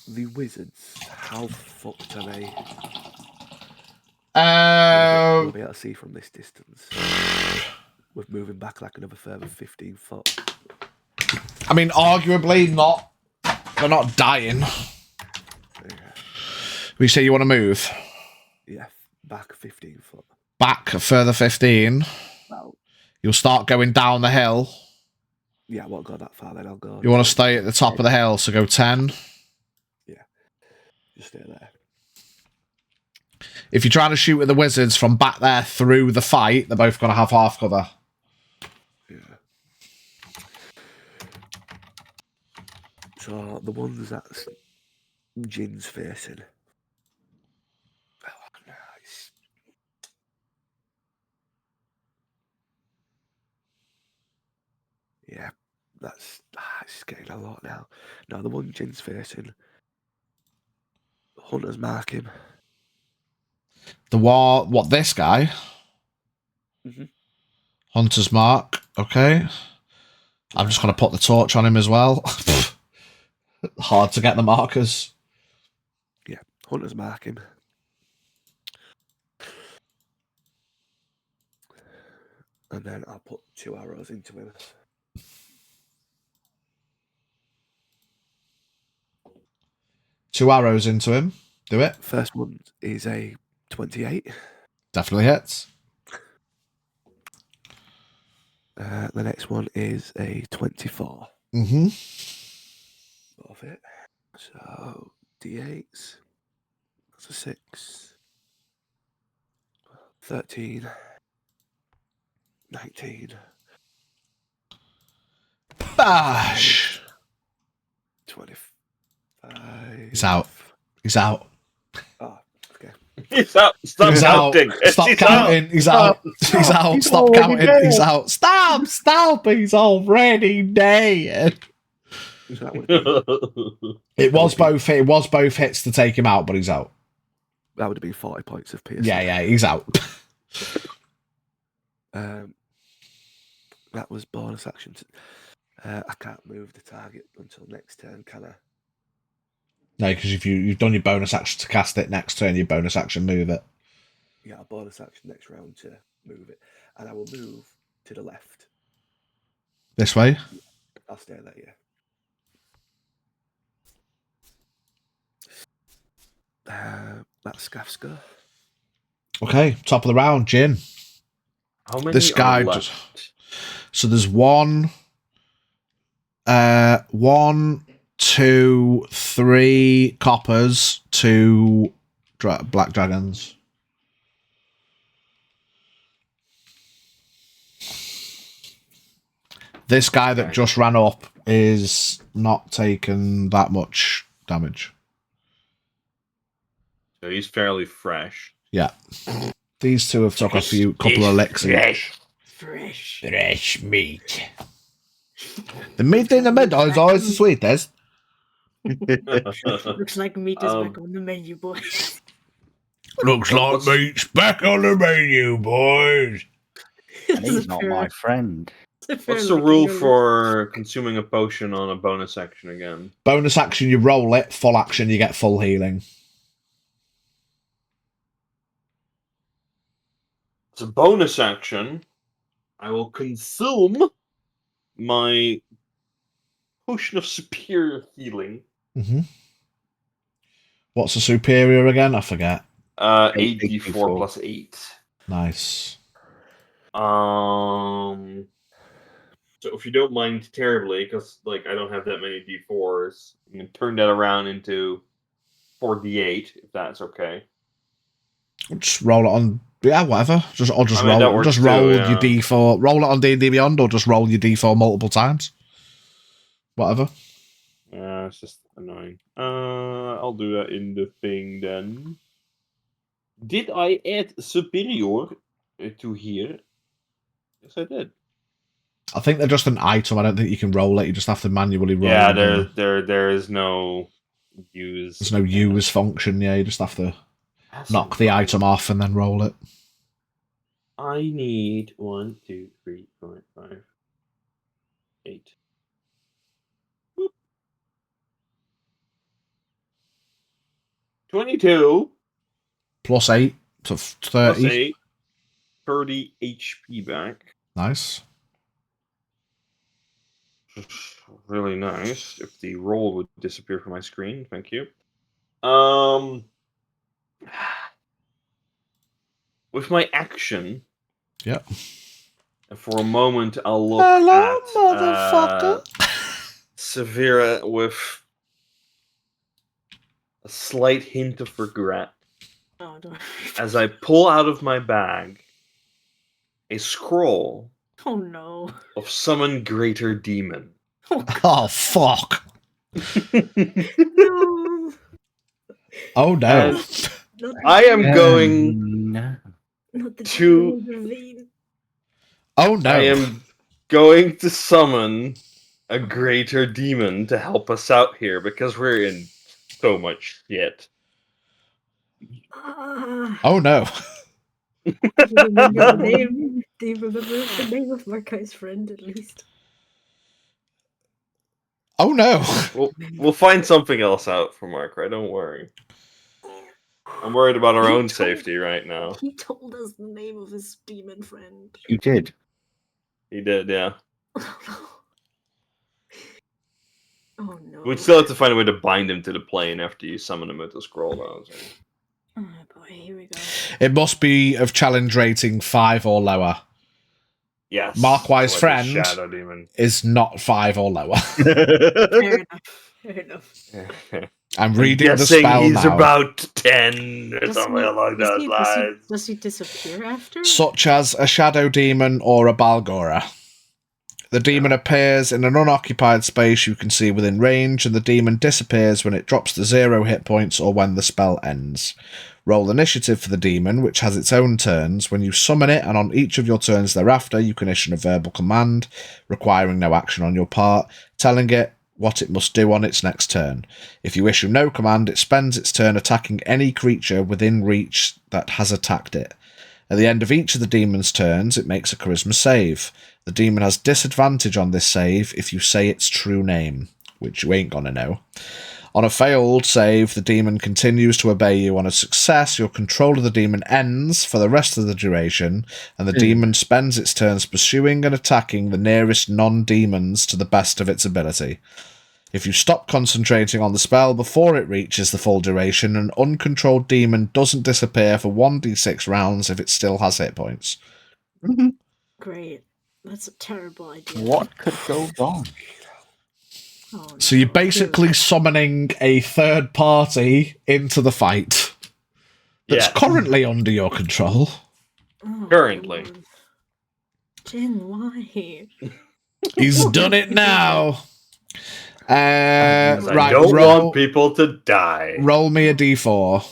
The wizards, how fucked are they? We'll be able to see from this distance. We're moving back like another further 15 foot. I mean, arguably not. They're not dying. Yeah. We say you want to move Yeah, back 15 foot. back a further 15. Well, You'll start going down the hill. yeah, I won't go that far then. I'll go. You want to stay at the top of the hill, so go 10. Yeah, just stay there. If you're trying to shoot at the wizards from back there through the fight, they're both going to have half cover. Yeah. So the ones that Jin's facing. Oh, nice. Yeah, it's getting a lot now. Now the one Jin's facing. Hunters mark him. What, this guy? Mhm. Hunter's mark. Okay. I'm just going to put the torch on him as well. Hard to get the markers. Yeah, Hunters mark him. And then I'll put 2 arrows into him. Two arrows into him. Do it. First one is a 28. Definitely hits. The next one is a 24. Mm-hmm. Both it. So D8s. That's a 6. 13. 19. Bash! 25. He's out. He's out. Oh, okay. He's out. Stop He's out. counting. Stop He's counting. He's out. He's out. He's Stop already counting. dead. He's out. Stop. Stop. He's already dead. So that would have been, It was both hits to take him out, but he's out. that would have been 40 points of piercing. Yeah, he's out. That was bonus action. I can't move the target until next turn, can I? No, because if you've done your bonus action to cast it, next turn your bonus action move it. Yeah, a bonus action next round to move it. And I will move to the left. This way. I'll stay there, yeah. That's Scaff's go. Okay, top of the round, Jin. How many This guy are left? So there's 1, 2, 3 coppers, 2 black dragons. This guy that Okay. just ran up is not taken that much damage. So he's fairly fresh. Yeah. These two have took a couple of licks each. Fresh meat. The meat in the middle is always the sweetest. Looks like meat is back on the menu, boys. Looks like meat's back on the menu, boys. And he's not my friend. What's the rule for consuming a potion on a bonus action again? Bonus action, you roll it. Full action, you get full healing. It's a bonus action. I will consume my potion of superior healing. Mm-hmm. What's the superior again? I forget. 8d4 plus 8. Nice. So if you don't mind terribly, because like I don't have that many d4s, I'm gonna turn that around into 4d8 if that's okay. Just roll it on. Yeah, whatever. Just roll. Just roll your d4. Roll it on D&D Beyond, or just roll your d4 multiple times. Whatever. It's just annoying. I'll do that in the thing then. Did I add superior to here? Yes, I did. I think they're just an item. I don't think you can roll it. You just have to manually roll. Yeah, there is no use. There's no use function. Yeah, you just have to knock the item off and then roll it. I need 1, 2, 3, 4, 5, 8. Boop. 22 Plus 8, so 30. plus 8, 30 HP back. Nice. Really nice. If the roll would disappear from my screen, thank you. With my action, Yep. for a moment I'll look Hello, at motherfucker. Severa with a slight hint of regret Oh, don't. as I pull out of my bag a scroll Oh no. of Summon Greater Demon. Oh, fuck. No. Oh, no. And Not I am going No. not the to- intervene. Oh, no. I am going to summon a greater demon to help us out here because we're in so much shit. Oh, no. Do you remember the name? Do you remember the name of Markai's friend at least? Oh, no. We'll find something else out for Markrai, don't worry. I'm worried about our own safety right now. He told us the name of his demon friend. You did. He did, yeah. Oh no. We'd still have to find a way to bind him to the plane after you summon him with the scroll, though. So. Oh boy, here we go. It must be of challenge rating 5 or lower. Yes. Markwise like a friend Shadow demon. is not 5 or lower. Fair enough. Fair enough. I'm reading the Guessing spell he's now. about 10 or Does something he- along those lines. Does he disappear after? Such as a shadow demon or a Balgora. The demon appears in an unoccupied space you can see within range, and the demon disappears when it drops to 0 hit points or when the spell ends. Roll initiative for the demon, which has its own turns. When you summon it, and on each of your turns thereafter, you can issue a verbal command, requiring no action on your part, telling it what it must do on its next turn. If you issue no command, it spends its turn attacking any creature within reach that has attacked it. At the end of each of the demon's turns, it makes a charisma save. The demon has disadvantage on this save if you say its true name, which you ain't gonna know. On a failed save, the demon continues to obey you. On a success, your control of the demon ends for the rest of the duration, and the demon spends its turns pursuing and attacking the nearest non-demons to the best of its ability. If you stop concentrating on the spell before it reaches the full duration, an uncontrolled demon doesn't disappear for 1d6 rounds if it still has hit points. Great. That's a terrible idea. What could go wrong? Oh, So you're no. basically summoning a third party into the fight that's Yeah. currently under your control. Oh, Currently. Lord. Jin, why? He's done it now. I Right, don't want people to die. Roll me a d4.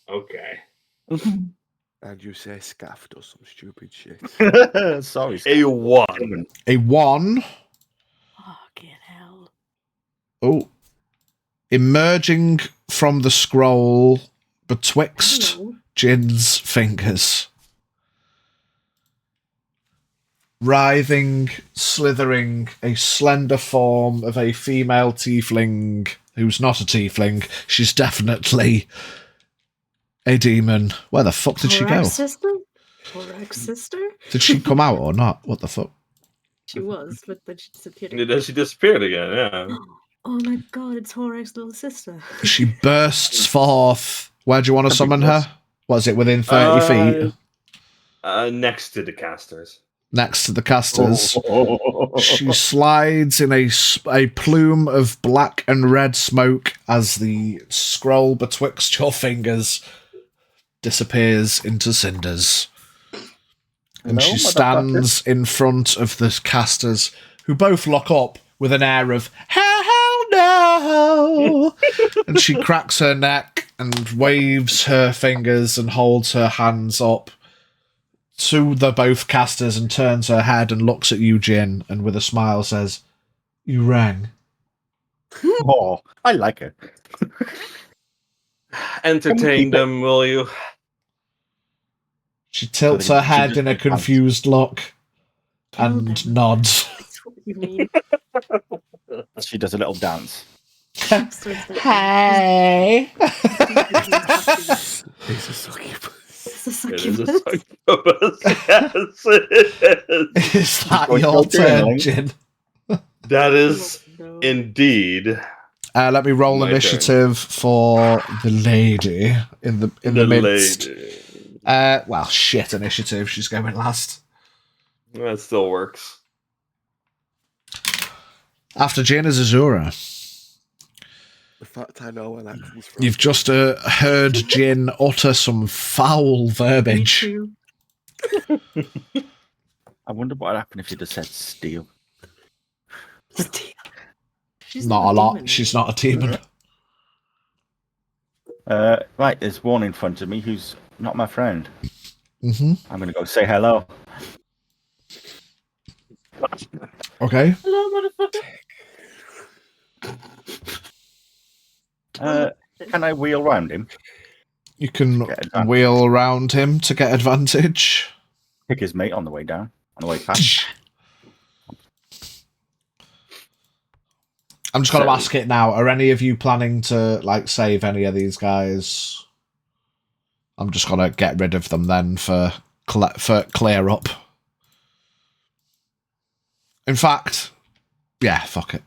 Okay. And you say scaffed or some stupid shit. Sorry. A 1. A 1. Fucking hell. Oh. Emerging from the scroll betwixt Hello. Jin's fingers. Writhing, slithering, a slender form of a female tiefling who's not a tiefling. She's definitely a demon. Where the fuck did she go? Torak's sister? Did she come out or not? What the fuck? She was, but then she disappeared. She disappeared again, yeah. Oh my god, it's Torak's little sister. She bursts forth. Where do you want to summon her? Was it within 30 feet? Next to the casters. Next to the casters. She slides in a plume of black and red smoke as the scroll betwixt your fingers disappears into cinders. And she stands in front of the casters, who both lock up with an air of, hell no! And she cracks her neck and waves her fingers and holds her hands up to the both casters and turns her head and looks at you, Jin, and with a smile says, "You rang." Oh, I like it. Entertain them, will you? She tilts her head in a confused look and them. nods. That's what you mean. She does a little dance. Hey! It's a succubus. It's a It is a succubus. succubus. Yes, it is. Is that your turn, Jin? That is Oh, no. indeed. Let me roll My initiative for the lady in the midst. lady. Well, shit, initiative. She's going last. That still works. After Jin is Azura. The fact I know where that comes from. You've just heard Jin utter some foul Me verbiage. too. I wonder what would happen if you just said steal. She's Not a lot. demon. She's not a demon. Right, there's one in front of me who's not my friend. Mm-hmm. I'm going to go say hello. Okay. Hello, motherfucker. Can I wheel round him? You can Get advantage. wheel around him to get advantage. Pick his mate on the way down, on the way past. I'm just going to So- ask it now. Are any of you planning to save any of these guys? I'm just going to get rid of them then for clear up. In fact, yeah, fuck it.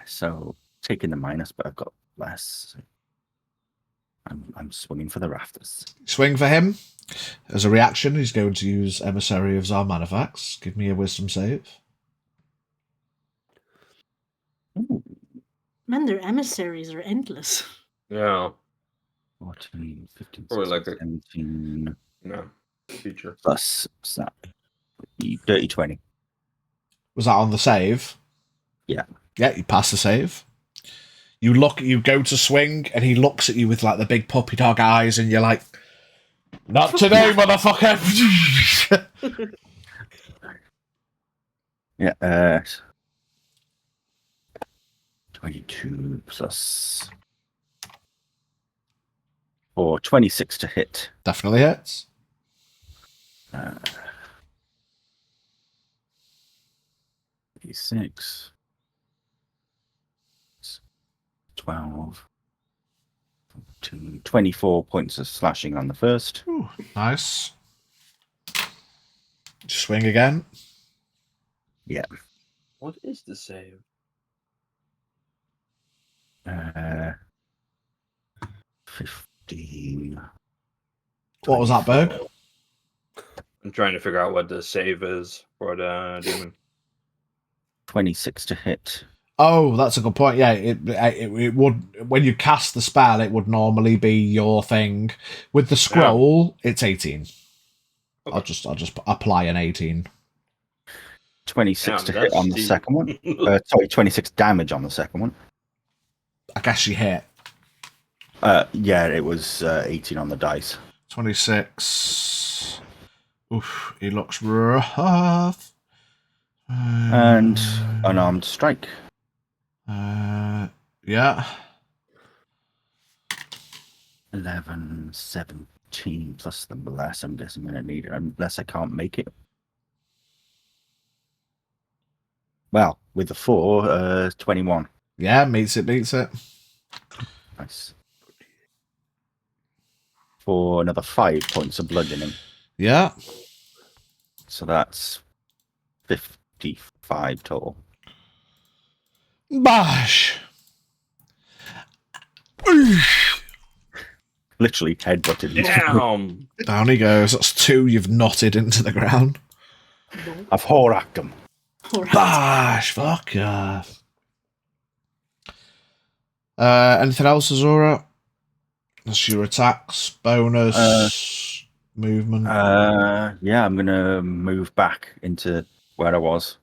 So taking the minus, but I've got less. I'm swinging for the rafters. Swing for him. As a reaction, he's going to use Emissary of Zarmanivax. Give me a wisdom save. Ooh, Man, their emissaries are endless. Yeah. 14, 15, Probably 16, like a- 17 No. Feature. plus that. Dirty 20. Was that on the save? Yeah. Yeah, you pass the save. You go to swing, and he looks at you with the big puppy dog eyes, and you're like, "Not today, motherfucker!" Yeah. 22 plus 26 to hit. Definitely hits. 6, 12, 24 points of slashing on the first. Ooh, nice. Swing again. Yeah. What is the save? 15. What was that, Berg? 24. I'm trying to figure out what the save is for the demon. 26 to hit. Oh, that's a good point. Yeah, it would, when you cast the spell, it would normally be your thing. With the scroll, it's 18. Okay. I'll just apply an 18. 26 to Damn, hit that's on the steep. second one. Sorry, 26 damage on the second one. I guess you hit. Yeah, it was 18 on the dice. 26. Oof, he looks rough. And unarmed strike. Yeah. 11, 17 plus the bless. I'm guessing I'm going to need it unless I can't make it. Well, with the 4, 21. Yeah, meets it. Nice. For another 5 points of bludgeoning. Yeah. So that's 55 total. Bash. Literally headbutted. Damn. Down he goes. That's 2 you've knotted into the ground. I've horacked him. Alright. Bash. Fuck yeah. Anything else, Azura? That's your attacks, bonus, movement. Yeah, I'm going to move back into where I was.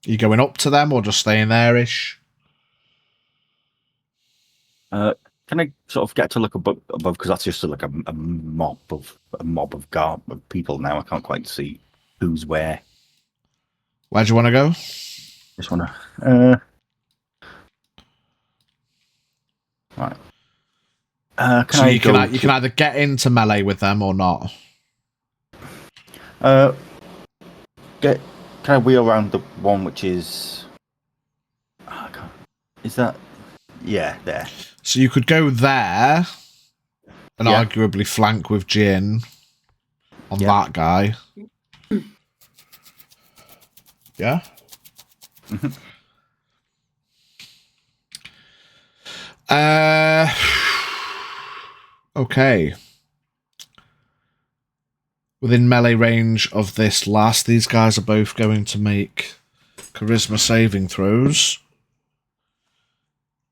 You going up to them or just staying there-ish? Can I sort of get to look above because that's just like a mob of people now. I can't quite see who's where. Where do you want to go? Just want to. Right. You can either get into melee with them or not. Can I wheel around the one which is? Is that? Yeah, there. So you could go there and arguably flank with Jin on that guy. Yeah? Okay. Within melee range of this last, these guys are both going to make charisma saving throws.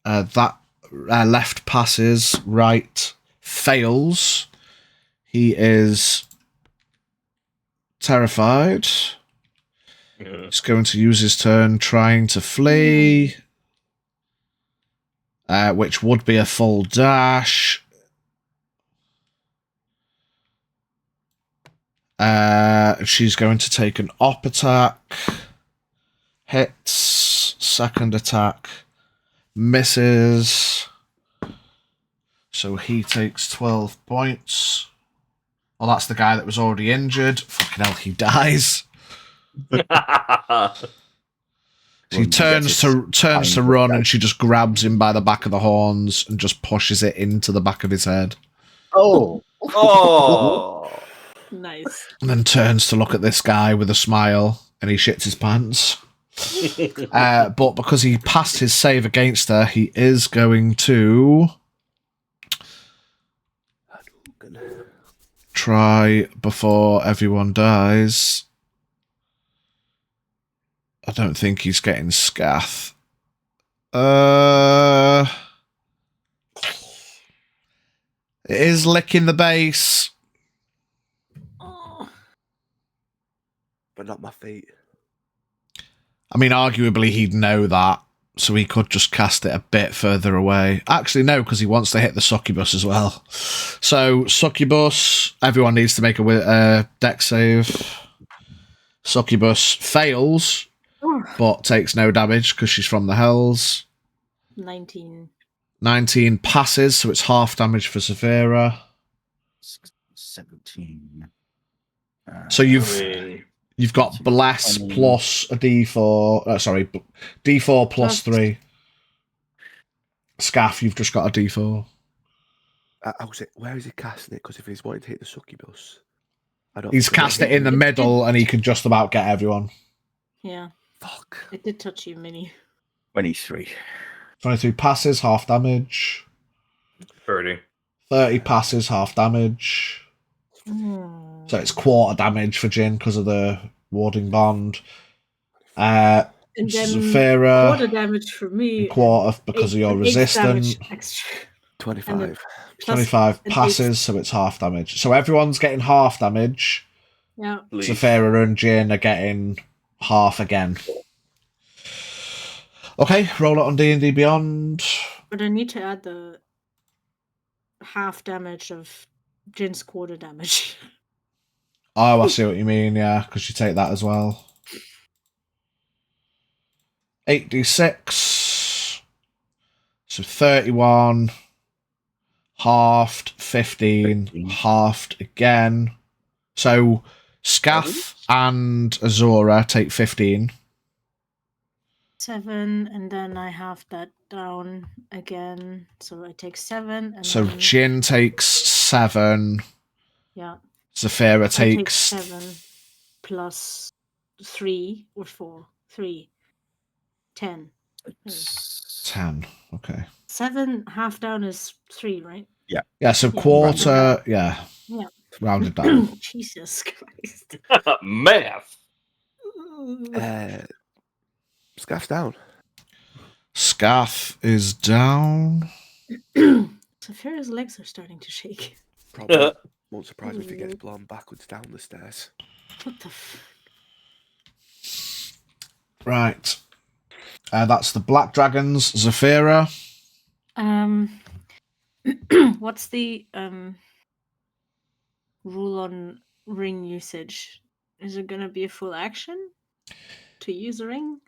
That left passes, right fails. He is terrified. He's going to use his turn trying to flee, which would be a full dash. She's going to take an op attack. Hits. Second attack. Misses. So he takes 12 points. Well, that's the guy that was already injured. Fucking hell, he dies. She turns to run and she just grabs him by the back of the horns and just pushes it into the back of his head. Oh. Nice. And then turns to look at this guy with a smile and he shits his pants. But because he passed his save against her, he is going to try before everyone dies. I don't think he's getting scath. It is licking the base. But not my feet. I mean, arguably he'd know that, so he could just cast it a bit further away. Actually, no, because he wants to hit the succubus as well. So, succubus, everyone needs to make a dex save. Succubus fails, but takes no damage because she's from the hells. 19. 19 passes, so it's half damage for Saphira. 17. So you've got bless plus a d4. D4 plus 3. Scaff, you've just got a d4. Where is he casting it? Because if he's wanting to hit the succubus, He's cast it in the middle, and he can just about get everyone. Yeah. Fuck. It did touch you, Minnie. 23. 23 passes, half damage. 30. 30 passes, half damage. So it's quarter damage for Jin because of the warding bond. And then Saphira, quarter damage for me. quarter because of your resistance. 25. plus 25 an passes, so it's half damage. So everyone's getting half damage. Yeah. Please. Zafira and Jin are getting half again. Okay, roll it on D&D Beyond. But I need to add the half damage of Jin's quarter damage. Oh, I see what you mean, yeah, because you take that as well. 8d6. So 31. Halved, 15. 15. Halved again. So Scath and Azora take 15. 7, and then I have that down again. So I take 7, and So then Jin takes 7. yeah, Zafira I take takes 7 plus 3 or 4. 3. 10. 10. Okay. 7 half down is 3, right? Yeah, so Yeah. quarter, yeah. Yeah. Rounded down. Jesus Christ. Math. Scaff's down. Scath is down. Zafira's legs are starting to shake. Probably won't surprise me if he gets blown backwards down the stairs. What the f... Right. That's the Black Dragons. Zafira. What's the rule on ring usage? Is it gonna be a full action to use a ring?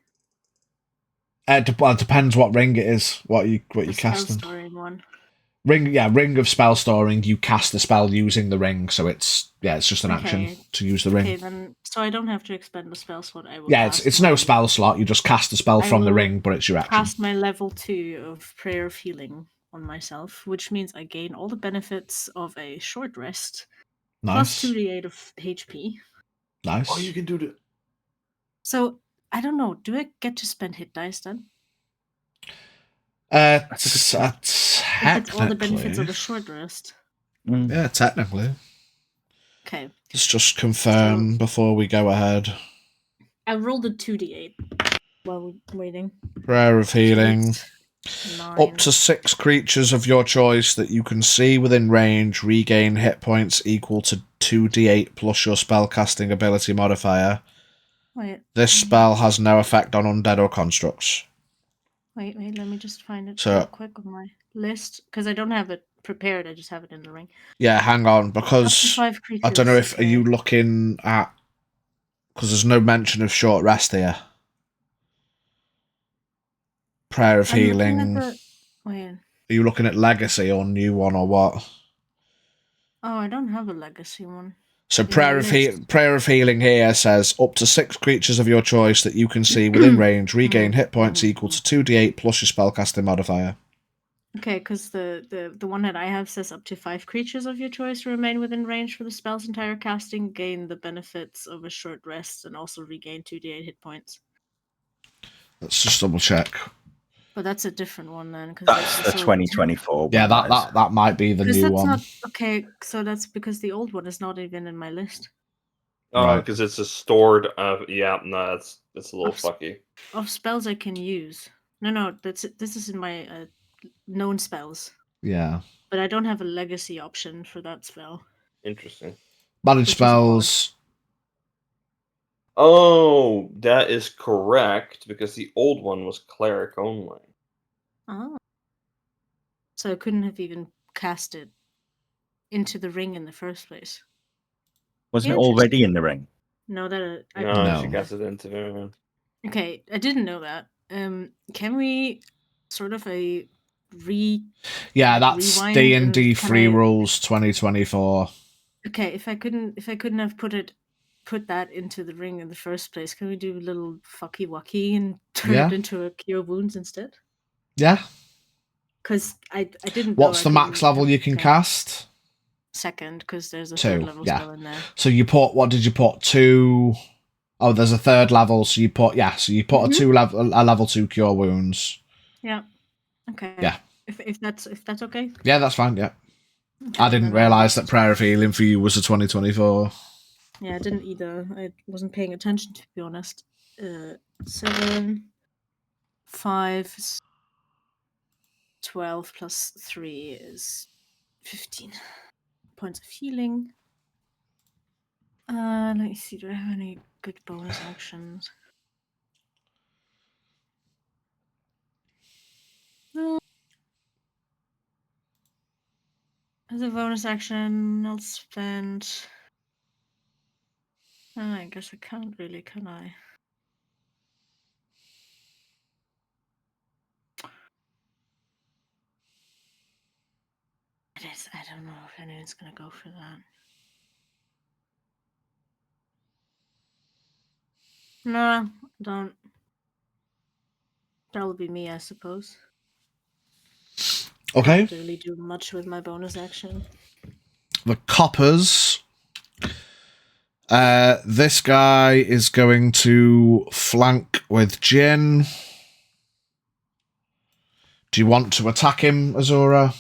It depends what ring it is. What you The spell casting. storing one. Ring of spell storing. You cast the spell using the ring, so it's just an action to use the ring. Okay, then so I don't have to expend the spell slot. I will. Yeah, it's no spell slot. You just cast the spell from the ring, but it's your action. Cast my level 2 of Prayer of Healing on myself, which means I gain all the benefits of a short rest, Nice. plus 2d8 of HP. Nice. Oh, you can do the. So I don't know. Do I get to spend hit dice then? That's a good If it's all the benefits of a short rest. Yeah, technically. Okay. Let's just confirm before we go ahead. I rolled a 2d8 while we're waiting. Prayer of Healing. 9. Up to 6 creatures of your choice that you can see within range regain hit points equal to 2d8 plus your spellcasting ability modifier. Wait. This spell has no effect on undead or constructs. Wait, let me just find it So- real quick on my list. Because I don't have it prepared, I just have it in the ring. Yeah, hang on, Up to because 5 creatures. I don't know if okay. are you looking at, because there's no mention of short rest here. Prayer of I'm looking Healing. at the... Wait. Are you looking at Legacy or New One or what? Oh, I don't have a legacy one. So In my Prayer of Healing here says up to 6 creatures of your choice that you can see within range regain hit points equal to 2d8 plus your spellcasting modifier. Okay, because the one that I have says up to 5 creatures of your choice remain within range for the spell's entire casting, gain the benefits of a short rest, and also regain 2d8 hit points. Let's just double check. But that's a different one then. Cause That's the so- 2024 one. Yeah, that is. that might be the Because new that's one. not okay. So that's because the old one is not even in my list Oh, Right. because it's a stored. Yeah, no, it's a little Ups. fucky. of spells I can use. No, this is in my known spells, Yeah. but I don't have a legacy option for that spell. Interesting. Manage Which is spells. Oh, that is correct because the old one was cleric only. Oh, so I couldn't have even cast it into the ring in the first place. Wasn't it already in the ring? No, that I No, she No. cast it into there. Okay, I didn't know that. Can we sort of Yeah, that's rewind D&D and Free can I- Rules 2024. Okay, if I couldn't have put that into the ring in the first place, can we do a little fucky wucky and turn Yeah. it into a cure wounds instead? Yeah. Because I didn't. What's know the I max couldn't level have- you can okay, cast? Second, because there's a 2, third level yeah. spell in there. So you put, what did you put? 2. Oh, there's a third level, so you put, a level 2 cure wounds. Yeah. Okay. Yeah. If that's okay. Yeah, that's fine, yeah. Okay, I didn't then I'll realise just- that Prayer of Healing for you was a 2024. Yeah, I didn't either. I wasn't paying attention, to be honest. 7, 5, 12 plus 3 is 15 points of healing. Let me see, do I have any good bonus actions? As a bonus action, I'll spend... I guess I can't really, can I? I don't know if anyone's gonna go for that. No, I don't. That'll be me, I suppose. Okay. Can't really do much with my bonus action. The coppers. This guy is going to flank with Jin. Do you want to attack him, Azura?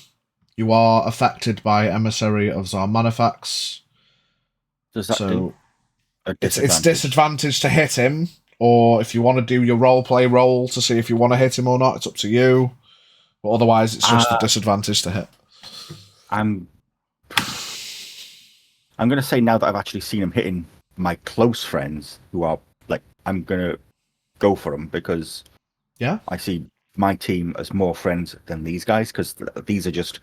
You are affected by Emissary of Zarmanifax. Does that do a It's disadvantage? disadvantage to hit him, or if you want to do your roleplay roll to see if you want to hit him or not, it's up to you. But otherwise, it's just a disadvantage to hit. I'm going to say now that I've actually seen him hitting my close friends, who are like, I'm going to go for them because I see my team as more friends than these guys because these are just,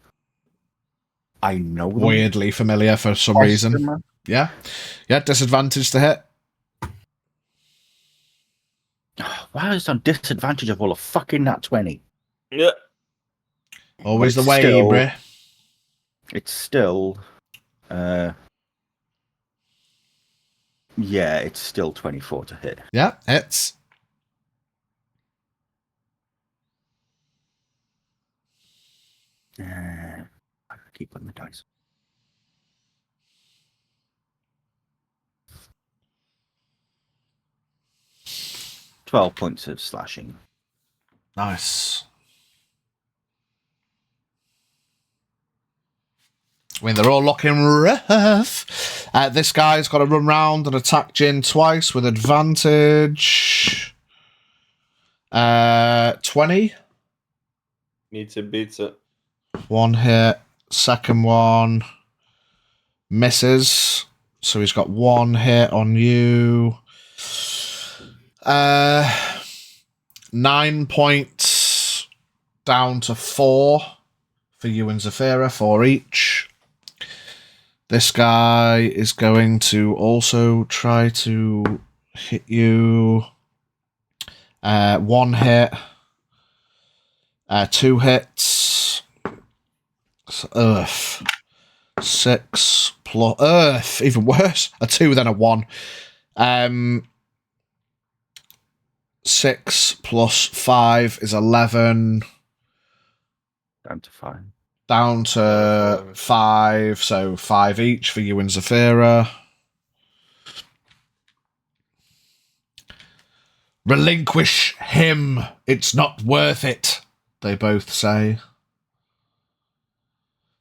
I know them. Weirdly familiar for some reason. Yeah, disadvantage to hit. Why is it on disadvantage of all a fucking nat 20? Yeah. Always the way, bruh. It's still, yeah, it's still 24 to hit. Yeah, hits. I keep putting the dice. 12 points of slashing. Nice. I mean, they're all looking rough. This guy's got to run round and attack Jin twice with advantage. 20. Meets it, beats it. One hit. Second one misses. So he's got one hit on you. 9 points down to 4 for you and Zafira, 4 each. This guy is going to also try to hit you. 1 hit. 2 hits. Earth. 6 plus... Earth! Even worse. A 2 then a 1. 6 plus 5 is 11. Down to 5. Down to 5, so 5 each for you and Zafira. Relinquish him. It's not worth it, they both say.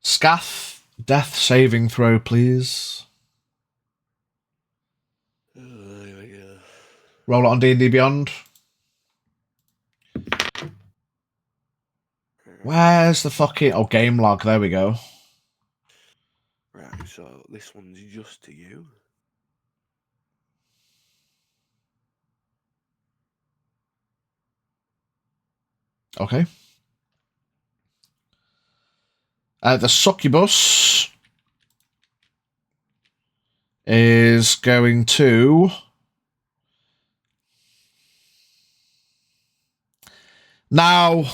Scath, death saving throw, please. Roll it on D&D Beyond. Where's the fucking... Oh, game log. There we go. Right, so this one's just to you. Okay. The succubus is going to... Now,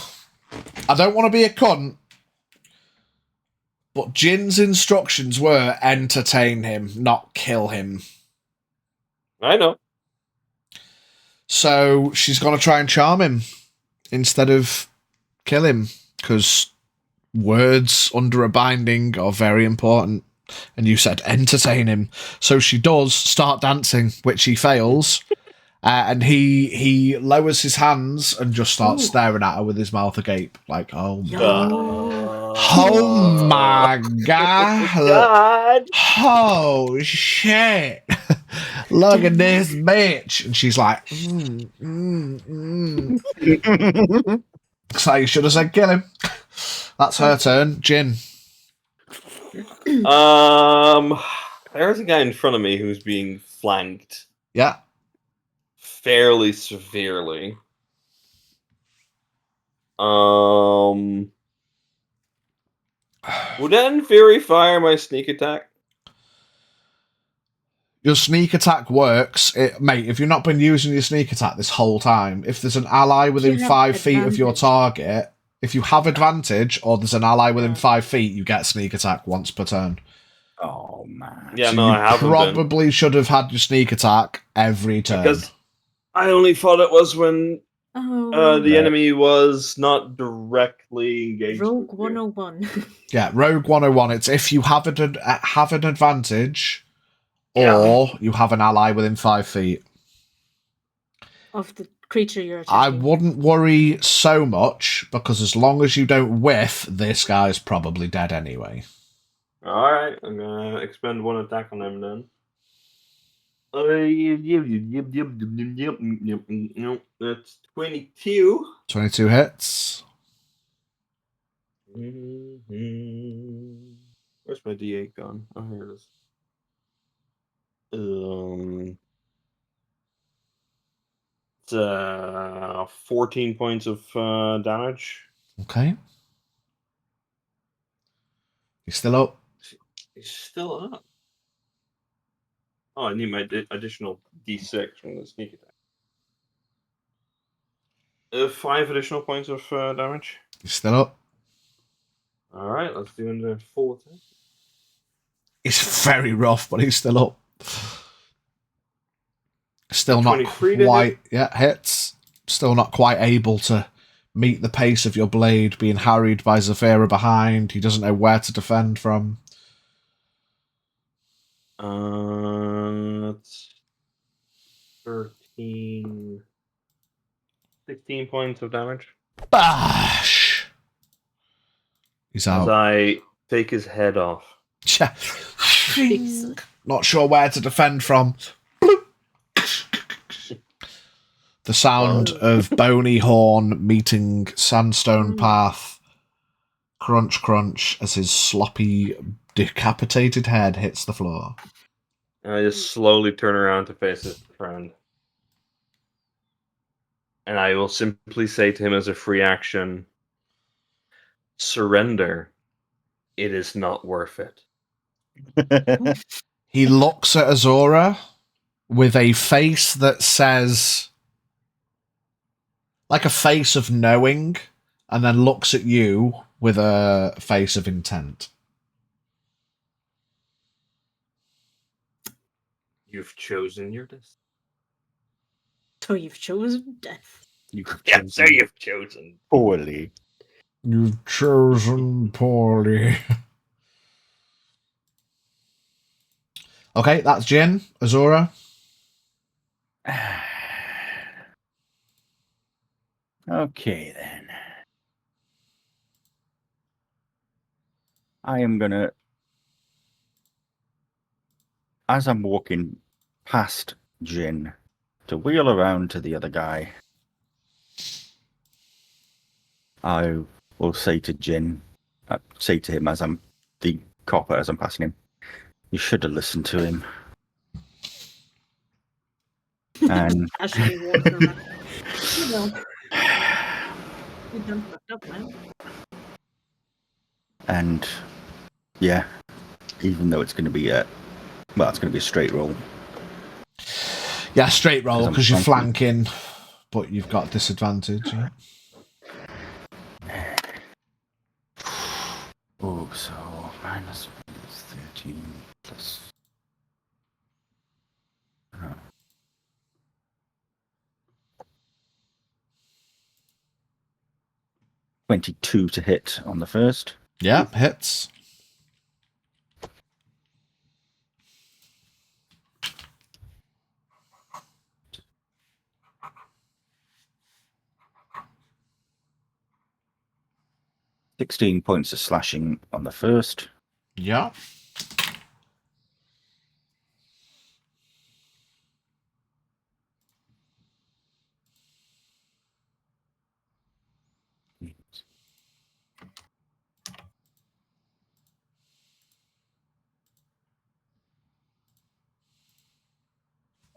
I don't want to be a cunt, but Jin's instructions were entertain him, not kill him. I know. So she's going to try and charm him instead of kill him, because words under a binding are very important. And you said entertain him. So she does start dancing, which he fails. And he lowers his hands and just starts staring at her with his mouth agape. Like, oh my God. Oh shit. Look at this bitch. And she's like, So you should have said kill him. That's her turn. Jin. There's a guy in front of me who's being flanked Yeah. fairly severely. Would that in theory fire my sneak attack? Your sneak attack works. Mate, if you've not been using your sneak attack this whole time, if there's an ally within You have 5 feet of your advantage. target, if you have advantage or there's an ally within Yeah. 5 feet, you get sneak attack once per turn. Oh man. Yeah, So no, you I haven't been. probably should have had your sneak attack every turn. Because I only thought it was when Oh, the enemy was not directly engaged. Rogue with you. 101. Yeah, Rogue 101, it's if you have an advantage Yeah. or you have an ally within 5 feet. Of the creature you're I attacking. wouldn't worry so much, because as long as you don't whiff, this guy's probably dead anyway. Alright, I'm gonna expend 1 attack on him then. That's 22. 22 hits. Where's my D8 gone? Oh, here it is. It's 14 points of damage. Okay. He's still up. He's still up. Oh, I need my additional D6 from the sneak attack. 5 additional points of damage. He's still up. Alright, let's do another full attack. It's very rough, but he's still up. Still not 23 to quite. Yeah, hits. Still not quite able to meet the pace of your blade, being harried by Zafira behind. He doesn't know where to defend from. That's 16 points of damage. Bash! He's As out. I take his head off. Yeah. Not sure where to defend from. The sound of bony horn meeting sandstone path. Crunch, crunch, as his sloppy, decapitated head hits the floor. And I just slowly turn around to face his friend. And I will simply say to him as a free action, surrender. It is not worth it. He looks at Azora with a face that says, like a face of knowing, and then looks at you with a face of intent. You've chosen your destiny. So you've chosen death. Yeah, so you've chosen poorly. You've chosen poorly. Okay, that's Jin. Azora. Okay, then. I am gonna, as I'm walking past Jin, to wheel around to the other guy. I will say to Jin, say to him as I'm the copper as I'm passing him, you should have listened to him. And Casually walking around. You know. You done fucked up, man. And yeah, even though it's going to be it's going to be a straight roll. Yeah, straight roll, because you're flanking. flanking, but you've got disadvantage. Yeah. Oh, so minus 13 plus. 22 to hit on the first. Yeah, hits. $16 points of slashing on the first. Yeah.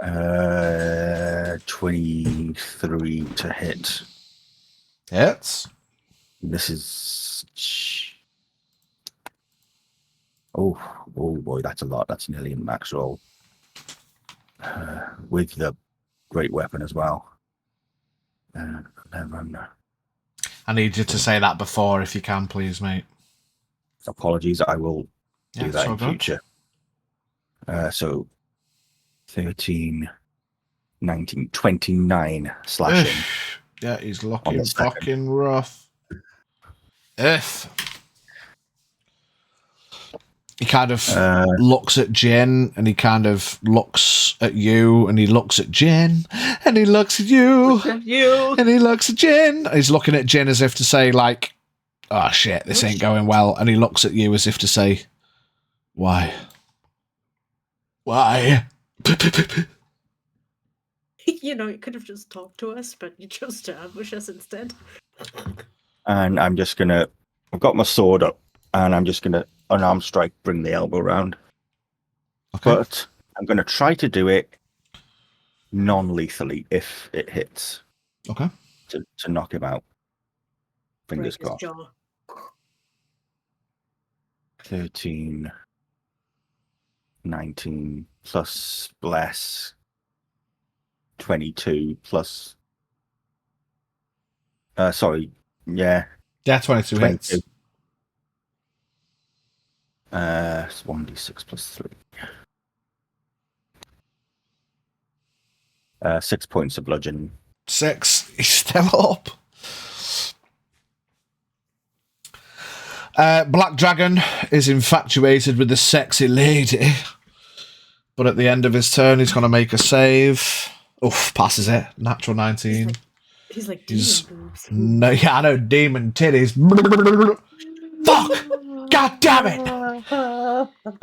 23 to hit. Hits. This is. Oh boy, that's a lot. That's nearly a max roll. With the great weapon as well. 11. I need you to say that before, if you can, please, mate. Apologies, I will do that so in good. future. So 13, 19, 29 slashing. Yeah, he's On looking the second. fucking rough. He kind of looks at Jin, and he kind of looks at you, and he looks at Jin, and he looks at you, and he looks at Jin. He's looking at Jin as if to say, like, oh shit, this ain't going well. And he looks at you as if to say, why? Why? You know, you could have just talked to us, but you chose to ambush us instead. And I'm just gonna. I've got my sword up, and I'm just gonna unarmed strike, bring the elbow round. Okay. But I'm gonna try to do it non-lethally if it hits. Okay. To knock him out. Fingers Break his crossed. jaw. 13, 19 plus bless. 22 plus. Sorry. Yeah. Yeah, 22 hits. It's 1d6 plus 3. 6 points of bludgeoning. 6. He's still up. Black Dragon is infatuated with the sexy lady. But at the end of his turn, he's going to make a save. Oof, passes it. Natural 19. He's like demon boobs. No, yeah, I know, demon titties. Fuck! God damn it!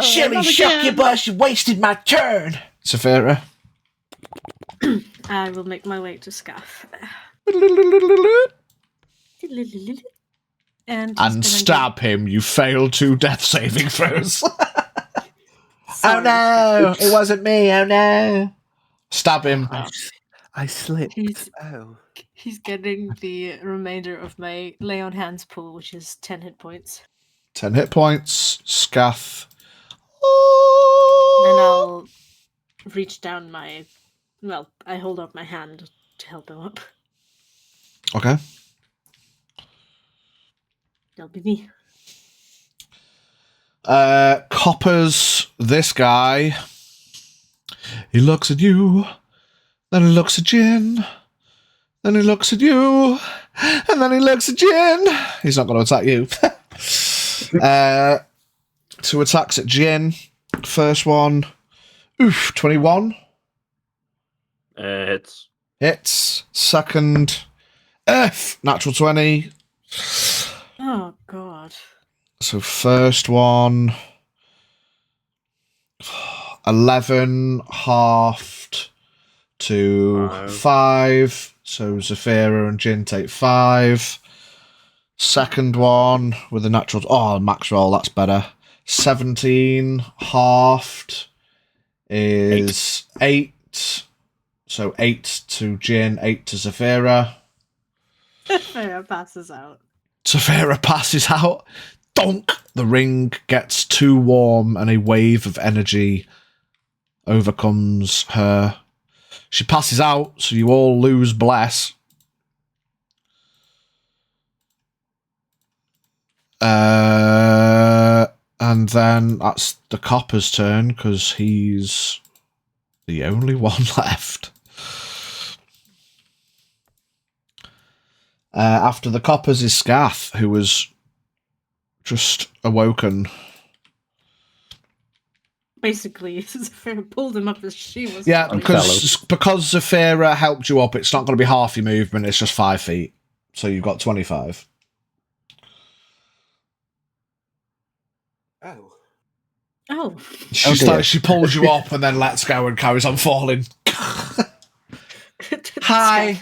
Shimmy, succubus, you wasted my turn! Saphira. I will make my way to Scaff. And stab him, you failed 2 death saving throws. Oh no! It wasn't me, oh no! Stab him. I slipped. He's getting the remainder of my lay on hands pool, which is 10 hit points. 10 hit points. Scaff. And I'll reach down I hold up my hand to help him up. Okay. That'll be me. Coppers, this guy. He looks at you. Then he looks at Jin. Then he looks at you. And then he looks at Jin. He's not going to attack you. 2 attacks at Jin. First one. Oof, 21. Hits. Hits. Second. Natural 20. Oh, God. So first one. 11 halved to 5. So Zafira and Jin take 5. Second one with a natural. Oh, max roll, that's better. 17 halved is 8. So 8 to Jin, 8 to Zafira. Zafira passes out. Zafira passes out. Donk! The ring gets too warm and a wave of energy overcomes her. She passes out, so you all lose bless. And then that's the copper's turn, because he's the only one left. After the coppers is Scath, who was just awoken. Basically, Zafira pulled him up as she was. Yeah, falling. because Zafira helped you up, it's not going to be half your movement, it's just 5 feet. So you've got 25. Oh. She pulls you up and then lets go and carries on falling. Hi.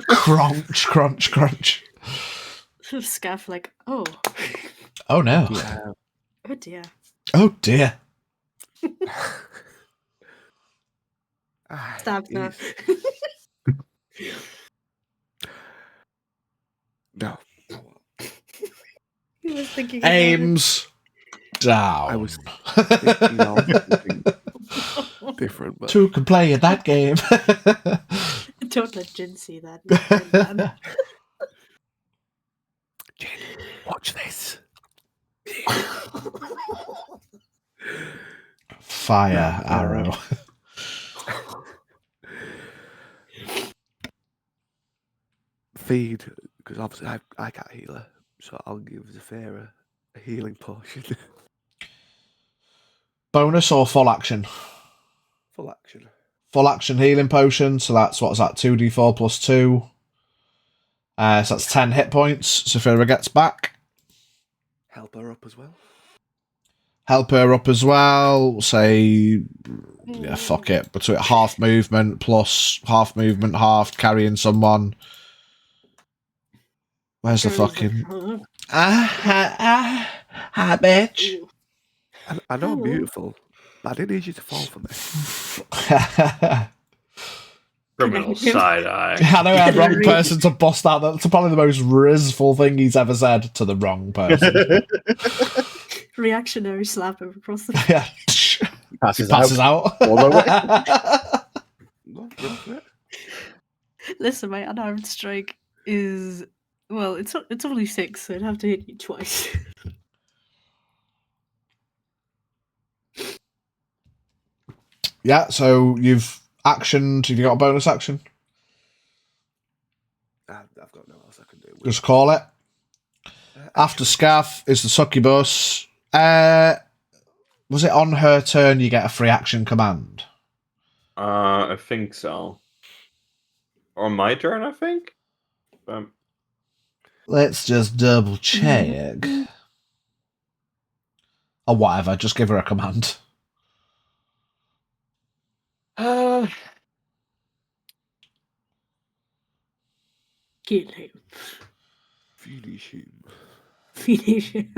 Crunch, crunch, crunch. Scaff like, oh. Oh no. Yeah. Oh dear. Oh dear. Stab her. easy. No. He was thinking about Aims down. I was thinking of something different, but Two can play in that game. it. Don't let Jin see that. He's very bad. Jin, watch this. Fire No, arrow. Feed, because obviously I can't heal her, so I'll give Zafira a healing potion. Bonus or full action? Full action. Full action healing potion. So that's, what's that? 2d4 plus 2. So that's 10 hit points. Saphira gets back. Help her up as well. Help her up as well. Say, yeah, fuck it. Between half movement plus half movement, half carrying someone. Where's the fucking... Hi, bitch. Ooh. I know I'm Ooh. beautiful, but I didn't need you to fall for me. Criminal Connective. side eye. I know I'm the wrong Read. person to bust out. That's probably the most rizful thing he's ever said to the wrong person. Reactionary slap him across the Yeah. Passes out. All the way. Go for it. Listen, my unarmed strike is it's only 6, so I'd have to hit you twice. Yeah, so you've actioned. Have you got a bonus action? I've got no else I can do. Just call it. After Scaff is the succubus. Was it on her turn you get a free action command? I think so. Or my turn, I think. Let's just double check. Or whatever, just give her a command. Kill him. Finish him. Finish him.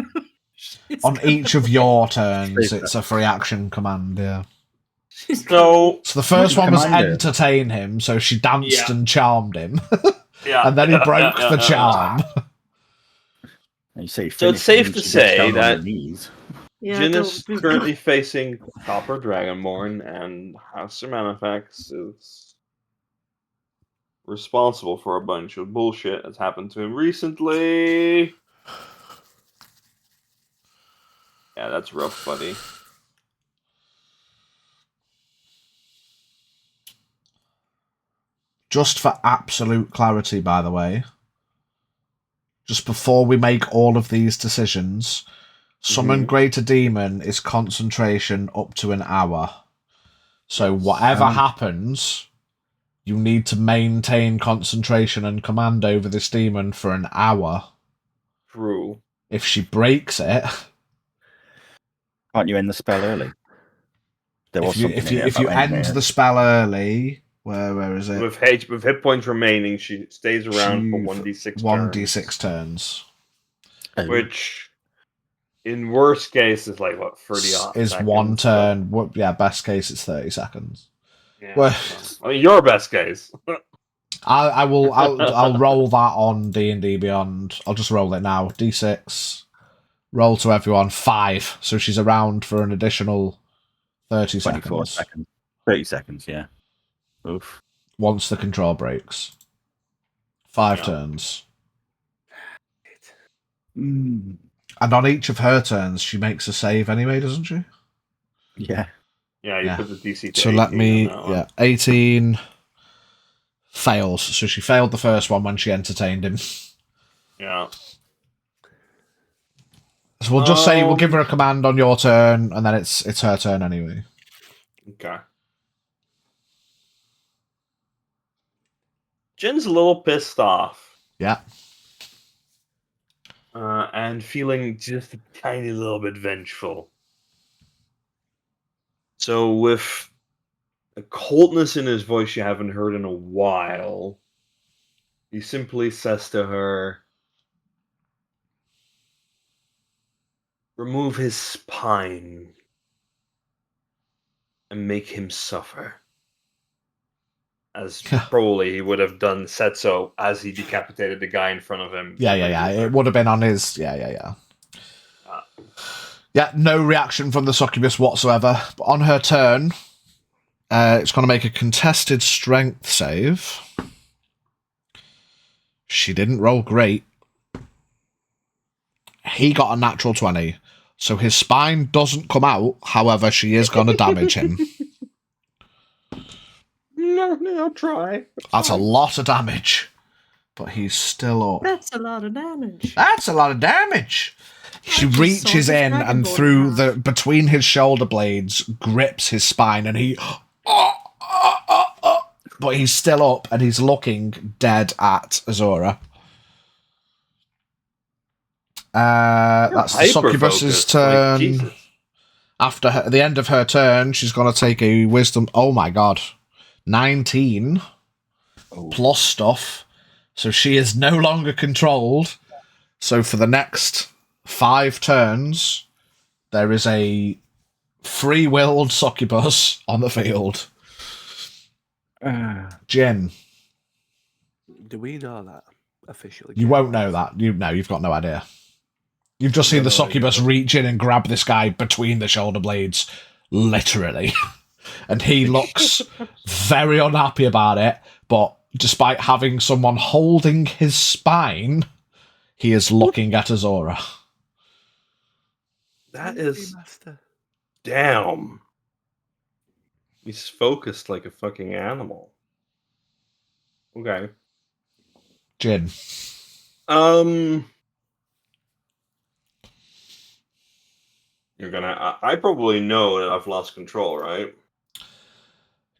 She's On gonna- each of your turns, it's a free action command, yeah. she's gonna- So So the first one was Commander. entertain him, so she danced Yeah. and charmed him. yeah, And then he broke the charm. And you say So it's finish, safe and to she gets say down on her that- knees. Yeah, Jin don't- is currently facing Copper Dragonborn, and House of Manifex is responsible for a bunch of bullshit that's happened to him recently. Yeah, that's rough, buddy. Just for absolute clarity, by the way, just before we make all of these decisions, summon Mhm. Greater Demon is concentration up to an hour. So whatever happens, you need to maintain concentration and command over this demon for an hour. True. If she breaks it, Can't you end the spell early? There was something in if here you about ending end it. the spell early, where is it? With hit points remaining, she stays around for 1d6 1d6 turns. Oh. Which, in worst case, is like, what, 30 odd Is seconds, one but- turn. Yeah, best case it's 30 seconds. Yeah, Well- so- I mean, your best case. I'll roll that on D&D Beyond. I'll just roll it now. D6. Roll to everyone 5. So she's around for an additional 30 24 seconds. seconds. 30 seconds, yeah. Oof. Once the control breaks. 5 Yeah. turns. Mm. And on each of her turns, she makes a save anyway, doesn't she? Yeah. Yeah, you Yeah. put the DC to So 18 let me... on that one. Yeah, 18... Fails. So she failed the first one when she entertained him. Yeah. So we'll just say we'll give her a command on your turn, and then it's her turn anyway. Okay. Jin's a little pissed off. Yeah. And feeling just a tiny little bit vengeful. So with a coldness in his voice you haven't heard in a while, he simply says to her, "Remove his spine and make him suffer." as probably he would have said so as he decapitated the guy in front of him. Yeah. It would have been on his. Yeah. Ah. Yeah, no reaction from the succubus whatsoever. But on her turn, it's going to make a contested strength save. She didn't roll great. He got a natural 20. So his spine doesn't come out. However, she is going to damage him. No, I'll try. That's a lot of damage. But he's still up. That's a lot of damage. That's a lot of damage. She just reaches saw the in dragon and board through now. between his shoulder blades, grips his spine, and he. But he's still up and he's looking dead at Azora. That's the succubus's turn. Jesus. After the end of her turn, she's going to take a wisdom. Oh my god. 19 plus stuff. So she is no longer controlled. So for the next 5 turns, there is a free-willed succubus on the field. Jin. Do we know that officially? You won't know that. You've got no idea. You've just seen the succubus reach in and grab this guy between the shoulder blades, literally. And he looks very unhappy about it, but despite having someone holding his spine, he is looking at Azora. That is... Damn. He's focused like a fucking animal. Okay. Jin. You're gonna... I probably know that I've lost control, right?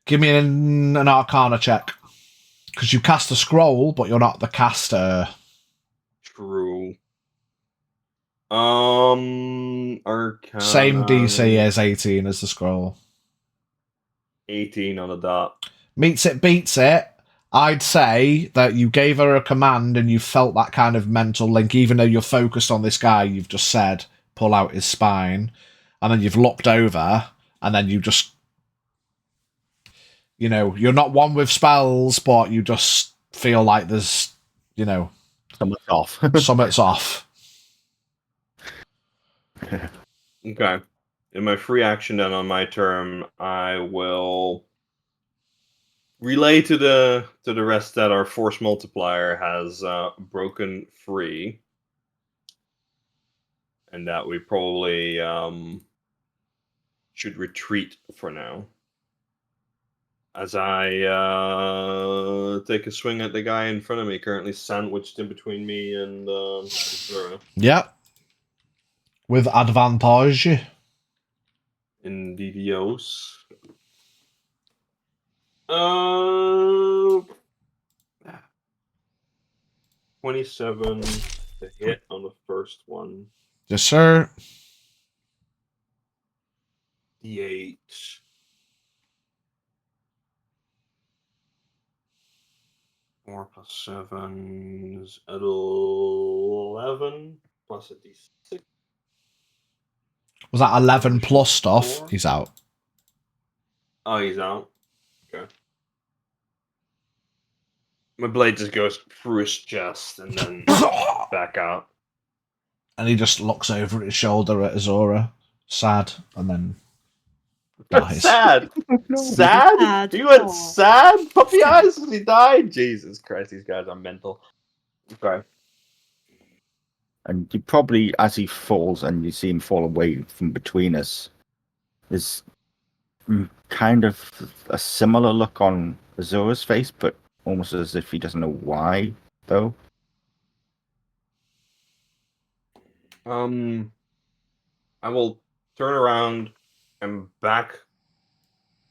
Give me an Arcana check. Because you cast a scroll, but you're not the caster. True. Arcana... Same DC as 18 as the scroll. 18 on the dot. Meets it, beats it. I'd say that you gave her a command and you felt that kind of mental link, even though you're focused on this guy, you've just said, pull out his spine. And then you've looked over, and then you just... You know, you're not one with spells, but you just feel like there's, you know... Something's off. Something's off. Okay. In my free action, then on my turn, I will relay to the rest that our force multiplier has broken free, and that we probably should retreat for now. As I take a swing at the guy in front of me, currently sandwiched in between me and Zura. Yep. With advantage. In DDOs. 27 to hit on the first one. Yes, sir. D8. Four plus 7 is 11 plus a D6. Was that 11 plus stuff? 4. He's out. Oh, he's out. Okay. My blade just goes through his chest and then back out. And he just looks over his shoulder at Azora, sad, and then dies. Sad. Sad? Sad. You went Aw. sad? Puppy eyes as he died? Jesus Christ, these guys are mental. Okay. And you probably, as he falls and you see him fall away from between us, there's kind of a similar look on Azora's face, but almost as if he doesn't know why, though. I will turn around and back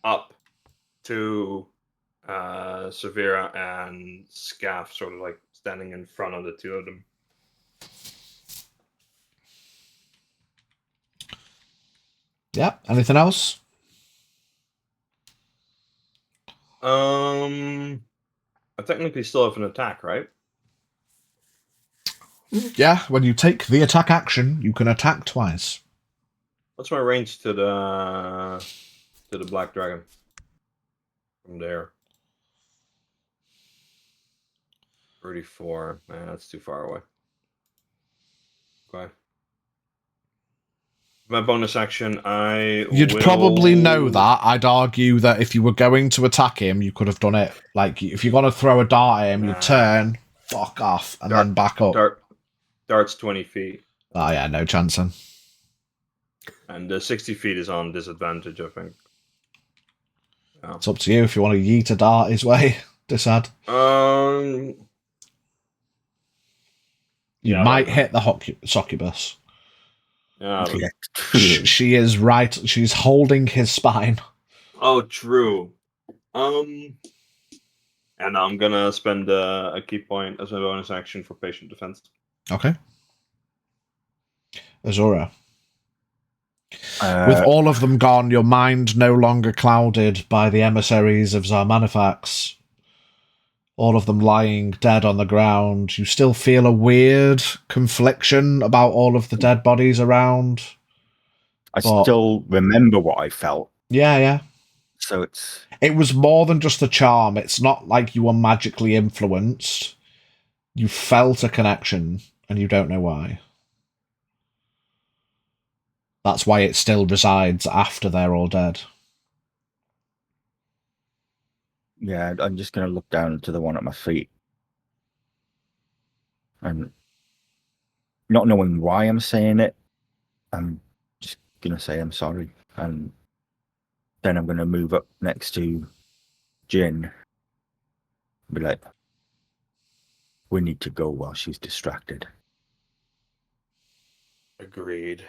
up to Severa and Scaff, sort of like standing in front of the two of them. Yeah, anything else? I technically still have an attack, right? Yeah, when you take the attack action, you can attack twice. What's my range to the black dragon from there? 34. Man, that's too far away. Okay. My bonus action, You'd probably know that. I'd argue that if you were going to attack him, you could have done it. Like, if you're going to throw a dart at him, you turn, fuck off, and then back up. Dart's 20 feet. Oh, yeah, no chance then. And the 60 feet is on disadvantage, I think. Yeah. It's up to you if you want to yeet a dart his way, Disad. You might hit the succubus. Yeah. She is right. She's holding his spine. Oh, true. And I'm gonna spend a key point as a bonus action for patient defense. Okay. Azura. With all of them gone, your mind no longer clouded by the emissaries of Zarmanifax. All of them lying dead on the ground. You still feel a weird confliction about all of the dead bodies around. I still remember what I felt. Yeah. So it was more than just a charm. It's not like you were magically influenced. You felt a connection, and you don't know why. That's why it still resides after they're all dead. Yeah, I'm just going to look down to the one at my feet. And not knowing why I'm saying it, I'm just going to say I'm sorry. And then I'm going to move up next to Jin. Be like, we need to go while she's distracted. Agreed.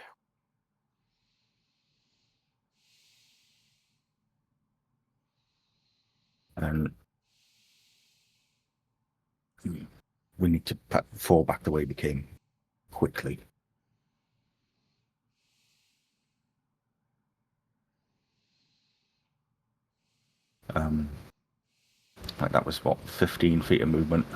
And we need to fall back the way we came quickly. Like that was what, 15 feet of movement.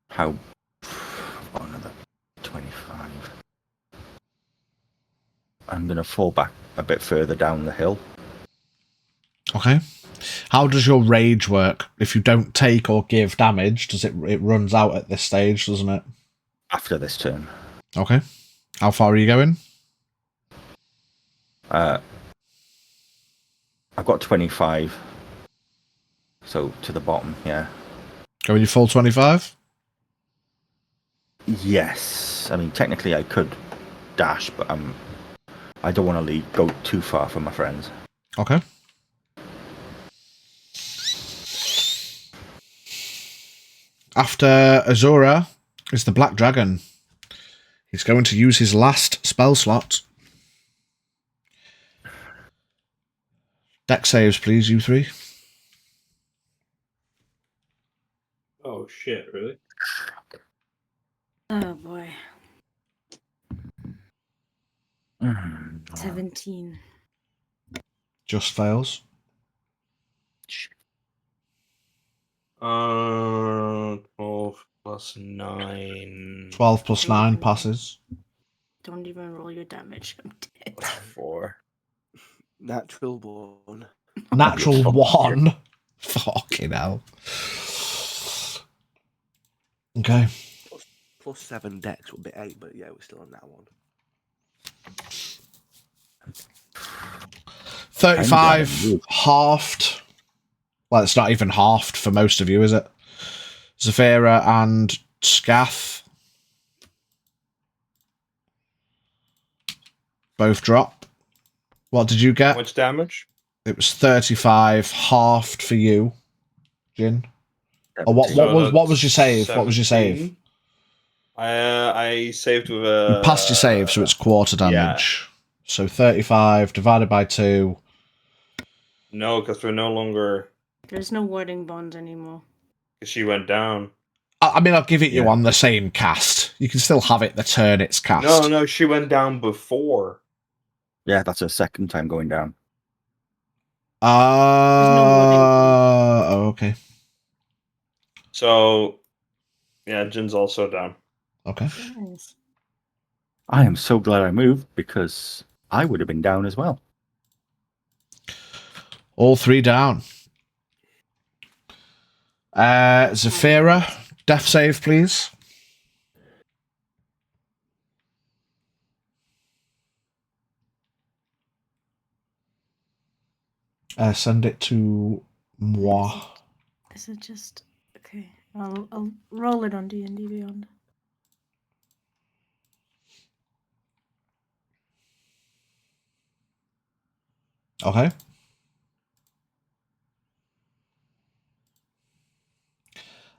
How? Another 25. I'm going to fall back a bit further down the hill. Okay. How does your rage work? If you don't take or give damage, does it runs out at this stage, doesn't it? After this turn. Okay. How far are you going? I've got 25. So to the bottom, yeah. Going your full 25? Yes. I mean, technically I could dash, but I don't want to go too far from my friends. Okay. After Azura is the Black Dragon. He's going to use his last spell slot. Dex saves, please, you three. Oh, shit, really? Oh, boy. 17. Just fails. 12 plus 9. 12 plus 9 passes. Don't even roll your damage. I'm dead. 4. Natural 1. Natural 1? Fucking hell. Okay. Plus 7 dex would be 8, but yeah, we're still on that one. 35 halved. Well, it's not even halved for most of you, is it? Zafira and Scath both drop. What did you get? How much damage? It was 35 halved for you, Jin. Or what was your save? 17. What was your save? I saved with You passed your save, so it's quarter damage. Yeah. So 35 divided by 2. No, because we're no longer... There's no warding bond anymore. Because she went down. I mean, I'll give it you on the same cast. You can still have it the turn it's cast. No, she went down before. Yeah, that's her second time going down. Okay. So, yeah, Jin's also down. Okay. Nice. I am so glad I moved because I would have been down as well. All 3 down. Zafira, death save, please. Send it to moi. Is it just okay? I'll roll it on D&D Beyond. Okay.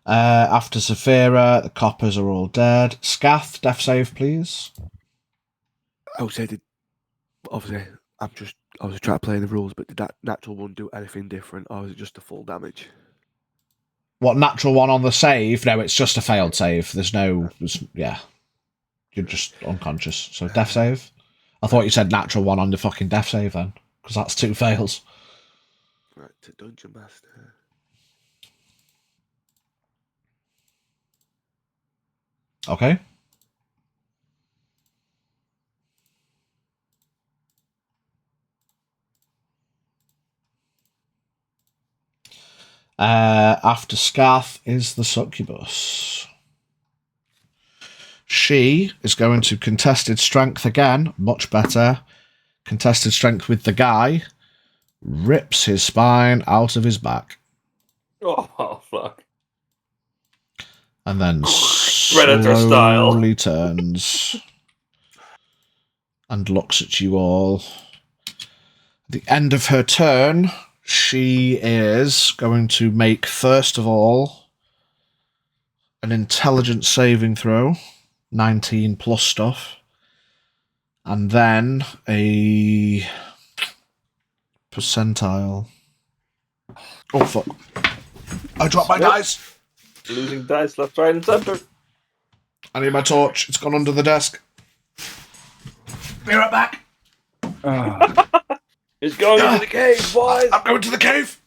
After Zafira, the coppers are all dead. Scath, death save, please. I would say, obviously, I was trying to play the rules, but did that natural one do anything different, or was it just a full damage? What, natural 1 on the save? No, it's just a failed save. Yeah. You're just unconscious. So death save? I thought you said natural 1 on the fucking death save then, because that's 2 fails. Right, to Dungeon Master. Okay. After Scath is the succubus. She is going to contested strength again, much better. Contested strength with the guy. Rips his spine out of his back. Oh, fuck. And then Predator style. slowly turns and looks at you all. At the end of her turn, she is going to make, first of all, an intelligence saving throw. 19 plus stuff. And then a percentile. Oh, fuck. I dropped my dice. Losing dice left, right, and center. I need my torch. It's gone under the desk. Be right back. He's going into the cave, boys. I'm going to the cave.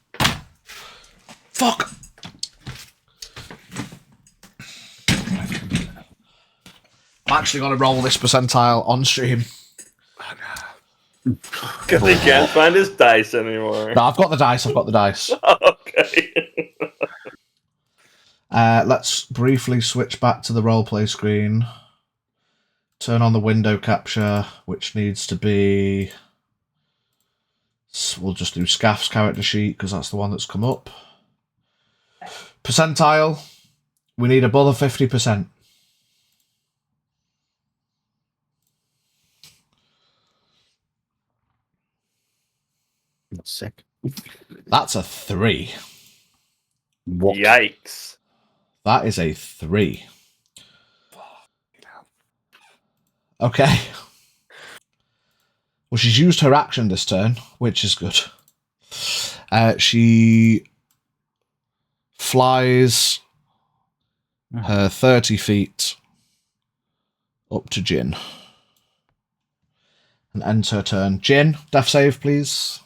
Fuck. I'm actually going to roll this percentile on stream. Because he can't find his dice anymore. No, I've got the dice. Okay. Let's briefly switch back to the roleplay screen. Turn on the window capture, which needs to be... We'll just do Scaff's character sheet, because that's the one that's come up. Percentile. We need above 50%. That's sick. That's a 3. What? Yikes. That is a 3. Okay. Well, she's used her action this turn, which is good. She flies her 30 feet up to Jin. And ends her turn. Jin, death save, please.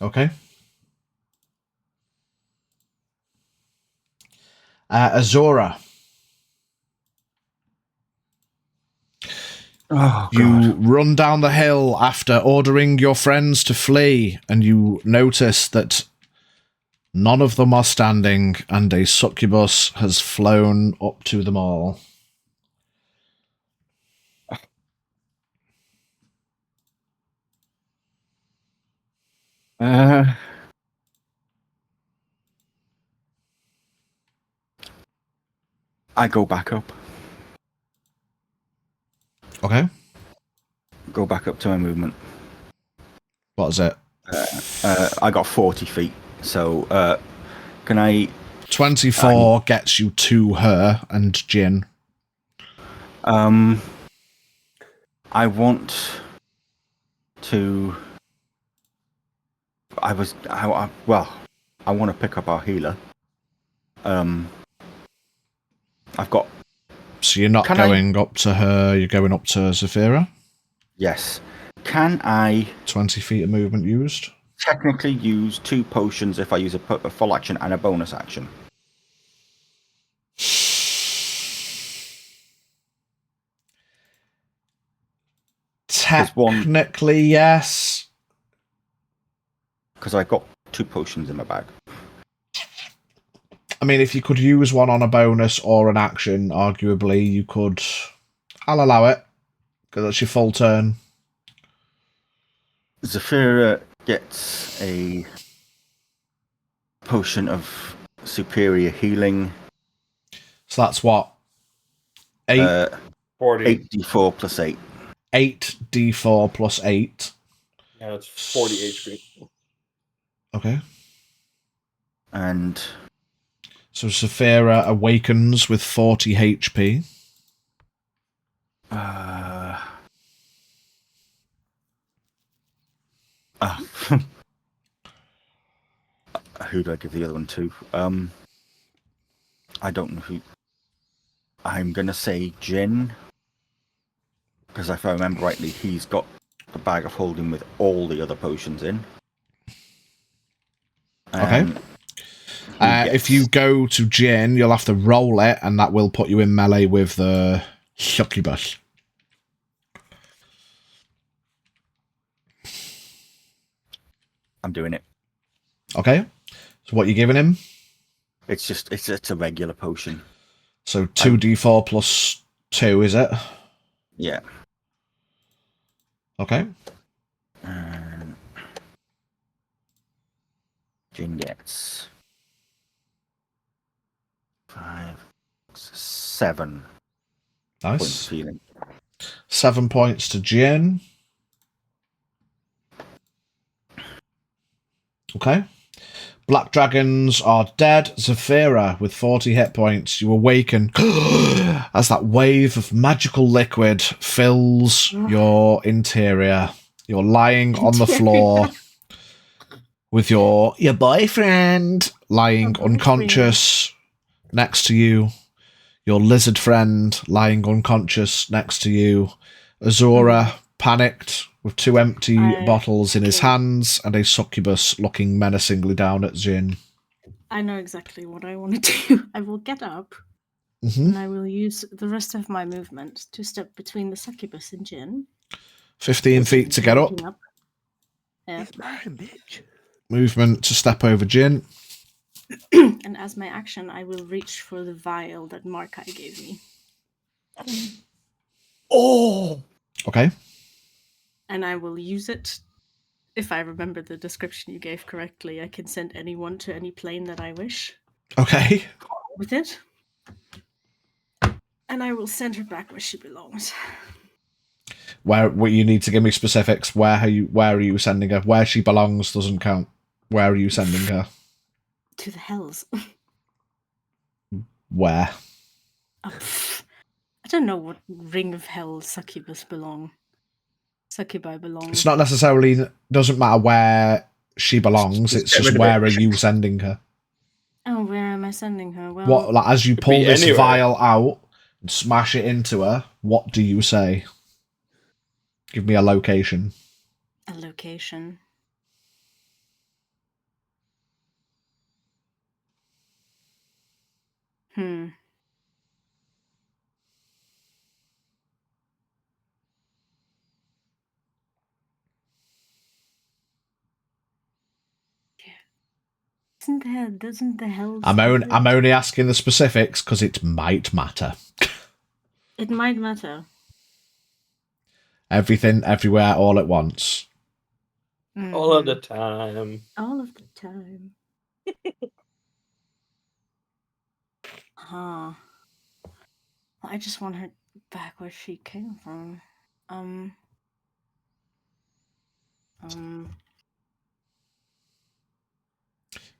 Okay. Azora. Oh, you run down the hill after ordering your friends to flee, and you notice that none of them are standing, and a succubus has flown up to them all. I go back up. Okay. Go back up to my movement. What is it? I got 40 feet. So, can I... 24 gets you to her and Jin. I want to... I want to pick up our healer. I've got... So you're not going up to her, you're going up to Zafira? Yes. Can I... 20 feet of movement used? Technically use 2 potions if I use a full action and a bonus action. Technically, yes. Because I got 2 potions in my bag. I mean, if you could use one on a bonus or an action, arguably, you could. I'll allow it, because that's your full turn. Zafira gets a potion of superior healing. So that's what? 8? 40. 8d4 plus 8. 8d4 plus 8. Yeah, it's 40 HP. Okay. And So Saphira awakens with 40 HP. Who do I give the other one to? I don't know who. I'm going to say Jin. Because if I remember rightly, he's got the bag of holding with all the other potions in. Okay. If you go to Jin, you'll have to roll it, and that will put you in melee with the succubus. I'm doing it. Okay. So what are you giving him? It's a regular potion. So 2d4 plus 2, is it? Yeah. Okay. Jin gets 5, 7 points Nice. of healing. 7 points to Jin. Okay. Black dragons are dead. Zafira, with 40 hit points, you awaken as that wave of magical liquid fills your interior. You're lying on the floor with your boyfriend lying unconscious next to you. Your lizard friend lying unconscious next to you. Azura, panicked, with 2 empty bottles in his hands, and a succubus looking menacingly down at Jin. I know exactly what I want to do. I will get up, and I will use the rest of my movement to step between the succubus and Jin. 15 feet to get up. Yeah. It's mine, bitch. Movement to step over Jin. And as my action, I will reach for the vial that Markai gave me. Oh! Okay. And I will use it. If I remember the description you gave correctly, I can send anyone to any plane that I wish. Okay. With it. And I will send her back where she belongs. Where you need to give me specifics. Where are you sending her? Where she belongs doesn't count. Where are you sending her? To the hells. Where? I don't know what ring of hell succubus belong. Succubi belong. It's not necessarily, doesn't matter where she belongs, it's just where are you sending her? Oh, where am I sending her? Well, What, like, as you pull this anywhere. vial out and smash it into her, what do you say? Give me a location. a location. Doesn't the hell? I'm only asking the specifics because it might matter. It might matter. Everything, everywhere, all at once. All of the time. All of the time. Huh. I just want her back where she came from.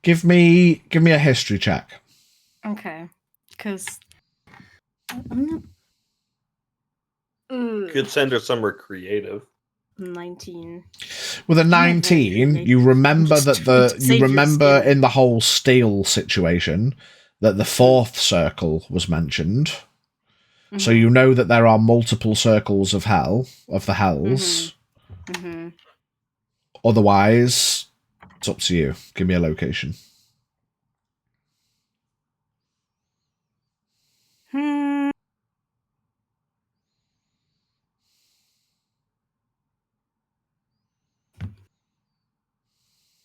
Give me a history check. Okay. Because I'm not. Could send her somewhere creative. 19. With a 19, you remember in the whole steel situation that the 4th circle was mentioned. Mm-hmm. So you know that there are multiple circles of hell, of the hells. Mm-hmm. Otherwise, it's up to you. Give me a location.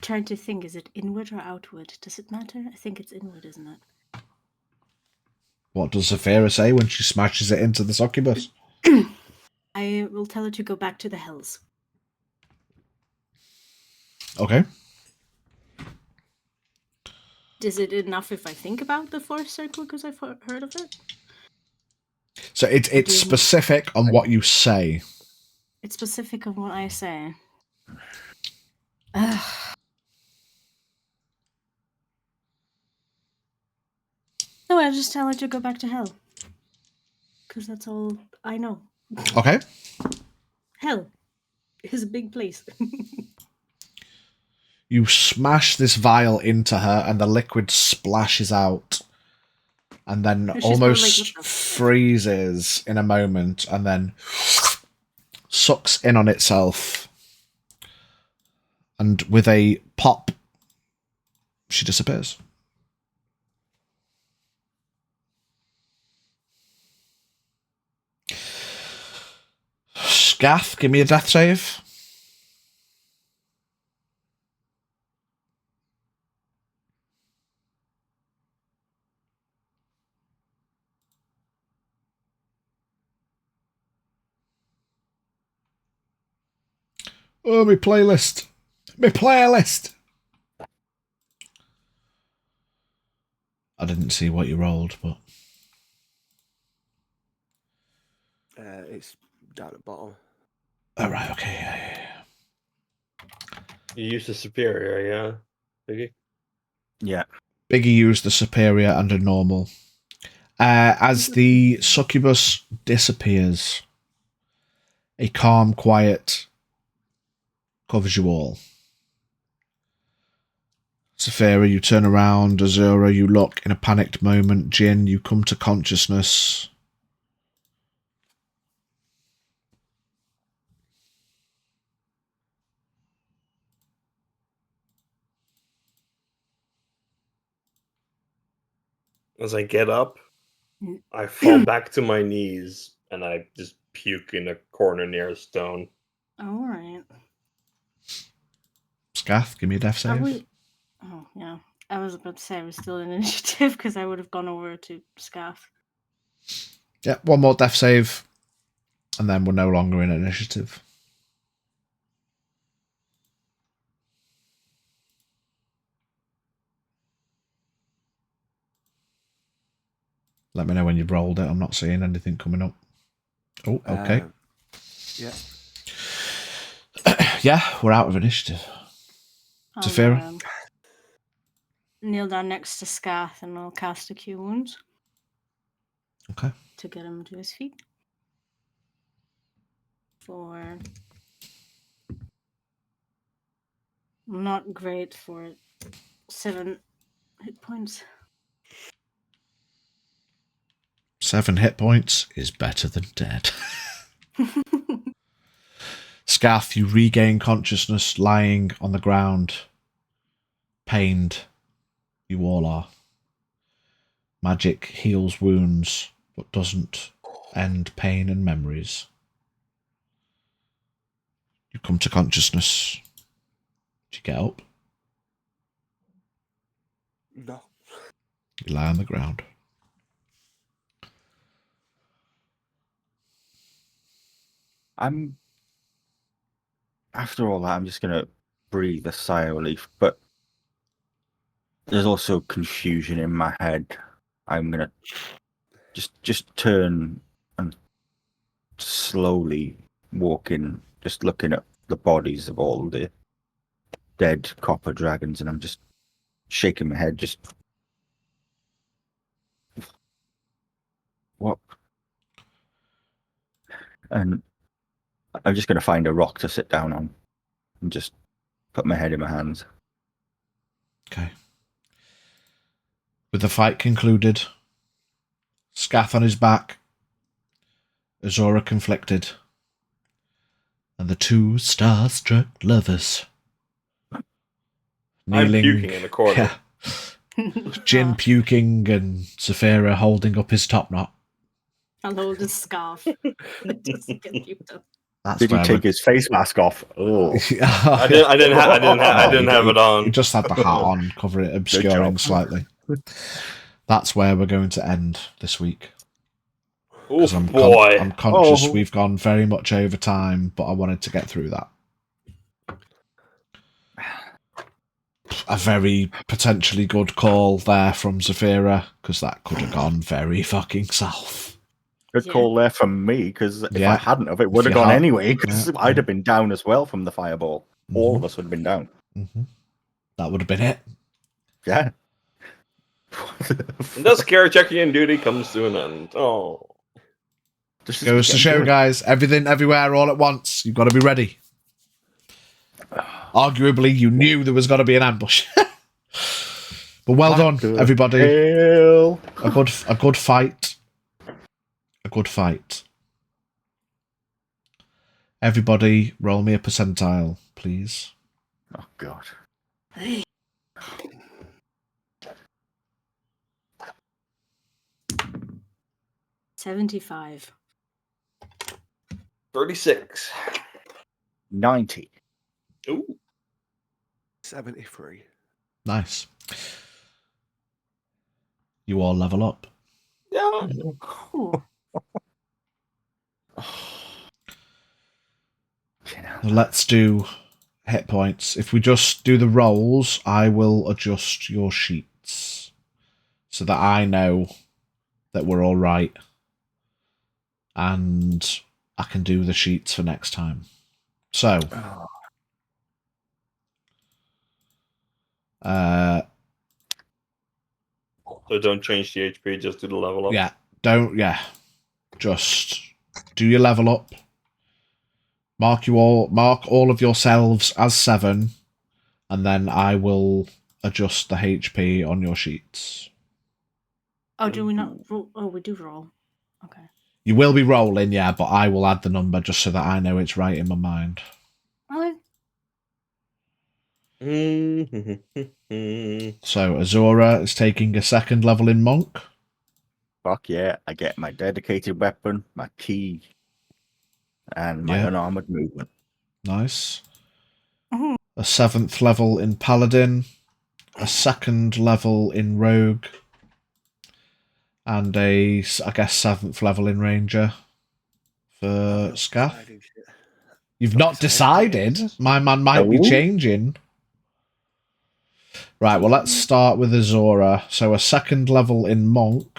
trying to think, is it inward or outward? Does it matter? I think it's inward, isn't it? What does Saphira say when she smashes it into the succubus? I will tell her to go back to the hells. Okay. Is it enough if I think about the Force Circle because I've heard of it? So it's specific on what you say. It's specific on what I say. No, I'll just tell her to go back to hell. Because that's all I know. Okay. Hell is a big place. You smash this vial into her and the liquid splashes out. And then She's almost probably like, freezes in a moment and then sucks in on itself. And with a pop, she disappears. Scath, give me a death save. Oh, my playlist. My playlist. I didn't see what you rolled, but... It's down at the bottom. Oh, right, okay, yeah. You use the superior, yeah, Biggie? Yeah. Biggie used the superior and a normal. As the succubus disappears, a calm quiet covers you all. Saphira, you turn around. Azura, you look in a panicked moment. Jin, you come to consciousness. As I get up, I fall back to my knees and I just puke in a corner near a stone. Alright. Scath, give me a death save. Oh, yeah. I was about to say I was still in initiative because I would have gone over to Scath. Yeah, one more death save. And then we're no longer in initiative. Let me know when you've rolled it. I'm not seeing anything coming up. Oh, okay. Yeah. Yeah, we're out of initiative. Saphira? Kneel down next to Scath and I'll cast a Cure Wounds. Okay. To get him to his feet. For... Not great for 7 hit points. 7 hit points is better than dead. Scath, you regain consciousness lying on the ground. Pained. You all are. Magic heals wounds, but doesn't end pain and memories. You come to consciousness. Do you get up? No. You lie on the ground. After all that, I'm just going to breathe a sigh of relief, but there's also confusion in my head. I'm going to just turn and slowly walk in, just looking at the bodies of all the dead copper dragons, and I'm just shaking my head, just... What? And I'm just going to find a rock to sit down on and just put my head in my hands. Okay. With the fight concluded, Scath on his back, Azura conflicted, and the two starstruck lovers kneeling. I'm puking in the corner. Yeah. Jin puking and Saphira holding up his top knot. I'll hold his scarf. Just get puked up. That's Did he where take his face mask off? Oh, I didn't have it on. He just had the hat on, covering it, obscuring job. slightly. That's where we're going to end this week. Oh I'm boy! I'm conscious Oh. we've gone very much over time, but I wanted to get through that. A very potentially good call there from Zafira, because that could have gone very fucking south. Good Yeah. call there from me, because if Yeah. I hadn't of it, If would have you gone had- anyway, because Yeah, I'd yeah. have been down as well from the fireball. All of us would have been down. Mm-hmm. That would have been it. Yeah. And thus, Kerecekian duty comes to an end. Oh. This is Goes to getting show, good. guys, everything, everywhere, all at once. You've got to be ready. Arguably, you knew there was going to be an ambush. But well What done, the everybody. hell? A good fight. A good fight. Everybody, roll me a percentile, please. Oh, God. Hey. 75. 36. 90. Ooh. 73. Nice. You all level up. Yeah. Cool. Let's do hit points. If we just do the rolls, I will adjust your sheets so that I know that we're all right. And I can do the sheets for next time. So, So don't change the HP, just do the level up. just do your level up. Mark all of yourselves as 7, and then I will adjust the HP on your sheets. Oh, do we not roll? Oh, we do roll. Okay. You will be rolling, yeah, but I will add the number just so that I know it's right in my mind. Okay. So Azura is taking a 2nd level in Monk. Fuck yeah. I get my dedicated weapon, my key, and my unarmored movement. Nice. Mhm. A 7th level in Paladin. A 2nd level in Rogue. And I guess 7th level in Ranger for Scaff. You've not decided? My man might be changing. Right, well, let's start with Azora. So a 2nd level in Monk.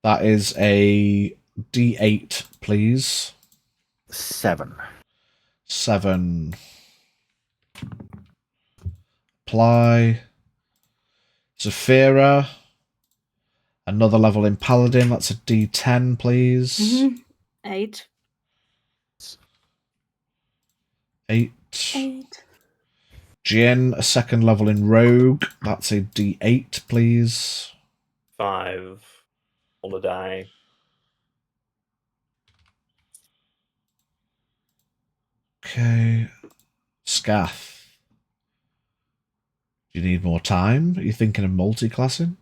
That is a D8, please. 7. 7. Apply. Zafira. Another level in Paladin. That's a D10, please. Mm-hmm. 8. 8. 8. Jin, a 2nd level in Rogue. That's a D8, please. 5 on the die. Okay. Scaff. Do you need more time? Are you thinking of multi-classing?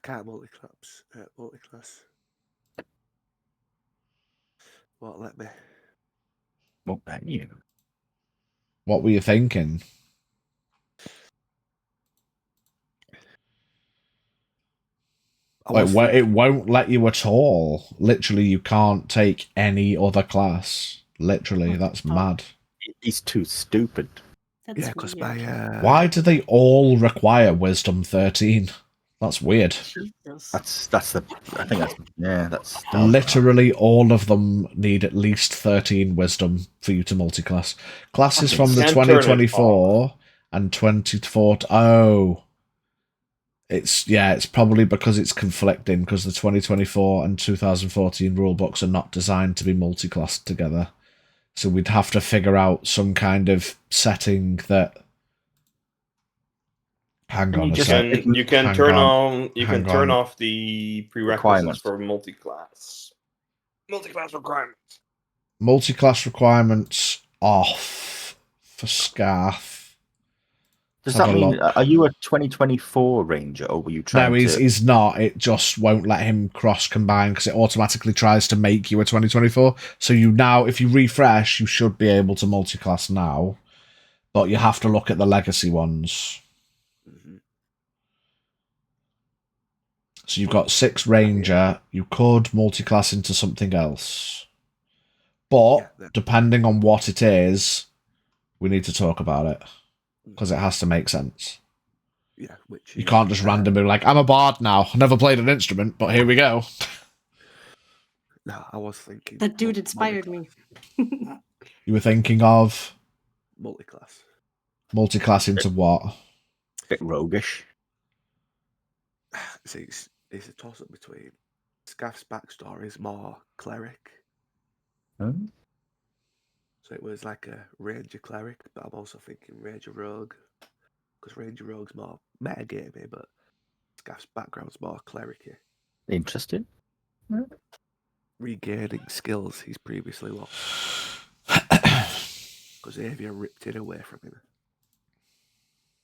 Can't multi-class. Multi-class. What let me? Won't let you. What were you thinking? It won't let you at all. Literally, you can't take any other class. Literally, that's mad. He's too stupid. That's Yeah, because weird. my Why do they all require Wisdom 13? That's weird. Jesus. That's the. I think that's Literally all of them need at least 13 Wisdom for you to multi-class. Classes from the Can't turn it 2024 and 24. Oh. It's probably because it's conflicting, because the 2024 and 2014 rulebooks are not designed to be multi-classed together. So we'd have to figure out some kind of setting that. Hang on a sec. You can turn off the prerequisites Requirements. for multi-class. Multi-class requirements. Multi-class requirements off for Scarf. Does Have that a mean look. are you a 2024 ranger, or were you trying No, to? he's not. It just won't let him cross combine because it automatically tries to make you a 2024. So you now, if you refresh, you should be able to multi-class now, but you have to look at the legacy ones. Mm-hmm. So you've got 6 ranger. You could multi-class into something else, but depending on what it is, we need to talk about it because it has to make sense. Yeah, which you can't just randomly like, I'm a bard now. I never played an instrument, but here we go. No, I was thinking That dude inspired me. You were thinking of multi-class. Multi-class into what? Bit roguish. See, it's a toss-up between Scaff's backstory is more cleric. Hmm? So it was like a ranger cleric, but I'm also thinking ranger rogue. Because ranger rogue's more metagamey, but Scaff's background's more cleric-y. Interesting. Regaining skills he's previously lost. Because Avia ripped it away from him.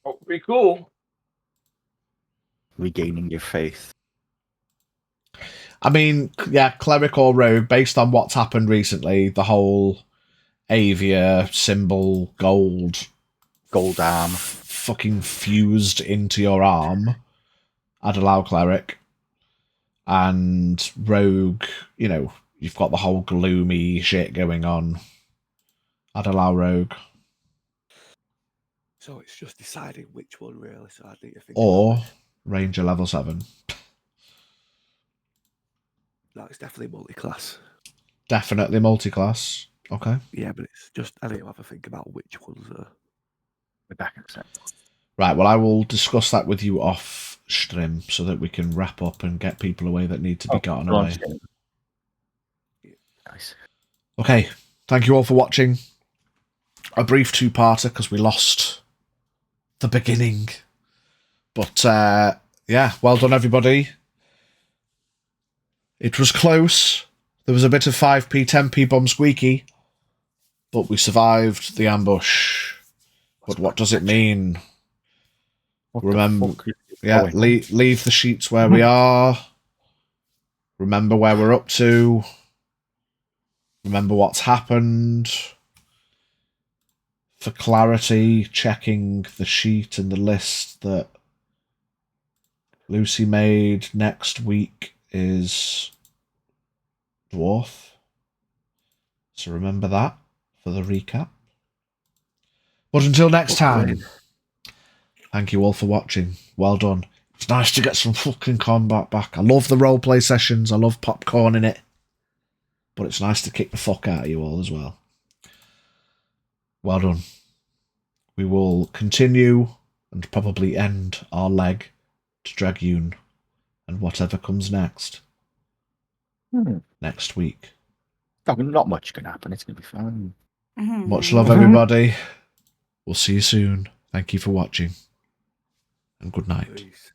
Oh, pretty cool. Regaining your faith. I mean, yeah, cleric or rogue, based on what's happened recently, the whole Avia symbol gold arm fucking fused into your arm, I'd allow cleric. And rogue, you know, you've got the whole gloomy shit going on. I'd allow rogue. So it's just deciding which one really, so I need to think Or ranger level 7. No, it's definitely multi-class. Definitely multi-class. Okay. Yeah, but it's just, I need to have a think about which ones are. We're back in a sec. Right, well, I will discuss that with you off stream so that we can wrap up and get people away that need to be gotten away. Nice. Okay, thank you all for watching. A brief 2-parter because we lost the beginning. But, yeah, well done, everybody. It was close. There was a bit of 5p, 10p bomb squeaky. But we survived the ambush. But what does it mean? Remember, yeah, leave the sheets where we are. Remember where we're up to. Remember what's happened. For clarity, checking the sheet and the list that Lucy made next week is Dwarf. So remember that for the recap. But until next time, thank you all for watching. Well done. It's nice to get some fucking combat back. I love the roleplay sessions. I love popcorn in it. But it's nice to kick the fuck out of you all as well. Well done. We will continue and probably end our leg to Dragyun and whatever comes next. Next week. Not much can happen. It's going to be fun. Much love, everybody. We'll see you soon. Thank you for watching. And good night. Peace.